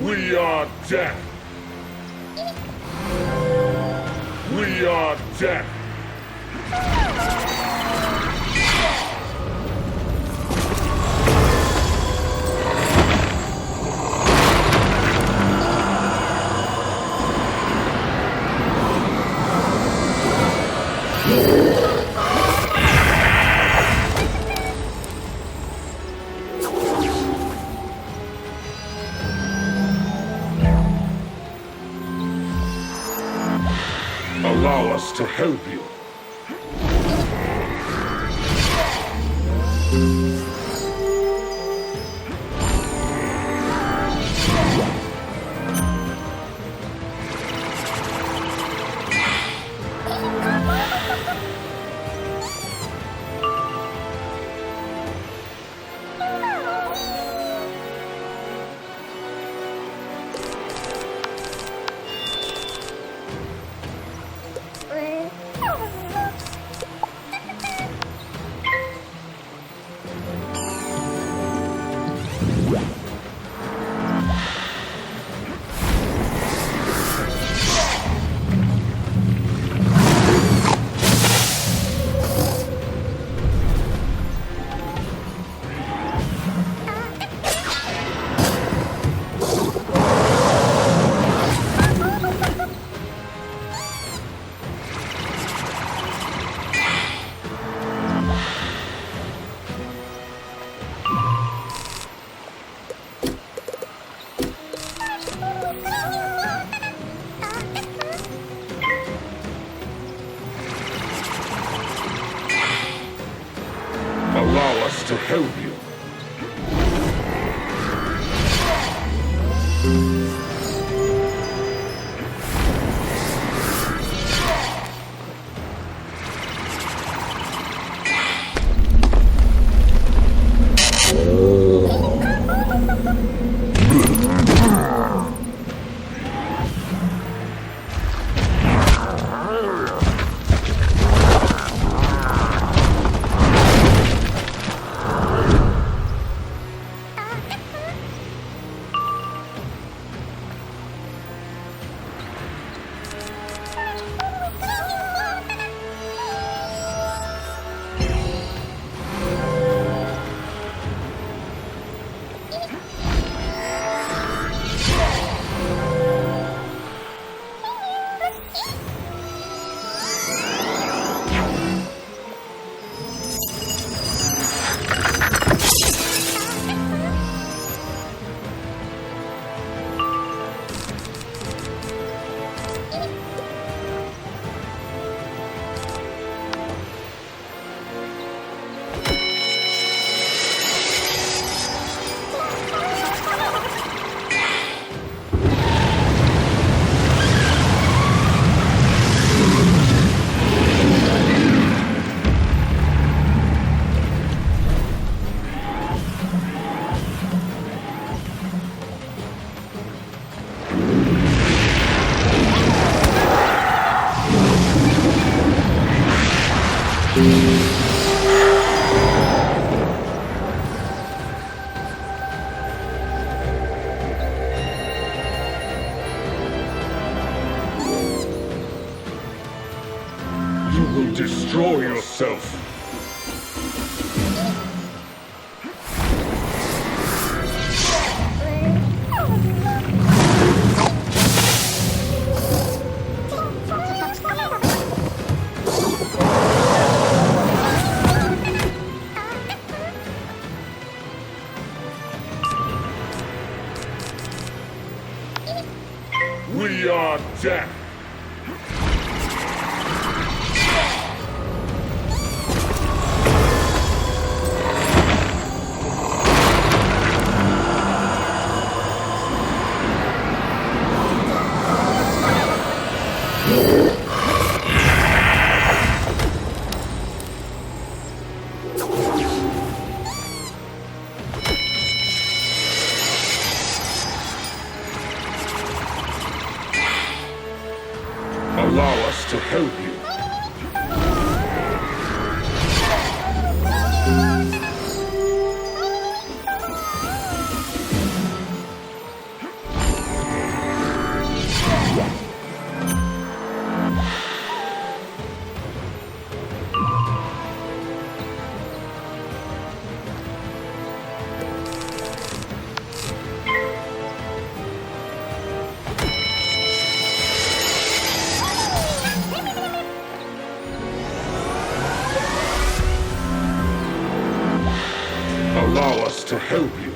We are Death. We We are death. Allow us to help you. Allow us to help you. You will destroy yourself. We are death. Allow us to help you. to help you.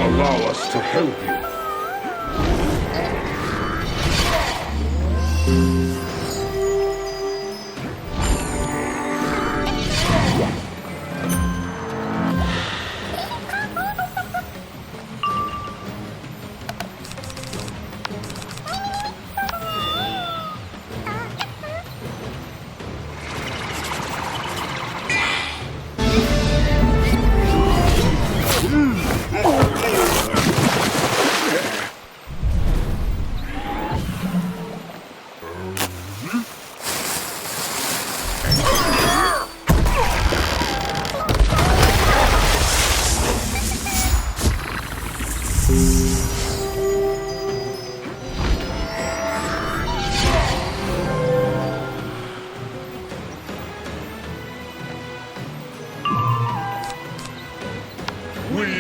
Allow us to help you.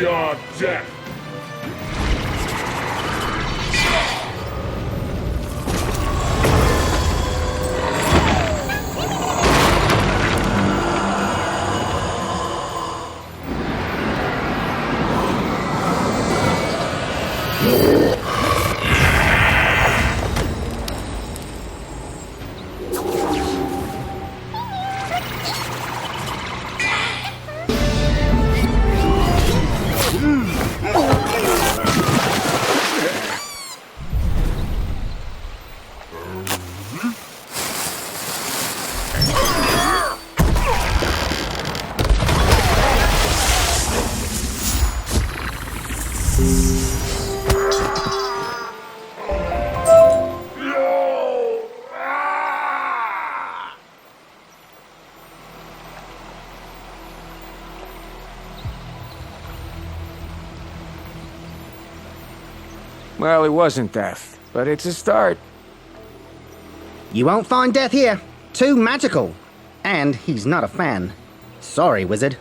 We are death. Well, it wasn't death, but it's a start. You won't find death here. Too magical. And he's not a fan. Sorry, wizard.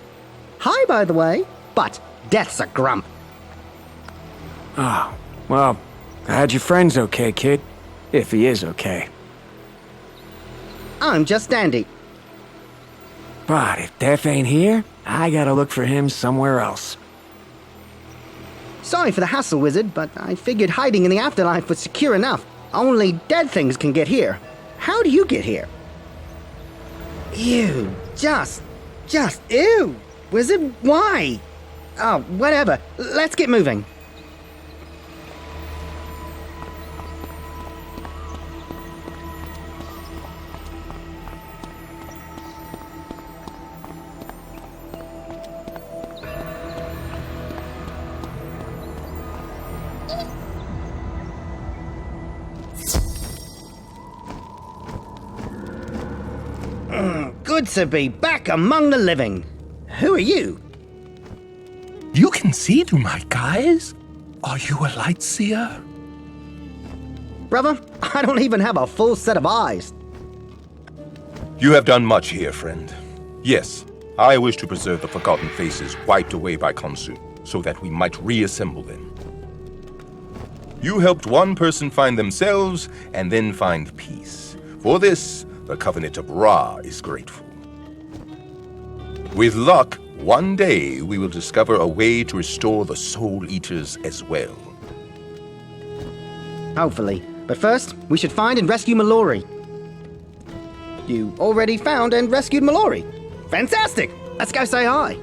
Hi, by the way. But death's a grump. Oh, well, glad your friend's okay, kid. If he is okay. I'm just dandy. But if Death ain't here, I gotta look for him somewhere else. Sorry for the hassle, wizard, but I figured hiding in the afterlife was secure enough. Only dead things can get here. How do you get here? Ew, just ew. Wizard, why? Oh, whatever. Let's get moving. Good to be back among the living. Who are you? You can see through my guise? Are you a light seer? Brother, I don't even have a full set of eyes. You have done much here, friend. Yes, I wish to preserve the forgotten faces wiped away by Khonsu, so that we might reassemble them. You helped one person find themselves, and then find peace. For this, the Covenant of Ra is grateful. With luck, one day we will discover a way to restore the Soul Eaters as well. Hopefully. But first, we should find and rescue Mallory. You already found and rescued Mallory. Fantastic! Let's go say hi.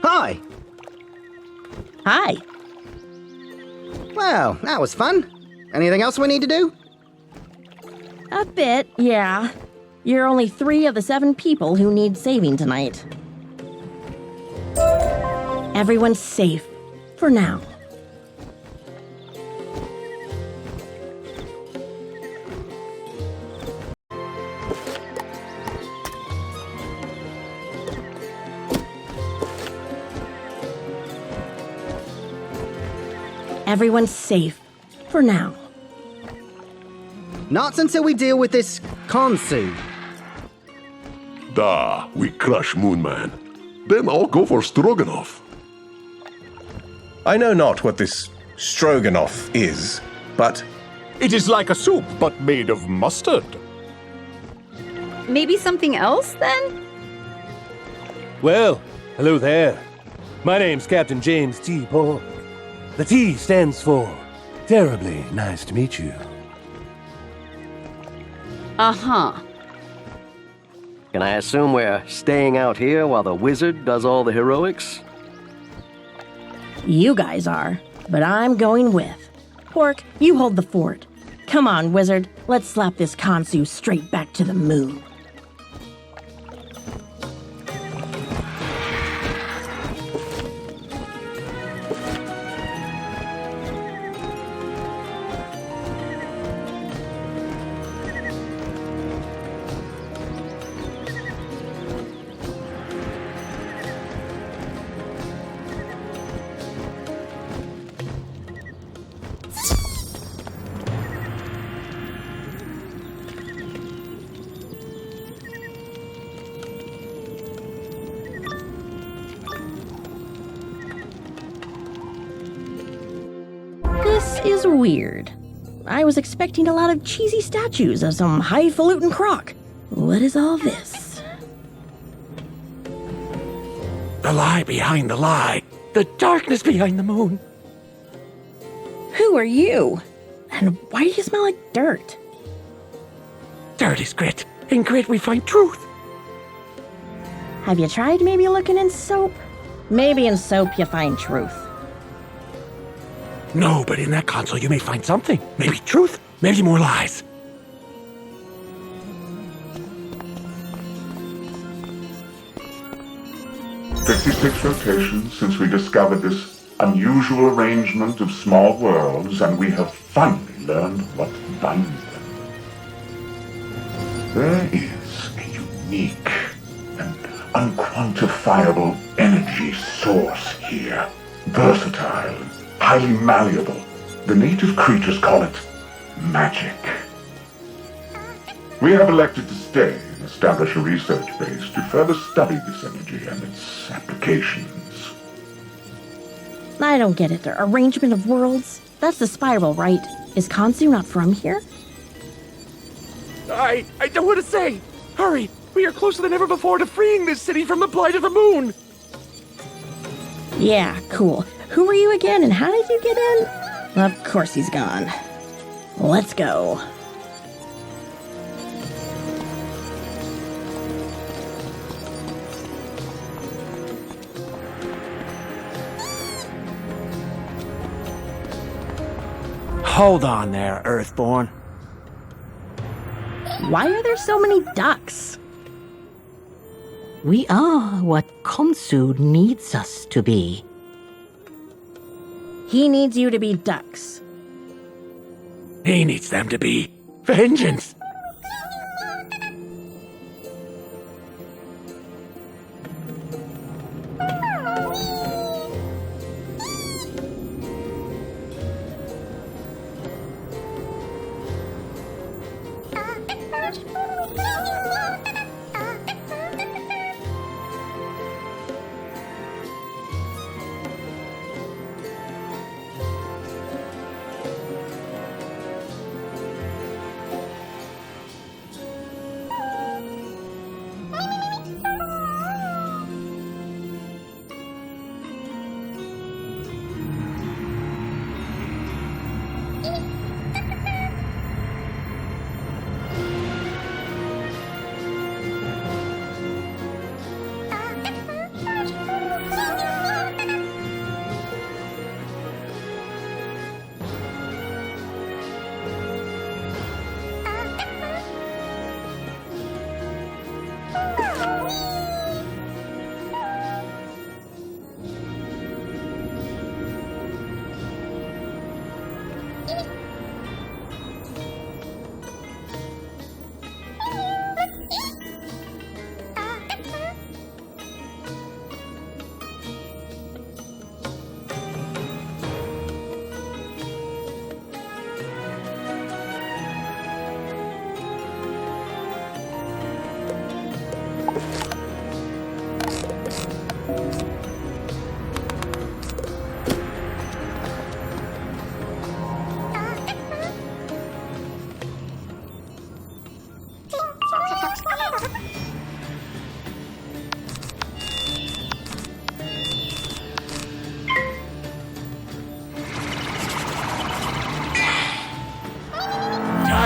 Hi. Hi. Well, that was fun. Anything else we need to do? A bit, yeah. You're only 3 of the 7 people who need saving tonight. Everyone's safe. For now. Everyone's safe. For now. Not until we deal with this Khonsu. Da, we crush Moonman. Then I'll go for Stroganoff. I know not what this stroganoff is, but... It is like a soup, but made of mustard. Maybe something else, then? Well, hello there. My name's Captain James T. Pork. The T stands for terribly nice to meet you. Uh-huh. Can I assume we're staying out here while the wizard does all the heroics? You guys are, but I'm going with. Pork, you hold the fort. Come on, wizard. Let's slap this Khonsu straight back to the moon. This is weird. I was expecting a lot of cheesy statues of some highfalutin croc. What is all this? The lie behind the lie. The darkness behind the moon. Who are you? And why do you smell like dirt? Dirt is grit. In grit we find truth. Have you tried maybe looking in soap? Maybe in soap you find truth. No, but in that console you may find something. Maybe truth, maybe more lies. "56 rotations since we discovered this unusual arrangement of small worlds, and we have finally learned what binds them. There is a unique and unquantifiable energy source here. Versatile, highly malleable. The native creatures call it magic. We have elected to stay and establish a research base to further study this energy and its applications. I don't get it. Arrangement of worlds? That's the spiral, right? Is Kansu not from here? I don't want to say. Hurry, we are closer than ever before to freeing this city from the Blight of the Moon. Yeah, cool. Who are you again, and how did you get in? Of course he's gone. Let's go. Hold on there, Earthborn. Why are there so many ducks? We are what Kansu needs us to be. He needs you to be ducks. He needs them to be vengeance.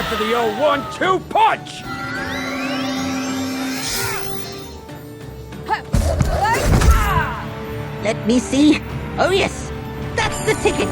For the old 1-2 punch! Let me see. Oh yes, that's the ticket.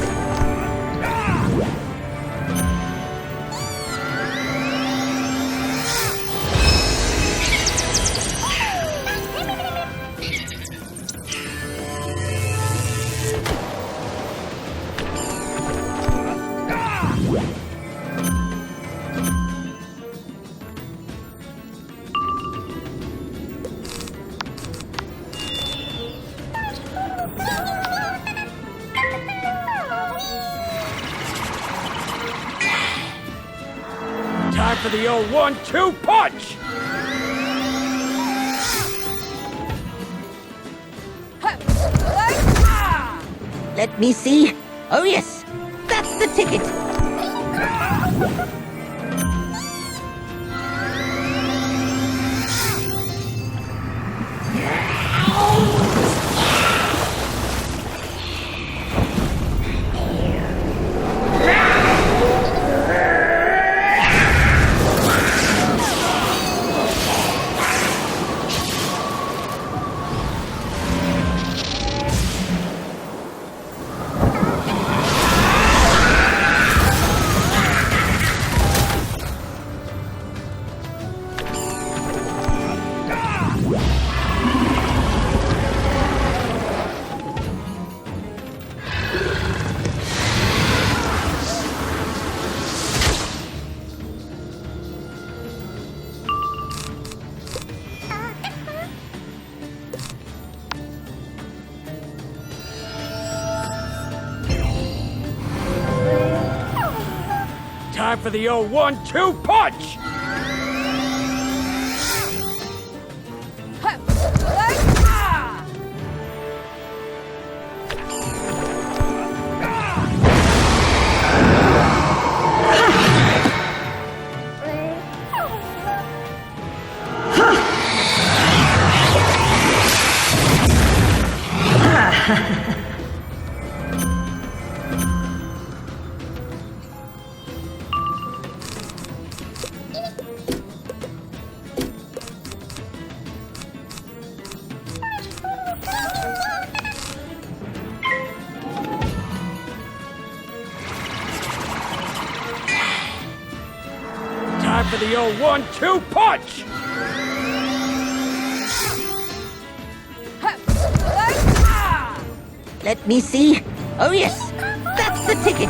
Time for the old 1-2 punch! Let me see. Oh yes, that's the ticket. Time for the old 1-2 punch! Time for the old 1-2 punch! Let me see. Oh yes, that's the ticket.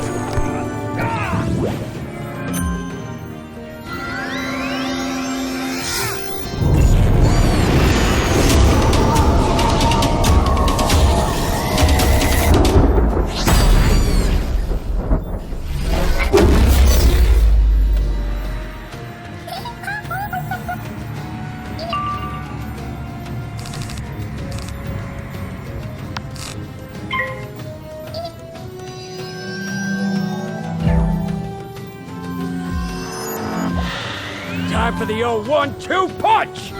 Time for the old 1-2 punch!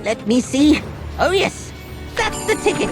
Let me see. Oh yes, that's the ticket.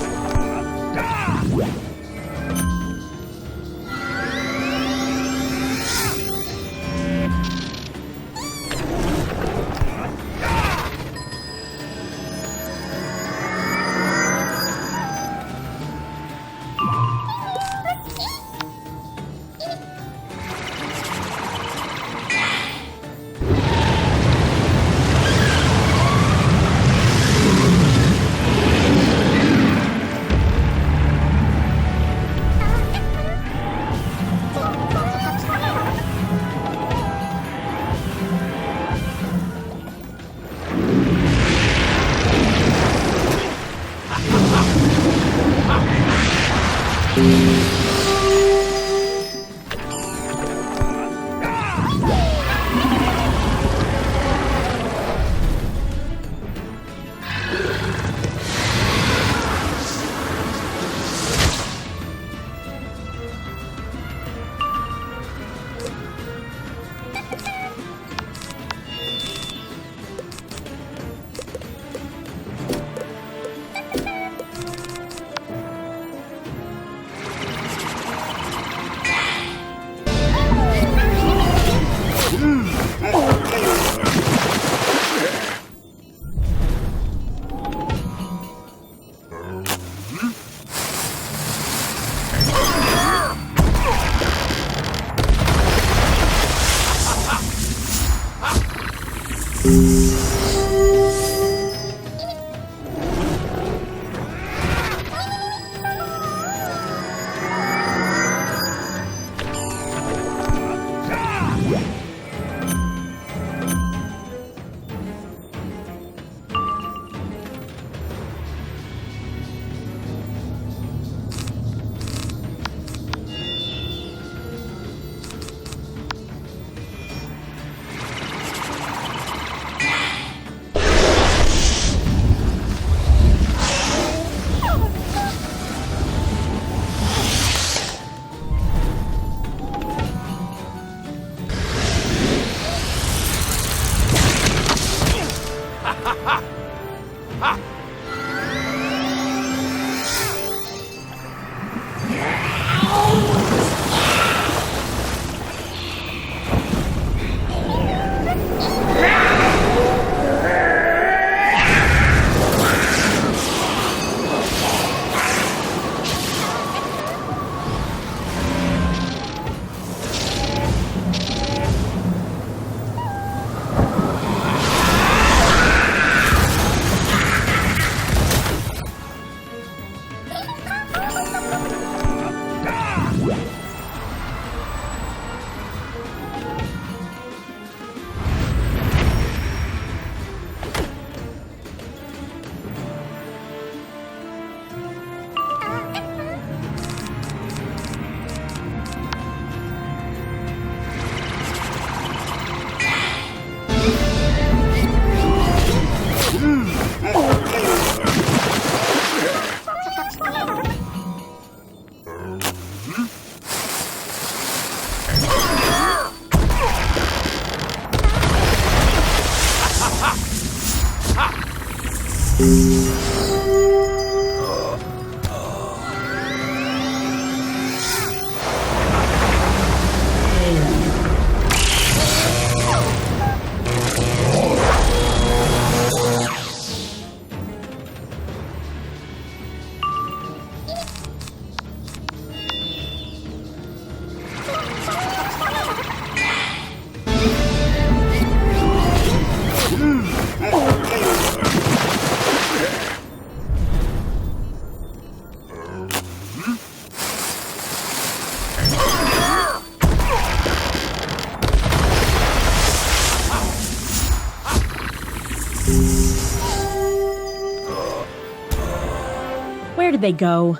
Where did they go?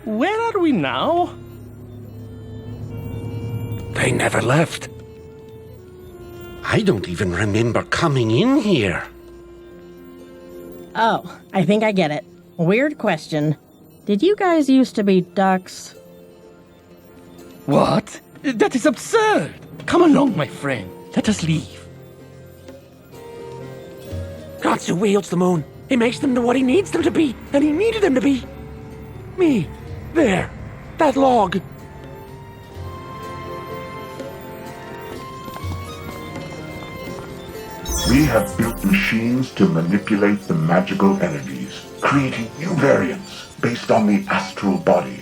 Where are we now? They never left. I don't even remember coming in here. Oh, I think I get it. Weird question. Did you guys used to be ducks? What? That is absurd! Come along, my friend. Let us leave. Katsu wields the moon. He makes them to what he needs them to be, and he needed them to be. Me. There. That log. We have built machines to manipulate the magical energies, creating new variants based on the astral bodies.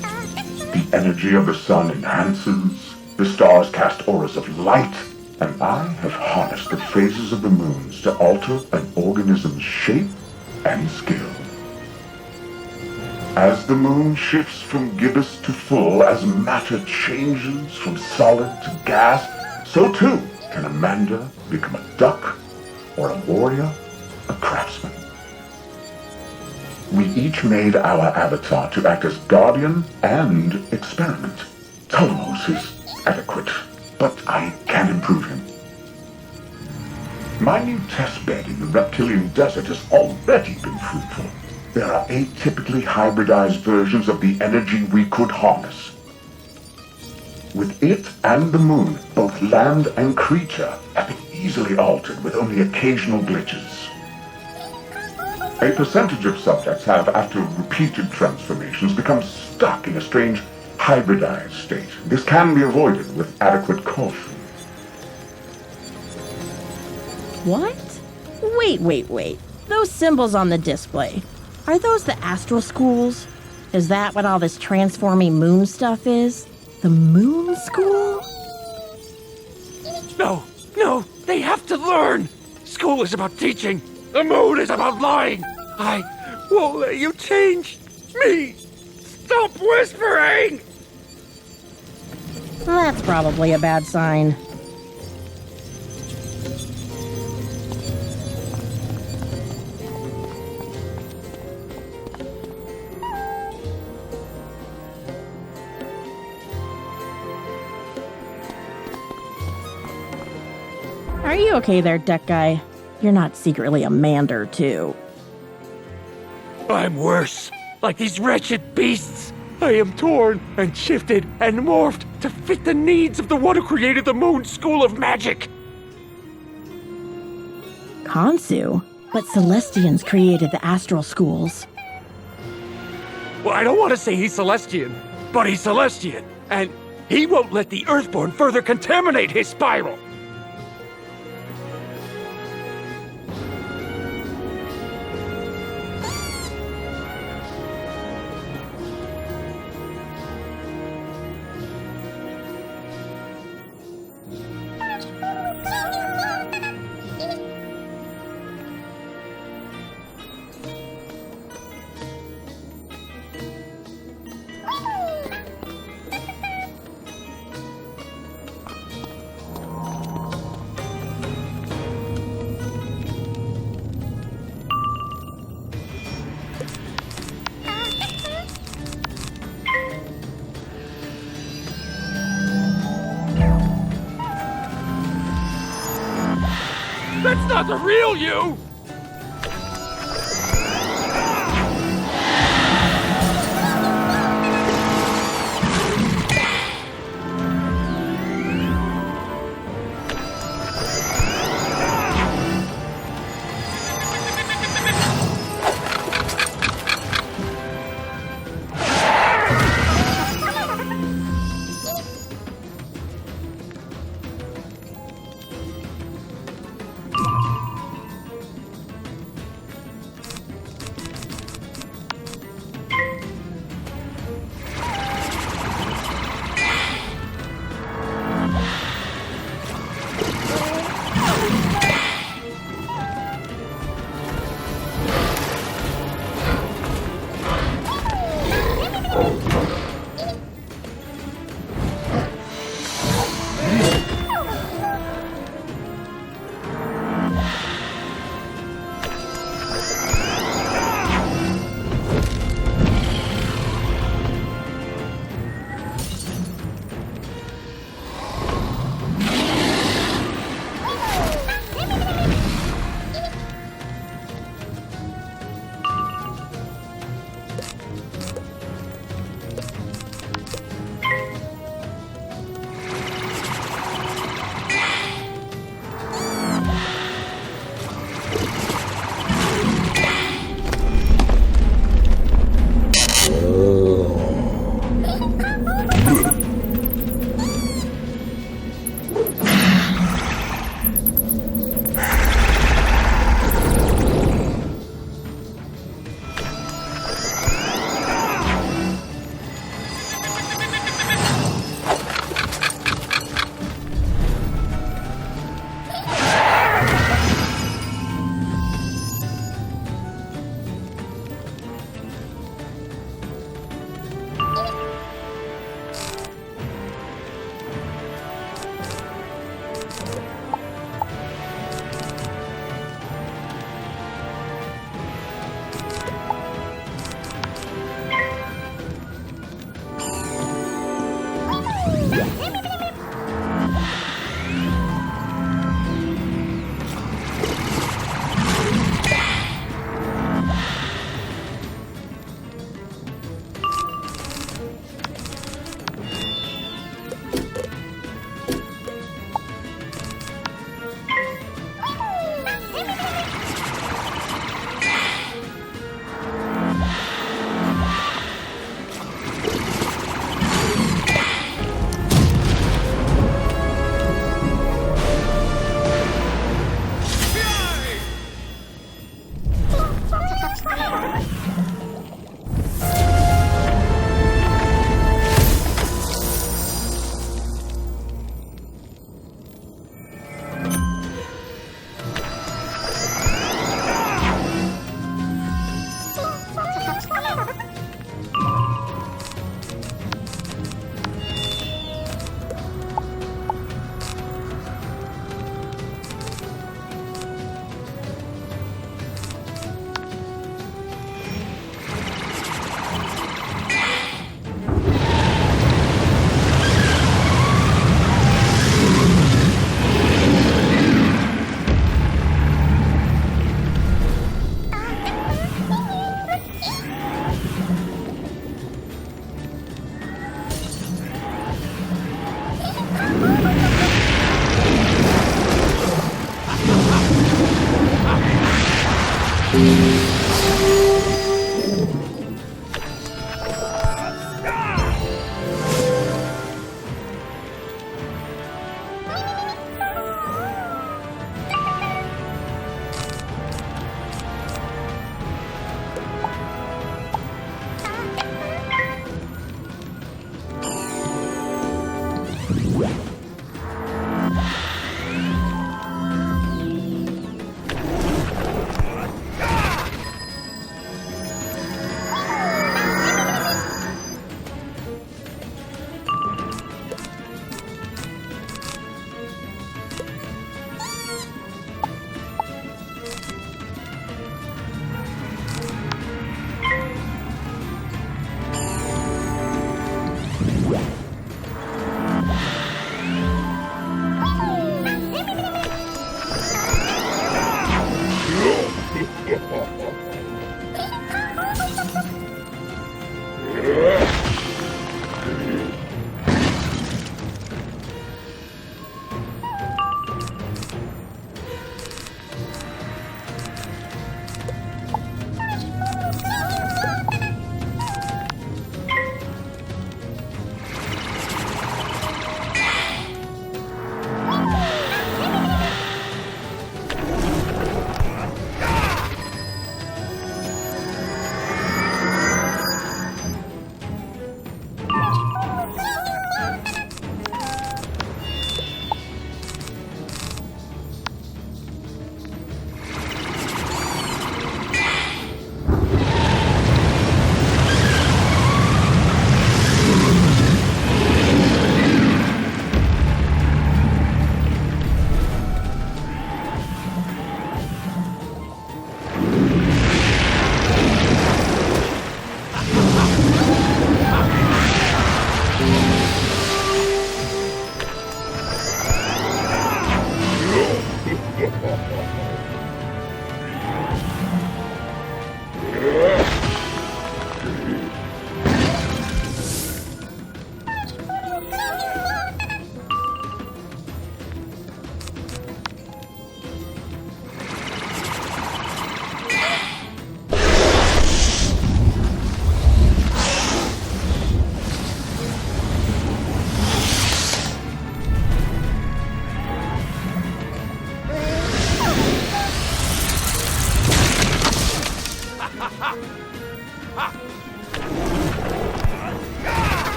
The energy of the sun enhances, the stars cast auras of light, and I have harnessed the phases of the moons to alter an organism's shape and skill. As the moon shifts from gibbous to full, as matter changes from solid to gas, so too can Amanda become a duck, or a warrior, a craftsman. We each made our avatar to act as guardian and experiment. Telemos is adequate, but I can improve him. My new test bed in the reptilian desert has already been fruitful. There are atypically hybridized versions of the energy we could harness. With it and the moon, both land and creature have been easily altered with only occasional glitches. A percentage of subjects have, after repeated transformations, become stuck in a strange hybridized state. This can be avoided with adequate caution. What? Wait. Those symbols on the display. Are those the astral schools? Is that what all this transforming moon stuff is? The moon school? No, they have to learn. School is about teaching. The moon is about lying. I won't let you change me. Stop whispering! That's probably a bad sign. Are you okay there, duck guy? You're not secretly a mander, too. I'm worse. Like these wretched beasts. I am torn and shifted and morphed to fit the needs of the one who created the Moon School of Magic. Khonsu? But Celestians created the astral schools. Well, I don't want to say he's Celestian, but he's Celestian. And he won't let the Earthborn further contaminate his spiral. That's not the real you!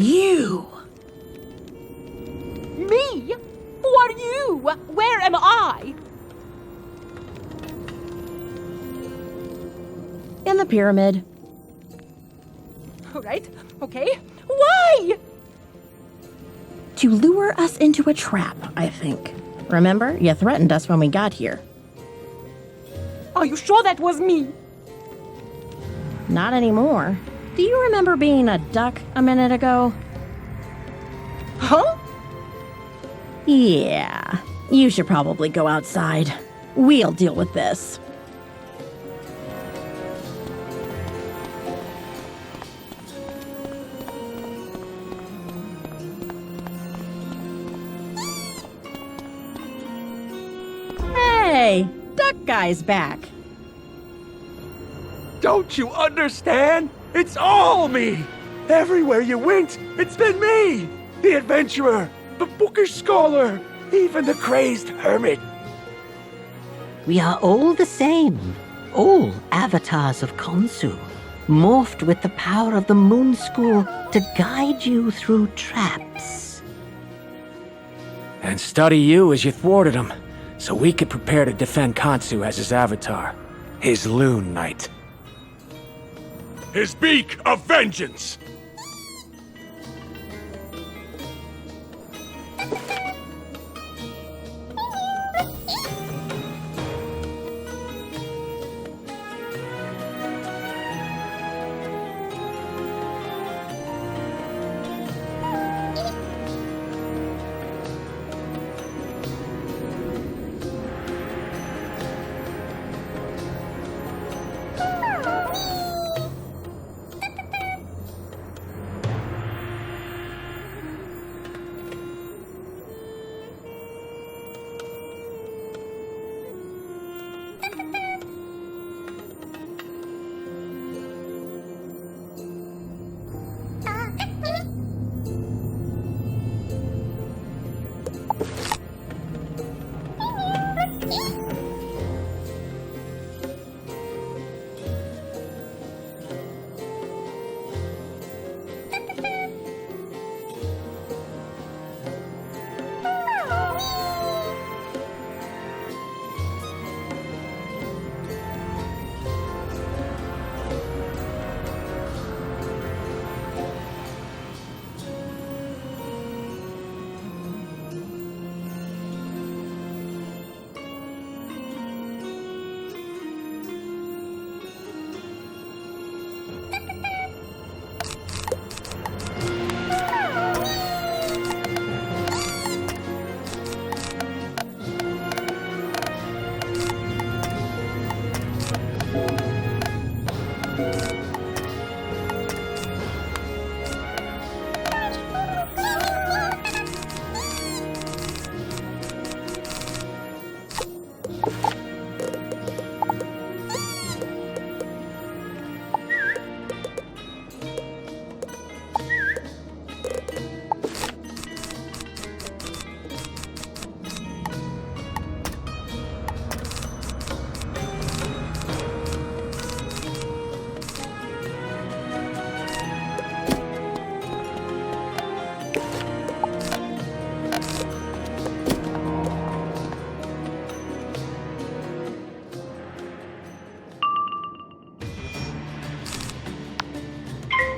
You! Me? Who are you? Where am I? In the pyramid. All right, okay. Why? To lure us into a trap, I think. Remember, you threatened us when we got here. Are you sure that was me? Not anymore. Do you remember being a duck a minute ago? Huh? Yeah. You should probably go outside. We'll deal with this. Hey, Duck Guy's back. Don't you understand? It's all me! Everywhere you went, it's been me! The adventurer, the bookish scholar, even the crazed hermit. We are all the same. All avatars of Khonsu, morphed with the power of the Moon School to guide you through traps. And study you as you thwarted him, so we could prepare to defend Khonsu as his avatar, his Loon Knight. His beak of vengeance!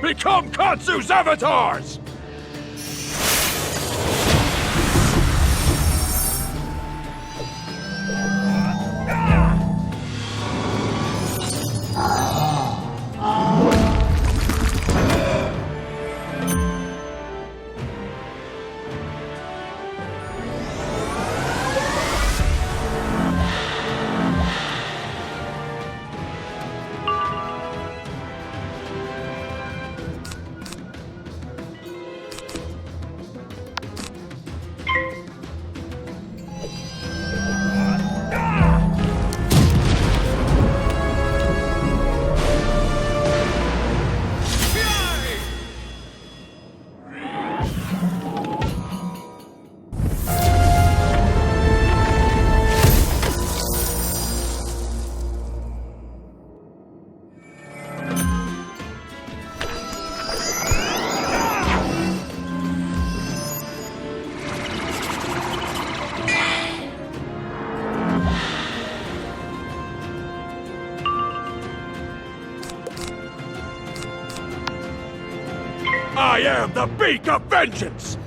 Become Khonsu's avatars! I am the beak of vengeance!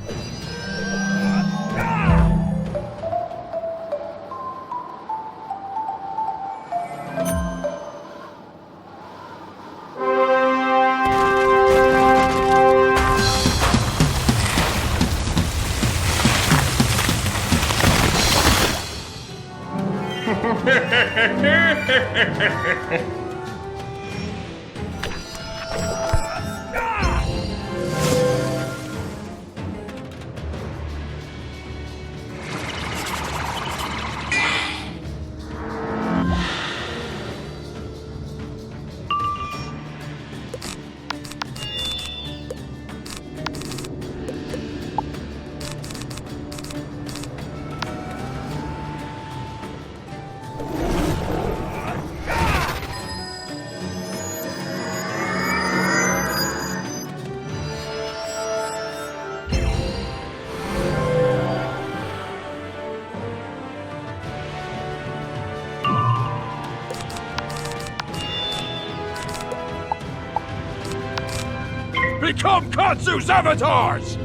Become Katsu's avatars!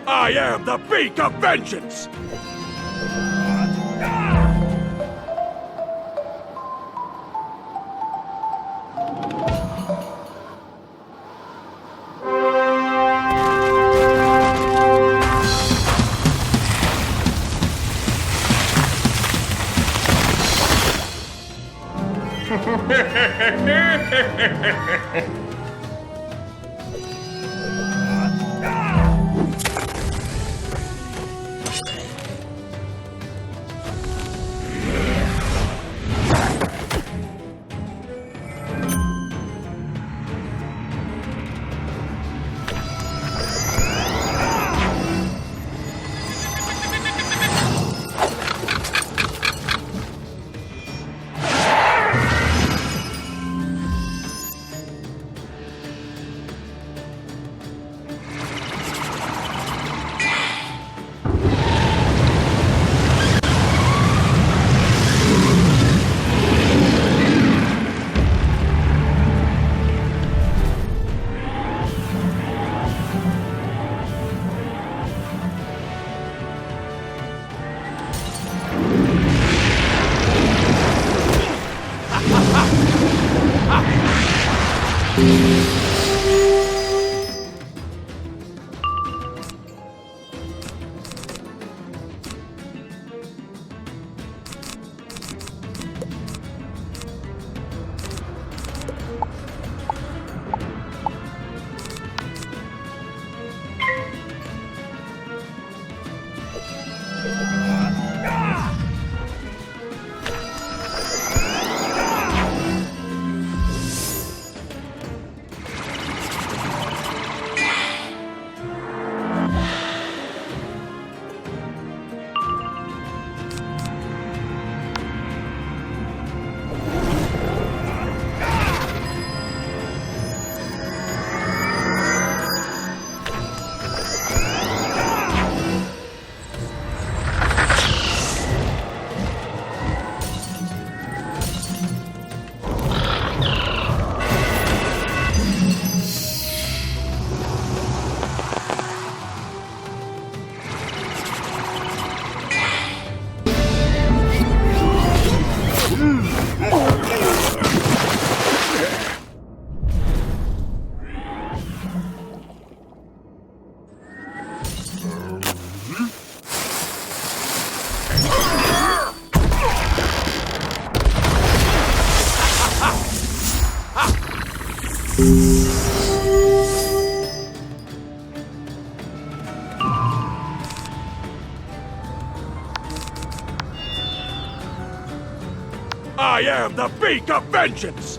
I am the beak of vengeance! I am the beak of vengeance!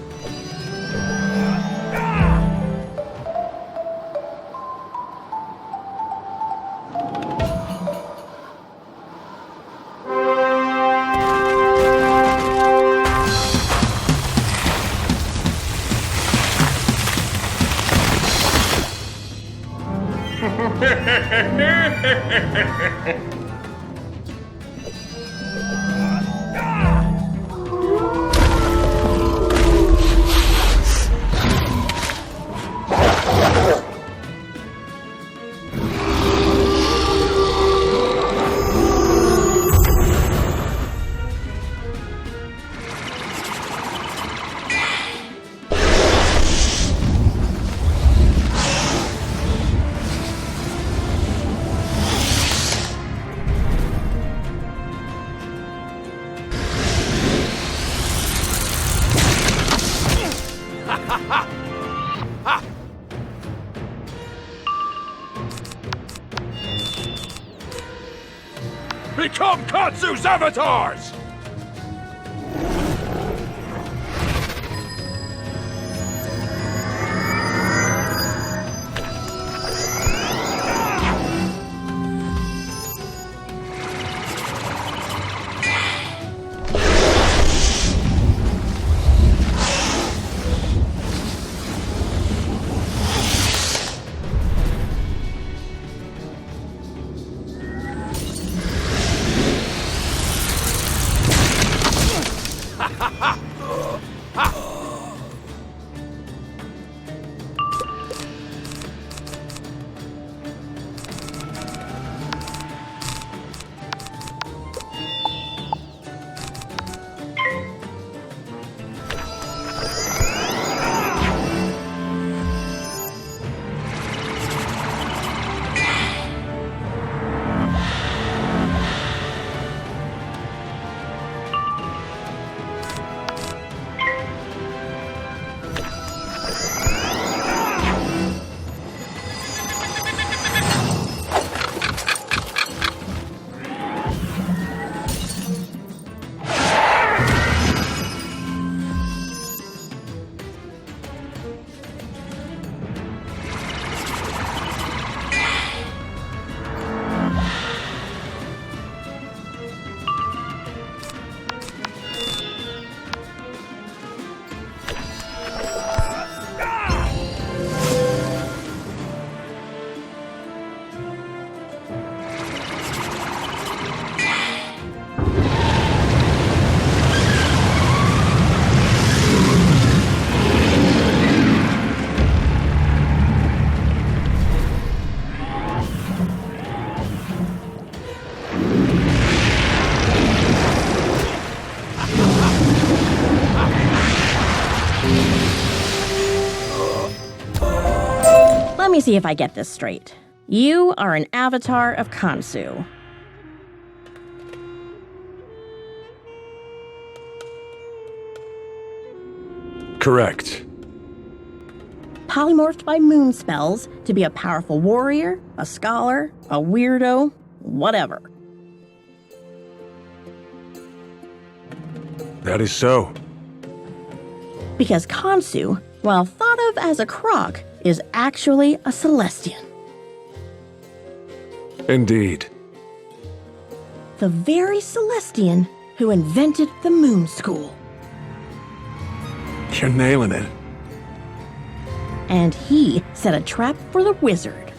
Become Katsu's avatars! Let me see if I get this straight. You are an avatar of Kansu. Correct. Polymorphed by moon spells to be a powerful warrior, a scholar, a weirdo, whatever. That is so. Because Kansu, while thought of as a croc, is actually a Celestian. Indeed. The very Celestian who invented the Moon School. You're nailing it. And he set a trap for the wizard.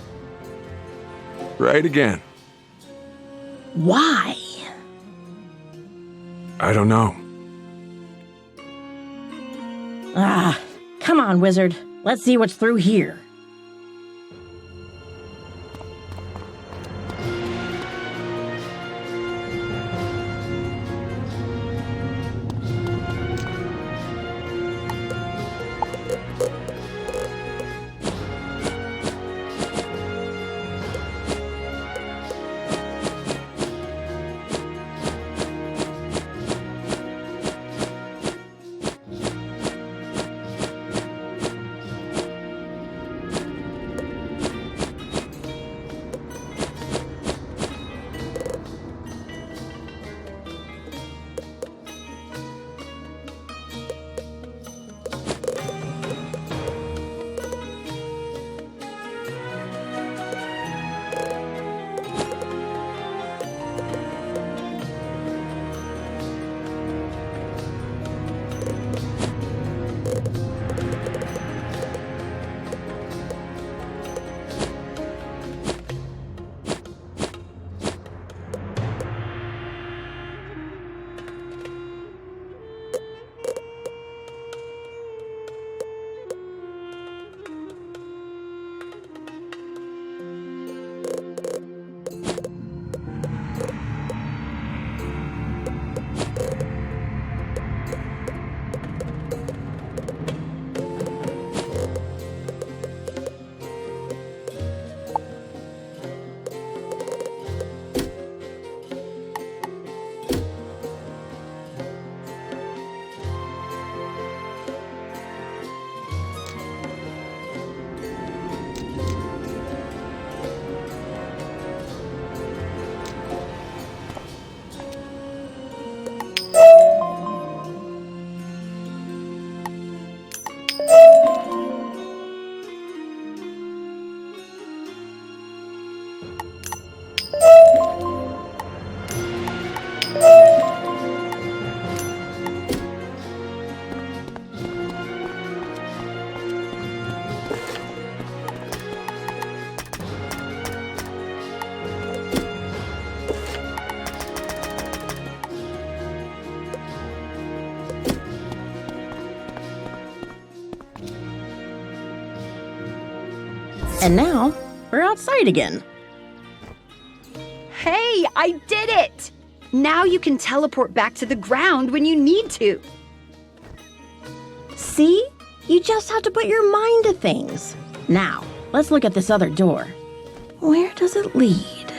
Right again. Why? I don't know. Ah, come on, wizard. Let's see what's through here. And now, we're outside again. Hey, I did it! Now you can teleport back to the ground when you need to. See? You just have to put your mind to things. Now, let's look at this other door. Where does it lead?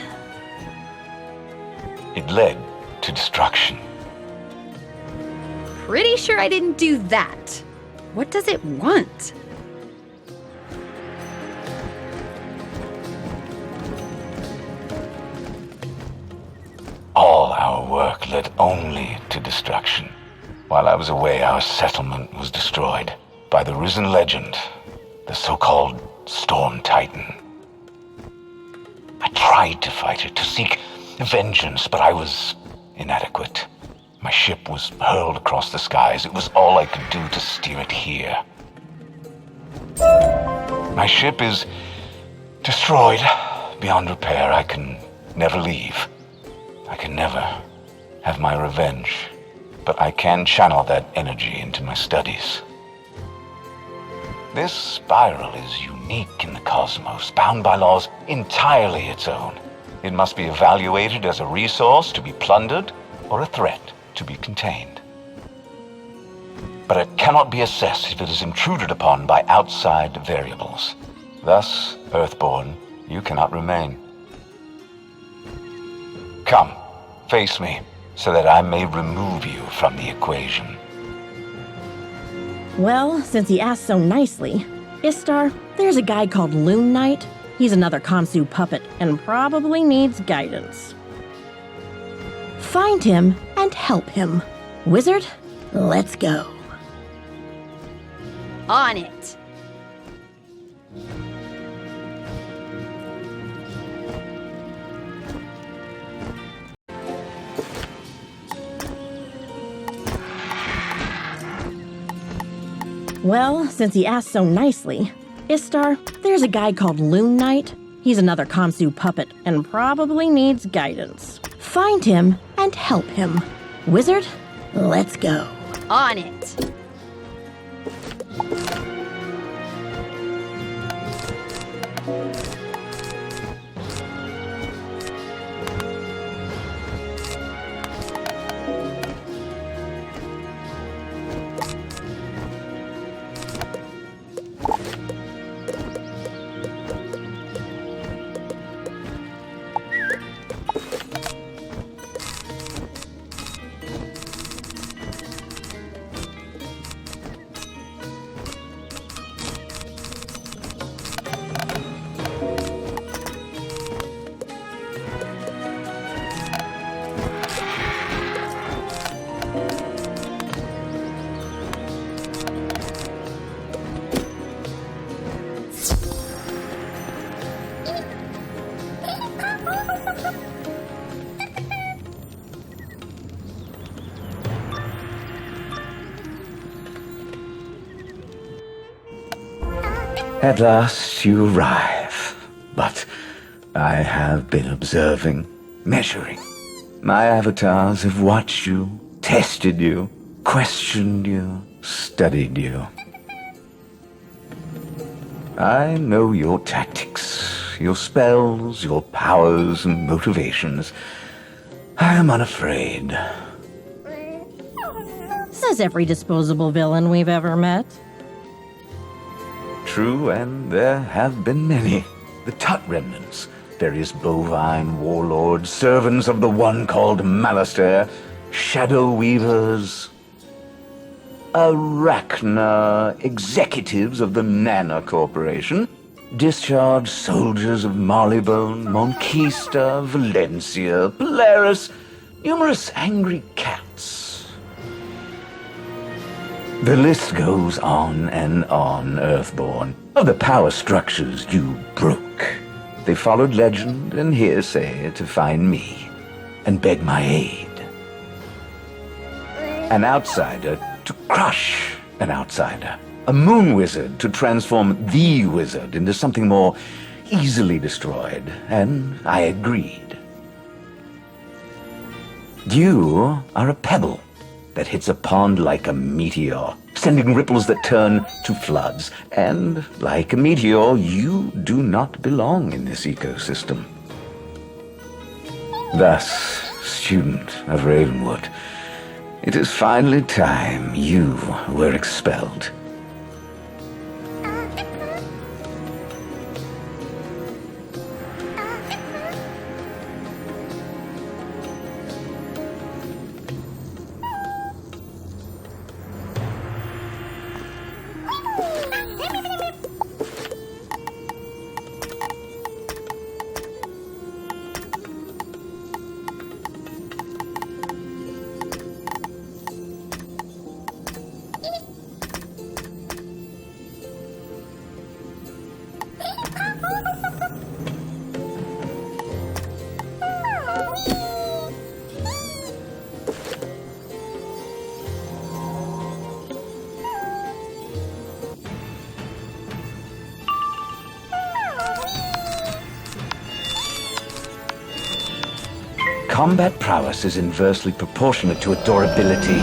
It led to destruction. Pretty sure I didn't do that. What does it want? All our work led only to destruction. While I was away, our settlement was destroyed by the risen legend, the so-called Storm Titan. I tried to fight it, to seek vengeance, but I was inadequate. My ship was hurled across the skies. It was all I could do to steer it here. My ship is destroyed, beyond repair. I can never leave. I can never have my revenge. But I can channel that energy into my studies. This spiral is unique in the cosmos, bound by laws entirely its own. It must be evaluated as a resource to be plundered or a threat to be contained. But it cannot be assessed if it is intruded upon by outside variables. Thus, Earthborn, you cannot remain. Come, face me, so that I may remove you from the equation. Well, since he asked so nicely, Istar, there's a guy called Loon Knight. He's another Khonsu puppet and probably needs guidance. Find him and help him. Wizard, let's go. On it. Well, since he asked so nicely, Istar, there's a guy called Loon Knight. He's another Khonsu puppet and probably needs guidance. Find him and help him. Wizard, let's go. On it. At last you arrive, but I have been observing, measuring. My avatars have watched you, tested you, questioned you, studied you. I know your tactics, your spells, your powers and motivations. I am unafraid. Says every disposable villain we've ever met. True, and there have been many. The Tut remnants, various bovine warlords, servants of the one called Malastair, shadow weavers, Arachna, executives of the Nana Corporation, discharged soldiers of Marleybone, Monquista, Valencia, Polaris, numerous angry cats. The list goes on and on, Earthborn, of the power structures you broke. They followed legend and hearsay to find me and beg my aid. An outsider to crush an outsider. A moon wizard to transform the wizard into something more easily destroyed, and I agreed. You are a pebble that hits a pond like a meteor, sending ripples that turn to floods. And like a meteor, you do not belong in this ecosystem. Thus, student of Ravenwood, it is finally time you were expelled. Combat prowess is inversely proportionate to adorability.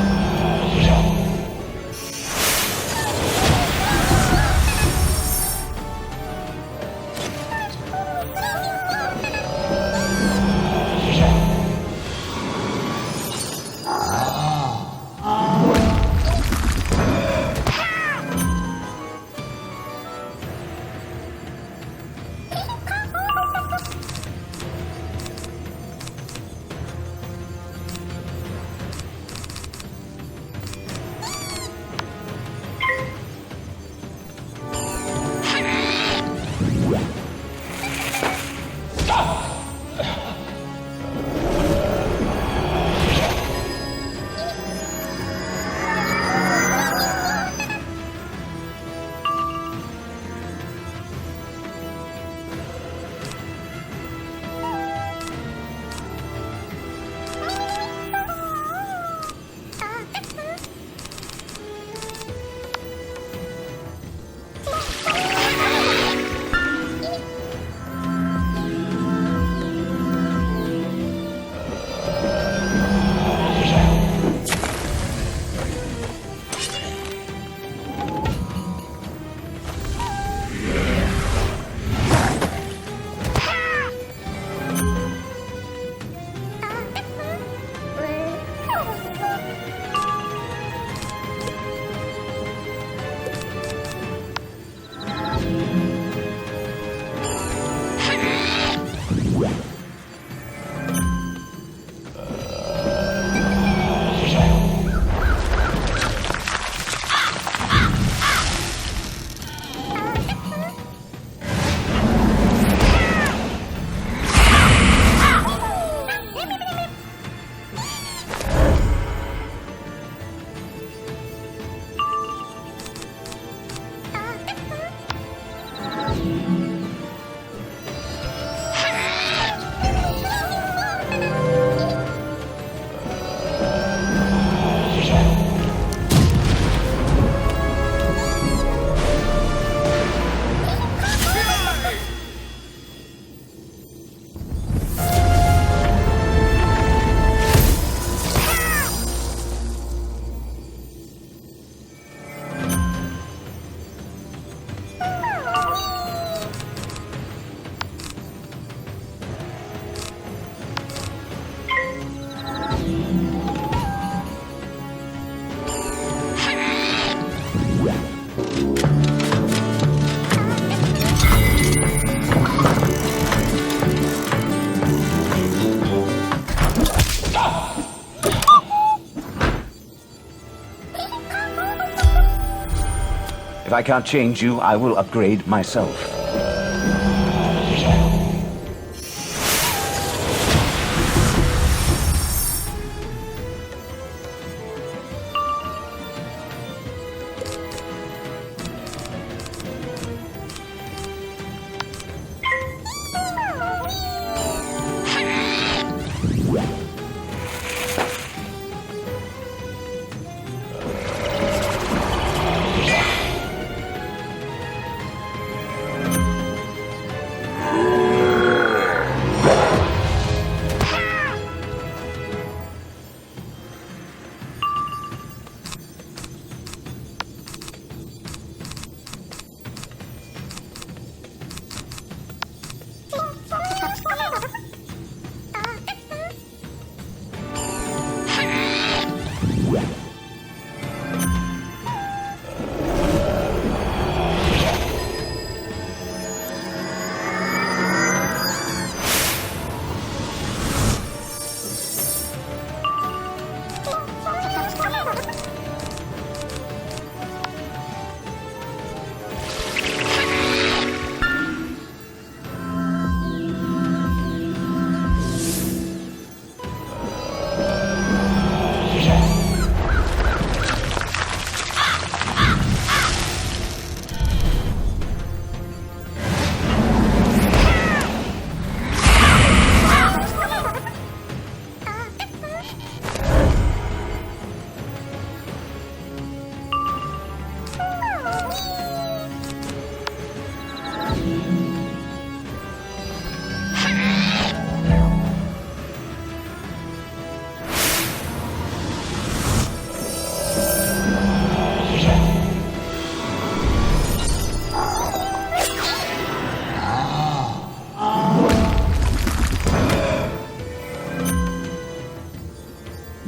If I can't change you, I will upgrade myself.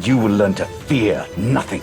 You will learn to fear nothing.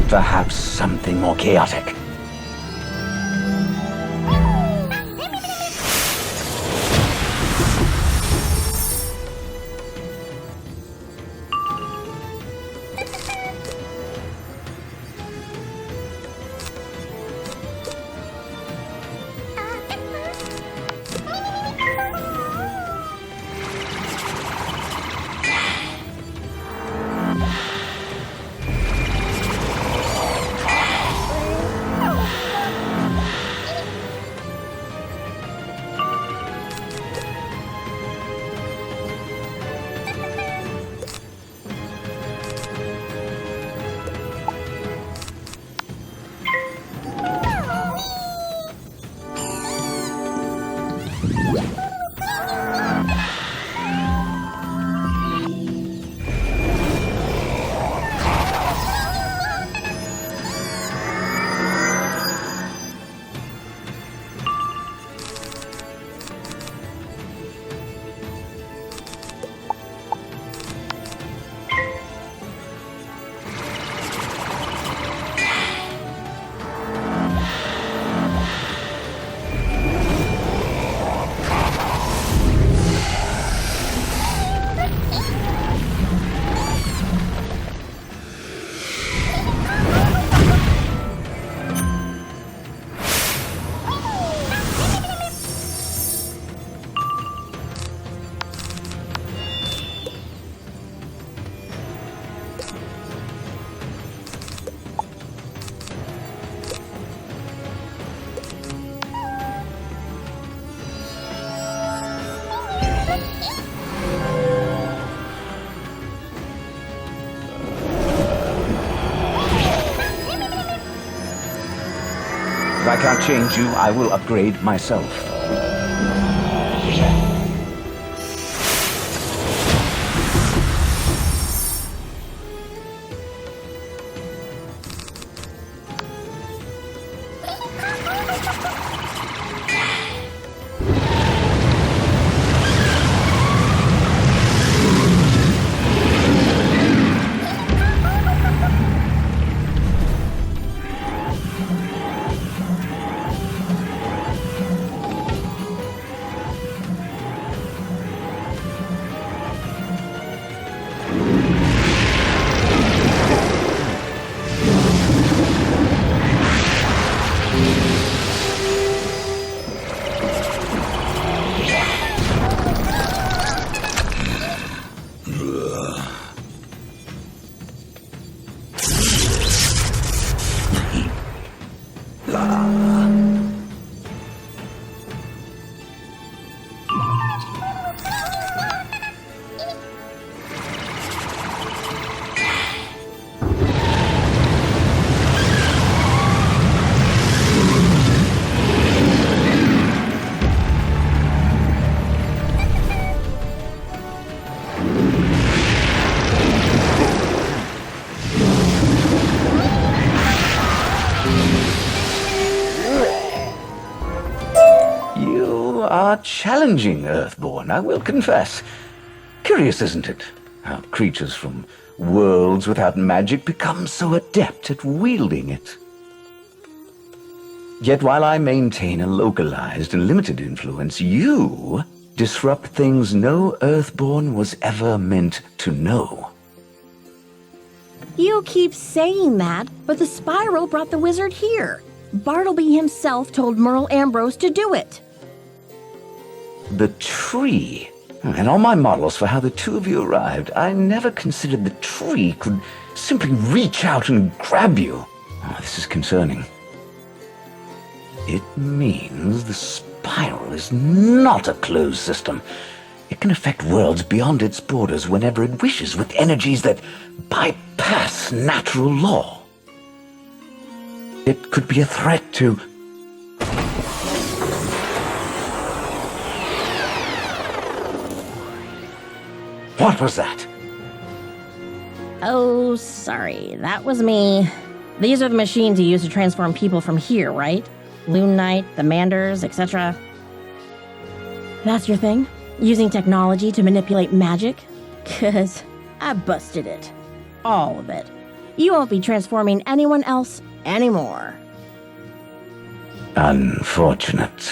Perhaps something more chaotic. change you, I will upgrade myself. Challenging, Earthborn, I will confess. Curious, isn't it? How creatures from worlds without magic become so adept at wielding it. Yet while I maintain a localized and limited influence, you disrupt things no Earthborn was ever meant to know. You keep saying that, but the spiral brought the wizard here. Bartleby himself told Merle Ambrose to do it. The tree. And on my models for how the two of you arrived, I never considered the tree could simply reach out and grab you. This is concerning. It means the spiral is not a closed system. It can affect worlds beyond its borders whenever it wishes, with energies that bypass natural law. It could be a threat to... What was that? Oh, sorry. That was me. These are the machines you use to transform people from here, right? Loon Knight, the Manders, etc. That's your thing? Using technology to manipulate magic? 'Cause I busted it. All of it. You won't be transforming anyone else anymore. Unfortunate.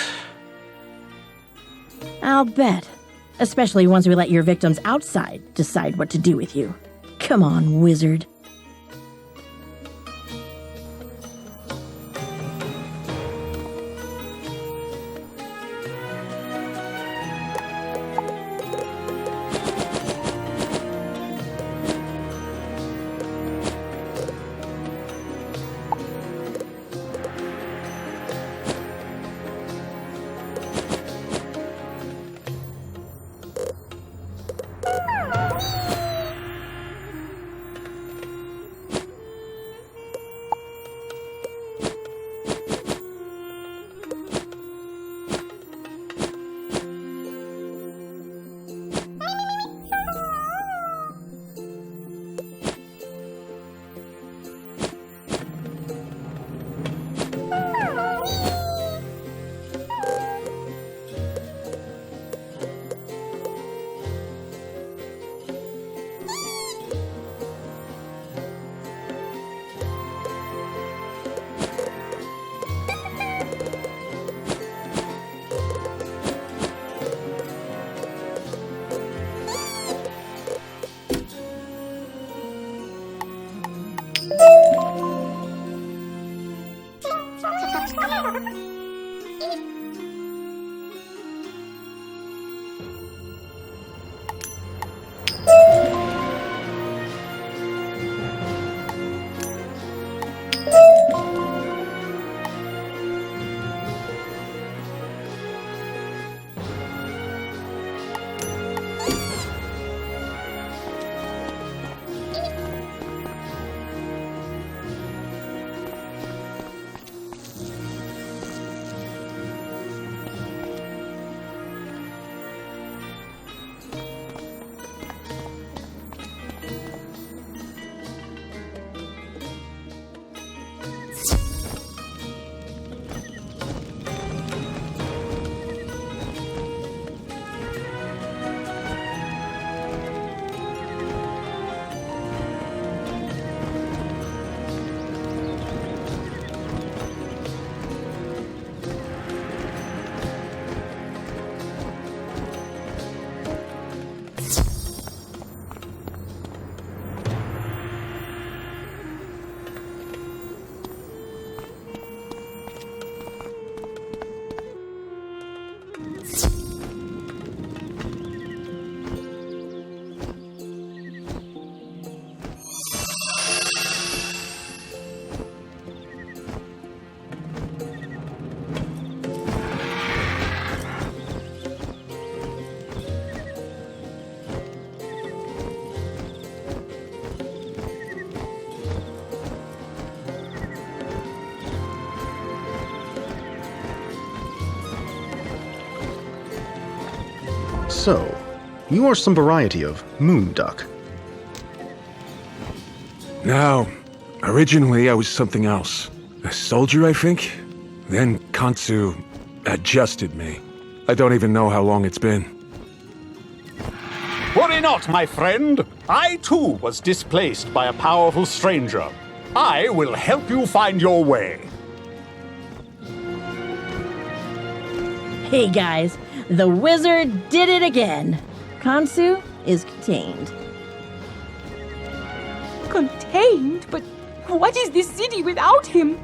I'll bet. Especially once we let your victims outside decide what to do with you. Come on, wizard. So, you are some variety of moon duck. Now, originally I was something else. A soldier, I think? Then Kansu adjusted me. I don't even know how long it's been. Worry not, my friend. I too was displaced by a powerful stranger. I will help you find your way. Hey guys, the wizard did it again. Kansu is contained. Contained? But what is this city without him?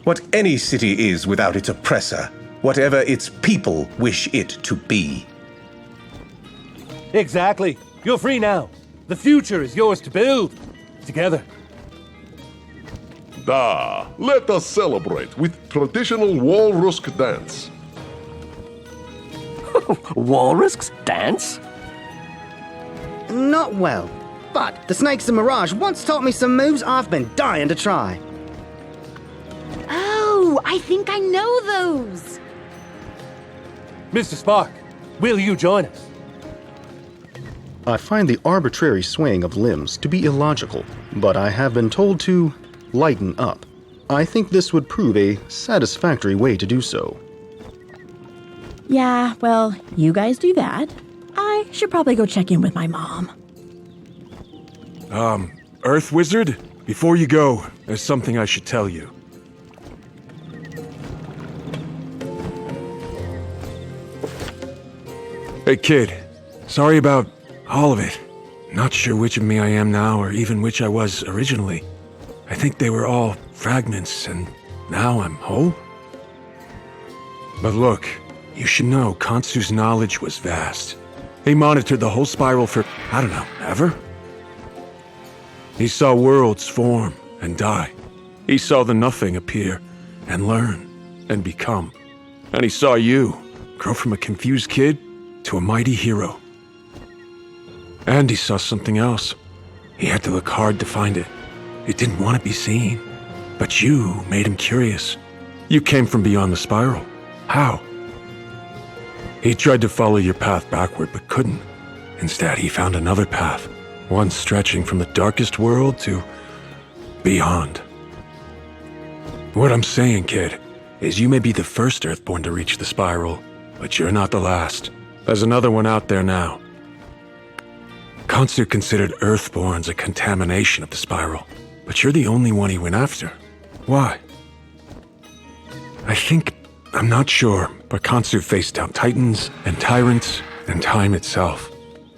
What any city is without its oppressor, whatever its people wish it to be. Exactly. You're free now. The future is yours to build. Together. Let us celebrate with traditional Walrusk dance. Walrusks dance? Not well, but the Snakes of Mirage once taught me some moves I've been dying to try. Oh, I think I know those. Mr. Spark, will you join us? I find the arbitrary swaying of limbs to be illogical, but I have been told to lighten up. I think this would prove a satisfactory way to do so. Yeah, well, you guys do that. I should probably go check in with my mom. Earth Wizard? Before you go, there's something I should tell you. Hey kid, sorry about all of it. Not sure which of me I am now or even which I was originally. I think they were all fragments and now I'm whole. But look, you should know Kansu's knowledge was vast. He monitored the whole spiral for, I don't know, ever? He saw worlds form and die. He saw the nothing appear and learn and become. And he saw you grow from a confused kid to a mighty hero. And he saw something else. He had to look hard to find it. He didn't want to be seen. But you made him curious. You came from beyond the spiral. How? He tried to follow your path backward, but couldn't. Instead, he found another path, one stretching from the darkest world to beyond. What I'm saying, kid, is you may be the first Earthborn to reach the spiral, but you're not the last. There's another one out there now. Kansu considered Earthborns a contamination of the spiral, but you're the only one he went after. Why? I'm not sure, but Kansu faced down titans and tyrants and time itself.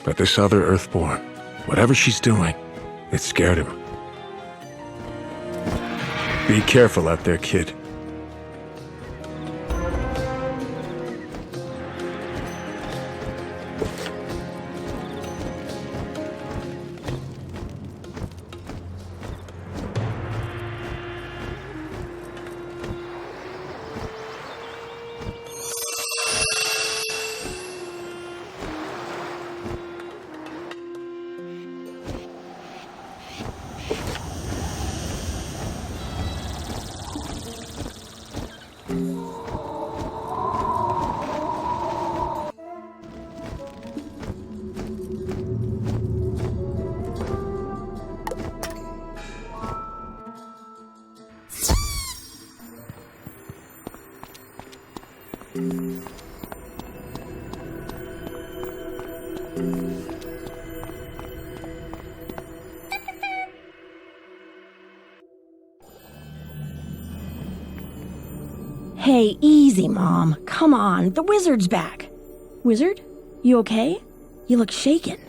But this other Earthborn, whatever she's doing, it scared him. Be careful out there, kid. Hey, easy, Mom. Come on, the wizard's back. Wizard, you okay? You look shaken.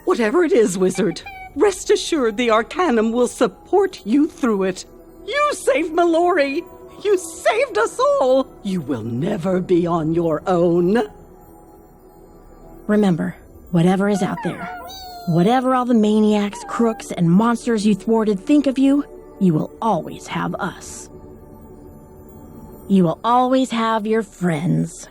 Whatever it is, Wizard, rest assured the Arcanum will support you through it. You saved Mallory! You saved us all! You will never be on your own. Remember, whatever is out there, whatever all the maniacs, crooks, and monsters you thwarted think of you, you will always have us. You will always have your friends.